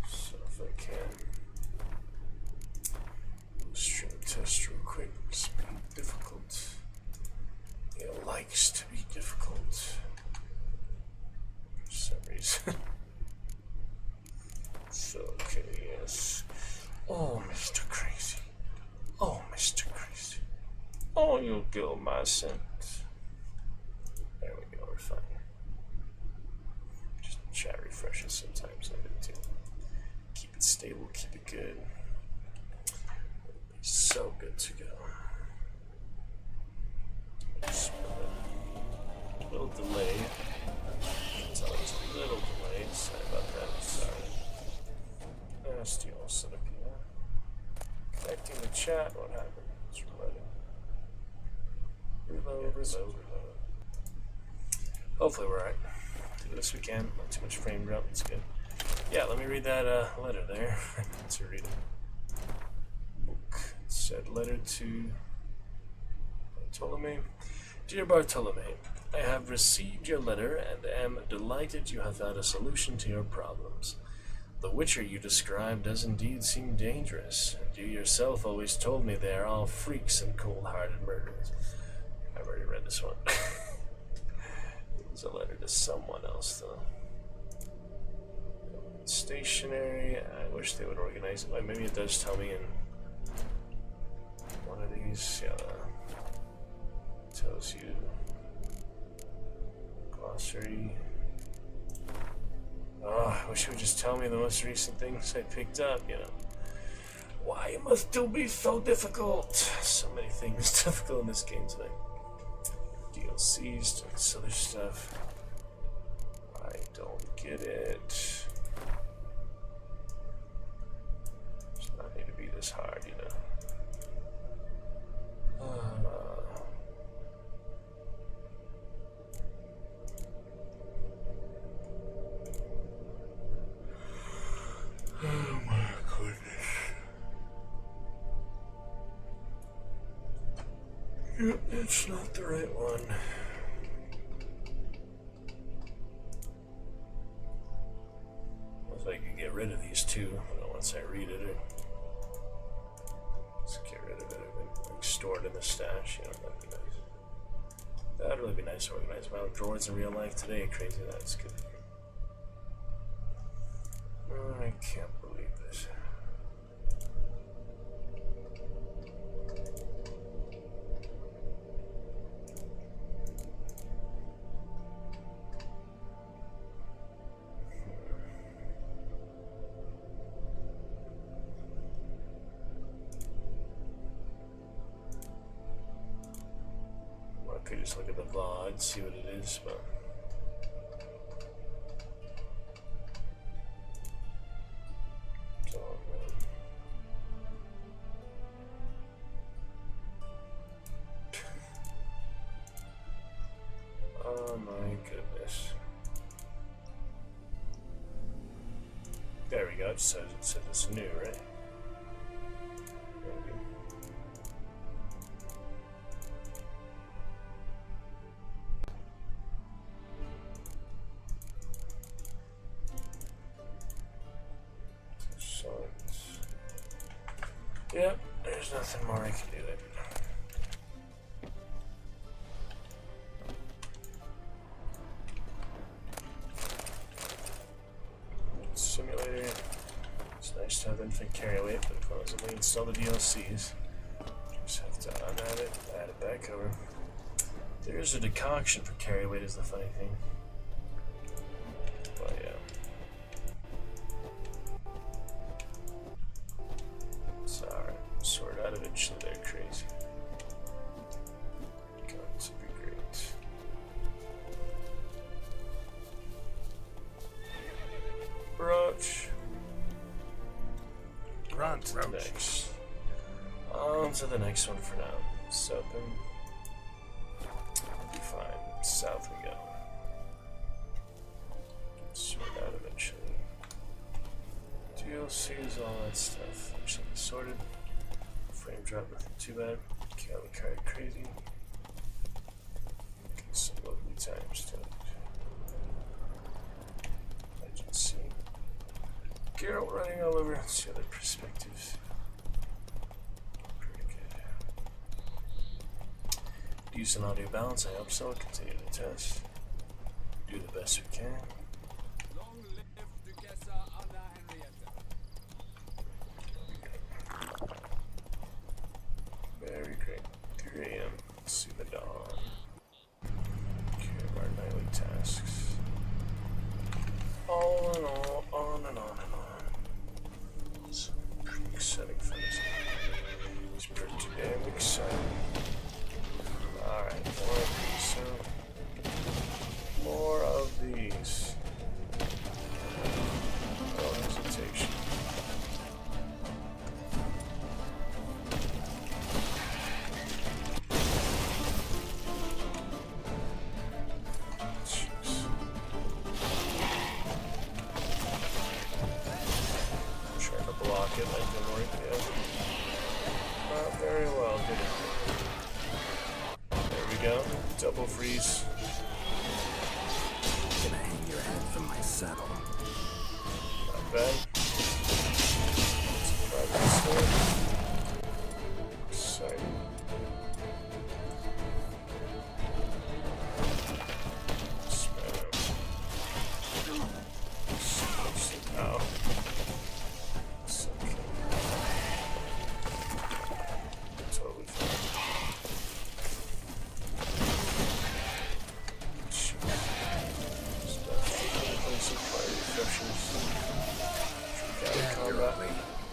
So if I can. Stream test real quick. Speed difficult. It likes to be difficult. For some reason. So, okay, yes. Oh, Mr. Crazy. Oh, Mr. Crazy. Oh, you'll kill my scent. There we go, we're fine. Just chat refreshes sometimes, I do too. Keep it stable, keep it good. So good to go. Just a little delay. It's always a little delay. Sorry about that. Sorry. Nasty old Centipede. Connecting the chat. What happened? It's reloading. Reload. Hopefully we're alright. Do this we can. Not too much frame drop. That's good. Yeah, let me read that letter there. Let's read it. Said letter to Bartolome. Dear Bartolome, I have received your letter and am delighted you have found a solution to your problems. The Witcher you described does indeed seem dangerous, and you yourself always told me they are all freaks and cold-hearted murderers. I've already read this one. It was a letter to someone else, though. Stationery, I wish they would organize it. Maybe it does tell me in one of these, yeah, tells you glossary. Oh, I wish it would just tell me the most recent things I picked up, you know. Why must it be so difficult? So many things difficult in this game tonight. DLCs, this other stuff. I don't get it. Does not need to be this hard, you know. Oh my goodness. Yep, it's not the right one. If I could get rid of these two, you know, once I read it, or just get rid of it and like, store it in the stash, you know, that'd be nice. That'd really be nice to organize my own drawers in real life today. Crazy, that's good. Oh, I can't believe this. I could just look at the VOD, see what it is, but oh my goodness. There we go, it says it's new, right? Maybe. So it's, yep, there's nothing more I can do there. Simulator. It's nice to have infant carry weight, but if I was only install the DLCs, just have to unadd it, add it back over. There's a decoction for carry weight is the funny thing. But yeah. It's alright. Sort out eventually, they're crazy. Going to be great. Roach. Grunt. Next. On to the next one for now. Southern. Be fine. South we go. Sort out of it. DLCs, all that stuff. Actually sorted. Frame drop, nothing too bad. Kelly card crazy. Okay, some lovely times to it. Legend C. Geralt running all over. Let's see other perspectives. Pretty good. Decent audio balance, I hope so. Continue to test. Do the best we can. Very great. 3 a.m. See the dawn. Okay, our nightly tasks. On and on, on and on and on. It's pretty exciting for this. It's pretty damn exciting. Alright, more of these, so. More of these. No hesitation. It like didn't work, yeah. Not very well, did it? There we go. Double freeze. Gonna hang your head from my saddle. Not bad. Surprising sword. Exciting. Ow.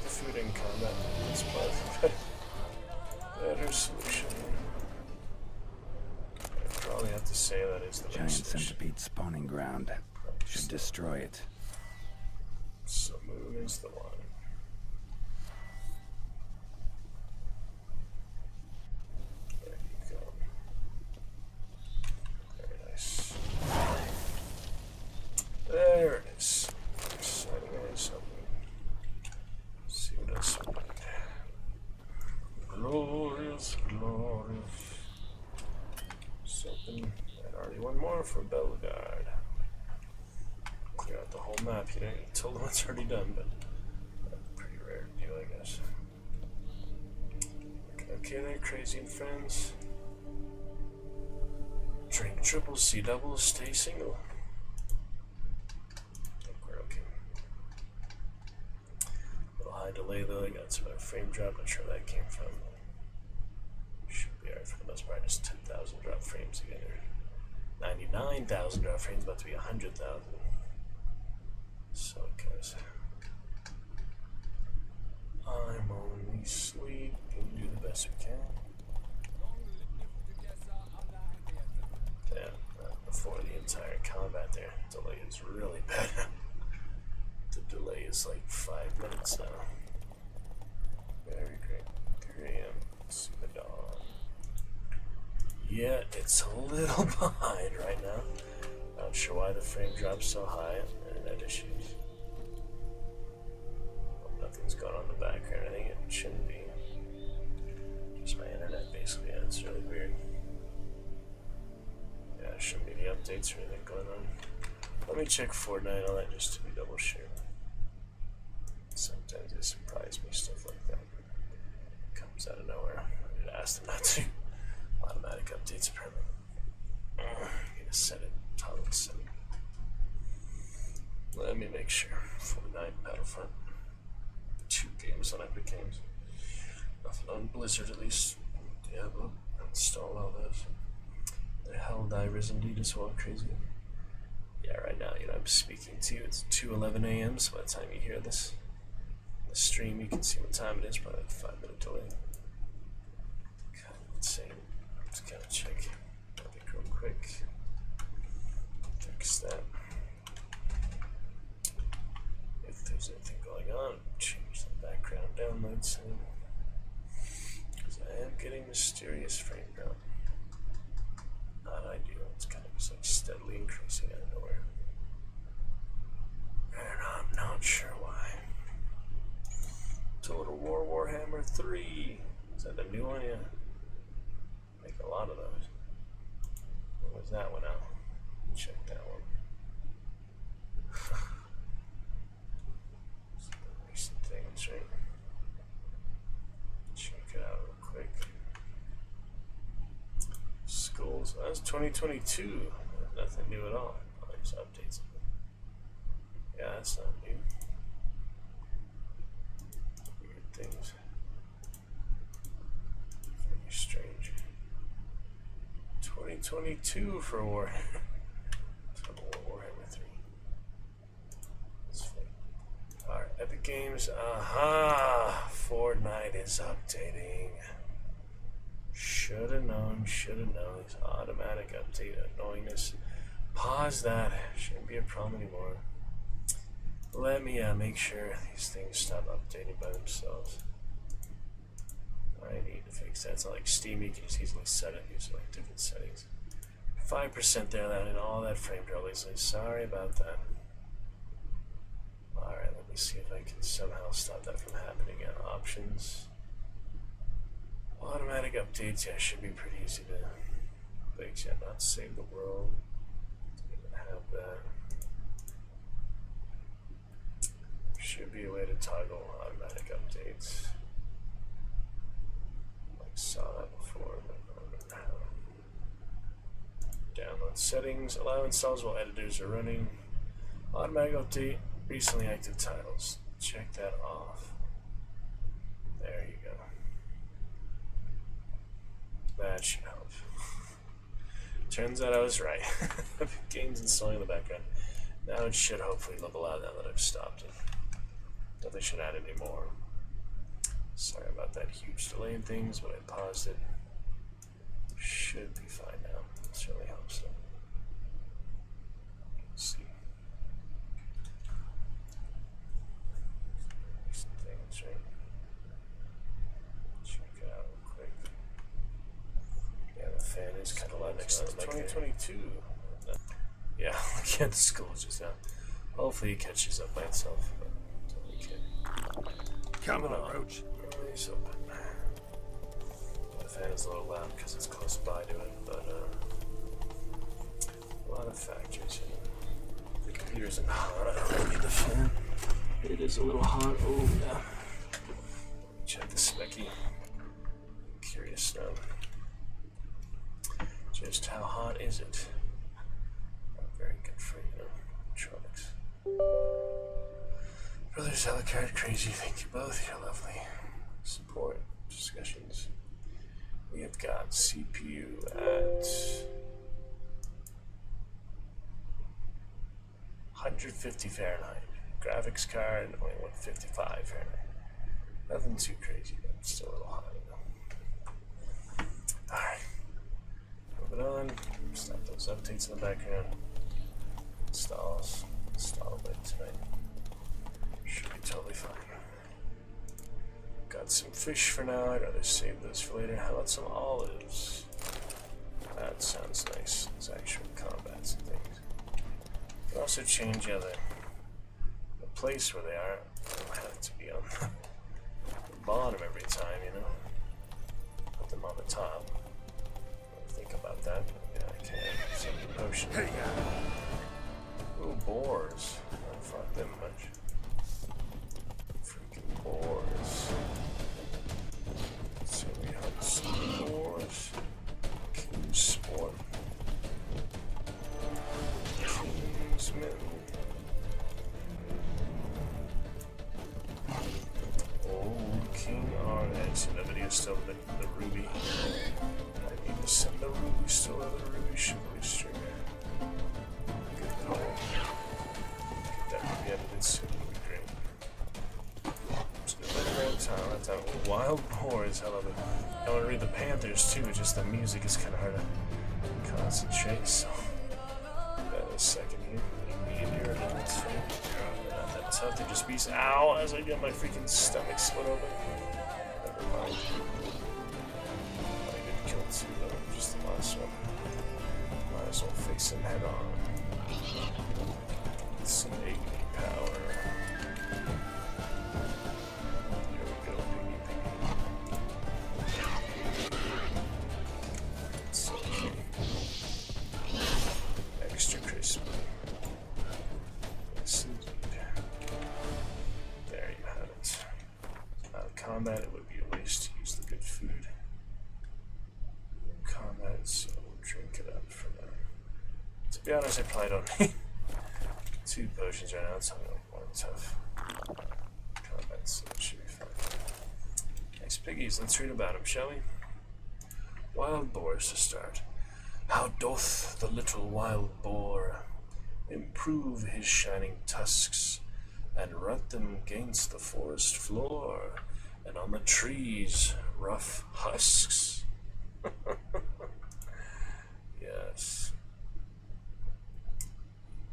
Defeating combat. That's better solution. I probably have to say that is the giant centipede spawning ground. Should destroy it. So moon is the one. There you go. Very nice. There it is. Exciting as something. See what else we need. Glorious, glorious. Something. And already one more for Bellegarde. Clear out the whole map. You know, you told them it's already done, but pretty rare deal, I guess. Okay, there, crazy and friends. Drink triple, C double, stay single. High delay though, I got some frame drop, not sure where that came from. Should be alright for the most part, just 10,000 drop frames again. 99,000 drop frames, about to be 100,000. So it goes. I'm only sleeping, do the best we can. Yeah, before the entire combat there, delay is really bad. The delay is like 5 minutes now. Very great. 3 a.m. See the dawn. Yeah, it's a little behind right now. Not sure why the frame drops so high. Internet issues. Well, nothing's going on in the background. I think it shouldn't be. Just my internet, basically. Yeah, it's really weird. Yeah, shouldn't be any updates or anything going on. Let me check Fortnite on that just to be double sure. Sometimes they surprise me, stuff like that. Comes out of nowhere. I did ask them not to. Automatic updates, apparently. I'm gonna set it. Toggle setting. Let me make sure. Fortnite, Battlefront. 2 games on Epic Games. Nothing on Blizzard, at least. Diablo. Install all those. The Helldivers indeed as well, crazy. Yeah, right now, you know, I'm speaking to you. It's 2:11 a.m., so by the time you hear this, the stream, you can see what time it is, probably like a 5-minute delay. Kind of insane. Let's kind of check. I think real quick. Fix that. If there's anything going on, change the background download soon. Because I am getting mysterious frame drop. Not ideal. It's kind of just like steadily increasing out of nowhere. And I'm not sure why. 3. Is that the new one? Yeah. Make a lot of those. When was that one out? Check that one. Recent things, right? Check it out real quick. Schools. That's 2022. Nothing new at all. Oh, there's updates. Yeah, that's not new. Weird things. Very strange. 2022 for Warhammer 3. That's funny. Alright, Epic Games. Aha! Fortnite is updating. Shoulda known, shoulda known. This automatic update annoyingness. Pause that. Shouldn't be a problem anymore. Let me make sure these things stop updating by themselves. I need to fix that. It's not like Steam, you can just easily set it using like different settings. 5% there, that and all that frame drop easily. Sorry about that. Alright, let me see if I can somehow stop that from happening again. Options. Automatic updates, yeah, should be pretty easy to fix. Yeah, not save the world. Don't even have that. Should be a way to toggle automatic updates. Like saw that before, but I don't remember how. Download settings, allow installs while editors are running. Automatic update, recently active titles. Check that off. There you go. That should help. Turns out I was right. Game's installing in the background. Now it should hopefully look allowed now that I've stopped it. Don't they should add any more. Sorry about that huge delay in things, but I paused it. Should be fine now. Certainly helps though. Let's see. Some things, right? Check it out real quick. Yeah, the fan is kind of loud next to the mic. 2022. Yeah, look at the school just now. Hopefully it catches up by itself. But totally kidding. Come on, Roach. It's open. The fan is a little loud because it's close by to it, but a lot of factors. You know. The computer isn't hot. I don't need the fan. It is a little hot. Oh yeah. Check the specky. I'm curious now. Just how hot is it? Not very good for electronics. Brothers Alucard, crazy. Thank you both. You're lovely. Support discussions. We have got CPU at 150 Fahrenheit. Graphics card only 155 Fahrenheit. Nothing too crazy, but still a little hot. Alright. Moving on. Stop those updates in the background. Installs. Install it tonight. Should be totally fine. Got some fish for now. I'd rather save those for later. How about some olives? That sounds nice. It's actual combats and things. You can also change the place where they are. I don't have to be on the bottom every time, you know. Put them on the top. Think about that. Yeah, I can. Some potion. Hey, ooh, boars. I don't fuck them much. Freaking boars. So we have some boars. King Sport. Kingsman. Old King RX. And the video still the ruby. I need to send the ruby still to the ruby chivalry stream. Good call. Get that ruby edited soon. It'll be great. Just gonna let it around town. That's how wild boars. I love it. I want to read the Panthers too. Just the music is kind of hard to concentrate. So, got a second here. Meteor elements. Not that tough. They just be. Ow! As I get my freaking stomach split open. Never mind. I did kill two though. Just the last one. Might as well face him head on. Some 8 power. Here we go, piggy piggy. combat, it would be a waste to use the good food. In combat, so we'll drink it up for now. To be honest, I probably don't need 2 potions right now. It's something like more tough combat, so it should be fine. Nice piggies, let's read about them, shall we? Wild boars to start. How doth the little wild boar improve his shining tusks, and rut them gainst the forest floor, and on the trees rough husks. Yes.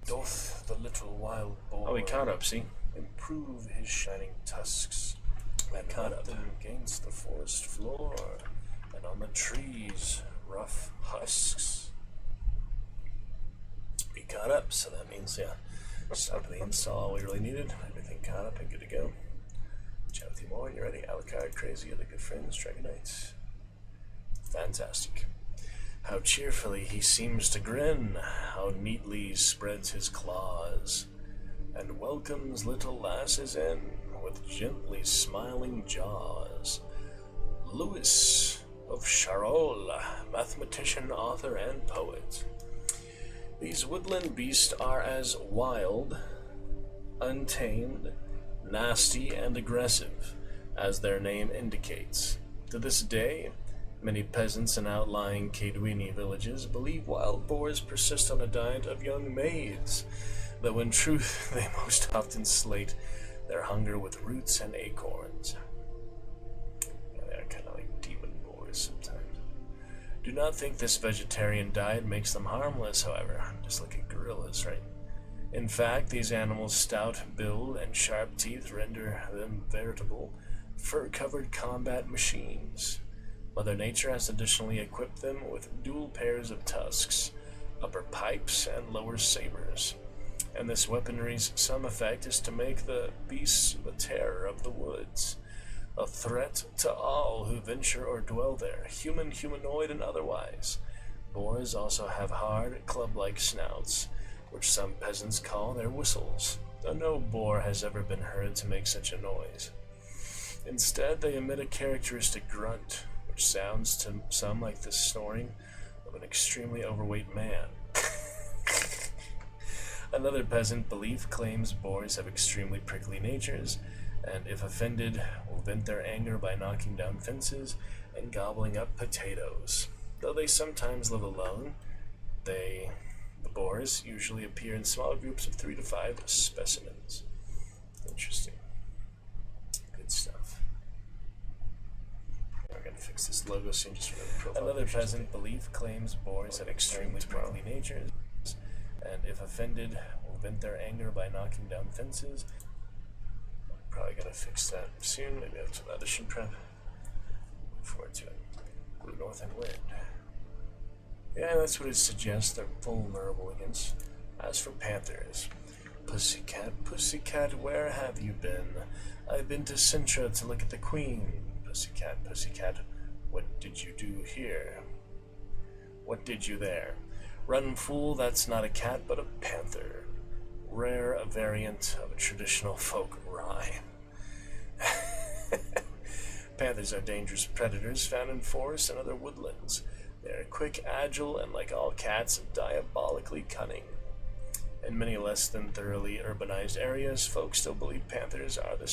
Doth the little wild boar... Oh, he caught up, see? Improve his shining tusks, and rut them gainst the forest floor, and on the trees rough husks. He caught up, so that means, yeah, stop the install, all we really needed. Everything caught up and good to go. Chat with you more when you're ready. Alucard, Crazy, other good friends, Dragonites. Fantastic. How cheerfully he seems to grin, how neatly spreads his claws, and welcomes little lasses in with gently smiling jaws. Louis of Charolles, mathematician, author, and poet. These woodland beasts are as wild, untamed, nasty, and aggressive as their name indicates. To this day, many peasants in outlying Cadwini villages believe wild boars persist on a diet of young maids, though in truth they most often slate their hunger with roots and acorns. Yeah, they are kind of like demon boars sometimes. Do not think this vegetarian diet makes them harmless, however, just like a gorillas, right? In fact, these animals' stout build and sharp teeth render them veritable, fur-covered combat machines. Mother Nature has additionally equipped them with dual pairs of tusks, upper pipes, and lower sabers. And this weaponry's sum effect is to make the beasts the terror of the woods, a threat to all who venture or dwell there, human, humanoid, and otherwise. Boars also have hard, club-like snouts, which some peasants call their whistles, though no boar has ever been heard to make such a noise. Instead, they emit a characteristic grunt, which sounds to some like the snoring of an extremely overweight man. Another peasant belief claims boars have extremely prickly natures, and if offended, will vent their anger by knocking down fences and gobbling up potatoes. Though they sometimes live alone, the boars usually appear in small groups of 3 to 5 specimens. Interesting. Good stuff. We're going to fix this logo soon just for the profile. Another peasant belief claims boars have extremely prickly natures, and if offended, will vent their anger by knocking down fences. Probably gonna fix that soon, maybe after the audition prep. Look forward to it. Blue North and Wind. Yeah, that's what it suggests they're vulnerable against. As for panthers, Pussycat, Pussycat, where have you been? I've been to Sintra to look at the Queen. Pussycat, Pussycat, what did you do here? What did you there? Run, fool, that's not a cat, but a panther. Rare a variant of a traditional folk rhyme. Panthers are dangerous predators found in forests and other woodlands. They are quick, agile, and like all cats, diabolically cunning. In many less than thoroughly urbanized areas, folks still believe panthers are the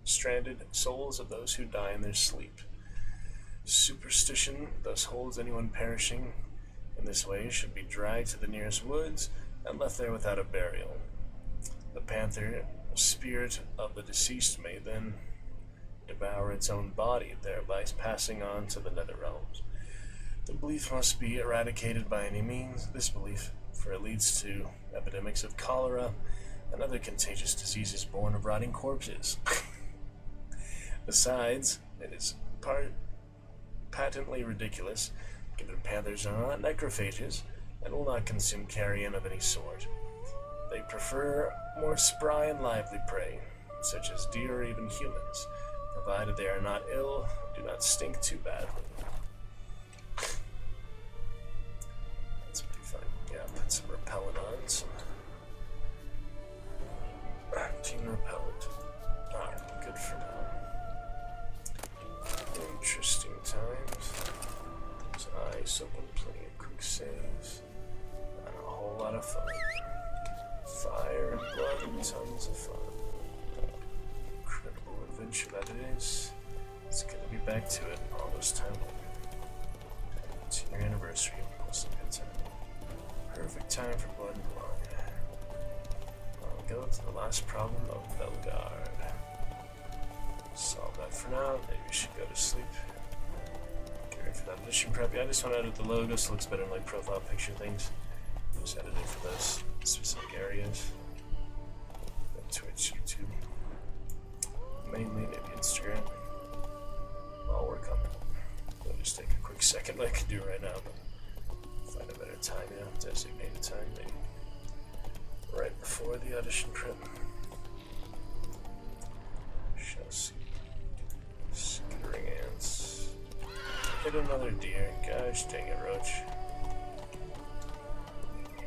stranded souls of those who die in their sleep. Superstition thus holds anyone perishing in this way should be dragged to the nearest woods and left there without a burial. The panther, spirit of the deceased, may then devour its own body, thereby passing on to the nether realms. The belief must be eradicated by any means. This belief, for it leads to epidemics of cholera and other contagious diseases born of rotting corpses. Besides, it is patently ridiculous, given panthers are not necrophages and will not consume carrion of any sort. They prefer more spry and lively prey, such as deer or even humans, provided they are not ill, do not stink too badly. That's pretty fun. Yeah, put some repellent on. Some team repellent. Alright, good for now. interesting times. There's ice open, plenty of quick saves, and a whole lot of fun. Fire and blood and tons of fun. Incredible adventure that it is. It's gonna be back to it all this time later. 10-year anniversary, plus a good time. Perfect time for blood and blood. I'll go to the last problem of Belgard. Solve that for now, maybe we should go to sleep. Get ready for that mission prep. Yeah, I just want to edit the logo so it looks better in like profile picture things. Just edit it for those specific areas. Twitch, YouTube. Mainly maybe Instagram. I'll work on it. It'll just take a quick second like I can do right now, but find a better time, you know, designated time, maybe. Right before the audition prep. Shall see. Skittering ants. Hit another deer. Gosh dang it, Roach.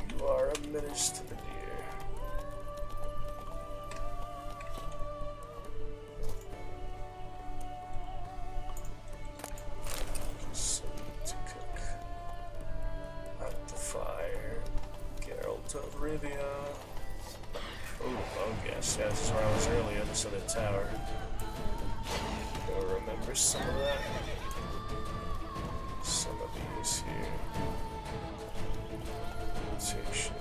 You are a menace to the deer. Something to cook. At the fire. Geralt of Rivia. Oh, yes, yeah, this is where I was earlier, this other tower. You'll remember some of that? Some of these here. Mutations.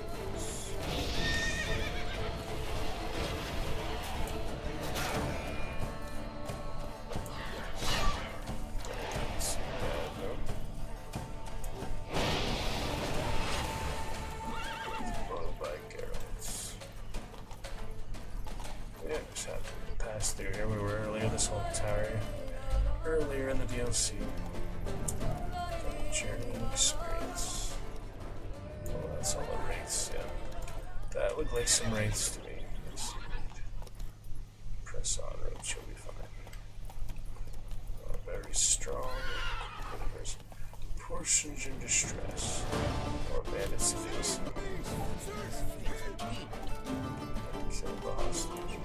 Let's see that, no? Followed by Geralt. Yeah, just happened to pass through here. We were earlier, this whole tower. Earlier in the DLC. Journey experience. Oh, that's all the rates, yeah. That looked like some rates to me. Yes, press on roach, you'll be fine. Oh, very strong. There's portions in distress. Or bandits if you see. Kill the hostage.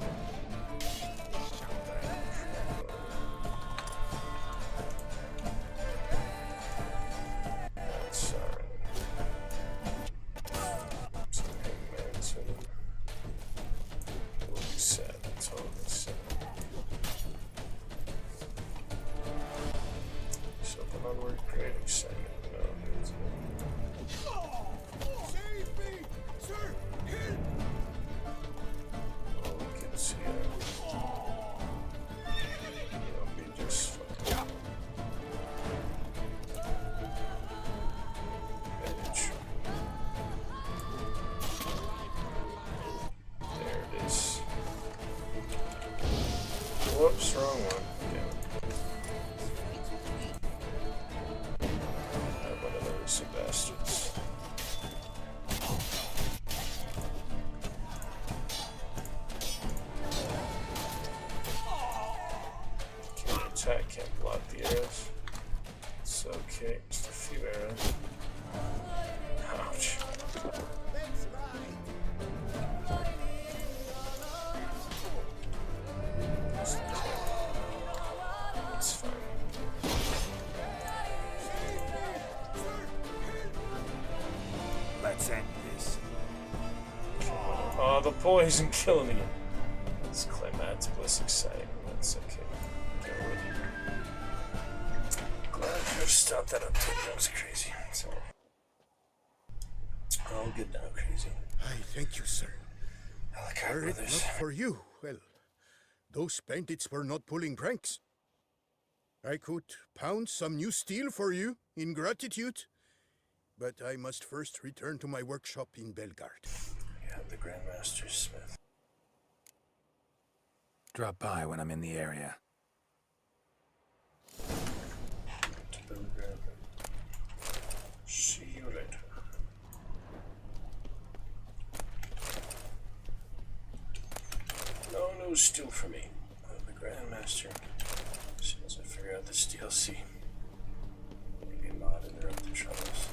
Whoops, wrong one. I'm one of those bastards. Can't attack, can't block the arrows. It's okay, just a few arrows. Ouch. It's fine. Let's end this. Oh, the poison killing me. It's climatic, less exciting. That's okay. Get rid of it. Glad you stopped that update. That was crazy. So, all good now, crazy. I thank you, sir. Were it not for you, well, those bandits were not pulling pranks. I could pound some new steel for you in gratitude, but I must first return to my workshop in Belgard. Yeah, the Grandmaster Smith. Drop by when I'm in the area. See you later. No news still for me. The Grandmaster. As soon as I figure out this DLC. Maybe not interrupt the troubles.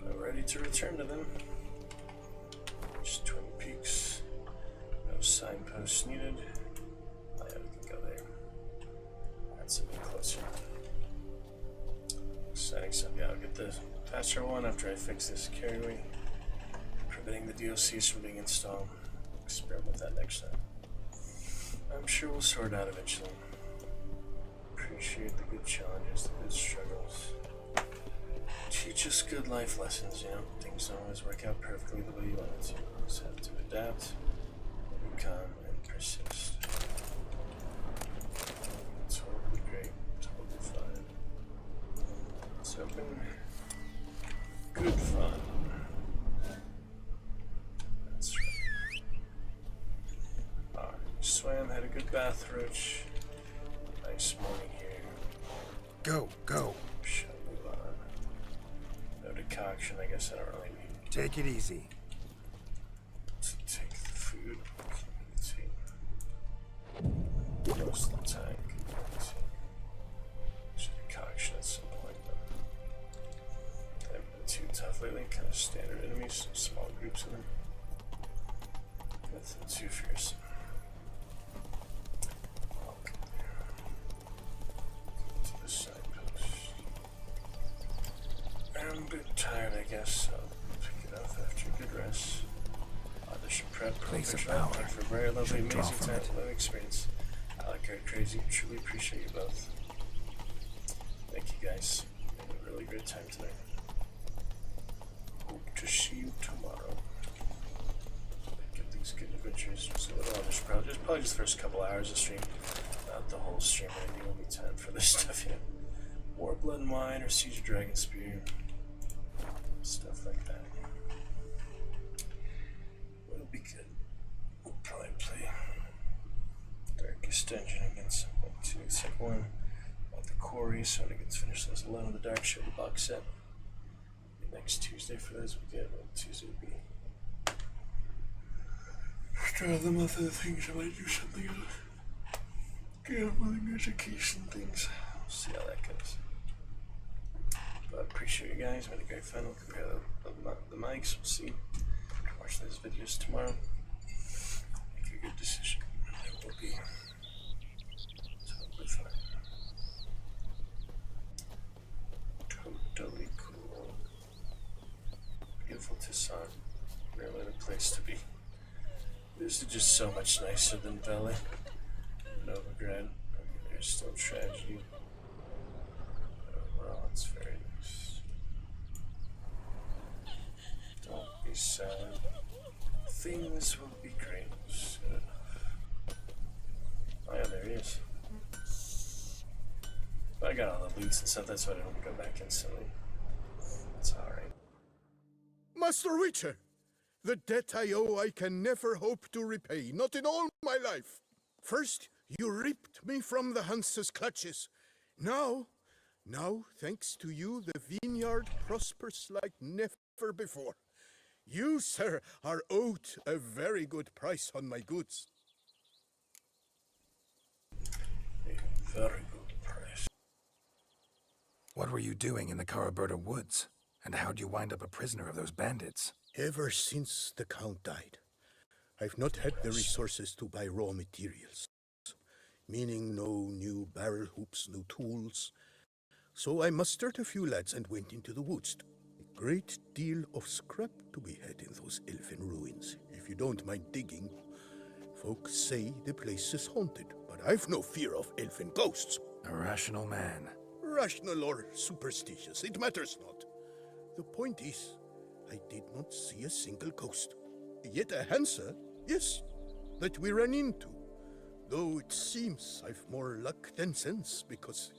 I'm ready to return to them. Just Twin Peaks. No signposts needed. I can go there. That's a bit closer. Exciting stuff. Yeah, I'll get the faster one after I fix this carry, preventing the DLCs from being installed. Experiment with that next time. I'm sure we'll sort it out eventually. Appreciate the good challenges, the good struggles. Teach us good life lessons, you know. Things don't always work out perfectly the way you want it to. You just have to adapt, become, and persist. Totally great, totally fine. It's open. Good fun. That's right. Alright, swam, had a good bath, Roach. Nice morning here. Go, go. Shall move on. No decoction, I guess I don't really need. Take it easy. To take the food. Most of the time, there's a decoction at some point, but I haven't been too tough lately. Kind of standard enemies, small groups of them. Nothing too fierce. To the side post. I'm a bit tired, I guess, so I'll pick it up after a good rest. Audition prep, Place of professional, power. for a very lovely, Should draw amazing from time, it. learning experience. I like her crazy. Truly appreciate you both. Thank you guys. Had a really great time tonight. Hope to see you tomorrow. Get these good adventures. So I'll just probably just the first couple hours of stream. Not the whole stream. I think will be time for this stuff, you know. War, Blood and Wine, or Siege of Dragon Spear. Stuff like that. It'll be good. We'll probably play Darkest Dungeon against the second one. About the quarry, so when it gets finished, let's Alone in the Dark show the box set. Next Tuesday for those we get. Well, Tuesday will be. After all the month of the things, I might do something else. Gambling, education things. We'll see how that goes. But I appreciate you guys. Had a great fun. We'll compare the mics. We'll see. Watch those videos tomorrow. Make a good decision. It will be totally fine. Totally cool. Beautiful Tucson. Really the place to be. This is just so much nicer than Valley. Novigrad. There's still tragedy. Overall, it's very nice. Don't be sad. Things will be great soon. Oh yeah, there he is. But I got all the loots and stuff, that's why I didn't go back instantly. It's alright. Master Witcher, the debt I owe I can never hope to repay, not in all my life. First, you ripped me from the Hanse's clutches. Now, thanks to you, the vineyard prospers like never before. You, sir, are owed a very good price on my goods. A very good price. What were you doing in the Caraberta woods? And how'd you wind up a prisoner of those bandits? Ever since the Count died, I've not had the resources to buy raw materials. Meaning no new barrel hoops, no tools. So I mustered a few lads and went into the woods. A great deal of scrap to be had in those elfin ruins, if you don't mind digging. Folks say the place is haunted, but I've no fear of elfin ghosts. A rational man. Rational or superstitious, it matters not. The point is, I did not see a single ghost. Yet a Hansa, yes, that we ran into. Though it seems I've more luck than sense, because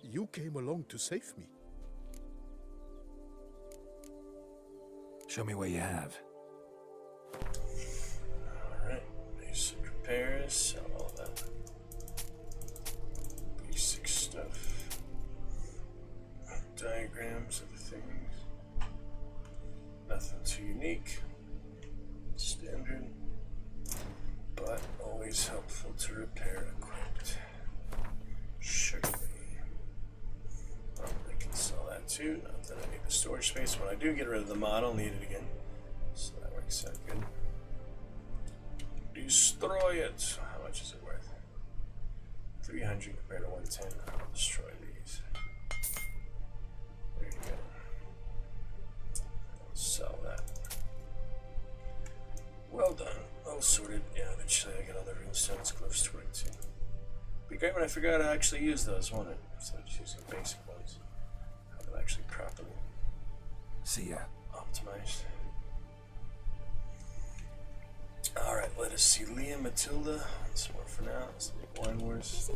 you came along to save me. Show me what you have. Alright, basic repairs, sell all that. Basic stuff. Diagrams of the things. Nothing too unique. Standard. But always helpful to repair equipped. Surely. I can sell that too. Not that I need the storage space. When I do get rid of the mod, I'll need it again. So that works out good. Destroy it. How much is it worth? 300 compared to 110. I'll destroy these. There you go. I'll sell that. Well done. All sorted. Yeah, eventually I get all the runestones, glyphs to work too. Be great when I figure out how to actually use those, won't it? Instead of just using basic ones. How to actually properly See ya. optimized. Alright, let us see Leah, Matilda. Once more for now. Let's make Wine Wars.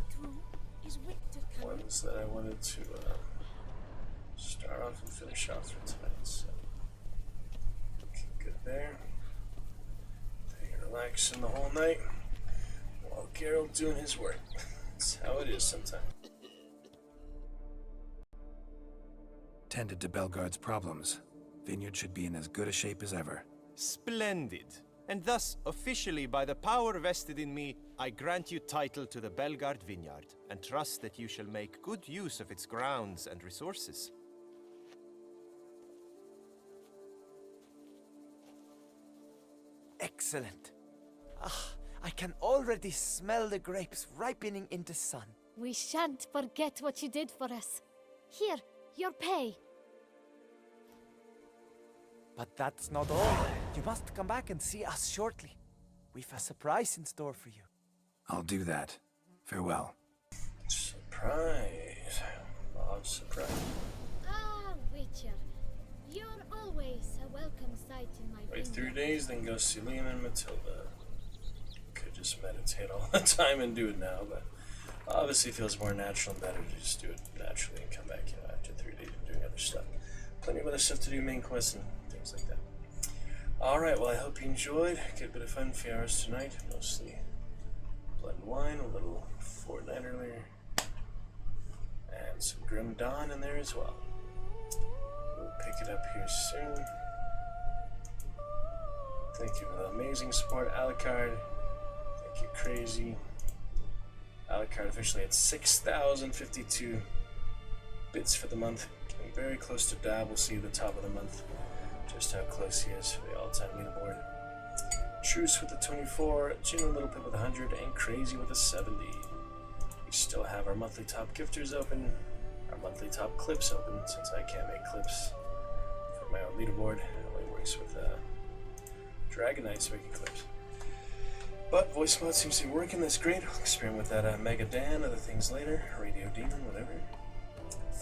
Ones that I wanted to start off and finish off for tonight. So, looking good there. Relaxing the whole night while Geralt doing his work. That's how it is sometimes. Tended to Belgard's problems. Vineyard should be in as good a shape as ever. Splendid. And thus, officially by the power vested in me, I grant you title to the Belgard Vineyard, and trust that you shall make good use of its grounds and resources. Excellent. Ah, I can already smell the grapes ripening into sun. We shan't forget what you did for us. Here, your pay. But that's not all. You must come back and see us shortly. We've a surprise in store for you. I'll do that. Farewell. Surprise. Oh, surprise. Ah, Witcher. You're always a welcome sight in my Wait 3 vineyard. days, then go see Liam and Matilda. Could just meditate all the time and do it now, but obviously feels more natural and better to just do it naturally and come back, you know, after 3 days of doing other stuff. Plenty of other stuff to do, main quests and things like that. Alright, well I hope you enjoyed. Good bit of fun, few hours tonight. Mostly blood and wine, a little Fortnite earlier. And some Grim Dawn in there as well. We'll pick it up here soon. Thank you for the amazing support, Alucard. Thank you, Crazy. Alucard officially at 6,052 bits for the month. Getting very close to Dab. We'll see at the top of the month just how close he is for the all-time leaderboard. Truce with the 24, Gino Little Pip with 100, and Crazy with a 70. We still have our monthly top gifters open, our monthly top clips open, since I can't make clips for my own leaderboard. It only works with Dragon Knights making clips. But voice mod seems to be working, that's great. I'll experiment with that Mega Dan, other things later, Radio Demon, whatever.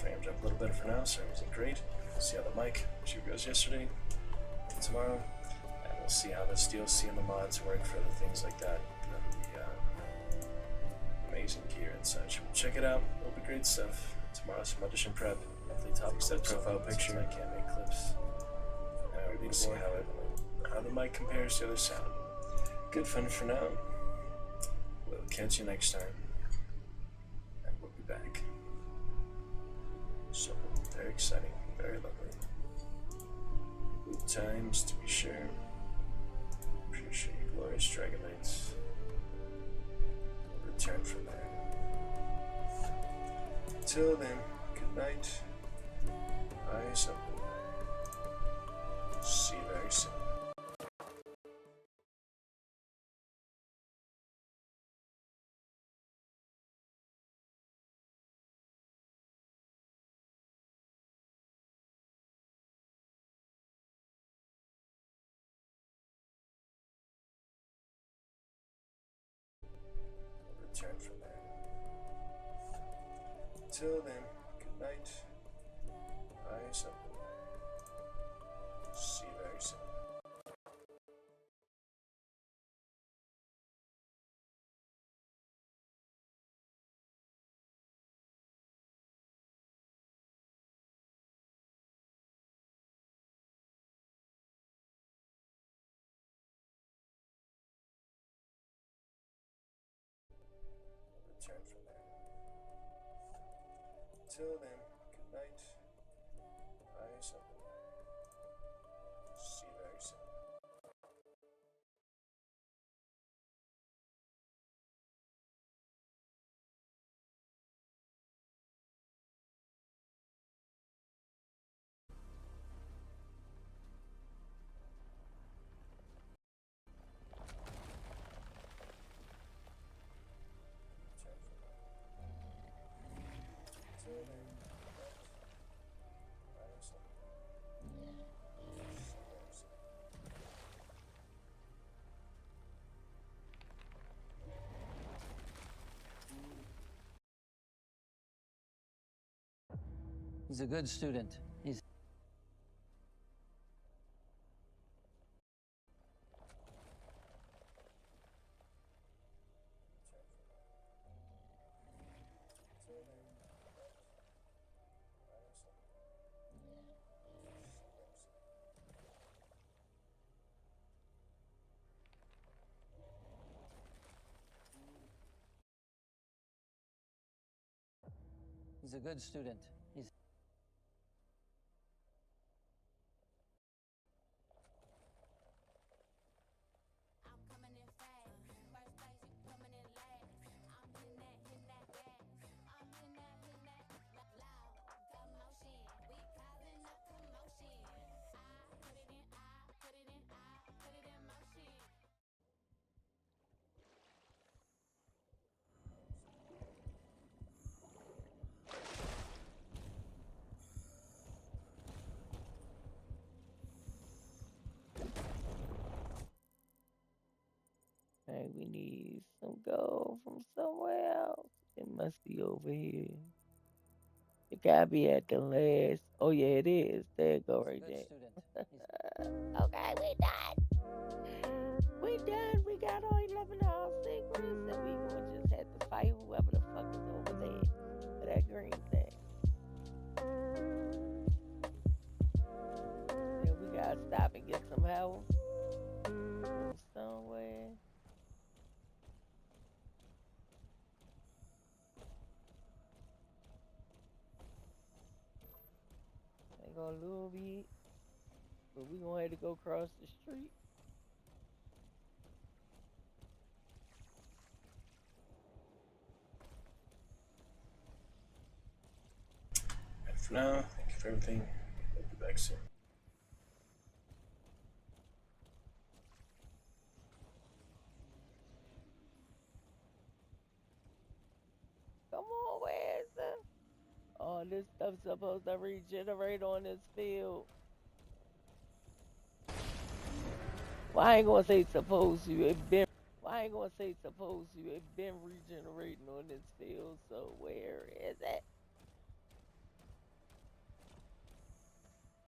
Framed up a little better for now, so it wasn't great. We'll see how the mic issue goes yesterday and tomorrow. And we'll see how the DLC and the mods work for the things like that. The amazing gear and such. We'll check it out. It'll be great stuff. Tomorrow some audition prep, monthly topic set, profile picture. I can't make clips. And we'll see how the mic compares to the other sound. Good fun for now. We'll catch you next time. And we'll be back. So, very exciting, very lovely. Good times to be sure. Appreciate you, glorious Dragon Knights. We'll return from there. Till then, good night. Eyes open. See you very soon. Return from there. Till then, good night. Eyes open. See you very soon. Return from there. Till then, good night. Eyes open. See you very soon. Return from there. He's a good student. He's a good student. He's Hey, we need some gold from somewhere else. It must be over here. It gotta be at the last. Oh yeah, it is. There it go right there. Okay, we done. We done. We got our 11 hour secrets, and we gonna just have to fight whoever the fuck is over there for that green thing. Then we gotta stop and get some help from somewhere. They go a little bit, but we gonna have to go across the street. And for now, thank you for everything. I'll be back soon. Come on, where's the... Oh, this stuff's supposed to regenerate on this field. Well, I ain't gonna say supposed to. It been. Well, I ain't gonna say supposed to. It been regenerating on this field. So where is it?